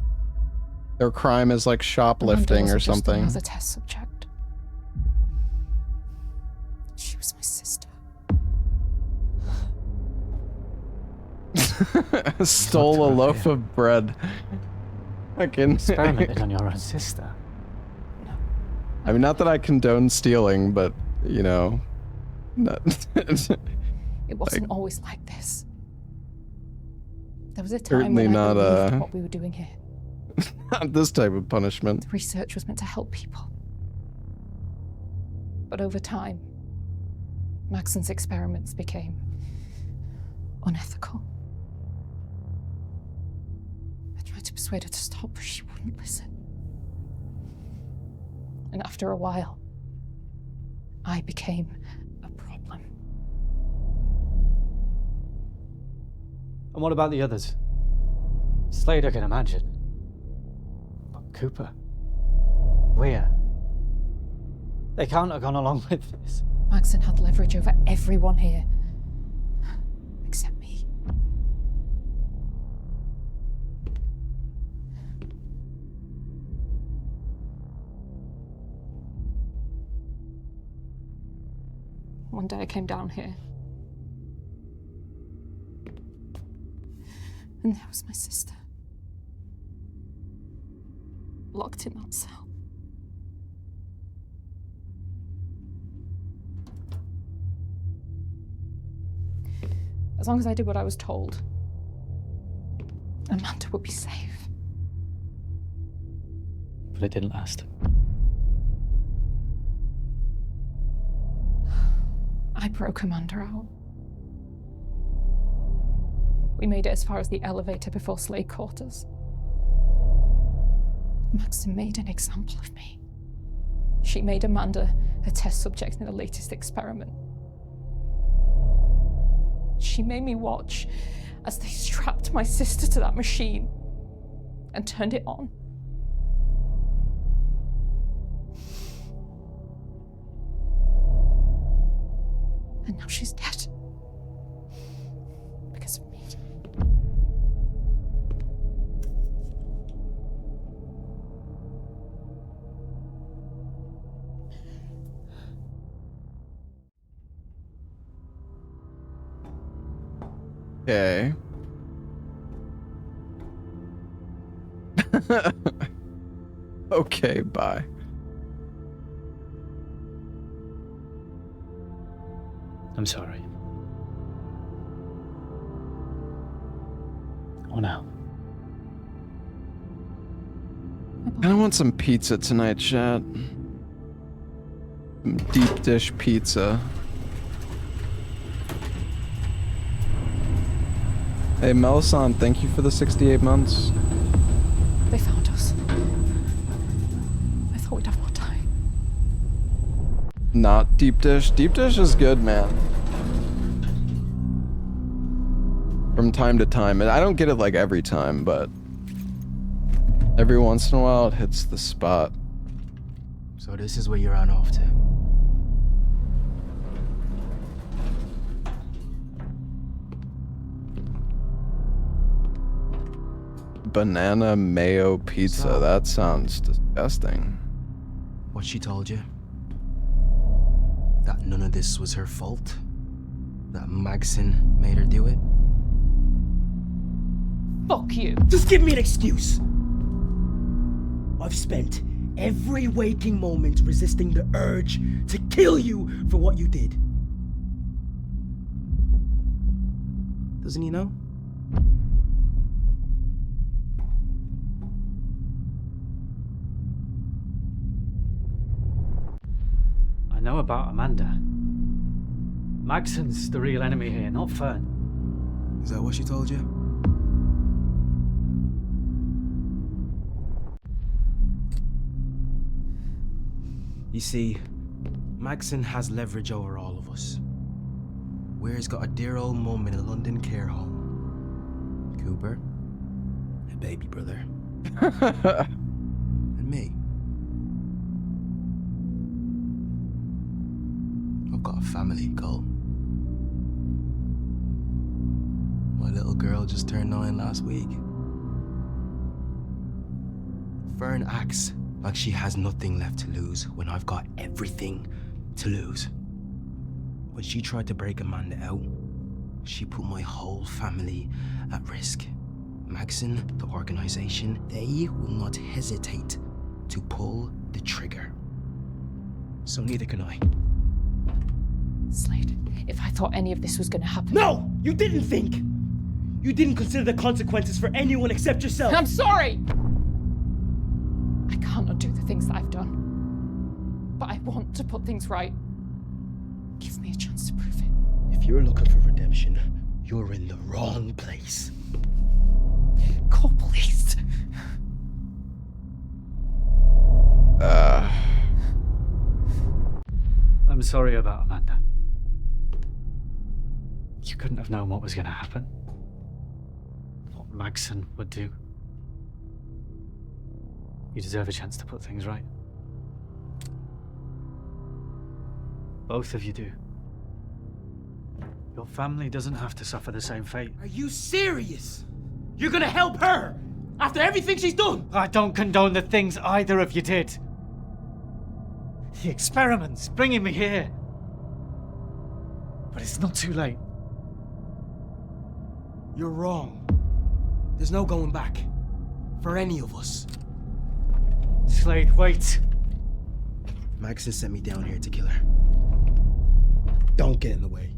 their crime is like shoplifting or something. As a test subject. She was my sister. Stole a loaf of bread. Fucking Experimented on your own sister. I mean, not that I condone stealing, but you know, not It wasn't like, always like this. There was a time certainly when I not believed what we were doing here. not this type of punishment. The research was meant to help people. But over time, Maxon's experiments became unethical. I tried to persuade her to stop, but she wouldn't listen. And after a while, I became a problem. And what about the others? Slade, I can imagine. But Cooper? Weir? They can't have gone along with this. Maxon had leverage over everyone here. Except me. One day I came down here. And there was my sister. Locked in that cell. As long as I did what I was told, Amanda would be safe. But it didn't last. I broke Amanda out. We made it as far as the elevator before Slade caught us. Maxon made an example of me. She made Amanda a test subject in the latest experiment. She made me watch as they strapped my sister to that machine and turned it on. And now she's dead. Because of me. Okay. Okay, bye. I'm sorry. Oh no. I want some pizza tonight, chat. Some deep dish pizza. Hey, Melisan, thank you for the 68 months. They found us. I thought we'd have more time. Not deep dish. Deep dish is good, man. From time to time. I don't get it like every time, but every once in a while it hits the spot. So this is where you're on off to. Banana mayo pizza. So- That sounds disgusting. What she told you? That none of this was her fault? That Magson made her do it? Fuck you. Just give me an excuse. I've spent every waking moment resisting the urge to kill you for what you did. Doesn't he know? I know about Amanda. Magson's the real enemy here, not Fern. Is that what she told you? You see, Magson has leverage over all of us. Weir's got a dear old mum in a London care home. Cooper, a baby brother. And me. I've got a family, Cole. My little girl just turned 9 last week. Fern acts like she has nothing left to lose when I've got everything to lose. When she tried to break Amanda out, she put my whole family at risk. Magson, the organization, they will not hesitate to pull the trigger. So neither can I. Slade, if I thought any of this was gonna happen... No! You didn't think! You didn't consider the consequences for anyone except yourself! I'm sorry! I can't undo the things that I've done. But I want to put things right. Give me a chance to prove it. If you're looking for redemption, you're in the wrong place. Corporal East. I'm sorry about Amanda. You couldn't have known what was going to happen. What Magson would do. You deserve a chance to put things right. Both of you do. Your family doesn't have to suffer the same fate. Are you serious? You're gonna help her? After everything she's done? I don't condone the things either of you did. The experiments bringing me here. But it's not too late. You're wrong. There's no going back. For any of us. Slade, wait. Magson sent me down here to kill her. Don't get in the way.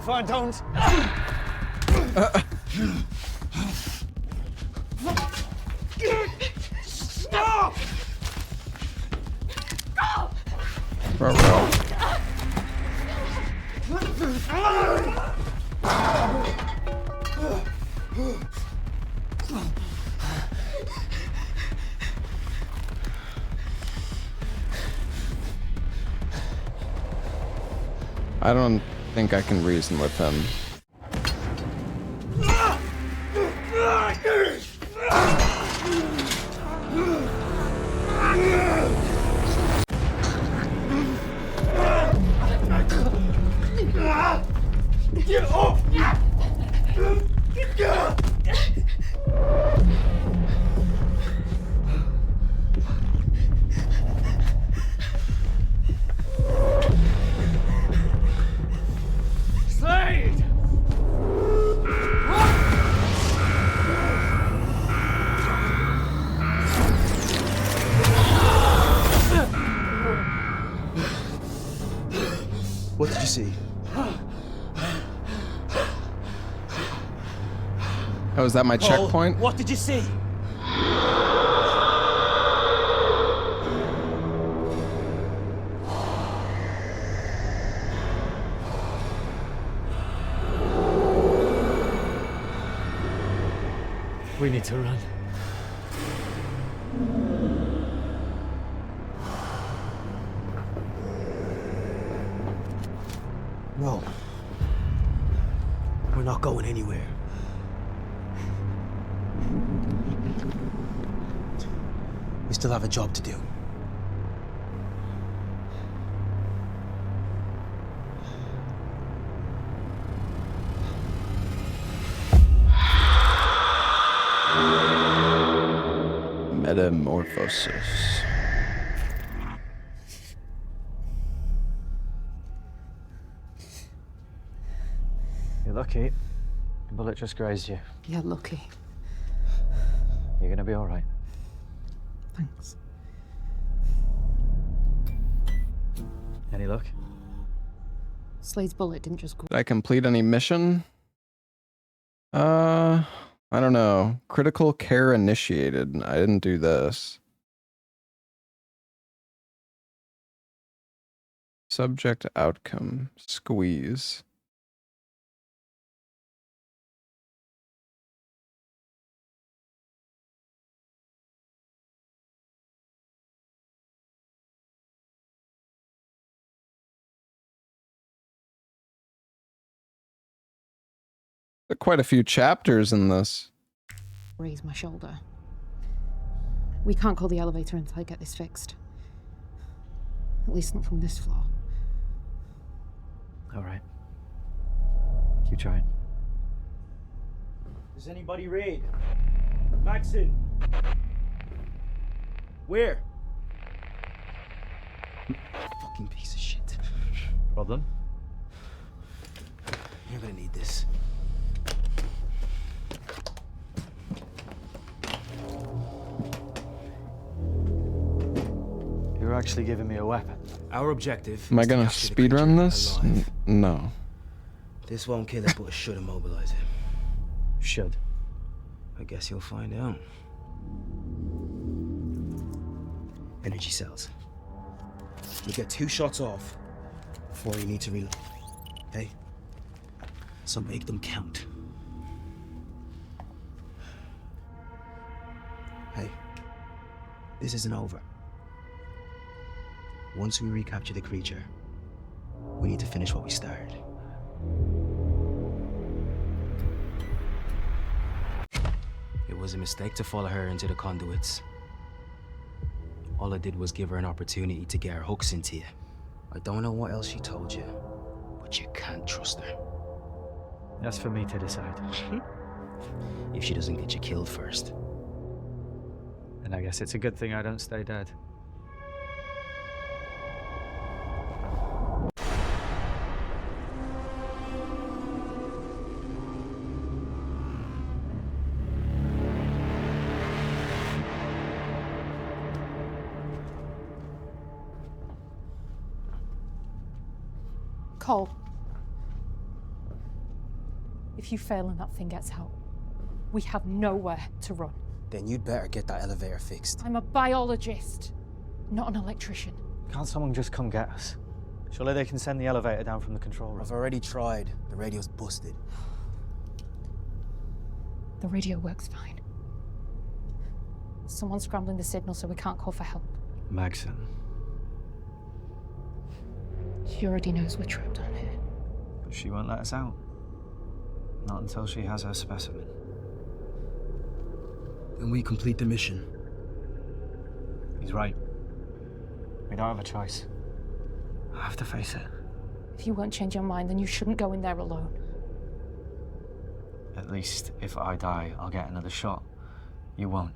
Fine, don't. Stop! Ruh-roh. I don't think I can reason with him. Get off! Slade! What did you see? Oh, is that my Cole, checkpoint? What did you see? We need to run. No. We're not going anywhere. We still have a job to do. Metamorphosis. You're lucky. The bullet just grazed you. Yeah, lucky. You're gonna be all right. Thanks. Any luck? Slade's bullet didn't just go. Did I complete any mission? I don't know. Critical care initiated. I didn't do this. Subject outcome. Squeeze. There are quite a few chapters in this. Raise my shoulder. We can't call the elevator until I get this fixed. At least not from this floor. All right. Keep trying. Does anybody read? Maxon! Where? Fucking piece of shit. Problem? You're gonna need this. You're actually giving me a weapon. Our objective. Am I is to gonna capture the speedrun creature this? alive. No. This won't kill it, but it should immobilize it. Should. I guess you'll find out. Energy cells. You get 2 shots off before you need to reload. Okay? So make them count. Hey, this isn't over. Once we recapture the creature, we need to finish what we started. It was a mistake to follow her into the conduits. All I did was give her an opportunity to get her hooks into you. I don't know what else she told you, but you can't trust her. That's for me to decide. If she doesn't get you killed first. And I guess it's a good thing I don't stay dead. Cole. If you fail and that thing gets out, we have nowhere to run. Then you'd better get that elevator fixed. I'm a biologist, not an electrician. Can't someone just come get us? Surely they can send the elevator down from the control room. I've already tried. The radio's busted. The radio works fine. Someone's scrambling the signal so we can't call for help. Maxon. She already knows we're trapped on here. But she won't let us out. Not until she has her specimen. Then we complete the mission. He's right. We don't have a choice. I have to face it. If you won't change your mind, then you shouldn't go in there alone. At least if I die, I'll get another shot. You won't.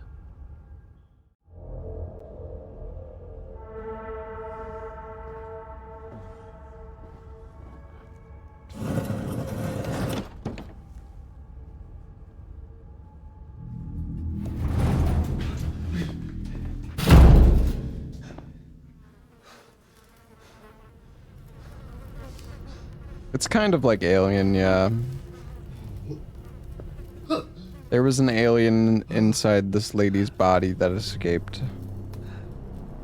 It's kind of like Alien, yeah. There was an alien inside this lady's body that escaped.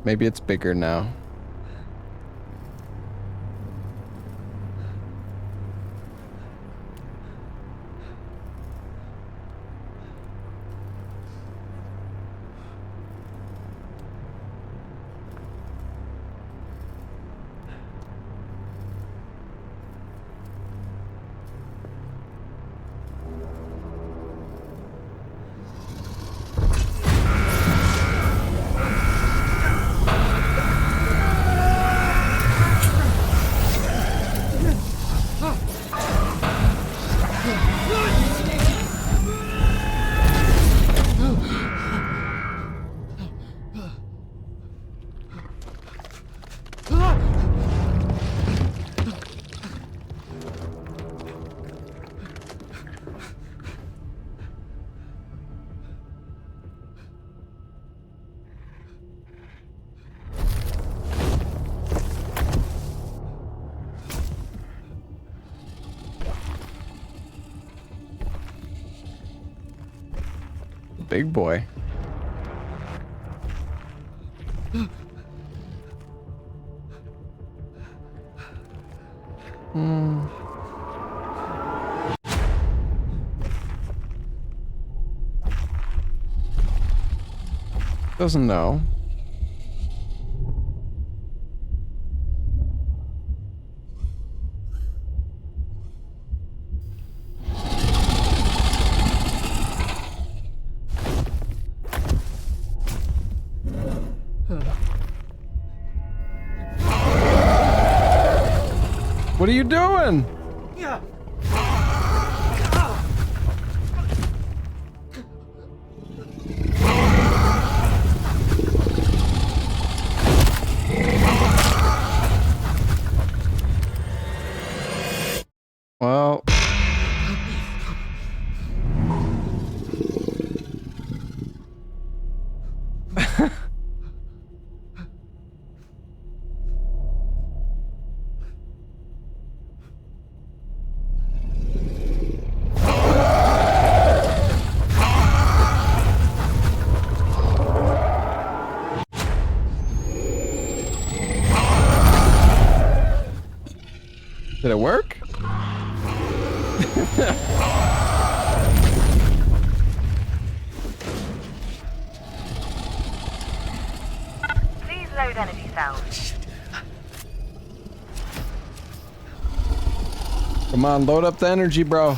Maybe it's bigger now. Big boy. Doesn't know. What are you doing? Yeah. Well. Did it work? Please load energy cells. Come on, load up the energy, bro.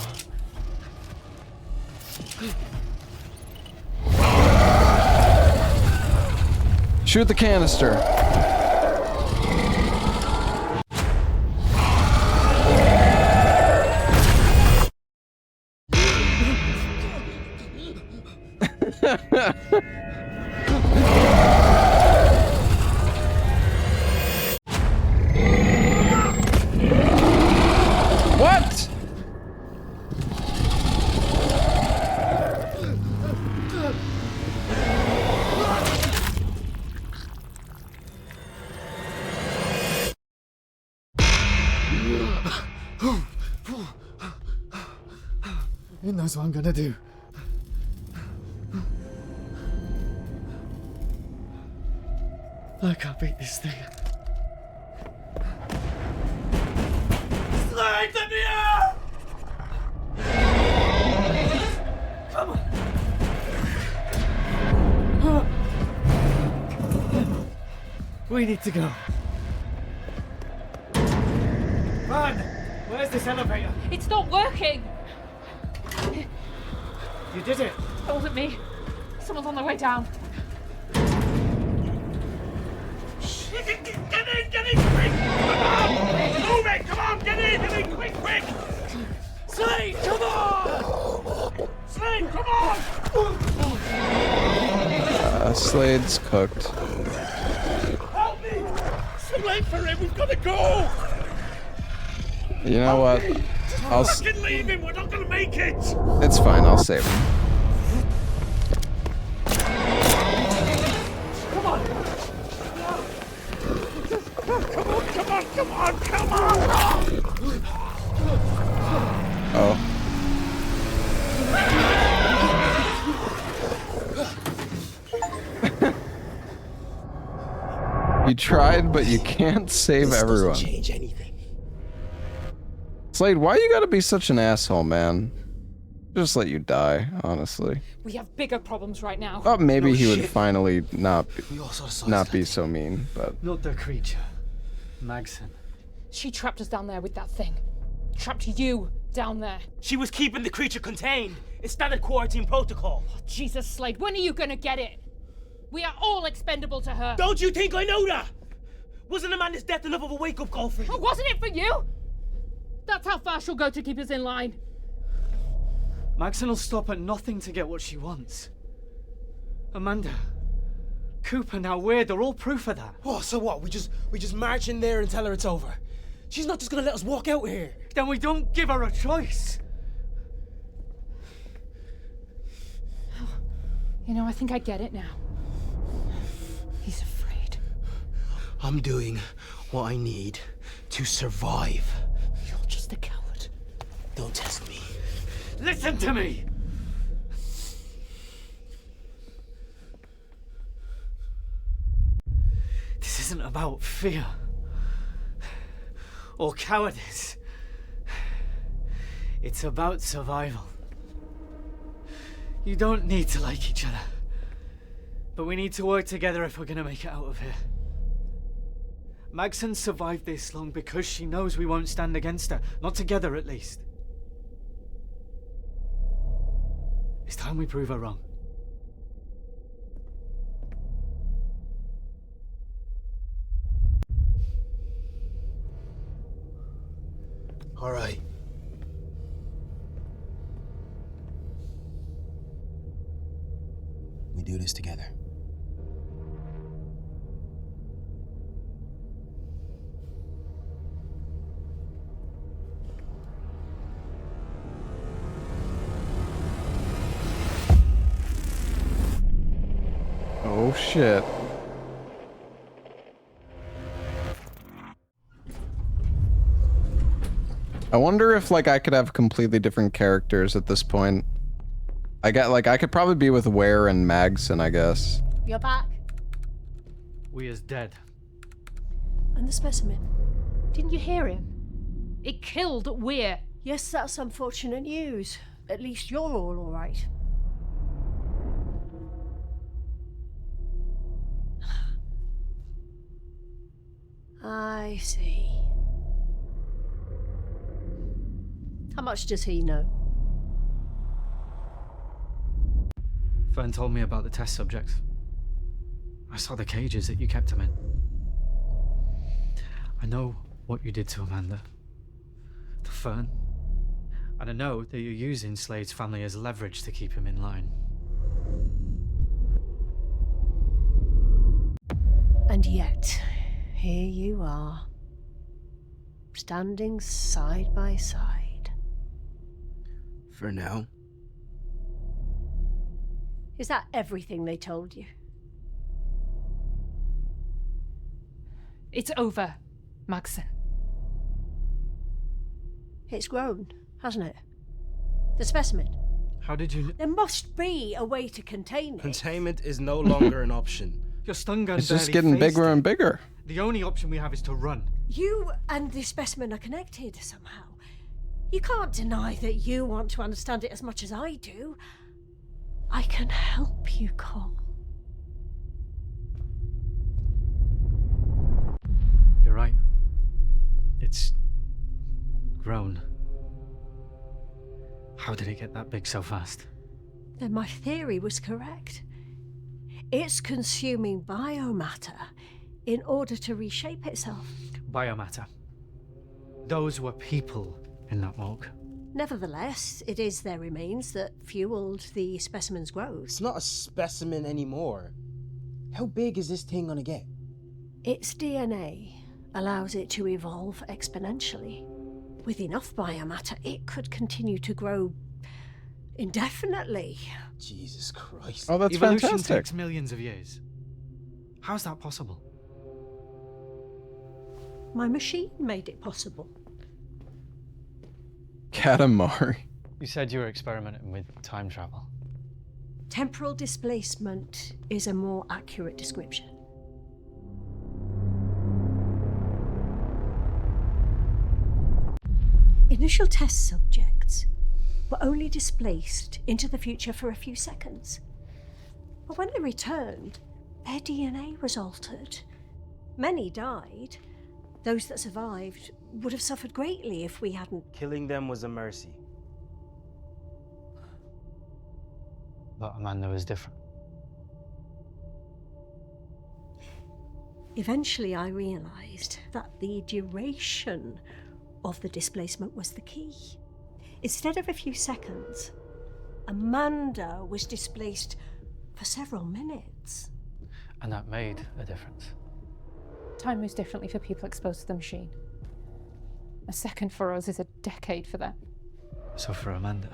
Shoot the canister. What? He knows what I'm gonna do. I can't beat this thing. Slide, let me out! We need to go. Run! Where's this elevator? It's not working! You did it! That wasn't me. Someone's on their way down. Get in, quick! Move it! Come on, get in, quick! Slade, come on! Slade, come on! Slade's cooked. Help me! It's too late for him, we've got to go! You know what? I'll. Fucking leave him, we're not gonna make it! It's fine, I'll save him. Come on! Come on! Oh. You tried, but you can't save everyone. Doesn't change anything. Slade, why you gotta be such an asshole, man? Just let you die, honestly. We have bigger problems right now. Thought maybe No he would shit. finally not be that. so mean, but Not the creature. Magson. She trapped us down there with that thing. Trapped you down there. She was keeping the creature contained. It's standard quarantine protocol. Oh, Jesus, Slade, when are you gonna get it? We are all expendable to her. Don't you think I know that? Wasn't Amanda's death enough of a wake-up call for you? Oh, wasn't it for you? That's how far she'll go to keep us in line. Magson will stop at nothing to get what she wants. Amanda, Cooper, now Weird, they're all proof of that. Oh, so what? We just march in there and tell her it's over. She's not just gonna let us walk out here. Then we don't give her a choice. You know, I think I get it now. He's afraid. I'm doing what I need to survive. You're just a coward. Don't test me. Listen to me! This isn't about fear or cowardice. It's about survival. You don't need to like each other, but we need to work together if we're gonna make it out of here. Magson survived this long because she knows we won't stand against her. Not together, at least. It's time we prove her wrong. All right. We do this together. oh shit. I wonder if like I could have completely different characters at this point. I could probably be with Ware and Magson, I guess. You're back. Weir's dead. And the specimen. Didn't you hear him? It killed Weir. Yes, that's unfortunate news. At least you're all right. I see. How much does he know? Fern told me about the test subjects. I saw the cages that you kept him in. I know what you did to Amanda, to Fern, and I know that you're using Slade's family as leverage to keep him in line. And yet, here you are, standing side by side. For now. Is that everything they told you? It's over, Magson. It's grown, hasn't it? The specimen. How did you... There must be a way to contain it. Containment is no longer an option. Your stun gun It's just barely getting phased bigger it. and bigger. The only option we have is to run. You and the specimen are connected somehow. You can't deny that you want to understand it as much as I do. I can help you, Cole. grown. How did it get that big so fast? Then my theory was correct. It's consuming biomatter in order to reshape itself. Biomatter. Those were people in that morgue. Nevertheless, it is their remains that fueled the specimen's growth. It's not a specimen anymore. How big is this thing gonna get? Its DNA allows it to evolve exponentially. With enough biomatter, it could continue to grow indefinitely. Jesus Christ. Oh, that's Evolution fantastic. takes millions of years. How's that possible? My machine made it possible. Katamari. You said you were experimenting with time travel. Temporal displacement is a more accurate description. Initial test subjects were only displaced into the future for a few seconds. But when they returned, their DNA was altered. Many died. Those that survived would have suffered greatly if we hadn't. Killing them was a mercy. But Amanda was different. Eventually, I realized that the duration of the displacement was the key. Instead of a few seconds, Amanda was displaced for several minutes. And that made a difference. Time moves differently for people exposed to the machine. A second for us is a decade for them. So for Amanda,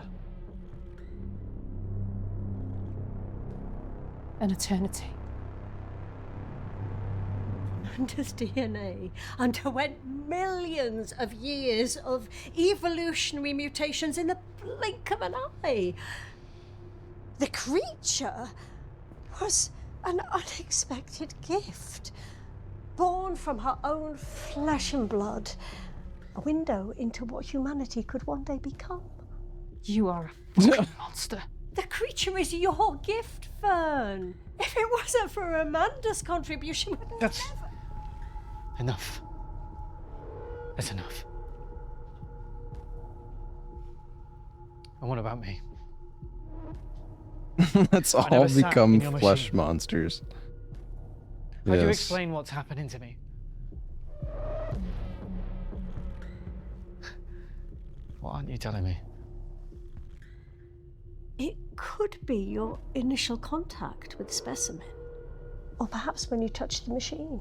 an eternity. Amanda's DNA underwent millions of years of evolutionary mutations in the blink of an eye. The creature was an unexpected gift, born from her own flesh and blood, a window into what humanity could one day become. You are a fucking monster. The creature is your gift, Fern. If it wasn't for Amanda's contribution, we'd That's enough. That's enough. And what about me? Let's I all never sat become in your flesh machine. monsters. How do you Yes. explain what's happening to me? What aren't you telling me? It could be your initial contact with the specimen, or perhaps when you touched the machine.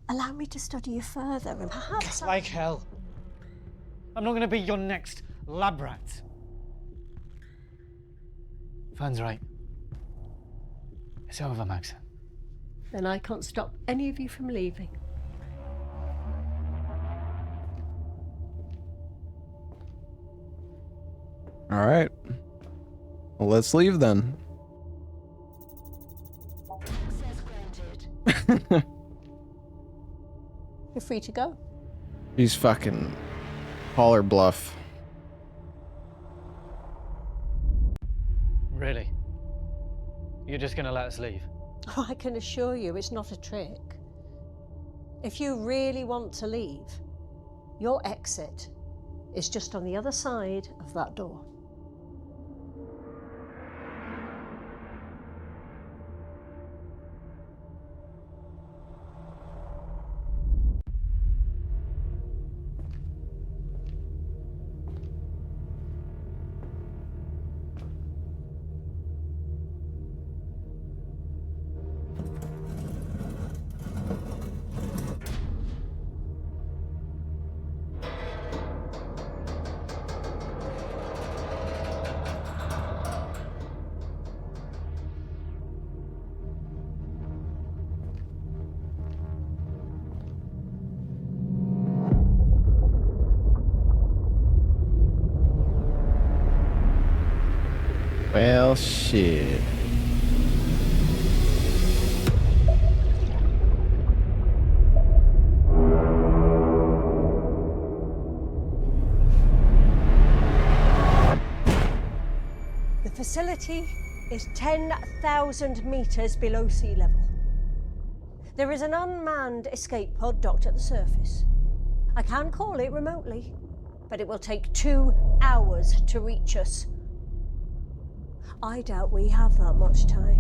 Allow me to study you further, and perhaps Like hell. I'm not going to be your next lab rat. Fern's right. It's over, Max. Then I can't stop any of you from leaving. All right. Well, let's leave then. You're free to go. He's fucking holler bluff. Really? You're just going to let us leave? Oh, I can assure you it's not a trick. If you really want to leave, your exit is just on the other side of that door. Well, shit. The facility is 10,000 meters below sea level. There is an unmanned escape pod docked at the surface. I can call it remotely, but it will take 2 hours to reach us. I doubt we have that much time.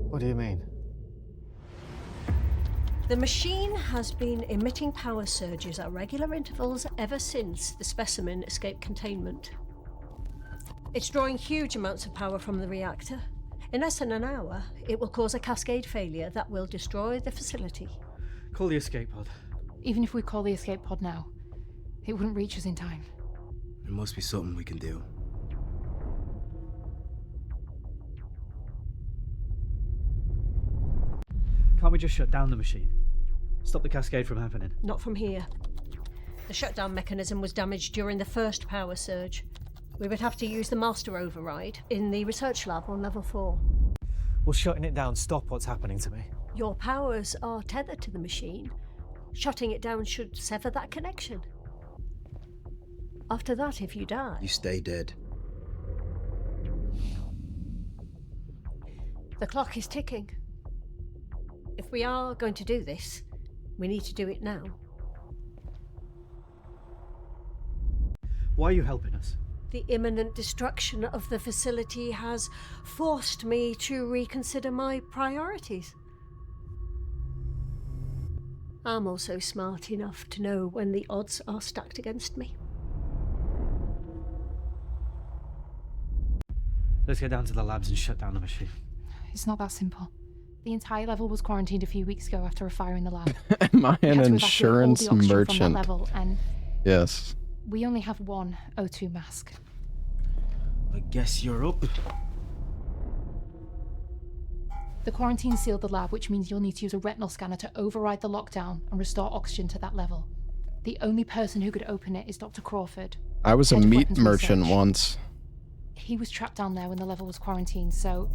What do you mean? The machine has been emitting power surges at regular intervals ever since the specimen escaped containment. It's drawing huge amounts of power from the reactor. In less than an hour, it will cause a cascade failure that will destroy the facility. Call the escape pod. Even if we call the escape pod now, it wouldn't reach us in time. There must be something we can do. Can't we just shut down the machine? Stop the cascade from happening? Not from here. The shutdown mechanism was damaged during the first power surge. We would have to use the master override in the research lab on level 4. Will shutting it down stop what's happening to me? Your powers are tethered to the machine. Shutting it down should sever that connection. After that, if you die... You stay dead. The clock is ticking. If we are going to do this, we need to do it now. Why are you helping us? The imminent destruction of the facility has forced me to reconsider my priorities. I'm also smart enough to know when the odds are stacked against me. Let's get down to the labs and shut down the machine. It's not that simple. The entire level was quarantined a few weeks ago after a fire in the lab. Am I We an had to evacuate all insurance the oxygen merchant? From that level, and Yes. we only have one O2 mask. I guess you're up. The quarantine sealed the lab, which means you'll need to use a retinal scanner to override the lockdown and restore oxygen to that level. The only person who could open it is Dr. Crawford. I was a head of meat weapons merchant research. once. He was trapped down there when the level was quarantined, so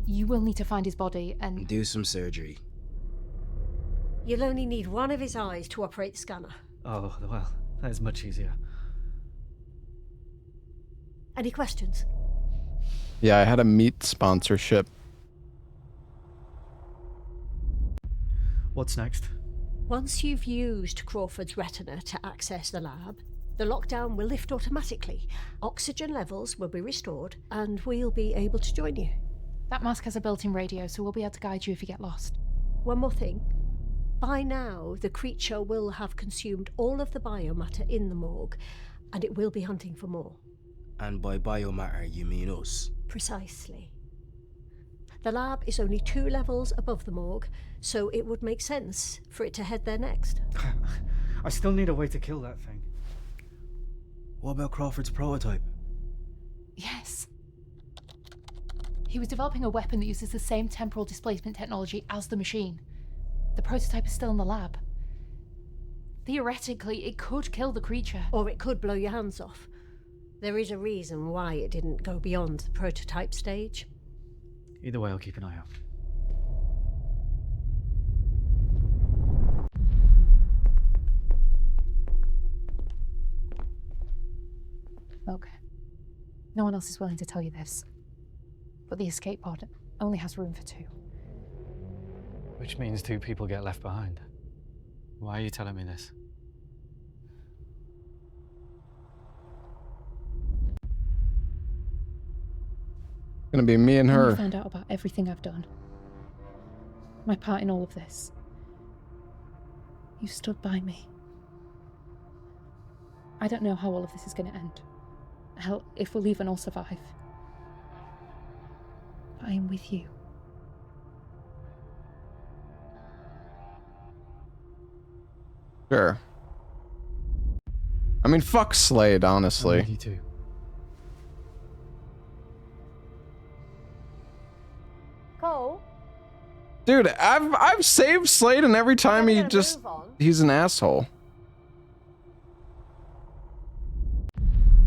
you will need to find his body and... Do some surgery. You'll only need one of his eyes to operate the scanner. Oh, well, that is much easier. Any questions? Yeah, I had a meat sponsorship. What's next? Once you've used Crawford's retina to access the lab, the lockdown will lift automatically. Oxygen levels will be restored, and we'll be able to join you. That mask has a built-in radio, so we'll be able to guide you if you get lost. One more thing. By now, the creature will have consumed all of the biomatter in the morgue, and it will be hunting for more. And by biomatter, you mean us? Precisely. The lab is only 2 levels above the morgue, so it would make sense for it to head there next. I still need a way to kill that thing. What about Crawford's prototype? Yes. He was developing a weapon that uses the same temporal displacement technology as the machine. The prototype is still in the lab. Theoretically, it could kill the creature. Or it could blow your hands off. There is a reason why it didn't go beyond the prototype stage. Either way, I'll keep an eye out. Look, no one else is willing to tell you this, but the escape pod only has room for 2. Which means 2 people get left behind. Why are you telling me this? Gonna be me and When her. you found out about everything I've done, my part in all of this, you stood by me. I don't know how all of this is going to end. Hell, if we'll even all survive. I am with you. Sure. I mean, fuck Slade, honestly. You too. Cole? Dude, I've saved Slade, and every time he just he's an asshole.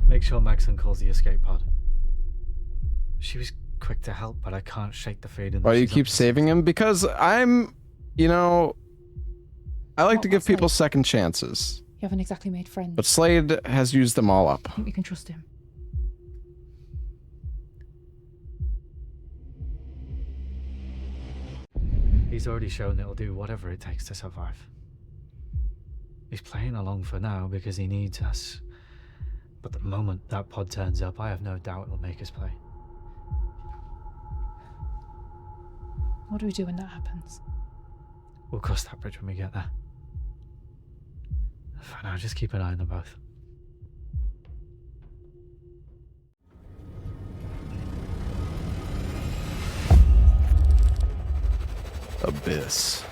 Make sure Maxon calls the escape pod. She was quick to help, but I can't shake the feeling. Why do you keep saving him? Because I'm, you know, I like to give people second chances. You haven't exactly made friends. But Slade has used them all up. I think we can trust him. He's already shown that he'll do whatever it takes to survive. He's playing along for now because he needs us. But the moment that pod turns up, I have no doubt he'll make us play. What do we do when that happens? We'll cross that bridge when we get there. For now, just keep an eye on them both. Abyss.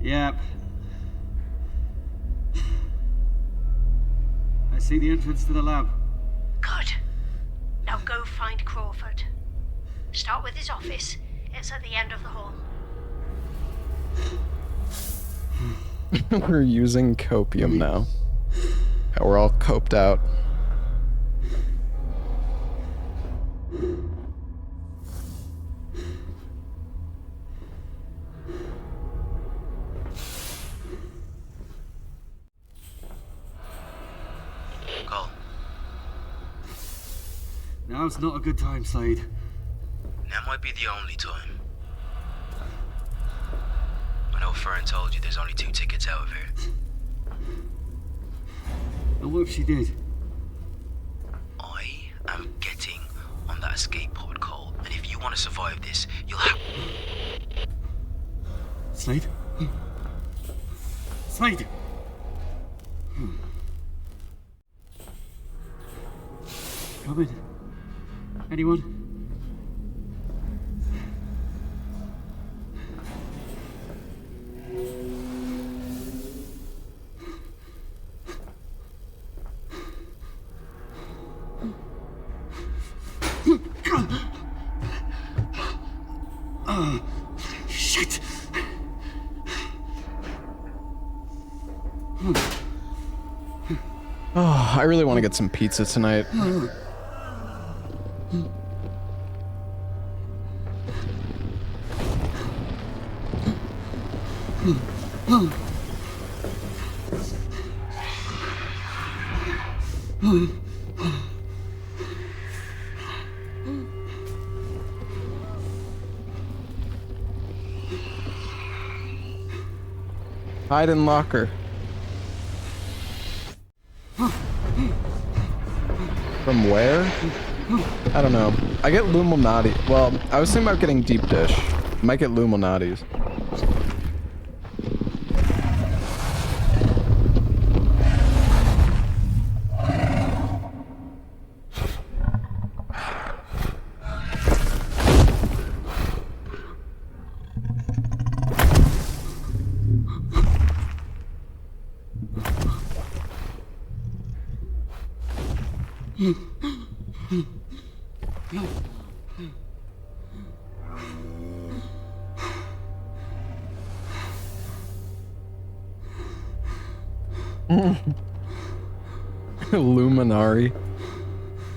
Yep. I see the entrance to the lab. Good. Now go find Crawford. Start with his office. It's at the end of the hall. We're using copium now. We're all coped out. Now's not a good time, Slade. Now might be the only time. I know Fern told you there's only 2 tickets out of here. And what if she did? I am getting on that escape pod, Cole. And if you want to survive this, you'll have... Slade? Slade! Come in. Anyone? Shit! Oh, I really want to get some pizza tonight. Hide in locker. From where? I don't know. I get Luminati. Well, I was thinking about getting deep dish. Might get Luminati's.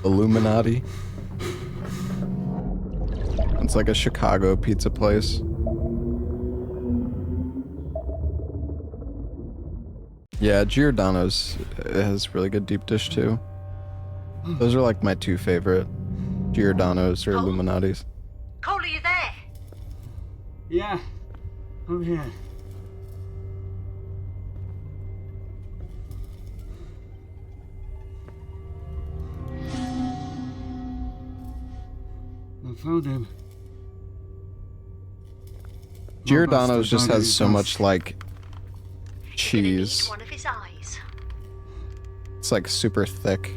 Illuminati. It's like a Chicago pizza place. Yeah, Giordano's has really good deep dish too. Those are like my 2 favorite. Giordano's or Illuminati's. Cole, are you there? Yeah, I'm here. I found him. Giordano's just has so much like cheese. One of his eyes. It's like super thick.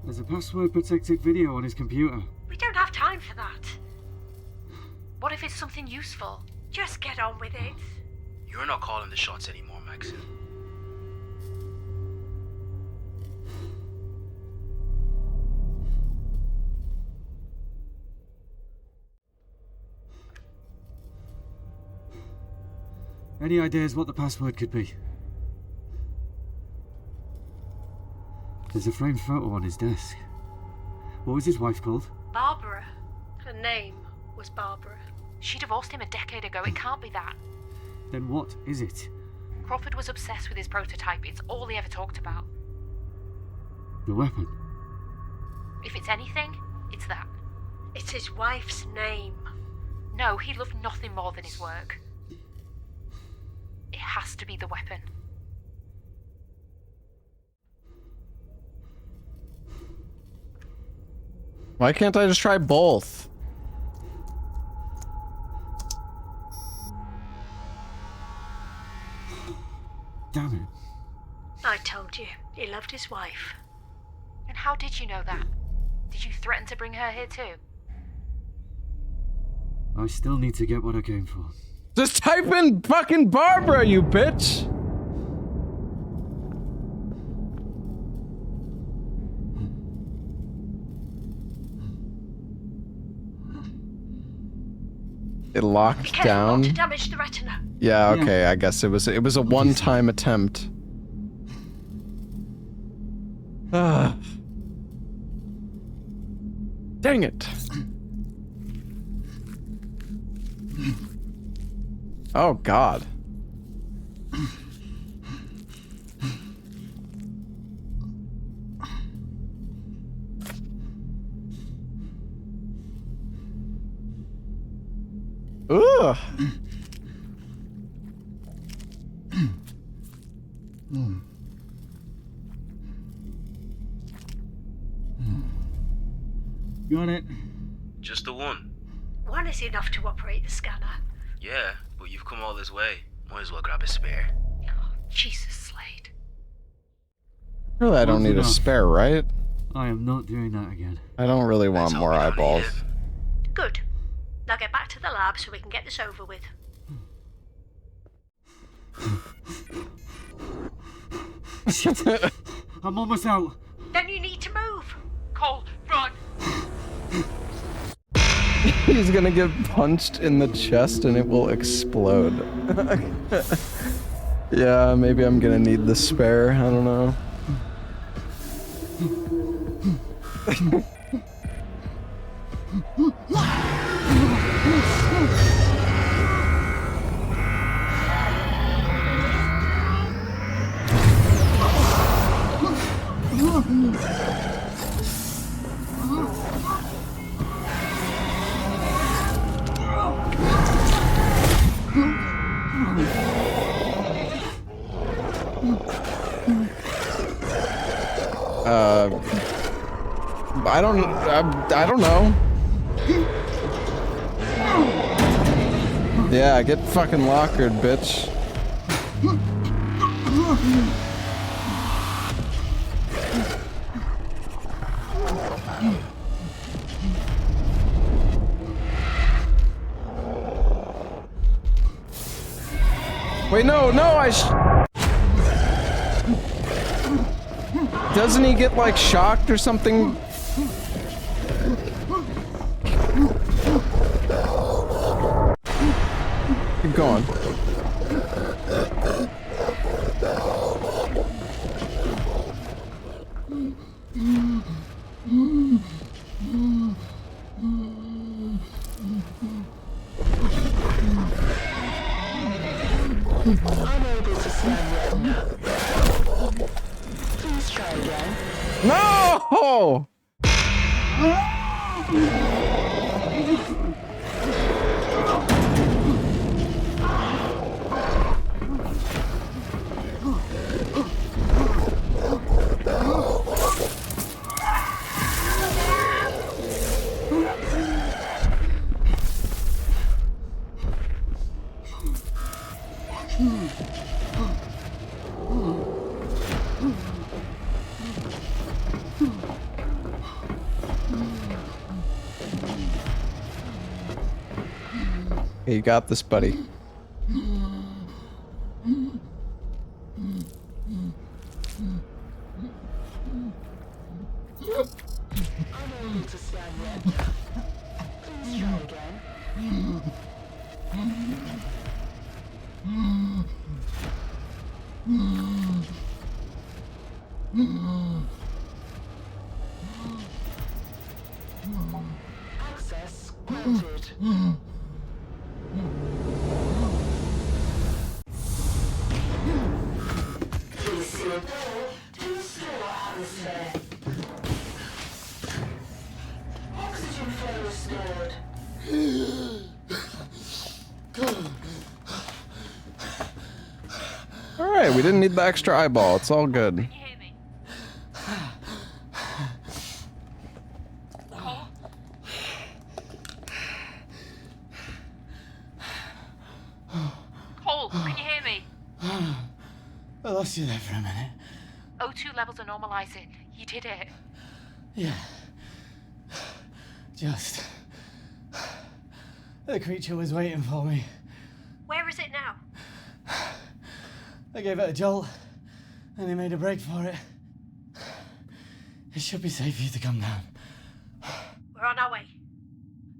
There's a password protected video on his computer. We don't have time time for that. What if it's something useful? Just get on with it. You're not calling the shots anymore, Maxon. Any ideas what the password could be? There's a framed photo on his desk. What was his wife called? Barbara. Her name was Barbara. She divorced him a decade ago. It can't be that. Then what is it? Crawford was obsessed with his prototype. It's all he ever talked about. The weapon? If it's anything, it's that. It's his wife's name. No, he loved nothing more than his work. It has to be the weapon. Why can't I just try both? Damn it. I told you, he loved his wife. And how did you know that? Did you threaten to bring her here too? I still need to get what I came for. Just type in fucking Barbara, you bitch! It locked Careful down. not to damage the retina. Yeah, okay, I guess it was a one-time attempt. Ah. Dang it. Oh god. Ugh. Got it. Just the one. One is enough to operate the scanner. Yeah, but you've come all this way. Might as well grab a spare. Jesus, Slade. Really, I don't Close need a enough. spare, right? I am not doing that again. I don't really want more eyeballs. Good. Now get back to the lab so we can get this over with. I'm almost out. Then you need to move. Cole, run! He's gonna get punched in the chest and it will explode. Yeah, maybe I'm gonna need the spare, I don't know. I don't know. Yeah, get fucking lockered, bitch. Wait, no, doesn't he get, like, shocked or something? Keep going. Unable to scan retina. Please try again. No! Hey, you got this, buddy. Unable to stand yet. Please try again. Access granted. Please see a door to restore atmosphere. Oxygen flow restored. Alright, we didn't need the extra eyeball. It's all good. Cole, can you hear me? I lost you there for a minute. O2 levels are normalizing. You did it. Yeah. Just. The creature was waiting for me. Where is it now? I gave it a jolt, and he made a break for it. It should be safe for you to come down. We're on our way.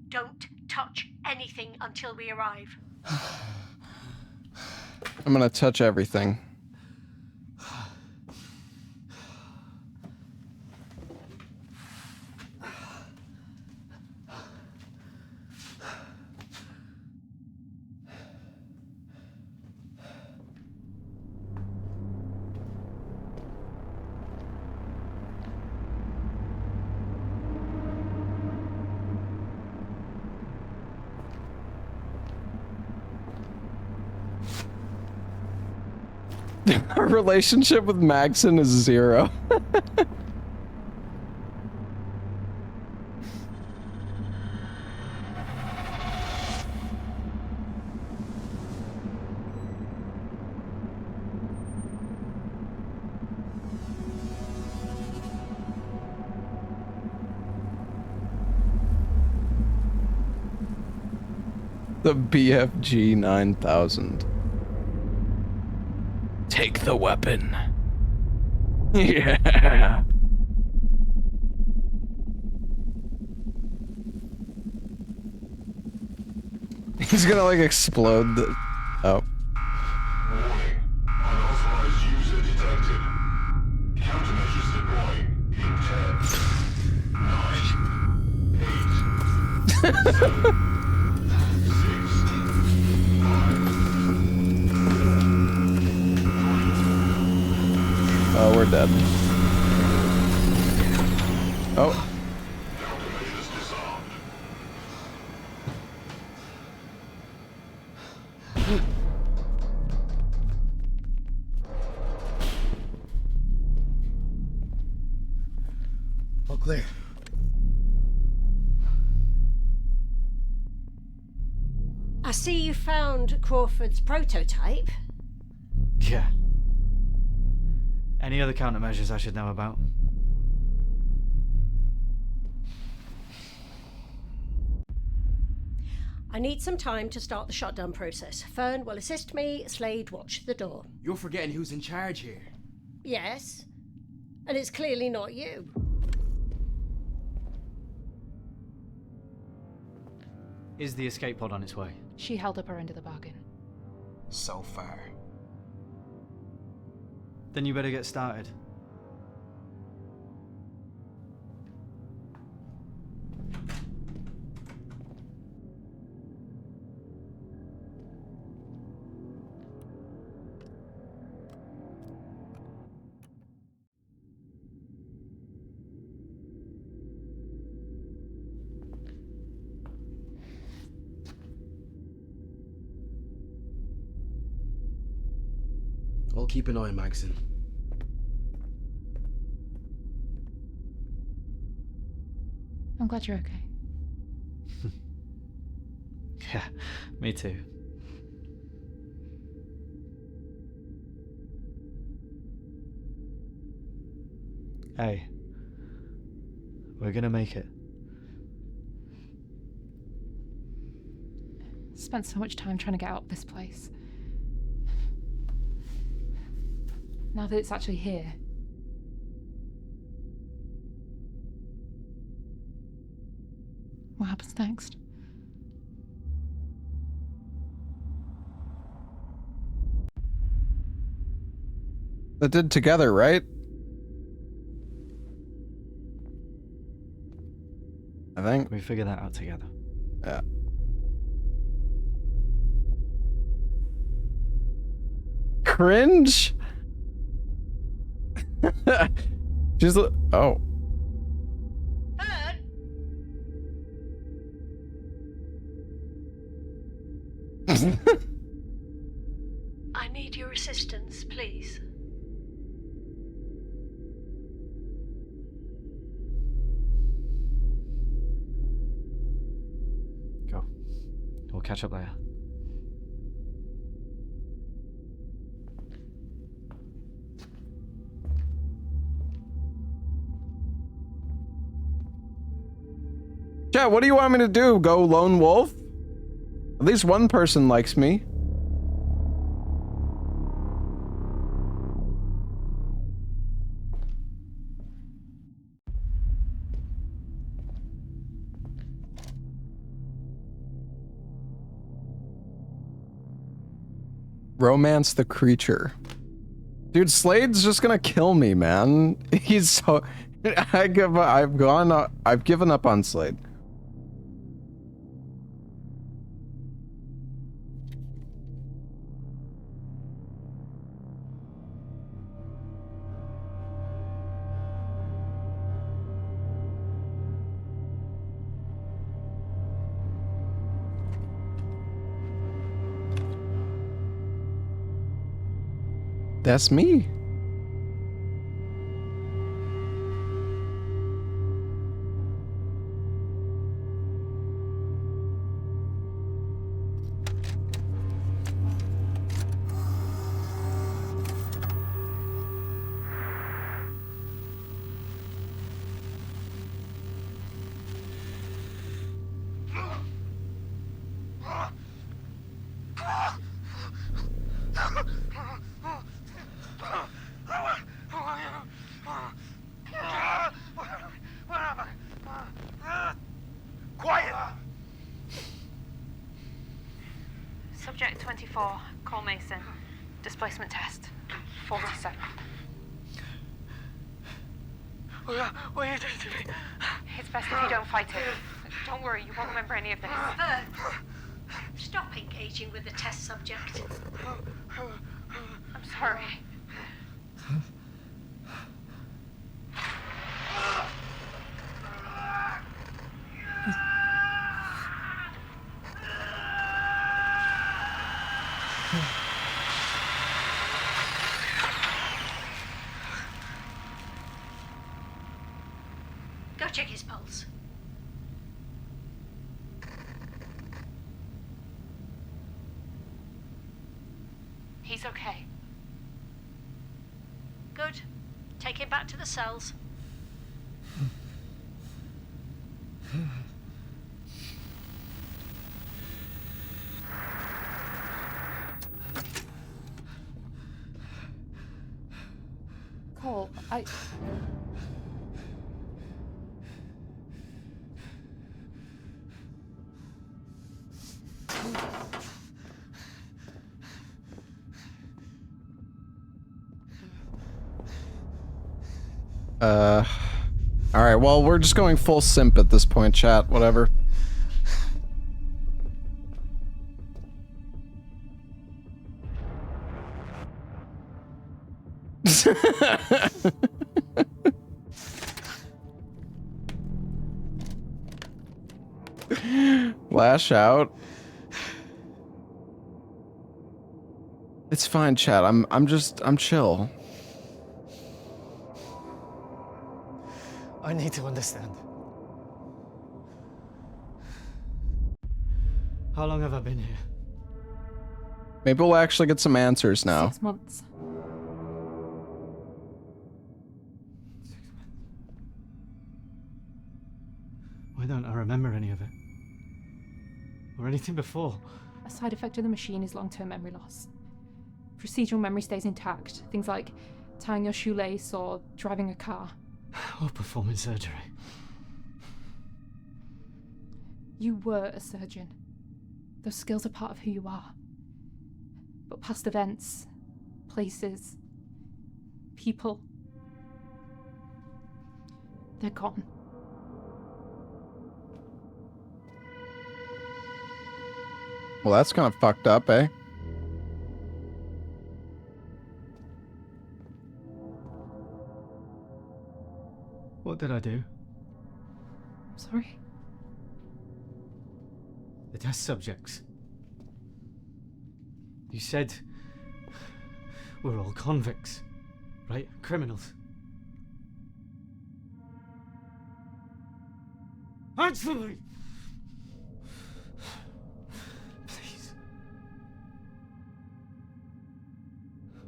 Don't touch anything until we arrive. I'm gonna touch everything. Our relationship with Maxon is 0. The BFG 9000. Take the weapon. Yeah. He's gonna like explode the. Oh. Unauthorized user detected. Countermeasures deploying in 10, 9, 8, 7. Oh, we're dead. Oh. All clear. I see you found Crawford's prototype. Yeah. Any other countermeasures I should know about? I need some time to start the shutdown process. Fern will assist me. Slade, watch the door. You're forgetting who's in charge here. Yes. And it's clearly not you. Is the escape pod on its way? She held up her end of the bargain. So far. Then you better get started. I'll keep an eye on Maxon. I'm glad you're okay. Yeah, me too. Hey, we're gonna make it. spent so much time trying to get out of this place. Now that it's actually here. What happens next? That did together, right? I think. We figure that out together. Yeah. Cringe? Just oh. I need your assistance, please. Go. We'll catch up later. Chat, what do you want me to do? Go lone wolf? At least one person likes me. Romance the creature. Dude, Slade's just gonna kill me, man. He's so... I've given up on Slade. That's me. Quiet! Subject 24, Cole Mason. Displacement test. 47. What are you doing to me? It's best if you don't fight it. Don't worry, you won't remember any of this. Stop engaging with the test subject. I'm sorry. Go check his pulse. He's okay. Good. Take him back to the cells. Cole, Alright, well, we're just going full simp at this point, chat. Whatever. Lash out. It's fine, chat. I'm chill. I need to understand. How long have I been here? Maybe we'll actually get some answers now. 6 months. Why don't I remember any of it? Or anything before? A side effect of the machine is long-term memory loss. Procedural memory stays intact. Things like tying your shoelace or driving a car. Or performing surgery. You were a surgeon. Those skills are part of who you are. But past events, places, people, they're gone. Well, that's kind of fucked up, eh? What did I do? Sorry? The test subjects. You said we're all convicts, right? Criminals. Answer me! Please.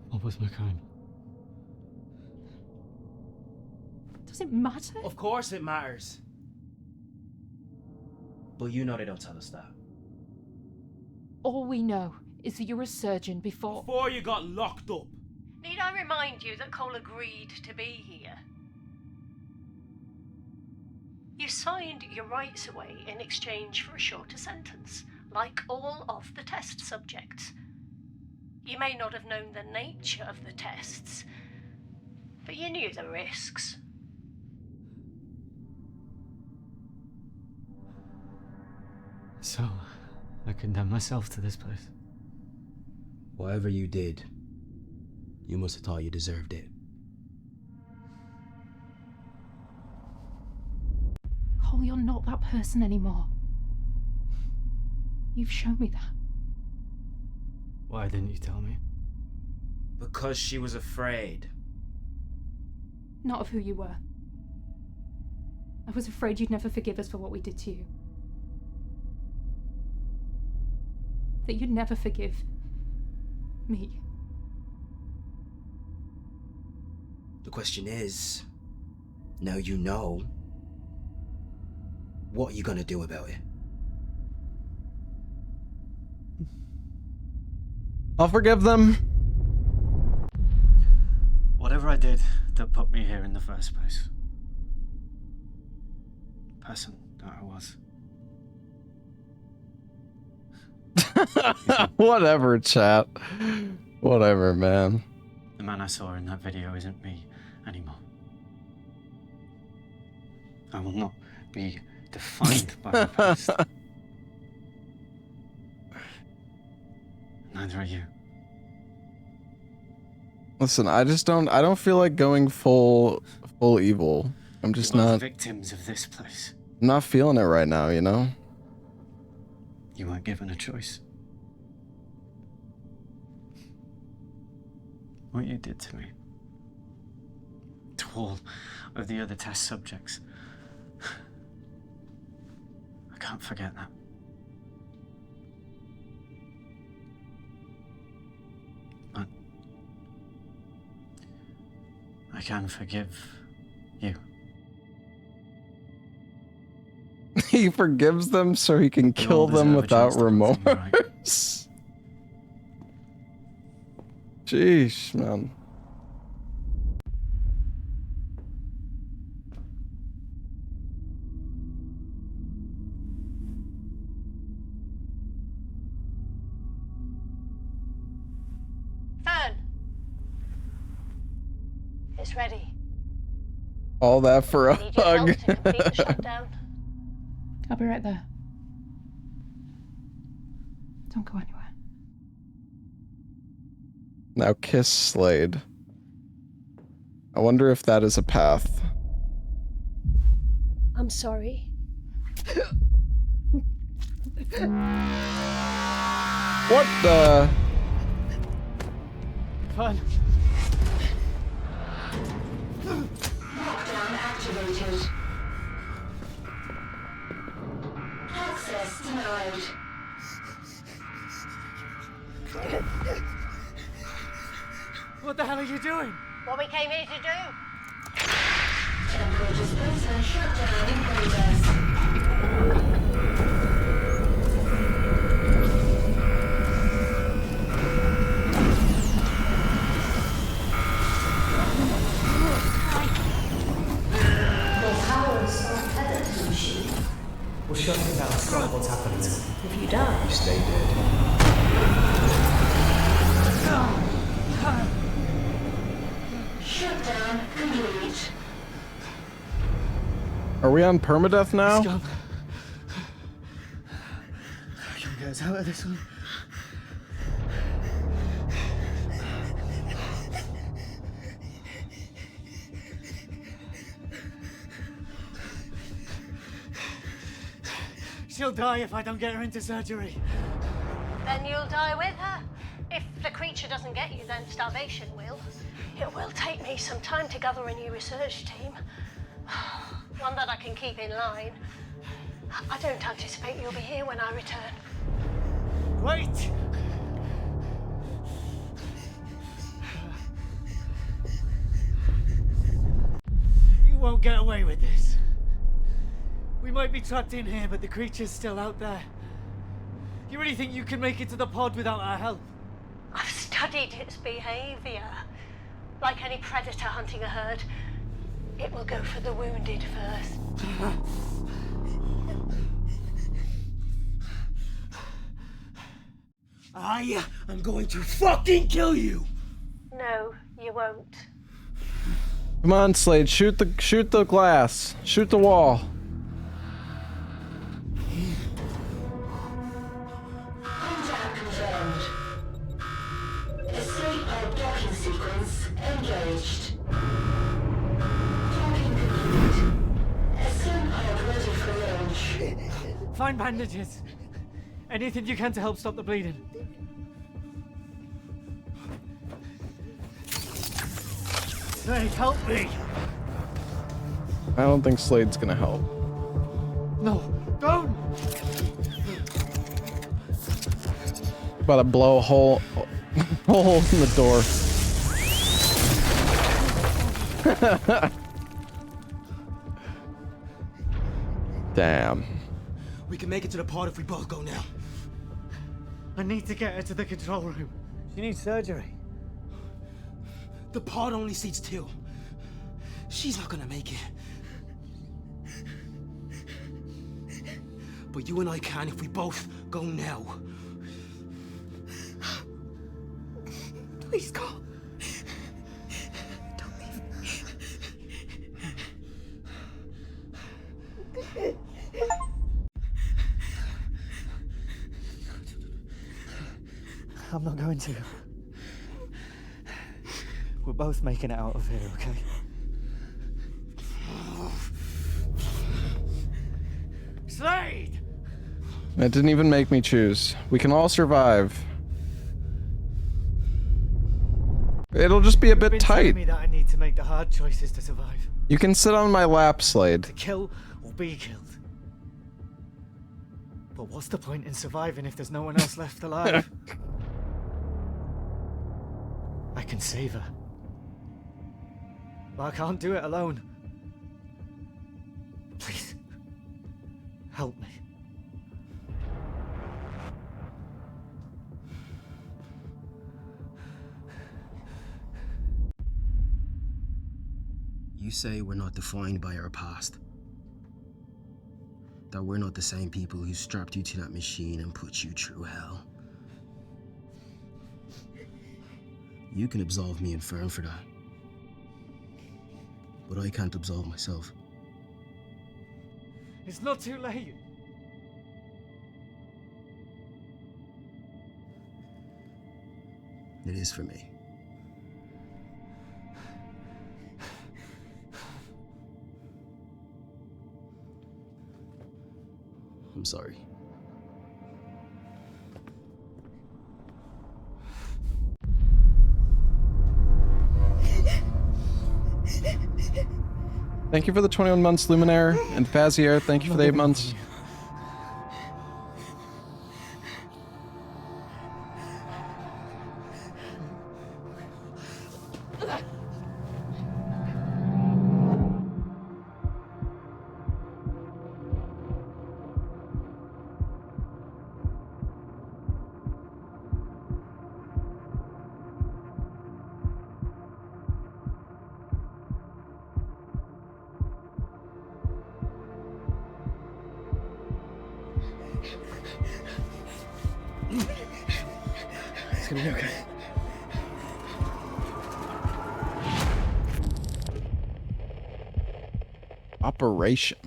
What was my crime? Does it matter? Of course it matters. But you know they don't tell us that. All we know is that you're a surgeon before you got locked up. Need I remind you that Cole agreed to be here? You signed your rights away in exchange for a shorter sentence, like all of the test subjects. You may not have known the nature of the tests, but you knew the risks. So, I condemn myself to this place. Whatever you did, you must have thought you deserved it. Cole, you're not that person anymore. You've shown me that. Why didn't you tell me? Because she was afraid. Not of who you were. I was afraid you'd never forgive us for what we did to you. That you'd never forgive me. The question is, now you know, what are you gonna do about it? I'll forgive them. Whatever I did that put me here in the first place. The person that I was. Whatever, chat. Whatever, man. The man I saw in that video isn't me anymore. I will not be defined by my past. Neither are you. Listen, I don't feel like going full evil. I'm just You are not victims of this place. I'm not feeling it right now, you know? You weren't given a choice. What you did to me, to all of the other test subjects, I can't forget that. But I can forgive you. He forgives them so he can kill all them deserve a without chance to put things remorse. Jeez, man. Fern! It's ready. All that for a I need your hug. help to complete the shutdown. I'll be right there. Don't go anywhere. Now kiss Slade. I wonder if that is a path. I'm sorry. What the? Fun. Lockdown activated. Access denied. What the hell are you doing? What we came here to do. Temporal dispenser shutdown in progress. we on permadeath now? Scum. Can we get us out of this one? She'll die if I don't get her into surgery. Then you'll die with her. If the creature doesn't get you, then starvation will. It will take me some time to gather a new research team. One that I can keep in line. I don't anticipate you'll be here when I return. Wait! You won't get away with this. We might be trapped in here, but the creature's still out there. You really think you can make it to the pod without our help? I've studied its behavior. Like any predator hunting a herd, it will go for the wounded first. I am going to fucking kill you! No, you won't. Come on, Slade, shoot the glass. Shoot the wall. Contact confirmed. Escape pod docking sequence engaged. Docking complete. Escape pod ready for launch. Find bandages. Anything you can to help stop the bleeding. Slade, help me! I don't think Slade's gonna help. No, don't! About to blow a hole in the door. Damn. We can make it to the pod if we both go now. I need to get her to the control room. She needs surgery. The pod only seats 2. She's not gonna make it. But you and I can if we both go now. Please go. I'm not going to. We're both making it out of here, okay? Slade! That didn't even make me choose. We can all survive. It'll just be a bit You've been telling tight. me that I need to make the hard choices to survive. You can sit on my lap, Slade. To kill or be killed. But what's the point in surviving if there's no one else left alive? I can save her. But I can't do it alone. Please, help me. You say we're not defined by our past. That we're not the same people who strapped you to that machine and put you through hell. You can absolve me and Fern for that. But I can't absolve myself. It's not too late. It is for me. I'm sorry. Thank you for the 21 months, Luminaire, and Fazier, thank you for the 8 months. It's gonna be okay. Operation.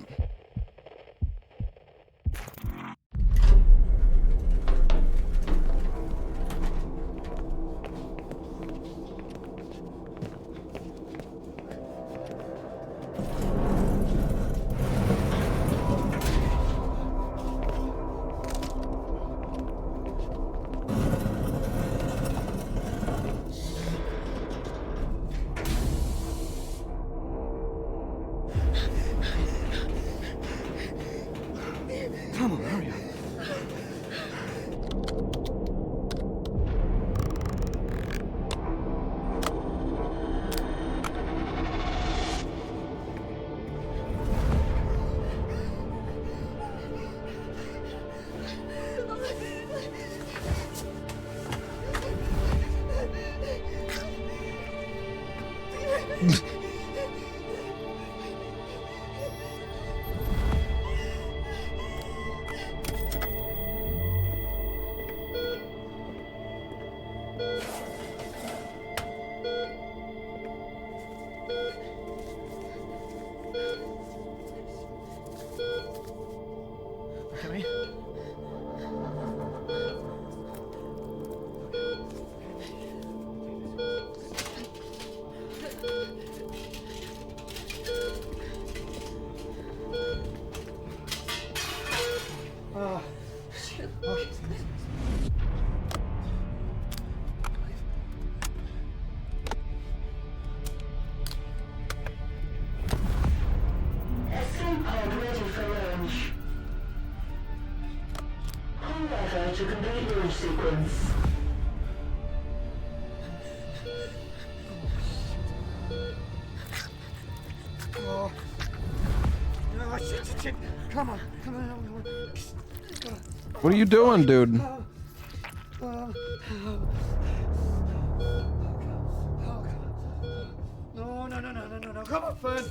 Look at me. Oh, shit. Okay. Escape pod ready for launch. However, to complete launch sequence. Oh. Oh, shit. Come on. What are you doing, dude? No, come on, Fern.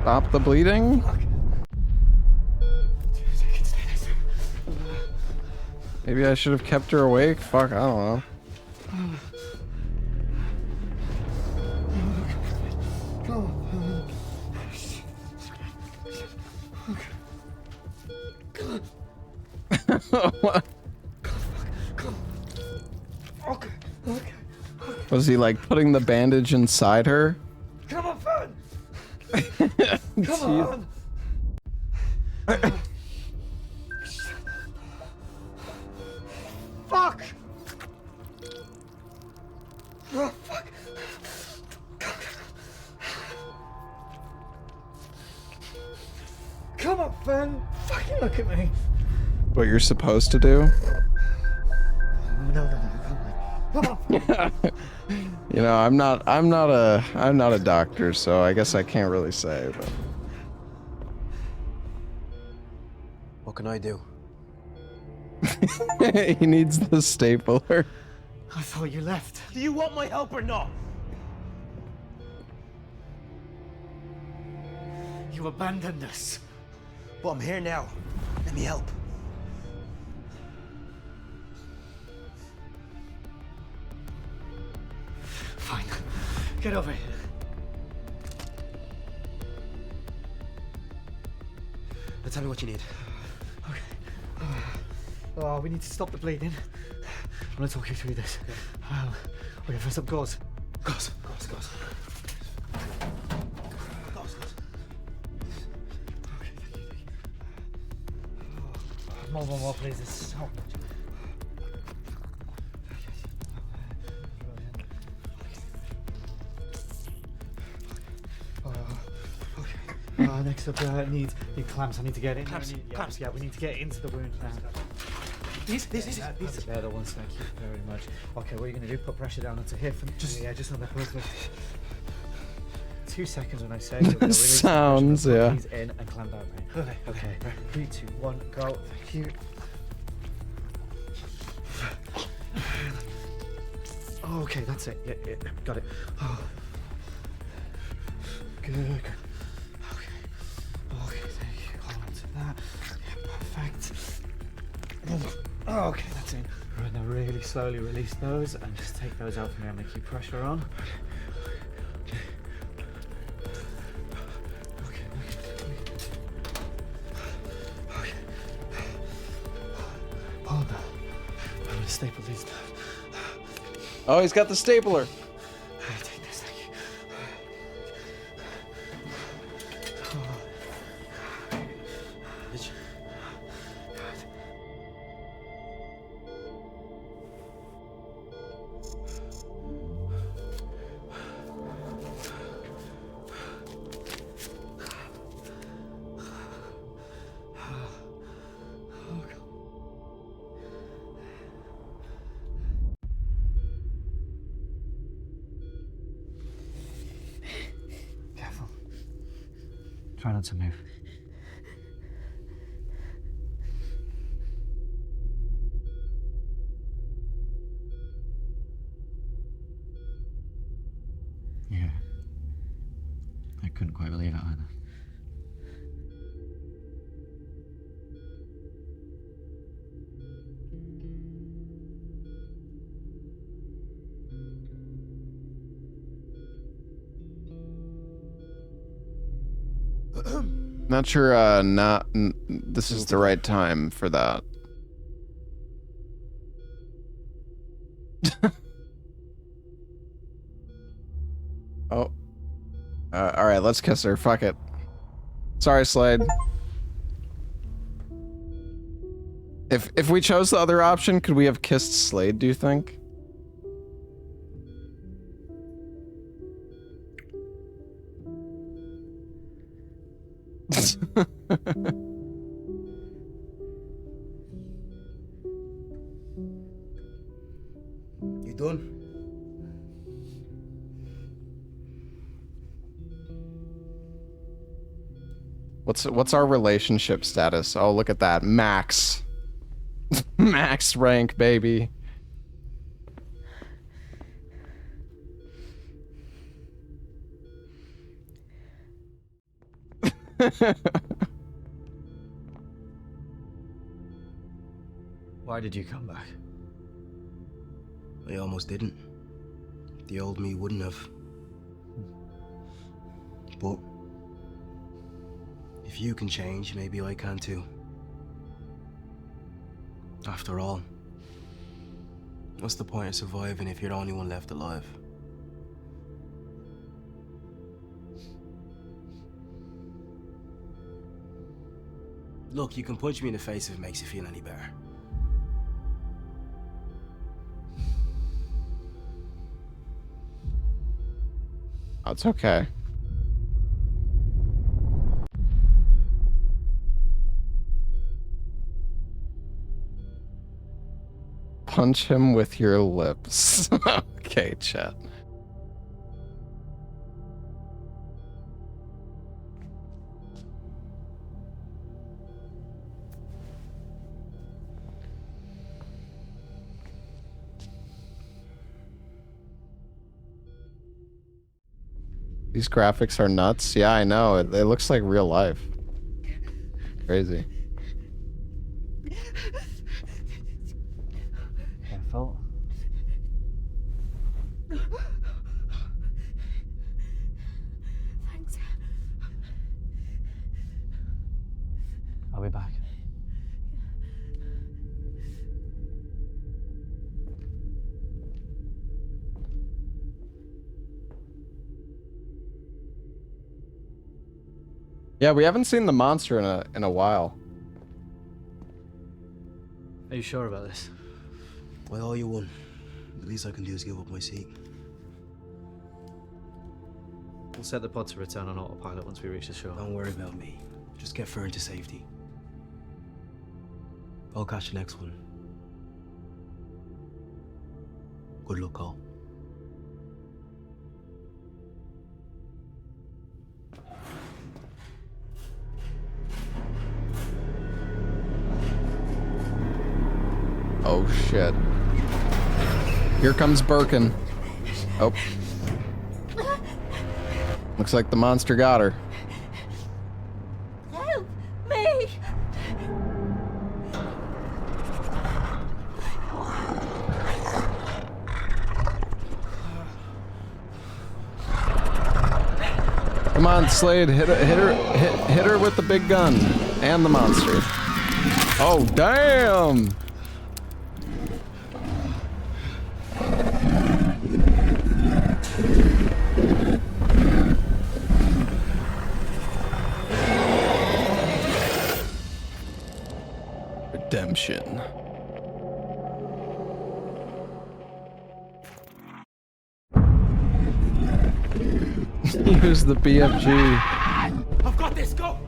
Stop the bleeding? Maybe I should have kept her awake? Fuck, I don't know. What? Okay. Was he like putting the bandage inside her? Come on, Fern. Jeez. on. Fuck. Oh, fuck. Come on, Fern. Fucking look at me. What you're supposed to do? No. Come on. You know, I'm not a doctor, so I guess I can't really say, but What can I do? he needs the stapler. I thought you left. Do you want my help or not? You abandoned us. But I'm here now. Let me help. Fine. Get over here. Now tell me what you need. Okay. Oh, we need to stop the bleeding. I'm gonna talk you through this. Okay, first up, gauze. Gauze. More, please. This is so much. Next up, need clamps. I need to get in. Clamps. Yeah, we need to get into the wound now. These. They're the ones. Thank you very much. Okay, what are you gonna do? Put pressure down onto here. Just on the perfect. 2 seconds when I say. It sounds, yeah. Please in and clamp out. Right? Okay. 3, 2, 1, go. Thank you. Oh, okay, that's it. Yeah, got it. Oh. Good. Okay, thank you. Hold on to that. Yeah, perfect. Oh, okay, that's in. Right, now really slowly release those and just take those out for me. I'm gonna keep pressure on. Hold on. I'm gonna staple these down. Oh, he's got the stapler. Take this, thank you. Careful. Try not to move. quite believe it either. Not sure, this is the right time for that. Oh. Alright, let's kiss her. Fuck it. Sorry, Slade. If we chose the other option, could we have kissed Slade, do you think? You done? What's our relationship status? Oh, look at that. Max. Max rank, baby. Why did you come back? I almost didn't. The old me wouldn't have. But if you can change, maybe I can too. After all, what's the point of surviving if you're the only one left alive? Look, you can punch me in the face if it makes you feel any better. Oh, it's okay. Punch him with your lips. Okay, chat. These graphics are nuts. Yeah, I know. It looks like real life. Crazy. Careful. Thanks. I'll be back. Yeah, we haven't seen the monster in a while. Are you sure about this? I owe you one. The least I can do is give up my seat. We'll set the pod to return on autopilot once we reach the shore. Don't worry about me. Just get Fern to safety. I'll catch the next one. Good luck, all. Oh shit. Here comes Birkin. Oh. Looks like the monster got her. Help me! Come on, Slade, hit her with the big gun and the monster. Oh, damn! Redemption. Use the BFG. I've got this, go!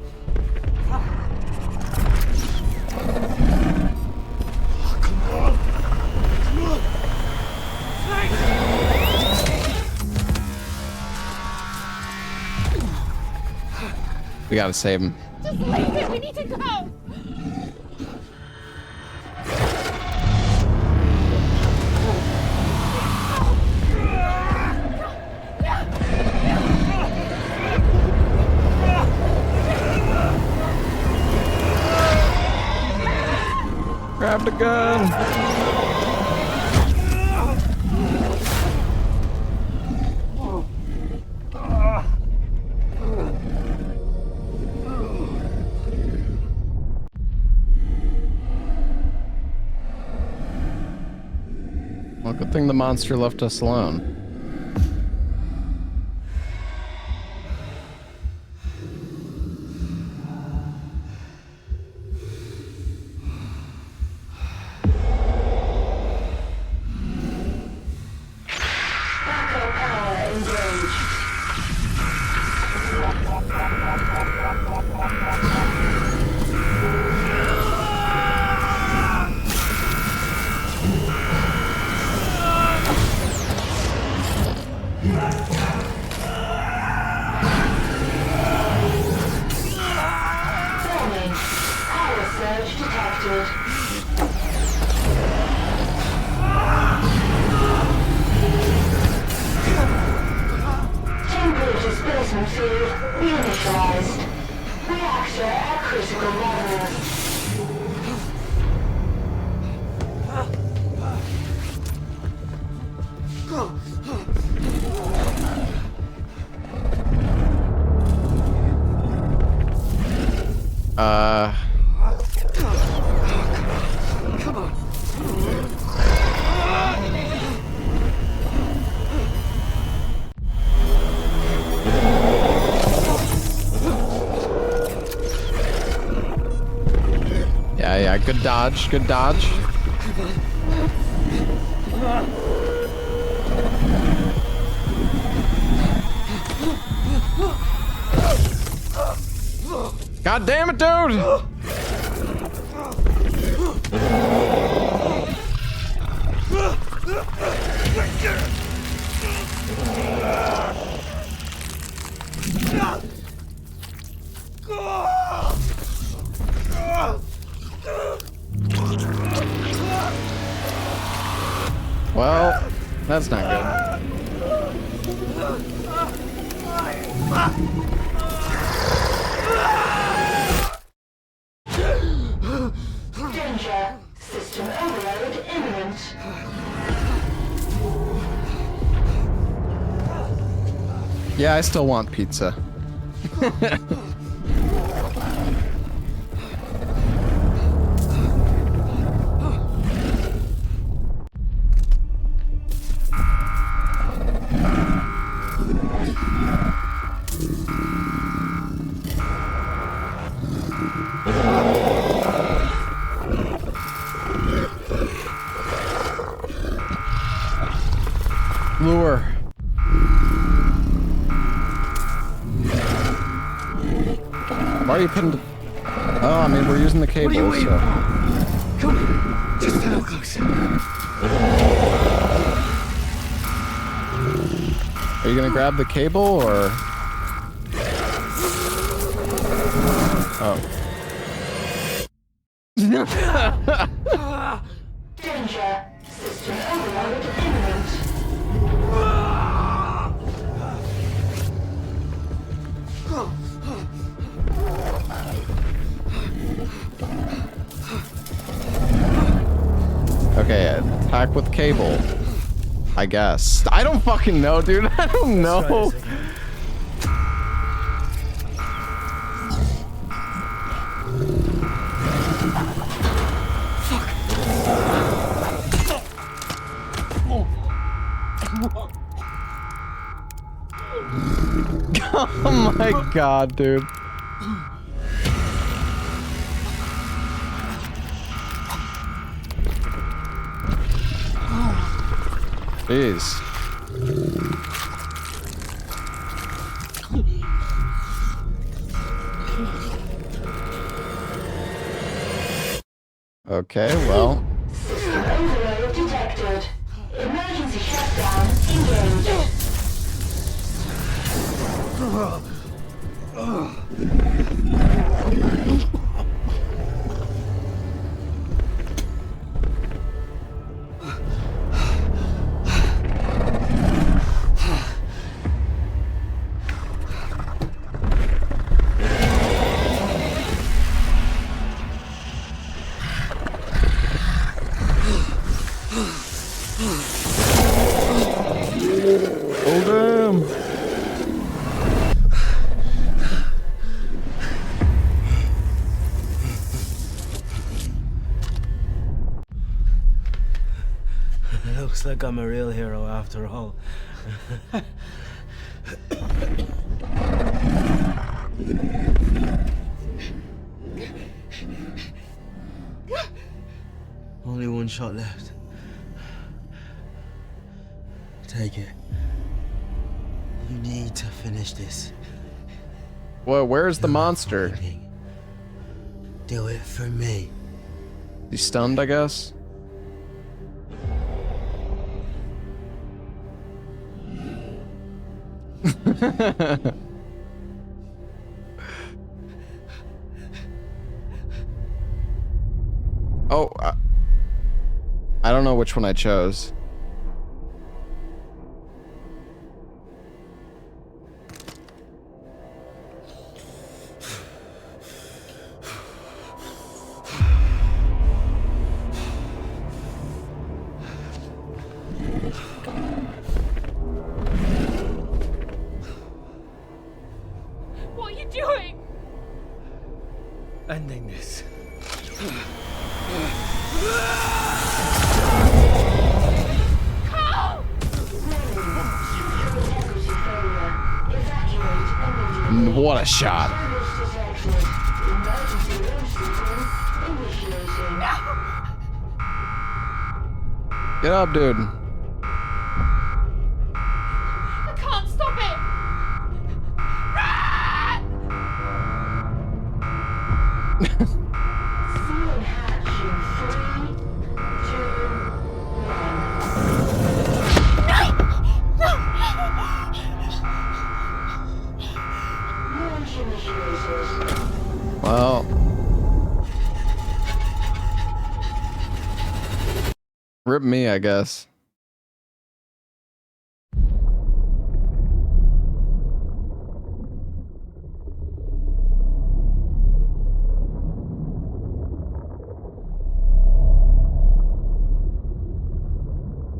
We gotta save him. Just leave it. We need to go. Grab the gun. Well, good thing the monster left us alone. Yeah, good dodge, good dodge. God damn it, dude! Well, that's not good. Danger. System overload imminent. Yeah, I still want pizza. Lure. Why are you pinned? Oh, I mean, we're using the cable, so. Come on, just a little closer. Are you gonna grab the cable, or? Oh. Danger. System overload imminent. Okay, attack with cable. I guess. I don't fucking know, dude. I don't know. Oh my god, dude. Jeez. Okay, well. System overload detected. Emergency shutdown engaged. Looks like I'm a real hero after all. Only one shot left. Take it. You need to finish this. Well, where's the monster? Do it for me. He's stunned, I guess. Oh, I don't know which one I chose. What are you doing? Ending this. What a shot. Get up, dude. I can't stop it! Well. Rip me, I guess.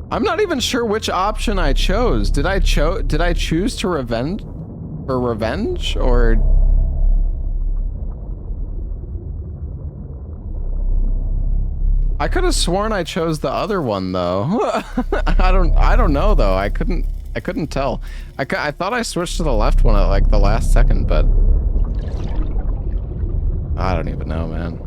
I'm not even sure which option I chose. Did I choose to revenge or I could have sworn I chose the other one though. I don't know though. I couldn't tell. I thought I switched to the left one at like the last second, but I don't even know, man.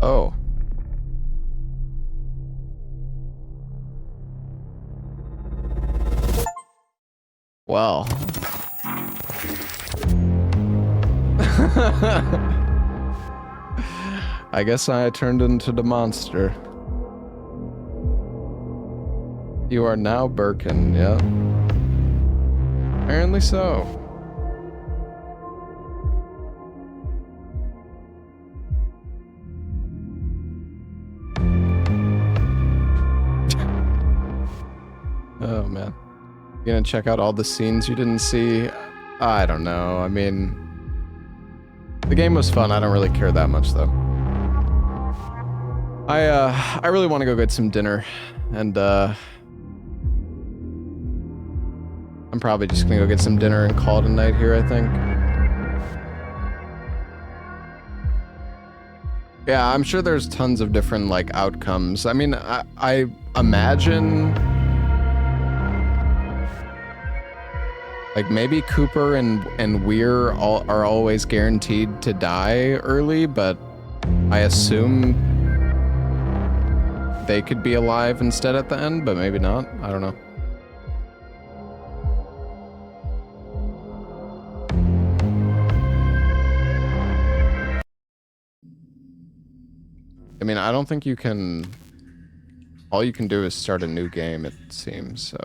Oh. Well. I guess I turned into the monster. You are now Birkin, yeah. Apparently so. Oh man. You gonna check out all the scenes you didn't see? I don't know. I mean, the game was fun. I don't really care that much though. I really want to go get some dinner, and I'm probably just gonna go get some dinner and call it a night here, I think. Yeah, I'm sure there's tons of different like outcomes. I mean, I imagine like maybe Cooper and Weir are always guaranteed to die early, but I assume they could be alive instead at the end, but maybe not. I don't know. I mean, I don't think you can... All you can do is start a new game, it seems, so...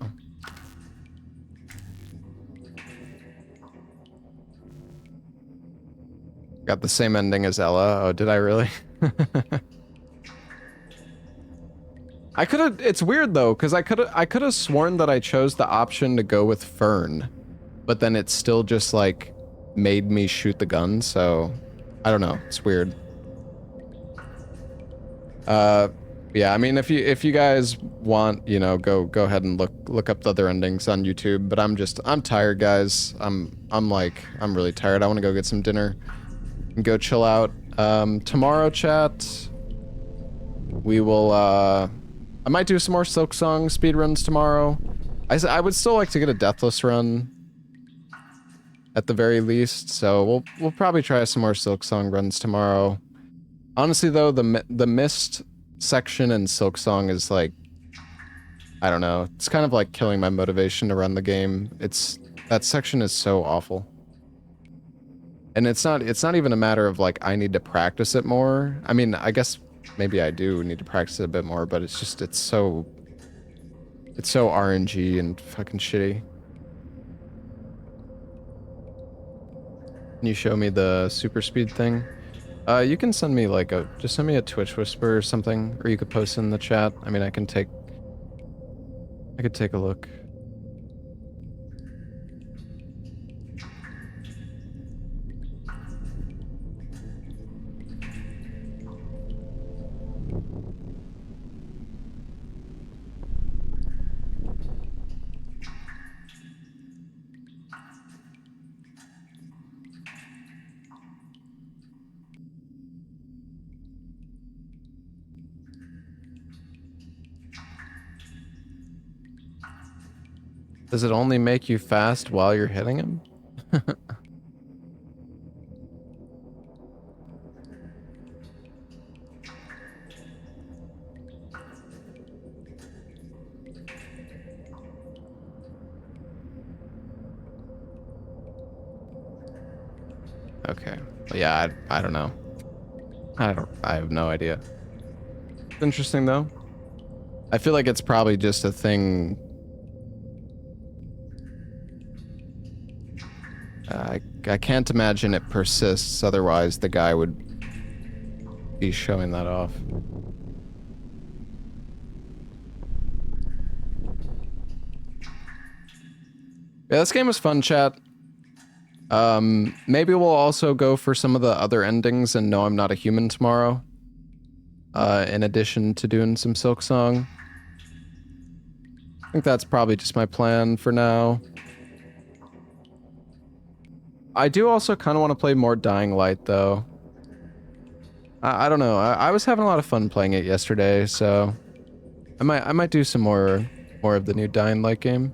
Got the same ending as Ella. Oh, did I really? I could have. It's weird though, because I could have sworn that I chose the option to go with Fern, but then it still just like made me shoot the gun. So I don't know. It's weird. Yeah. I mean, if you guys want, you know, go ahead and look up the other endings on YouTube. But I'm tired, guys. I'm really tired. I want to go get some dinner and go chill out. Tomorrow, chat, we will. I might do some more Silksong speedruns tomorrow. I would still like to get a Deathless run at the very least, so we'll probably try some more Silksong runs tomorrow. Honestly though, the Mist section in Silksong is like, I don't know, it's kind of like killing my motivation to run the game. That section is so awful. And it's not even a matter of like I need to practice it more. I mean, I guess maybe I do need to practice it a bit more, but it's so RNG and fucking shitty. Can you show me the super speed thing? You can send me like just send me a Twitch whisper or something, or you could post in the chat. I mean, I could take a look. Does it only make you fast while you're hitting him? Okay. Yeah, I don't know. I have no idea. It's interesting though. I feel like it's probably just a thing. I can't imagine it persists, otherwise the guy would be showing that off. Yeah, this game was fun, chat. Maybe we'll also go for some of the other endings and No, I'm Not a Human tomorrow. In addition to doing some Silksong. I think that's probably just my plan for now. I do also kind of want to play more Dying Light, though. I don't know. I was having a lot of fun playing it yesterday, so I might do some more of the new Dying Light game.